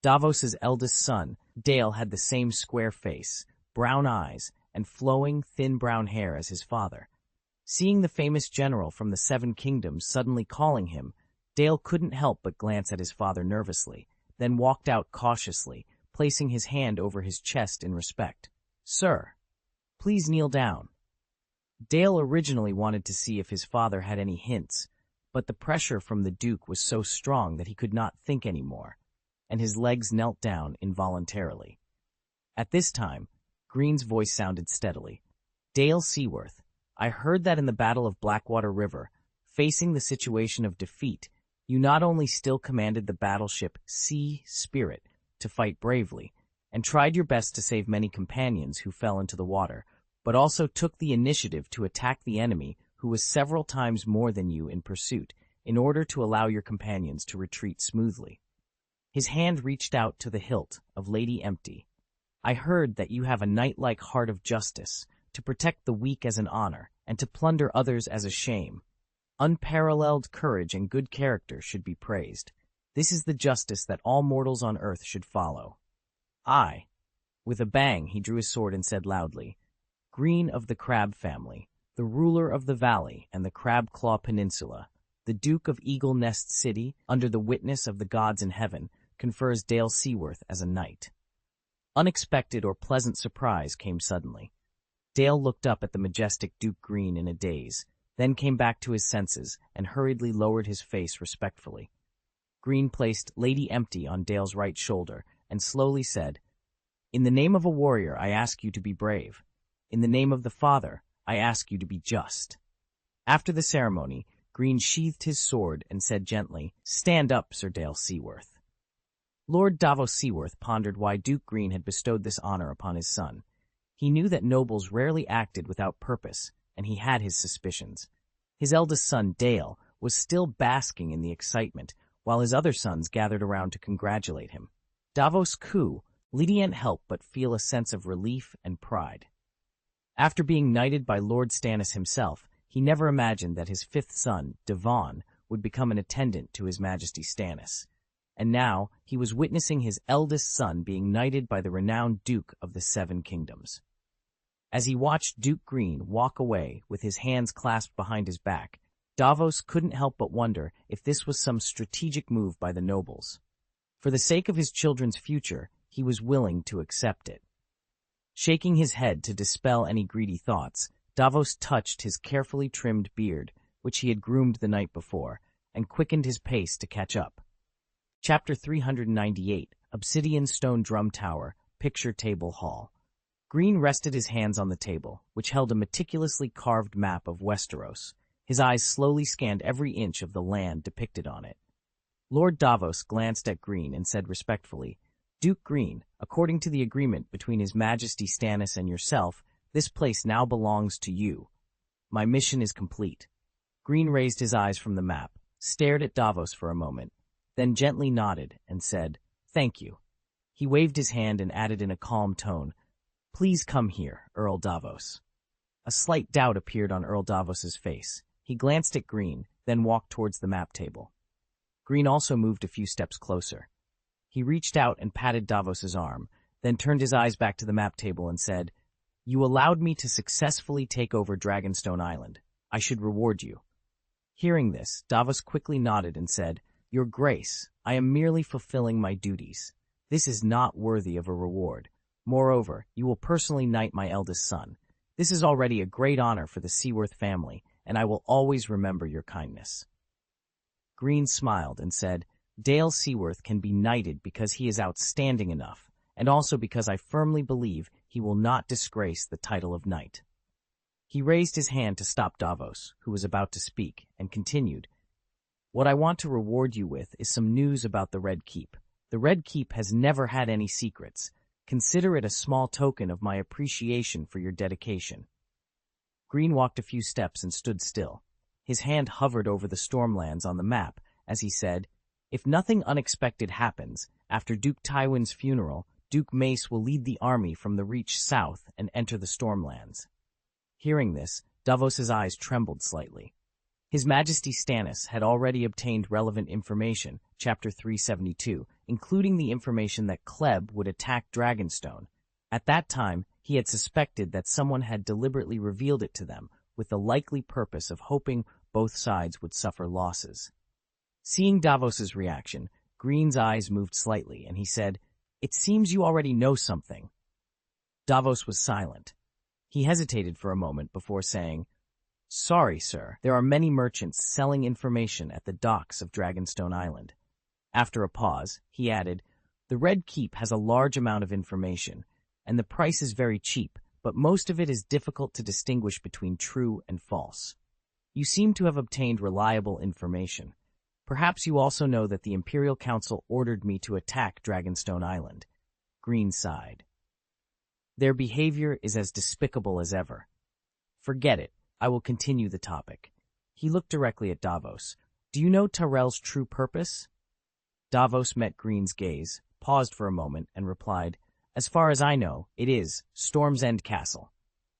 Davos's eldest son, Dale, had the same square face, brown eyes, and flowing, thin brown hair as his father. Seeing the famous general from the Seven Kingdoms suddenly calling him, Dale couldn't help but glance at his father nervously, then walked out cautiously, placing his hand over his chest in respect. "Sir, please kneel down." Dale originally wanted to see if his father had any hints, but the pressure from the Duke was so strong that he could not think anymore, and his legs knelt down involuntarily. At this time, Greene's voice sounded steadily. "Dale Seaworth, I heard that in the Battle of Blackwater River, facing the situation of defeat, you not only still commanded the battleship Sea Spirit to fight bravely, and tried your best to save many companions who fell into the water, but also took the initiative to attack the enemy who was several times more than you in pursuit, in order to allow your companions to retreat smoothly." His hand reached out to the hilt of Lady Empty. "I heard that you have a knight-like heart of justice, to protect the weak as an honor, and to plunder others as a shame. Unparalleled courage and good character should be praised. This is the justice that all mortals on earth should follow. I." With a bang, he drew his sword and said loudly, "Greene of the Crab family, the ruler of the valley and the Crab Claw Peninsula, the Duke of Eagle Nest City, under the witness of the gods in heaven, confers Dale Seaworth as a knight." Unexpected or pleasant surprise came suddenly. Dale looked up at the majestic Duke Greene in a daze, then came back to his senses and hurriedly lowered his face respectfully. Greene placed Lady Empty on Dale's right shoulder and slowly said, "In the name of a warrior, I ask you to be brave. In the name of the Father, I ask you to be just." After the ceremony, Greene sheathed his sword and said gently, "Stand up, Sir Dale Seaworth." Lord Davos Seaworth pondered why Duke Greene had bestowed this honor upon his son. He knew that nobles rarely acted without purpose, and he had his suspicions. His eldest son, Dale, was still basking in the excitement, while his other sons gathered around to congratulate him. Davos Ku didn't help but feel a sense of relief and pride. After being knighted by Lord Stannis himself, he never imagined that his fifth son, Devon, would become an attendant to His Majesty Stannis. And now he was witnessing his eldest son being knighted by the renowned Duke of the Seven Kingdoms. As he watched Duke Greene walk away with his hands clasped behind his back, Davos couldn't help but wonder if this was some strategic move by the nobles. For the sake of his children's future, he was willing to accept it. Shaking his head to dispel any greedy thoughts, Davos touched his carefully trimmed beard, which he had groomed the night before, and quickened his pace to catch up. Chapter 398, Obsidian Stone Drum Tower, Picture Table Hall. Greene rested his hands on the table, which held a meticulously carved map of Westeros. His eyes slowly scanned every inch of the land depicted on it. Lord Davos glanced at Greene and said respectfully, "Duke Greene, according to the agreement between His Majesty Stannis and yourself, this place now belongs to you. My mission is complete." Greene raised his eyes from the map, stared at Davos for a moment, then gently nodded and said, "Thank you." He waved his hand and added in a calm tone, "Please come here, Earl Davos." A slight doubt appeared on Earl Davos's face. He glanced at Greene, then walked towards the map table. Greene also moved a few steps closer. He reached out and patted Davos's arm, then turned his eyes back to the map table and said, "You allowed me to successfully take over Dragonstone Island. I should reward you." Hearing this, Davos quickly nodded and said, "Your Grace, I am merely fulfilling my duties. This is not worthy of a reward. Moreover, you will personally knight my eldest son. This is already a great honor for the Seaworth family, and I will always remember your kindness." Greene smiled and said, "Dale Seaworth can be knighted because he is outstanding enough, and also because I firmly believe he will not disgrace the title of knight." He raised his hand to stop Davos, who was about to speak, and continued, "What I want to reward you with is some news about the Red Keep. The Red Keep has never had any secrets. Consider it a small token of my appreciation for your dedication." Greene walked a few steps and stood still. His hand hovered over the Stormlands on the map as he said, "If nothing unexpected happens, after Duke Tywin's funeral, Duke Mace will lead the army from the Reach south and enter the Stormlands." Hearing this, Davos's eyes trembled slightly. His Majesty Stannis had already obtained relevant information, Chapter 372, including the information that Kleb would attack Dragonstone. At that time, he had suspected that someone had deliberately revealed it to them, with the likely purpose of hoping both sides would suffer losses. Seeing Davos's reaction, Greene's eyes moved slightly, and he said, "It seems you already know something." Davos was silent. He hesitated for a moment before saying, "Sorry, sir. There are many merchants selling information at the docks of Dragonstone Island." After a pause, he added, "The Red Keep has a large amount of information, and the price is very cheap, but most of it is difficult to distinguish between true and false. You seem to have obtained reliable information. Perhaps you also know that the Imperial Council ordered me to attack Dragonstone Island." Greene sighed. "Their behavior is as despicable as ever. Forget it. I will continue the topic." He looked directly at Davos. "Do you know Tyrell's true purpose?" Davos met Greene's gaze, paused for a moment, and replied, "As far as I know, it is Storm's End Castle."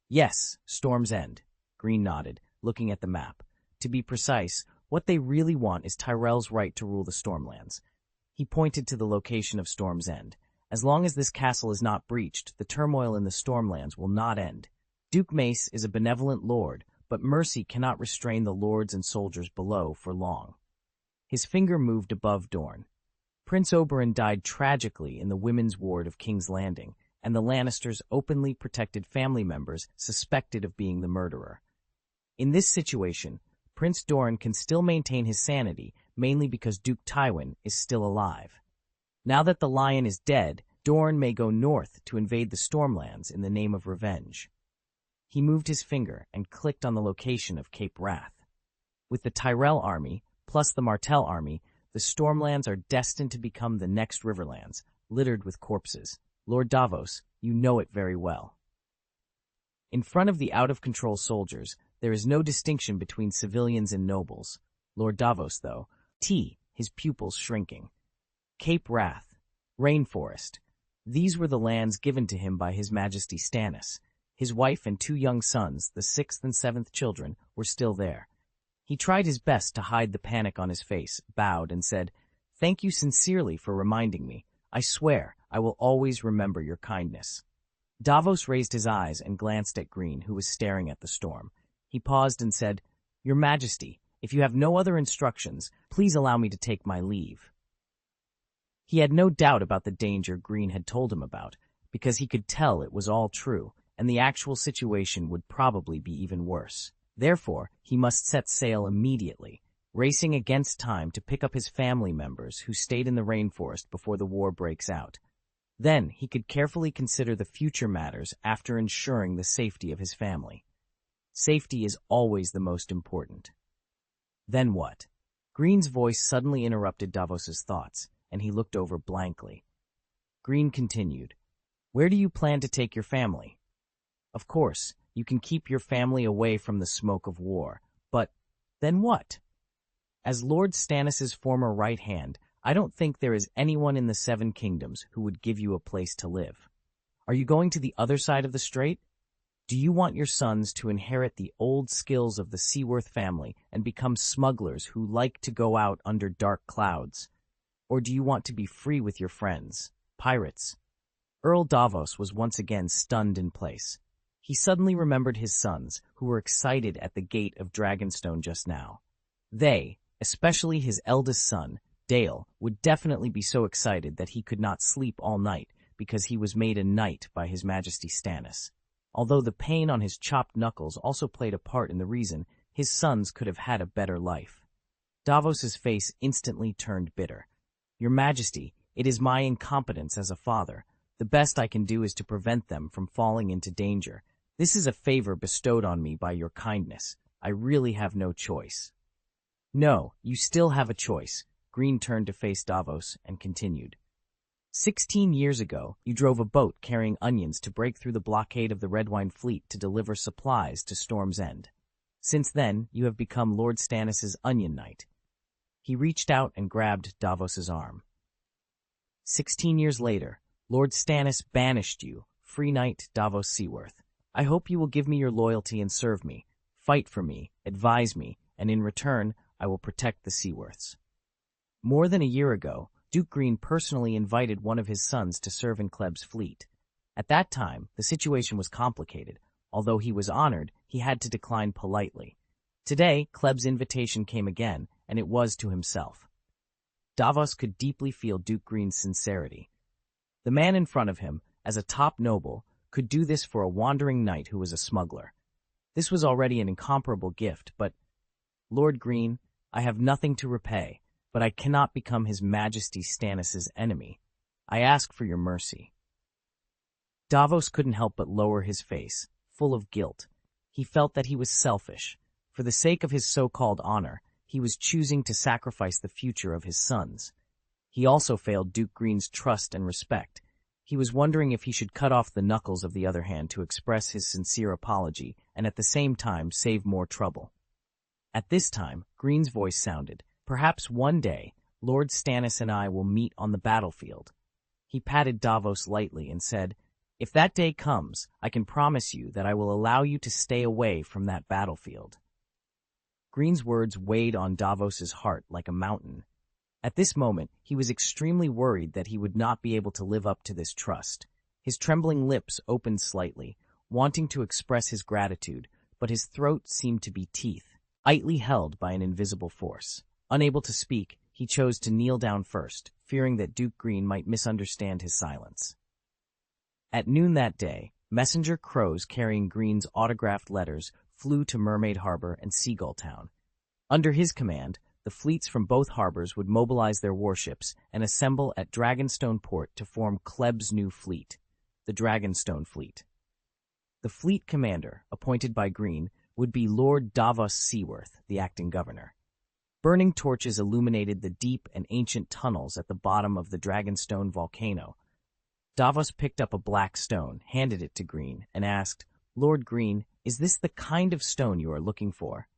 "Yes, Storm's End," Greene nodded, looking at the map. "To be precise, what they really want is Tyrell's right to rule the Stormlands." He pointed to the location of Storm's End. "As long as this castle is not breached, the turmoil in the Stormlands will not end. Duke Mace is a benevolent lord, but mercy cannot restrain the lords and soldiers below for long." His finger moved above Dorne. "Prince Oberyn died tragically in the women's ward of King's Landing, and the Lannisters openly protected family members suspected of being the murderer. In this situation, Prince Doran can still maintain his sanity, mainly because Duke Tywin is still alive. Now that the Lion is dead, Dorne may go north to invade the Stormlands in the name of revenge." He moved his finger and clicked on the location of Cape Wrath. "With the Tyrell army, plus the Martell army, the Stormlands are destined to become the next Riverlands, littered with corpses. Lord Davos, you know it very well." In front of the out-of-control soldiers, there is no distinction between civilians and nobles. Lord Davos, though, his pupils shrinking. Cape Wrath, Rainforest. These were the lands given to him by His Majesty Stannis. His wife and 2 young sons, the 6th and 7th children, were still there. He tried his best to hide the panic on his face, bowed, and said, "Thank you sincerely for reminding me. I swear I will always remember your kindness." Davos raised his eyes and glanced at Greene, who was staring at the storm. He paused and said, "Your Majesty, if you have no other instructions, please allow me to take my leave." He had no doubt about the danger Greene had told him about, because he could tell it was all true, and the actual situation would probably be even worse. Therefore, he must set sail immediately, racing against time to pick up his family members who stayed in the rainforest before the war breaks out. Then he could carefully consider the future matters after ensuring the safety of his family. Safety is always the most important. Then what? Greene's voice suddenly interrupted Davos's thoughts, and he looked over blankly. Greene continued, "Where do you plan to take your family? Of course, you can keep your family away from the smoke of war, but then what? As Lord Stannis's former right hand, I don't think there is anyone in the 7 kingdoms who would give you a place to live. Are you going to the other side of the strait? Do you want your sons to inherit the old skills of the Seaworth family and become smugglers who like to go out under dark clouds? Or do you want to be free with your friends, pirates?" Earl Davos was once again stunned in place. He suddenly remembered his sons, who were excited at the gate of Dragonstone just now. They, especially his eldest son, Dale, would definitely be so excited that he could not sleep all night because he was made a knight by His Majesty Stannis. Although the pain on his chopped knuckles also played a part in the reason, his sons could have had a better life. Davos's face instantly turned bitter. "Your Majesty, it is my incompetence as a father. The best I can do is to prevent them from falling into danger. This is a favor bestowed on me by your kindness. I really have no choice." "No, you still have a choice." Greene turned to face Davos and continued. 16 years ago, you drove a boat carrying onions to break through the blockade of the Redwyne fleet to deliver supplies to Storm's End. Since then, you have become Lord Stannis's Onion Knight. He reached out and grabbed Davos's arm. 16 years later, Lord Stannis banished you, Free Knight Davos Seaworth. I hope you will give me your loyalty and serve me, fight for me, advise me, and in return, I will protect the Seaworths. More than a year ago, Duke Greene personally invited one of his sons to serve in Kleb's fleet. At that time, the situation was complicated. Although he was honored, he had to decline politely. Today, Kleb's invitation came again, and it was to himself. Davos could deeply feel Duke Greene's sincerity. The man in front of him, as a top noble, could do this for a wandering knight who was a smuggler. This was already an incomparable gift, but, Lord Greene, I have nothing to repay, but I cannot become His Majesty Stannis's enemy. I ask for your mercy. Davos couldn't help but lower his face, full of guilt. He felt that he was selfish. For the sake of his so-called honor, he was choosing to sacrifice the future of his sons. He also failed Duke Greene's trust and respect. He was wondering if he should cut off the knuckles of the other hand to express his sincere apology and at the same time save more trouble. At this time, Greene's voice sounded, "Perhaps one day, Lord Stannis and I will meet on the battlefield." He patted Davos lightly and said, "If that day comes, I can promise you that I will allow you to stay away from that battlefield." Greene's words weighed on Davos's heart like a mountain. At this moment, he was extremely worried that he would not be able to live up to this trust. His trembling lips opened slightly, wanting to express his gratitude, but his throat seemed to be teeth, tightly held by an invisible force. Unable to speak, he chose to kneel down first, fearing that Duke Greene might misunderstand his silence. At noon that day, messenger crows carrying Greene's autographed letters flew to Mermaid Harbor and Seagull Town. Under his command, the fleets from both harbors would mobilize their warships and assemble at Dragonstone Port to form Kleb's new fleet, the Dragonstone Fleet. The fleet commander, appointed by Greene, would be Lord Davos Seaworth, the acting governor. Burning torches illuminated the deep and ancient tunnels at the bottom of the Dragonstone volcano. Davos picked up a black stone, handed it to Greene, and asked, "Lord Greene, is this the kind of stone you are looking for?"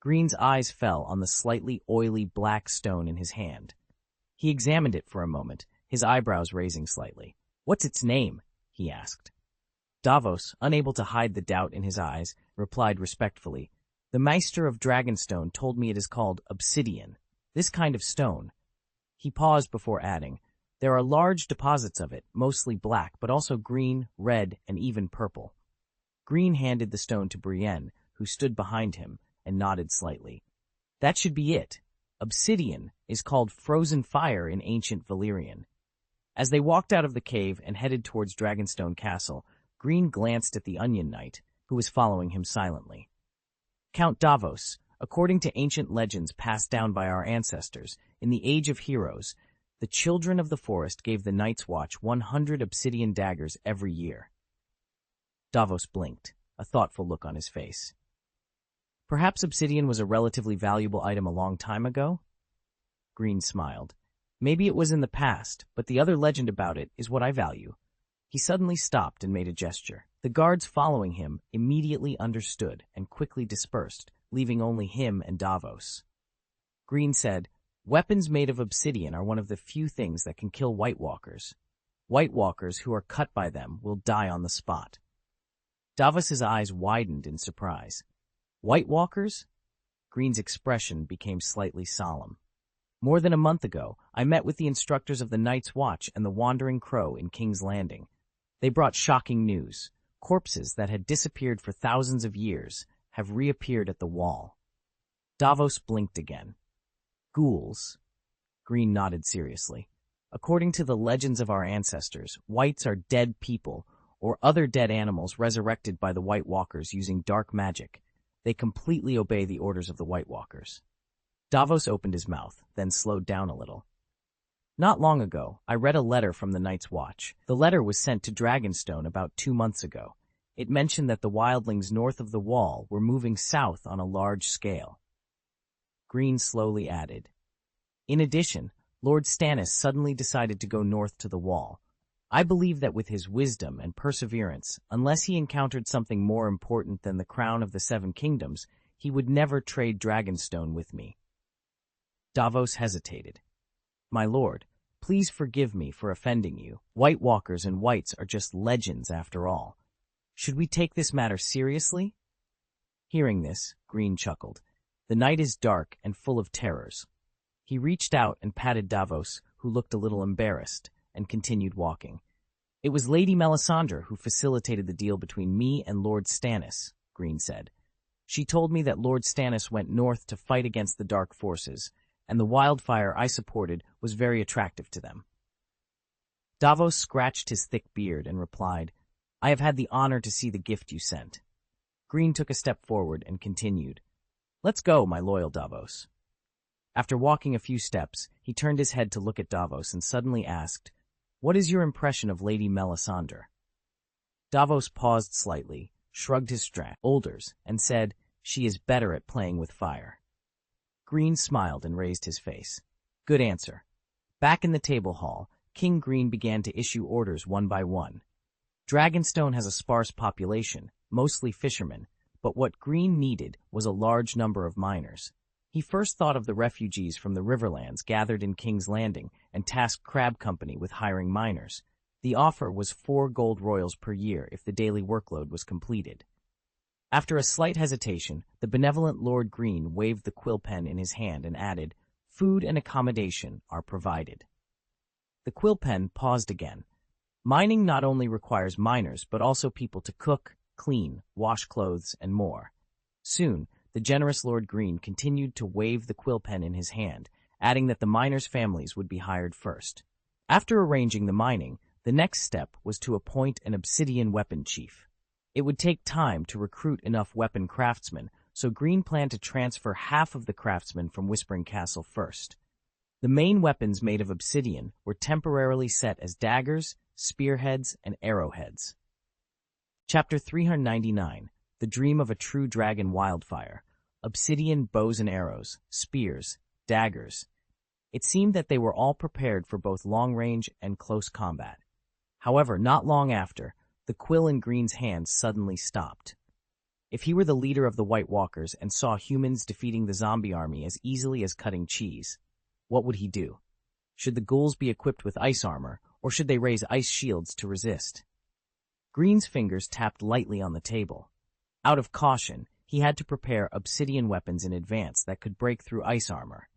Greene's eyes fell on the slightly oily black stone in his hand. He examined it for a moment, his eyebrows raising slightly. "What's its name?" he asked. Davos, unable to hide the doubt in his eyes, replied respectfully, "The Maester of Dragonstone told me it is called obsidian. This kind of stone." He paused before adding, "There are large deposits of it, mostly black, but also green, red, and even purple." Greene handed the stone to Brienne, who stood behind him, and nodded slightly. "That should be it. Obsidian is called frozen fire in ancient Valyrian." As they walked out of the cave and headed towards Dragonstone Castle, Greene glanced at the Onion Knight, who was following him silently. "Count Davos, according to ancient legends passed down by our ancestors, in the Age of Heroes, the children of the forest gave the Night's Watch 100 obsidian daggers every year." Davos blinked, a thoughtful look on his face. "Perhaps obsidian was a relatively valuable item a long time ago?" Greene smiled. "Maybe it was in the past, but the other legend about it is what I value." He suddenly stopped and made a gesture. The guards following him immediately understood and quickly dispersed, leaving only him and Davos. Greene said, "Weapons made of obsidian are one of the few things that can kill White Walkers. White Walkers who are cut by them will die on the spot." Davos's eyes widened in surprise. "White Walkers?" Greene's expression became slightly solemn. "More than a month ago, I met with the instructors of the Night's Watch and the Wandering Crow in King's Landing. They brought shocking news. Corpses that had disappeared for thousands of years have reappeared at the wall." Davos blinked again. "Ghouls?" Greene nodded seriously. "According to the legends of our ancestors, whites are dead people or other dead animals resurrected by the White Walkers using dark magic. They completely obey the orders of the White Walkers." Davos opened his mouth, then slowed down a little. "Not long ago, I read a letter from the Night's Watch. The letter was sent to Dragonstone about 2 months ago. It mentioned that the wildlings north of the wall were moving south on a large scale." Greene slowly added, "In addition, Lord Stannis suddenly decided to go north to the wall. I believe that with his wisdom and perseverance, unless he encountered something more important than the crown of the Seven Kingdoms, he would never trade Dragonstone with me." Davos hesitated. "My lord, please forgive me for offending you. White Walkers and whites are just legends after all. Should we take this matter seriously?" Hearing this, Greene chuckled. "The night is dark and full of terrors." He reached out and patted Davos, who looked a little embarrassed, and continued walking. It was Lady Melisandre who facilitated the deal between me and Lord Stannis, Greene said. She told me that Lord Stannis went north to fight against the dark forces, and the wildfire I supported was very attractive to them. Davos scratched his thick beard and replied, I have had the honor to see the gift you sent. Greene took a step forward and continued, Let's go, my loyal Davos. After walking a few steps, he turned his head to look at Davos and suddenly asked, What is your impression of Lady Melisandre? Davos paused slightly, shrugged his shoulders, and said, She is better at playing with fire. Greene smiled and raised his face. Good answer. Back in the table hall, King Greene began to issue orders one by one. Dragonstone has a sparse population, mostly fishermen, but what Greene needed was a large number of miners. He first thought of the refugees from the Riverlands gathered in King's Landing and tasked Crab Company with hiring miners. The offer was 4 gold royals per year if the daily workload was completed. After a slight hesitation, the benevolent Lord Greene waved the quill pen in his hand and added, Food and accommodation are provided. The quill pen paused again. Mining not only requires miners, but also people to cook, clean, wash clothes, and more. Soon, the generous Lord Greene continued to wave the quill pen in his hand, adding that the miners' families would be hired first. After arranging the mining, the next step was to appoint an obsidian weapon chief. It would take time to recruit enough weapon craftsmen, so Greene planned to transfer half of the craftsmen from Whispering Castle first. The main weapons made of obsidian were temporarily set as daggers, spearheads, and arrowheads. Chapter 399, The Dream of a True Dragon Wildfire, Obsidian Bows and Arrows, Spears, Daggers. It seemed that they were all prepared for both long-range and close combat. However, not long after, the quill in Greene's hand suddenly stopped. If he were the leader of the White Walkers and saw humans defeating the zombie army as easily as cutting cheese, what would he do? Should the ghouls be equipped with ice armor, or should they raise ice shields to resist? Greene's fingers tapped lightly on the table. Out of caution, he had to prepare obsidian weapons in advance that could break through ice armor.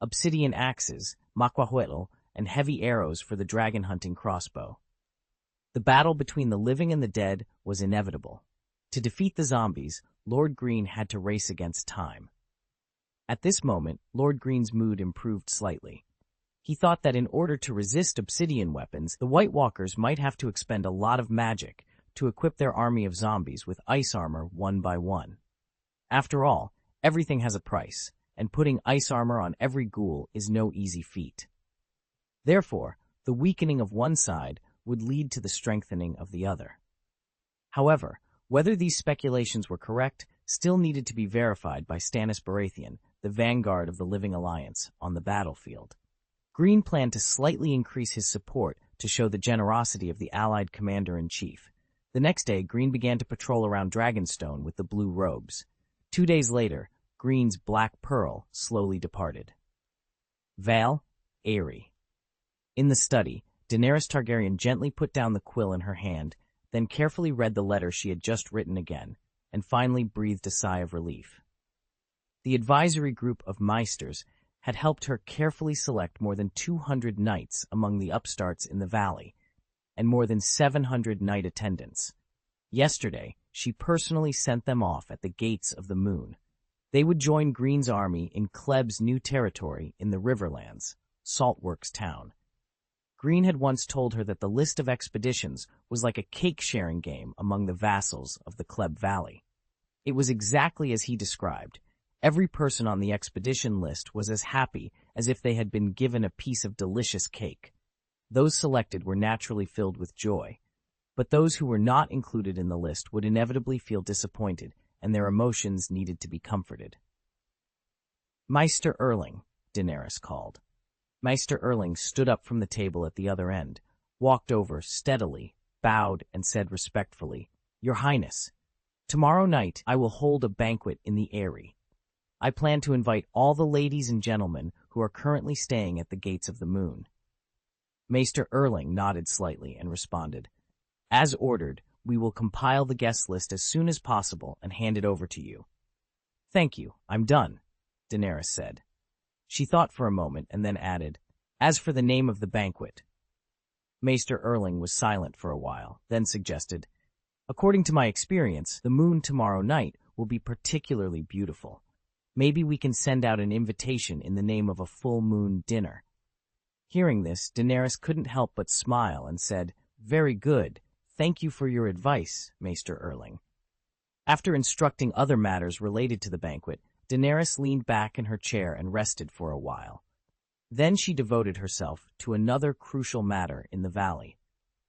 Obsidian axes, Machiavellian, and heavy arrows for the dragon-hunting crossbow. The battle between the living and the dead was inevitable. To defeat the zombies, Lord Greene had to race against time. At this moment, Lord Greene's mood improved slightly. He thought that in order to resist obsidian weapons, the White Walkers might have to expend a lot of magic to equip their army of zombies with ice armor one by one. After all, everything has a price, and putting ice armor on every ghoul is no easy feat. Therefore, the weakening of one side would lead to the strengthening of the other. However, whether these speculations were correct still needed to be verified by Stannis Baratheon, the vanguard of the Living Alliance, on the battlefield. Greene planned to slightly increase his support to show the generosity of the allied commander-in-chief. The next day, Greene began to patrol around Dragonstone with the blue robes. 2 days later, Greene's Black Pearl slowly departed. Vale, Eyrie. In the study, Daenerys Targaryen gently put down the quill in her hand, then carefully read the letter she had just written again, and finally breathed a sigh of relief. The advisory group of Maesters had helped her carefully select more than 200 knights among the upstarts in the valley, and more than 700 knight attendants. Yesterday, she personally sent them off at the gates of the moon. They would join Greene's army in Kleb's new territory in the Riverlands, Saltworks town. Greene had once told her that the list of expeditions was like a cake-sharing game among the vassals of the Kleb Valley. It was exactly as he described. Every person on the expedition list was as happy as if they had been given a piece of delicious cake. Those selected were naturally filled with joy, but those who were not included in the list would inevitably feel disappointed, and their emotions needed to be comforted. Maester Erling, Daenerys called. Maester Erling stood up from the table at the other end, walked over steadily, bowed, and said respectfully, Your Highness, tomorrow night I will hold a banquet in the Eyrie. I plan to invite all the ladies and gentlemen who are currently staying at the Gates of the Moon. Maester Erling nodded slightly and responded, As ordered, we will compile the guest list as soon as possible and hand it over to you. Thank you, I'm done, Daenerys said. She thought for a moment and then added, As for the name of the banquet. Maester Erling was silent for a while, then suggested, "According to my experience, the moon tomorrow night will be particularly beautiful. Maybe we can send out an invitation in the name of a full moon dinner." Hearing this, Daenerys couldn't help but smile and said, "Very good. Thank you for your advice, Maester Erling." After instructing other matters related to the banquet, Daenerys leaned back in her chair and rested for a while. Then she devoted herself to another crucial matter in the valley,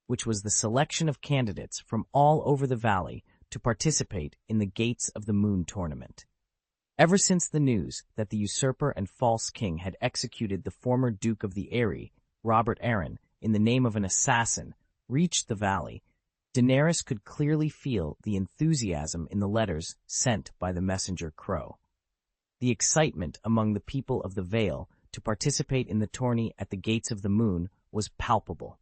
which was the selection of candidates from all over the valley to participate in the Gates of the Moon tournament. Ever since the news that the usurper and false king had executed the former Duke of the Eyrie, Robert Arryn, in the name of an assassin, reached the valley, Daenerys could clearly feel the enthusiasm in the letters sent by the messenger Crow. The excitement among the people of the Vale to participate in the tourney at the Gates of the Moon was palpable.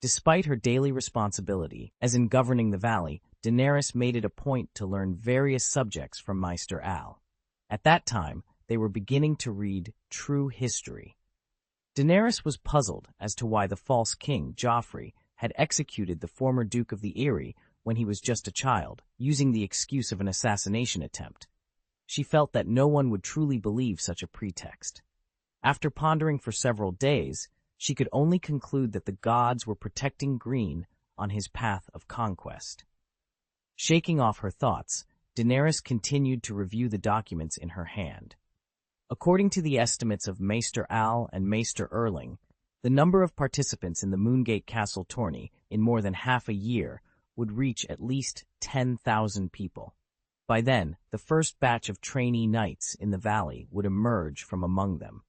Despite her daily responsibility, as in governing the valley, Daenerys made it a point to learn various subjects from Maester Al. At that time, they were beginning to read true history. Daenerys was puzzled as to why the false king, Joffrey, had executed the former Duke of the Eyrie when he was just a child, using the excuse of an assassination attempt. She felt that no one would truly believe such a pretext. After pondering for several days, she could only conclude that the gods were protecting Greene on his path of conquest. Shaking off her thoughts, Daenerys continued to review the documents in her hand. According to the estimates of Maester Al and Maester Erling, the number of participants in the Moongate Castle tourney in more than half a year would reach at least 10,000 people. By then, the first batch of trainee knights in the valley would emerge from among them.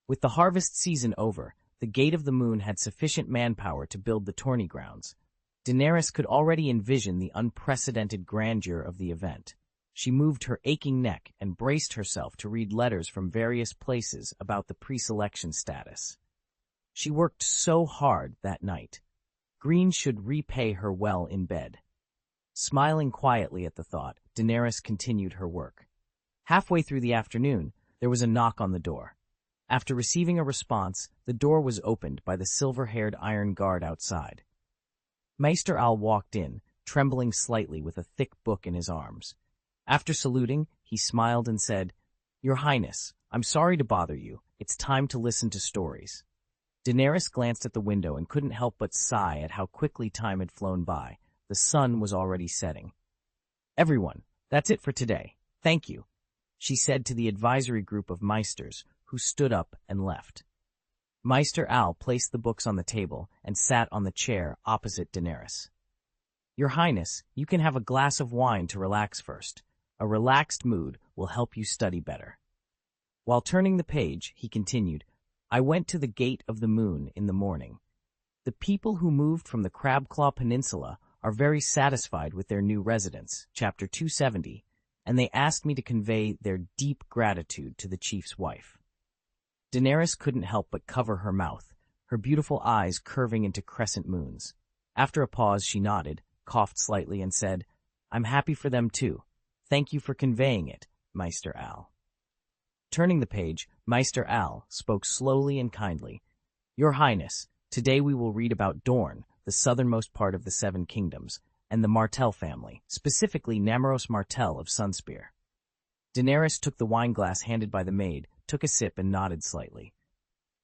With the harvest season over, the Gate of the Moon had sufficient manpower to build the tourney grounds. Daenerys could already envision the unprecedented grandeur of the event. She moved her aching neck and braced herself to read letters from various places about the pre-selection status. She worked so hard that night. Greene should repay her well in bed. Smiling quietly at the thought, Daenerys continued her work. Halfway through the afternoon, there was a knock on the door. After receiving a response, the door was opened by the silver-haired Iron Guard outside. Maester Al walked in, trembling slightly with a thick book in his arms. After saluting, he smiled and said, "Your Highness, I'm sorry to bother you. It's time to listen to stories." Daenerys glanced at the window and couldn't help but sigh at how quickly time had flown by. The sun was already setting. "Everyone, that's it for today. Thank you," she said to the advisory group of Meisters, who stood up and left. Maester Al placed the books on the table and sat on the chair opposite Daenerys. "Your Highness, you can have a glass of wine to relax first. A relaxed mood will help you study better." While turning the page, he continued, "I went to the Gate of the Moon in the morning. The people who moved from the Crabclaw Peninsula are very satisfied with their new residence, Chapter 270, and they asked me to convey their deep gratitude to the chief's wife." Daenerys couldn't help but cover her mouth, her beautiful eyes curving into crescent moons. After a pause, she nodded, coughed slightly, and said, "I'm happy for them too. Thank you for conveying it, Maester Al." Turning the page, Maester Al spoke slowly and kindly. "Your Highness, today we will read about Dorne, the southernmost part of the Seven Kingdoms, and the Martell family, specifically Nameros Martell of Sunspear." Daenerys took the wineglass handed by the maid, took a sip, and nodded slightly.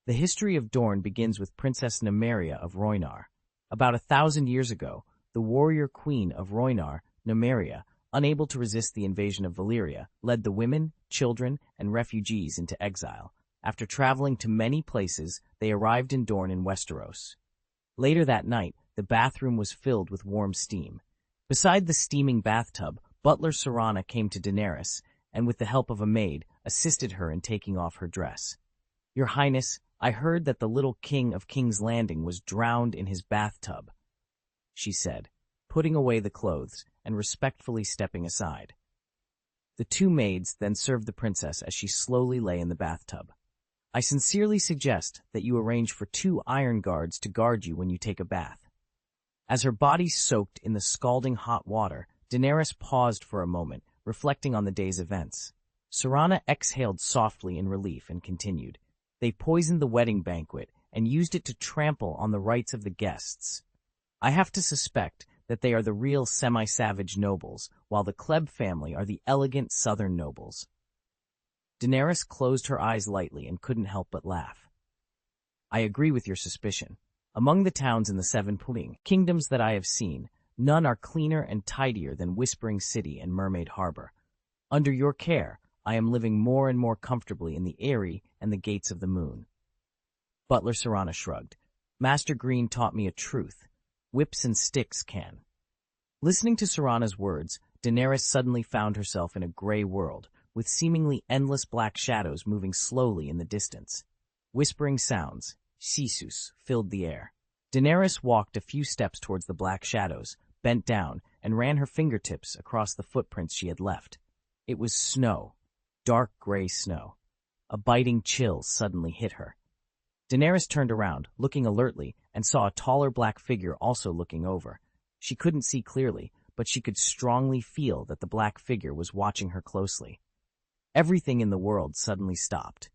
The history of Dorne begins with Princess Nymeria of Rhoynar. About 1,000 years ago, the warrior queen of Rhoynar, Nymeria, unable to resist the invasion of Valyria, led the women, children, and refugees into exile. After traveling to many places, they arrived in Dorne in Westeros. Later that night, the bathroom was filled with warm steam. Beside the steaming bathtub, butler Serana came to Daenerys, and with the help of a maid, assisted her in taking off her dress. "Your Highness, I heard that the little king of King's Landing was drowned in his bathtub," she said, putting away the clothes and respectfully stepping aside. The two maids then served the princess as she slowly lay in the bathtub. "I sincerely suggest that you arrange for 2 iron guards to guard you when you take a bath." As her body soaked in the scalding hot water, Daenerys paused for a moment, reflecting on the day's events. Serana exhaled softly in relief and continued, "They poisoned the wedding banquet, and used it to trample on the rights of the guests. I have to suspect that they are the real semi-savage nobles, while the Kleb family are the elegant southern nobles. Daenerys closed her eyes lightly and couldn't help but laugh. I agree with your suspicion. Among the towns in the Seven Kingdoms that I have seen, none are cleaner and tidier than Whispering City and Mermaid Harbor. Under your care, I am living more and more comfortably in the Eyrie and the Gates of the Moon. Butler Serana shrugged. Master Greene taught me a truth. Whips and sticks can. Listening to Serana's words, Daenerys suddenly found herself in a gray world, with seemingly endless black shadows moving slowly in the distance. Whispering sounds, sisus, filled the air. Daenerys walked a few steps towards the black shadows, bent down, and ran her fingertips across the footprints she had left. It was snow, dark gray snow. A biting chill suddenly hit her. Daenerys turned around, looking alertly, and saw a taller black figure also looking over. She couldn't see clearly, but she could strongly feel that the black figure was watching her closely. Everything in the world suddenly stopped.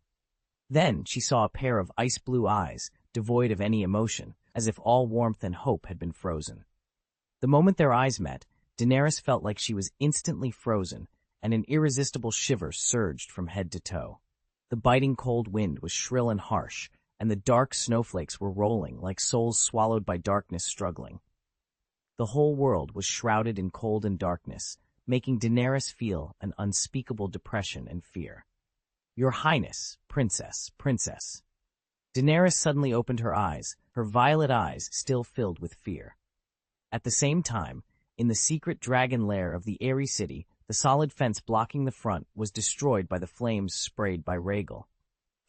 Then she saw a pair of ice-blue eyes, devoid of any emotion, as if all warmth and hope had been frozen. The moment their eyes met, Daenerys felt like she was instantly frozen, and an irresistible shiver surged from head to toe. The biting cold wind was shrill and harsh, and the dark snowflakes were rolling like souls swallowed by darkness struggling. The whole world was shrouded in cold and darkness, making Daenerys feel an unspeakable depression and fear. Your Highness, Princess. Daenerys suddenly opened her eyes, her violet eyes still filled with fear. At the same time, in the secret dragon lair of the Eyrie City, the solid fence blocking the front was destroyed by the flames sprayed by Rhaegal.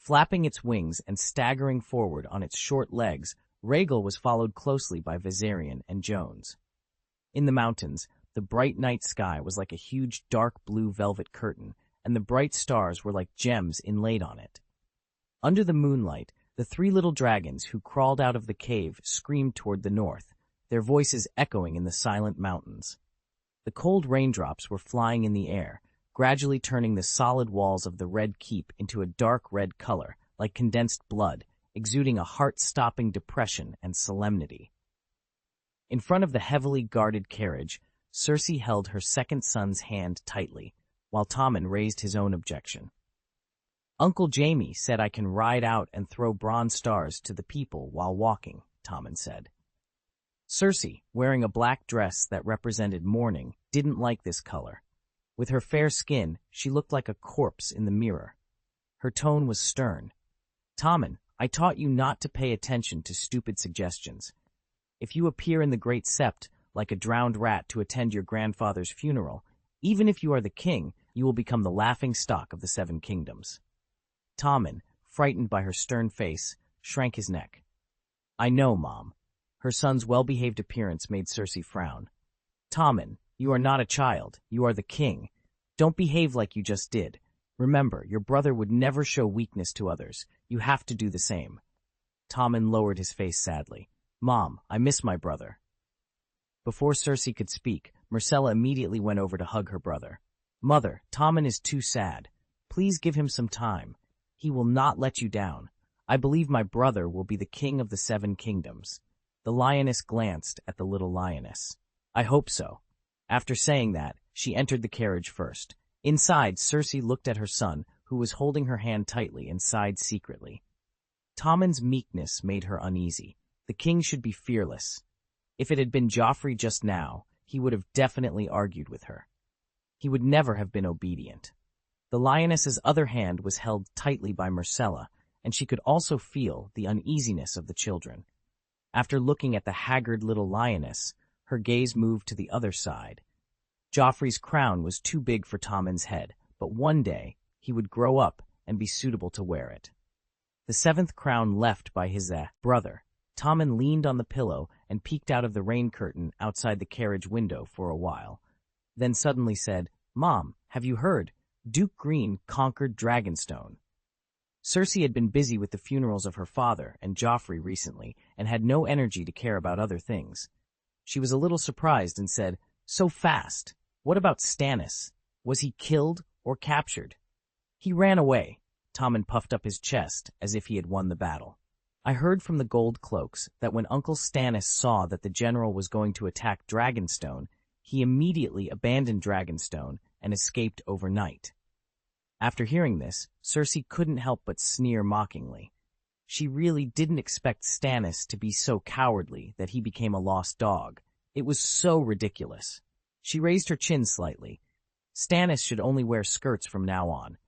Flapping its wings and staggering forward on its short legs, Rhaegal was followed closely by Viserion and Jones. In the mountains, the bright night sky was like a huge dark blue velvet curtain, and the bright stars were like gems inlaid on it. Under the moonlight, the three little dragons who crawled out of the cave screamed toward the north, their voices echoing in the silent mountains. The cold raindrops were flying in the air, gradually turning the solid walls of the Red Keep into a dark red color, like condensed blood, exuding a heart-stopping depression and solemnity. In front of the heavily guarded carriage, Cersei held her second son's hand tightly, while Tommen raised his own objection. Uncle Jaime said I can ride out and throw bronze stars to the people while walking, Tommen said. Cersei, wearing a black dress that represented mourning, didn't like this color. With her fair skin, she looked like a corpse in the mirror. Her tone was stern. Tommen, I taught you not to pay attention to stupid suggestions. If you appear in the Great Sept like a drowned rat to attend your grandfather's funeral, even if you are the king, you will become the laughing stock of the Seven Kingdoms. Tommen, frightened by her stern face, shrank his neck. I know, Mom. Her son's well-behaved appearance made Cersei frown. Tommen, you are not a child. You are the king. Don't behave like you just did. Remember, your brother would never show weakness to others. You have to do the same. Tommen lowered his face sadly. Mom, I miss my brother. Before Cersei could speak, Myrcella immediately went over to hug her brother. Mother, Tommen is too sad. Please give him some time. He will not let you down. I believe my brother will be the king of the Seven Kingdoms. The lioness glanced at the little lioness. I hope so. After saying that, she entered the carriage first. Inside, Cersei looked at her son, who was holding her hand tightly, and sighed secretly. Tommen's meekness made her uneasy. The king should be fearless. If it had been Joffrey just now, he would have definitely argued with her. He would never have been obedient. The lioness's other hand was held tightly by Myrcella, and she could also feel the uneasiness of the children. After looking at the haggard little lioness, her gaze moved to the other side. Joffrey's crown was too big for Tommen's head, but one day he would grow up and be suitable to wear it. The seventh crown left by his brother, Tommen leaned on the pillow and peeked out of the rain curtain outside the carriage window for a while, then suddenly said, Mom, have you heard? Duke Greene conquered Dragonstone. Cersei had been busy with the funerals of her father and Joffrey recently and had no energy to care about other things. She was a little surprised and said, So fast. What about Stannis? Was he killed or captured? He ran away. Tommen puffed up his chest as if he had won the battle. I heard from the Gold Cloaks that when Uncle Stannis saw that the general was going to attack Dragonstone, he immediately abandoned Dragonstone and escaped overnight. After hearing this, Cersei couldn't help but sneer mockingly. She really didn't expect Stannis to be so cowardly that he became a lost dog. It was so ridiculous. She raised her chin slightly. Stannis should only wear skirts from now on.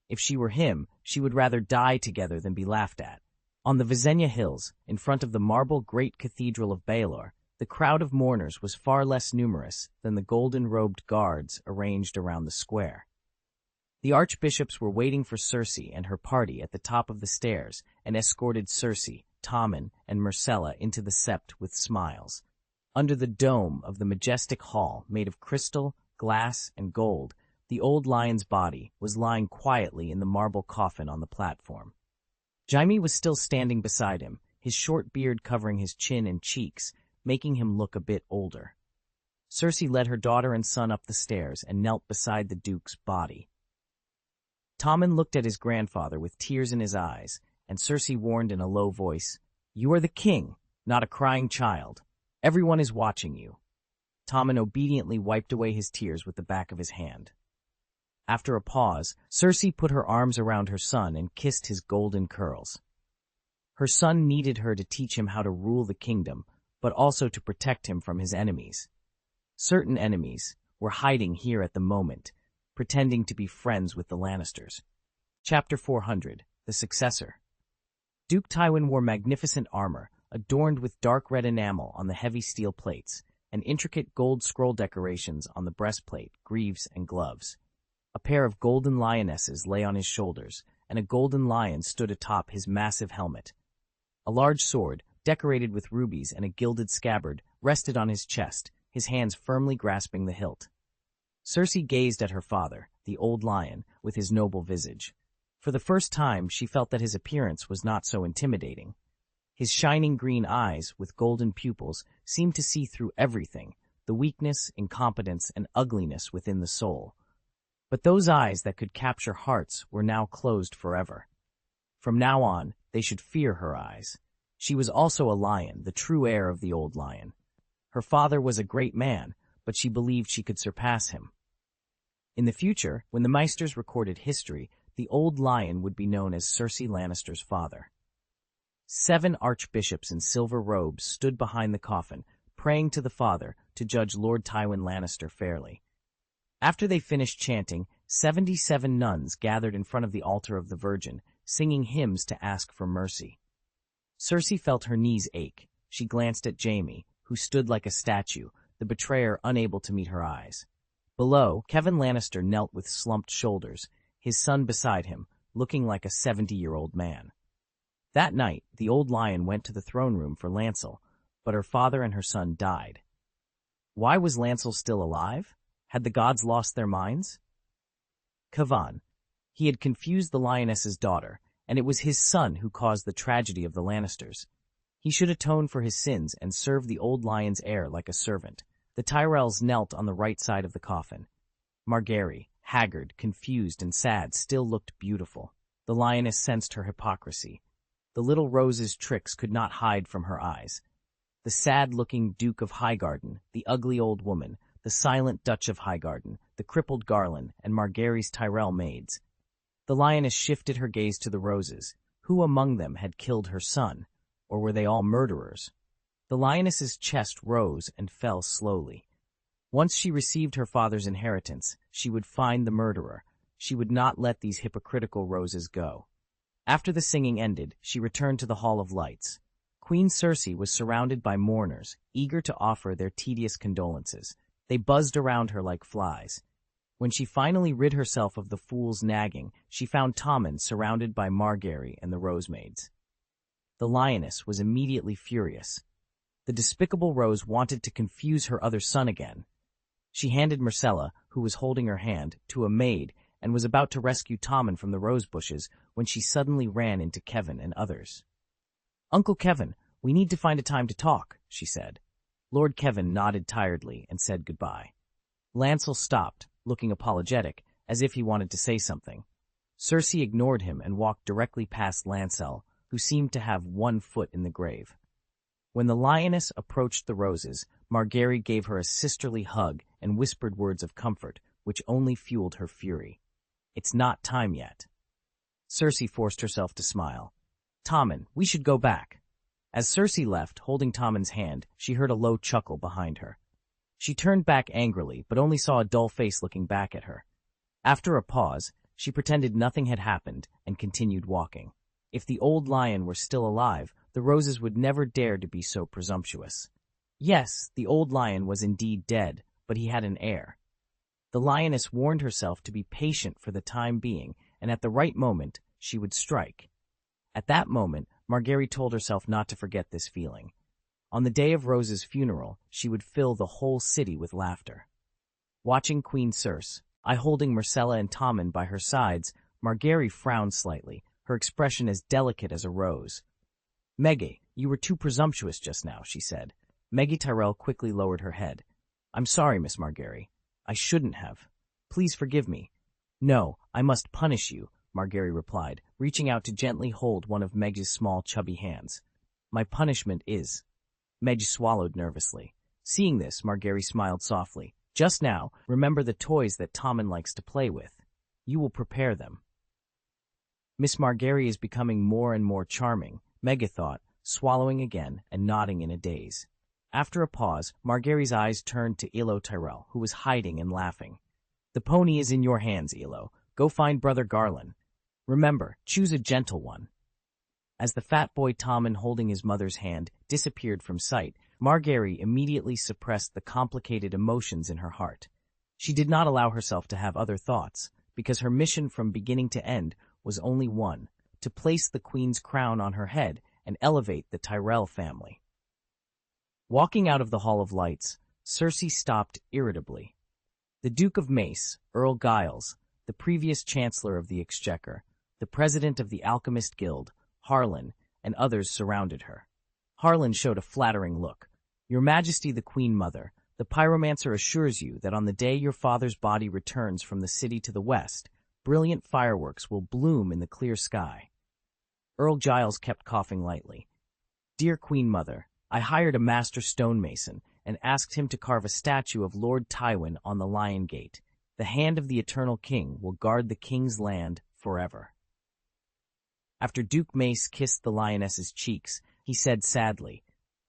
If she were him, she would rather die together than be laughed at. On the Visenya Hills, in front of the marble Great Cathedral of Baelor, the crowd of mourners was far less numerous than the golden-robed guards arranged around the square. The archbishops were waiting for Cersei and her party at the top of the stairs and escorted Cersei, Tommen, and Myrcella into the sept with smiles. Under the dome of the majestic hall made of crystal, glass, and gold, the old lion's body was lying quietly in the marble coffin on the platform. Jaime was still standing beside him, his short beard covering his chin and cheeks, making him look a bit older. Cersei led her daughter and son up the stairs and knelt beside the duke's body. Tommen looked at his grandfather with tears in his eyes, and Cersei warned in a low voice, "You are the king, not a crying child. Everyone is watching you." Tommen obediently wiped away his tears with the back of his hand. After a pause, Cersei put her arms around her son and kissed his golden curls. Her son needed her to teach him how to rule the kingdom, but also to protect him from his enemies. Certain enemies were hiding here at the moment, pretending to be friends with the Lannisters. Chapter 400, The Successor. Duke Tywin wore magnificent armor, adorned with dark red enamel on the heavy steel plates, and intricate gold scroll decorations on the breastplate, greaves, and gloves. A pair of golden lionesses lay on his shoulders, and a golden lion stood atop his massive helmet. A large sword, decorated with rubies and a gilded scabbard, rested on his chest, his hands firmly grasping the hilt. Cersei gazed at her father, the old lion, with his noble visage. For the first time, she felt that his appearance was not so intimidating. His shining green eyes, with golden pupils, seemed to see through everything, the weakness, incompetence, and ugliness within the soul. But those eyes that could capture hearts were now closed forever. From now on, they should fear her eyes. She was also a lion, the true heir of the old lion. Her father was a great man, but she believed she could surpass him. In the future, when the Meisters recorded history, the old lion would be known as Cersei Lannister's father. 7 archbishops in silver robes stood behind the coffin, praying to the father to judge Lord Tywin Lannister fairly. After they finished chanting, 77 nuns gathered in front of the altar of the Virgin, singing hymns to ask for mercy. Cersei felt her knees ache. She glanced at Jaime, who stood like a statue, the betrayer unable to meet her eyes. Below, Kevan Lannister knelt with slumped shoulders, his son beside him, looking like a 70-year-old man. That night, the old lion went to the throne room for Lancel, but her father and her son died. Why was Lancel still alive? Had the gods lost their minds? Kevan. He had confused the lioness's daughter, and it was his son who caused the tragedy of the Lannisters. He should atone for his sins and serve the old lion's heir like a servant. The Tyrells knelt on the right side of the coffin. Margaery, haggard, confused, and sad, still looked beautiful. The lioness sensed her hypocrisy. The little Rose's tricks could not hide from her eyes. The sad-looking Duke of Highgarden, the ugly old woman, the silent Dutch of Highgarden, the crippled Garland, and Margaery's Tyrell maids. The lioness shifted her gaze to the Roses. Who among them had killed her son? Or were they all murderers? The lioness's chest rose and fell slowly. Once she received her father's inheritance, she would find the murderer. She would not let these hypocritical Roses go. After the singing ended, she returned to the Hall of Lights. Queen Cersei was surrounded by mourners, eager to offer their tedious condolences. They buzzed around her like flies. When she finally rid herself of the fool's nagging, she found Tommen surrounded by Margaery and the Rosemaids. The lioness was immediately furious. The despicable Rose wanted to confuse her other son again. She handed Myrcella, who was holding her hand, to a maid and was about to rescue Tommen from the rose bushes when she suddenly ran into Kevan and others. "Uncle Kevan, we need to find a time to talk," she said. Lord Kevan nodded tiredly and said goodbye. Lancel stopped, looking apologetic, as if he wanted to say something. Cersei ignored him and walked directly past Lancel, who seemed to have one foot in the grave. When the lioness approached the roses, Margaery gave her a sisterly hug and whispered words of comfort, which only fueled her fury. "It's not time yet." Cersei forced herself to smile. "Tommen, we should go back." As Cersei left, holding Tommen's hand, she heard a low chuckle behind her. She turned back angrily, but only saw a dull face looking back at her. After a pause, she pretended nothing had happened and continued walking. If the old lion were still alive, the roses would never dare to be so presumptuous. Yes, the old lion was indeed dead, but he had an heir. The lioness warned herself to be patient for the time being, and at the right moment, she would strike. At that moment, Margaery told herself not to forget this feeling. On the day of Rose's funeral, she would fill the whole city with laughter. Watching Queen Cersei, holding Myrcella and Tommen by her sides, Margaery frowned slightly, her expression as delicate as a rose. "Meggie, you were too presumptuous just now," she said. Meggie Tyrell quickly lowered her head. "I'm sorry, Miss Margaery. I shouldn't have. Please forgive me." "No, I must punish you," Margaery replied, reaching out to gently hold one of Meg's small, chubby hands. "My punishment is—" Meg swallowed nervously. Seeing this, Margaery smiled softly. "Just now, remember the toys that Tommen likes to play with. You will prepare them." Miss Margaery is becoming more and more charming, Megha thought, swallowing again and nodding in a daze. After a pause, Margaery's eyes turned to Elo Tyrell, who was hiding and laughing. "The pony is in your hands, Elo. Go find Brother Garland. Remember, choose a gentle one." As the fat boy Tommen holding his mother's hand disappeared from sight, Margaery immediately suppressed the complicated emotions in her heart. She did not allow herself to have other thoughts, because her mission from beginning to end was only one, to place the queen's crown on her head and elevate the Tyrell family. Walking out of the Hall of Lights, Cersei stopped irritably. The Duke of Mace, Earl Giles, the previous Chancellor of the Exchequer, the President of the Alchemist Guild, Harlan, and others surrounded her. Harlan showed a flattering look. "Your Majesty the Queen Mother, the pyromancer assures you that on the day your father's body returns from the city to the west, brilliant fireworks will bloom in the clear sky." Earl Giles kept coughing lightly. "Dear Queen Mother, I hired a master stonemason and asked him to carve a statue of Lord Tywin on the Lion Gate. The hand of the Eternal King will guard the king's land forever." After Duke Mace kissed the lioness's cheeks, he said sadly,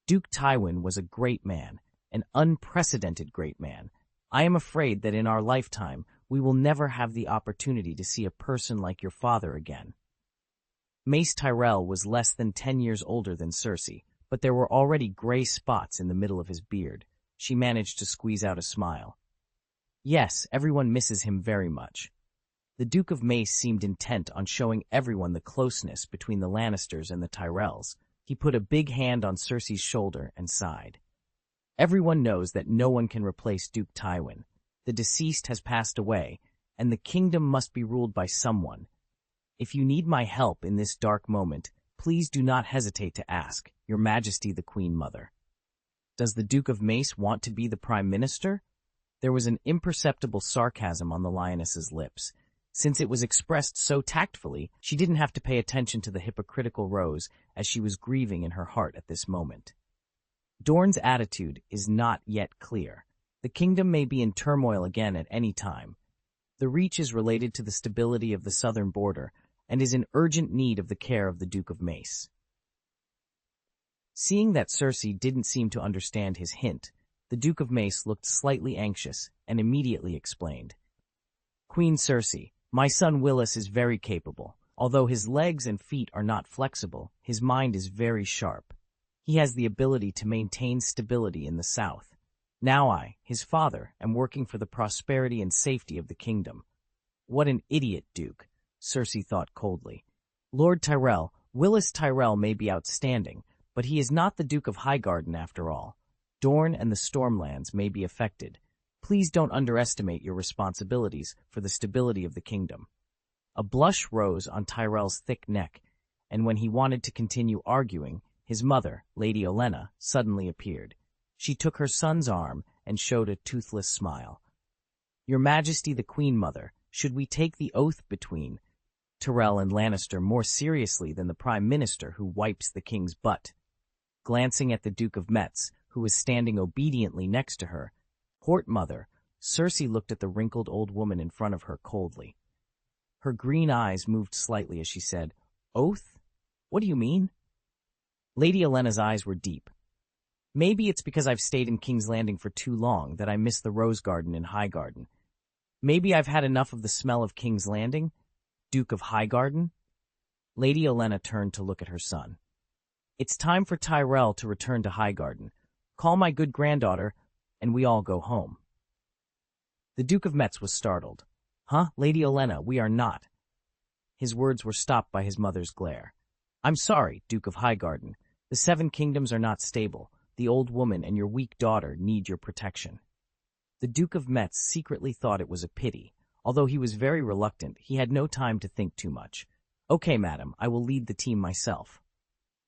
"Duke Tywin was a great man, an unprecedented great man. I am afraid that in our lifetime we will never have the opportunity to see a person like your father again." Mace Tyrell was less than 10 years older than Cersei, but there were already gray spots in the middle of his beard. She managed to squeeze out a smile. "Yes, everyone misses him very much." The Duke of Mace seemed intent on showing everyone the closeness between the Lannisters and the Tyrells. He put a big hand on Cersei's shoulder and sighed. "Everyone knows that no one can replace Duke Tywin. The deceased has passed away, and the kingdom must be ruled by someone. If you need my help in this dark moment, please do not hesitate to ask, Your Majesty the Queen Mother." Does the Duke of Mace want to be the Prime Minister? There was an imperceptible sarcasm on the lioness's lips. Since it was expressed so tactfully, she didn't have to pay attention to the hypocritical Rose as she was grieving in her heart at this moment. Dorne's attitude is not yet clear. The kingdom may be in turmoil again at any time. The Reach is related to the stability of the southern border and is in urgent need of the care of the Duke of Mace. Seeing that Cersei didn't seem to understand his hint, the Duke of Mace looked slightly anxious and immediately explained. "Queen Cersei, my son Willis is very capable. Although his legs and feet are not flexible, his mind is very sharp. He has the ability to maintain stability in the south. Now I, his father, am working for the prosperity and safety of the kingdom." "What an idiot, Duke," Cersei thought coldly. "Lord Tyrell, Willis Tyrell may be outstanding, but he is not the Duke of Highgarden after all. Dorne and the Stormlands may be affected. Please don't underestimate your responsibilities for the stability of the kingdom." A blush rose on Tyrell's thick neck, and when he wanted to continue arguing, his mother, Lady Olenna, suddenly appeared. She took her son's arm and showed a toothless smile. "Your Majesty the Queen Mother, should we take the oath between—" Tyrell and Lannister more seriously than the Prime Minister who wipes the king's butt. Glancing at the Duke of Metz, who was standing obediently next to her, Mother, Cersei looked at the wrinkled old woman in front of her coldly. Her green eyes moved slightly as she said, "Oath? What do you mean?" Lady Olenna's eyes were deep. "Maybe it's because I've stayed in King's Landing for too long that I miss the Rose Garden in Highgarden. Maybe I've had enough of the smell of King's Landing, Duke of Highgarden." Lady Olenna turned to look at her son. "It's time for Tyrell to return to Highgarden. Call my good granddaughter, and we all go home." The Duke of Metz was startled. "Huh, Lady Olenna, we are not." His words were stopped by his mother's glare. "I'm sorry, Duke of Highgarden. The Seven Kingdoms are not stable. The old woman and your weak daughter need your protection." The Duke of Metz secretly thought it was a pity. Although he was very reluctant, he had no time to think too much. "Okay, madam, I will lead the team myself."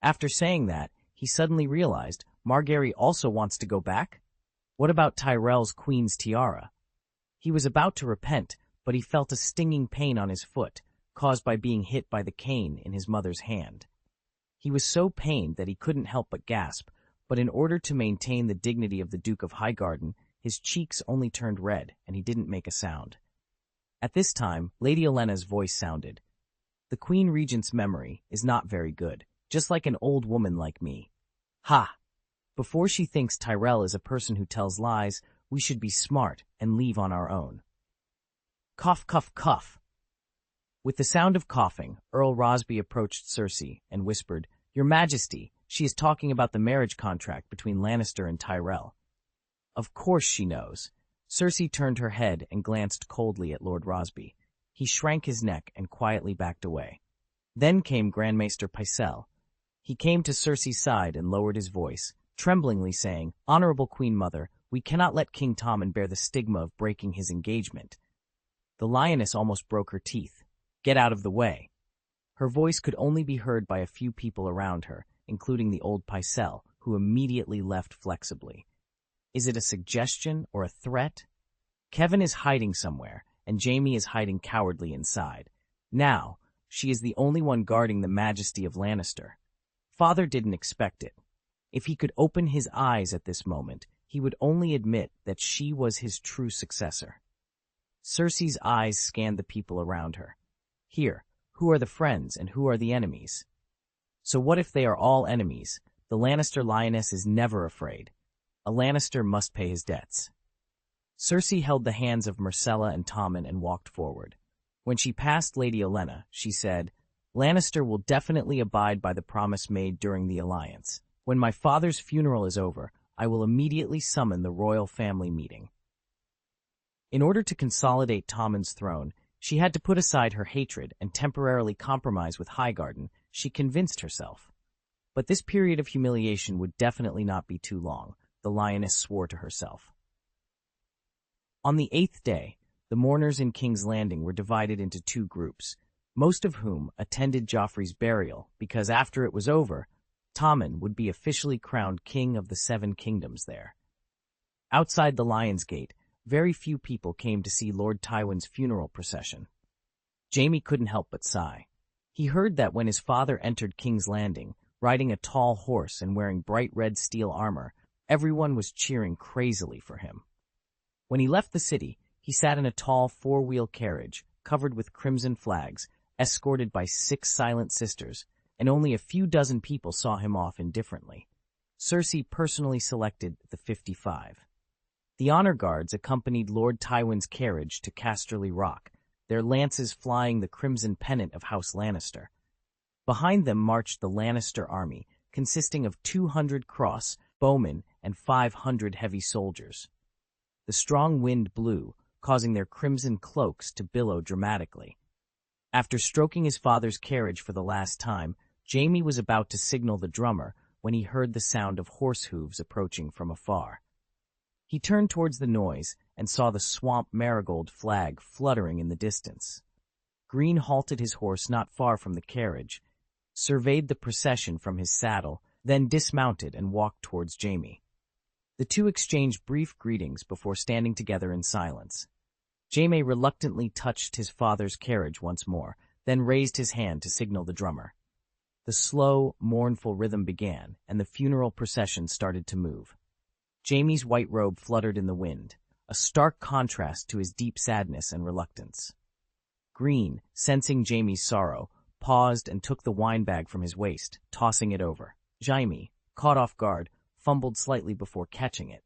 After saying that, he suddenly realized Margaery also wants to go back? What about Tyrell's queen's tiara? He was about to repent, but he felt a stinging pain on his foot, caused by being hit by the cane in his mother's hand. He was so pained that he couldn't help but gasp, but in order to maintain the dignity of the Duke of Highgarden, his cheeks only turned red, and he didn't make a sound. At this time, Lady Olenna's voice sounded. "The Queen Regent's memory is not very good, just like an old woman like me. Ha! Before she thinks Tyrell is a person who tells lies, we should be smart and leave on our own." Cough, cough, cough. With the sound of coughing, Earl Rosby approached Cersei and whispered, "Your Majesty, she is talking about the marriage contract between Lannister and Tyrell." Of course she knows. Cersei turned her head and glanced coldly at Lord Rosby. He shrank his neck and quietly backed away. Then came Grand Maester Pycelle. He came to Cersei's side and lowered his voice, tremblingly saying, "Honorable Queen Mother, we cannot let King Tommen bear the stigma of breaking his engagement." The lioness almost broke her teeth. "Get out of the way." Her voice could only be heard by a few people around her, including the old Pycelle, who immediately left flexibly. Is it a suggestion or a threat? Kevin is hiding somewhere, and Jaime is hiding cowardly inside. Now, she is the only one guarding the majesty of Lannister. Father didn't expect it. If he could open his eyes at this moment, he would only admit that she was his true successor. Cersei's eyes scanned the people around her. Here, who are the friends and who are the enemies? So what if they are all enemies? The Lannister lioness is never afraid. A Lannister must pay his debts. Cersei held the hands of Myrcella and Tommen and walked forward. When she passed Lady Olenna, she said, "Lannister will definitely abide by the promise made during the alliance. When my father's funeral is over, I will immediately summon the royal family meeting." In order to consolidate Tommen's throne, she had to put aside her hatred and temporarily compromise with Highgarden, she convinced herself. But this period of humiliation would definitely not be too long, the lioness swore to herself. On the 8th day, the mourners in King's Landing were divided into two groups, most of whom attended Joffrey's burial because after it was over, Tommen would be officially crowned King of the Seven Kingdoms there. Outside the Lion's Gate, very few people came to see Lord Tywin's funeral procession. Jaime couldn't help but sigh. He heard that when his father entered King's Landing, riding a tall horse and wearing bright red steel armor, everyone was cheering crazily for him. When he left the city, he sat in a tall four-wheel carriage, covered with crimson flags, escorted by 6 silent sisters, and only a few dozen people saw him off indifferently. Cersei personally selected the 55. The honor guards accompanied Lord Tywin's carriage to Casterly Rock, their lances flying the crimson pennant of House Lannister. Behind them marched the Lannister army, consisting of 200 cross, bowmen, and 500 heavy soldiers. The strong wind blew, causing their crimson cloaks to billow dramatically. After stroking his father's carriage for the last time, Jaime was about to signal the drummer when he heard the sound of horse hooves approaching from afar. He turned towards the noise and saw the swamp Marigold flag fluttering in the distance. Greene halted his horse not far from the carriage, surveyed the procession from his saddle, then dismounted and walked towards Jaime. The two exchanged brief greetings before standing together in silence. Jaime reluctantly touched his father's carriage once more, then raised his hand to signal the drummer. The slow, mournful rhythm began, and the funeral procession started to move. Jaime's white robe fluttered in the wind, a stark contrast to his deep sadness and reluctance. Greene, sensing Jaime's sorrow, paused and took the wine bag from his waist, tossing it over. Jaime, caught off guard, fumbled slightly before catching it.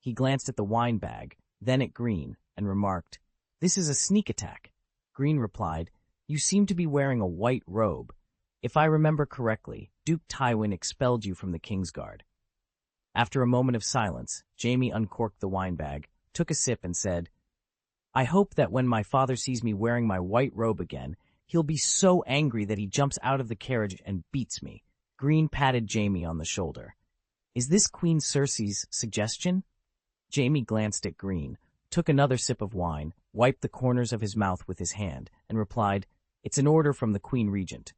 He glanced at the wine bag, then at Greene, and remarked, "This is a sneak attack." Greene replied, "You seem to be wearing a white robe. If I remember correctly, Duke Tywin expelled you from the Kingsguard." After a moment of silence, Jaime uncorked the wine bag, took a sip, and said, "I hope that when my father sees me wearing my white robe again, he'll be so angry that he jumps out of the carriage and beats me." Greene patted Jaime on the shoulder. "Is this Queen Cersei's suggestion?" Jaime glanced at Greene, took another sip of wine, wiped the corners of his mouth with his hand, and replied, "It's an order from the Queen Regent."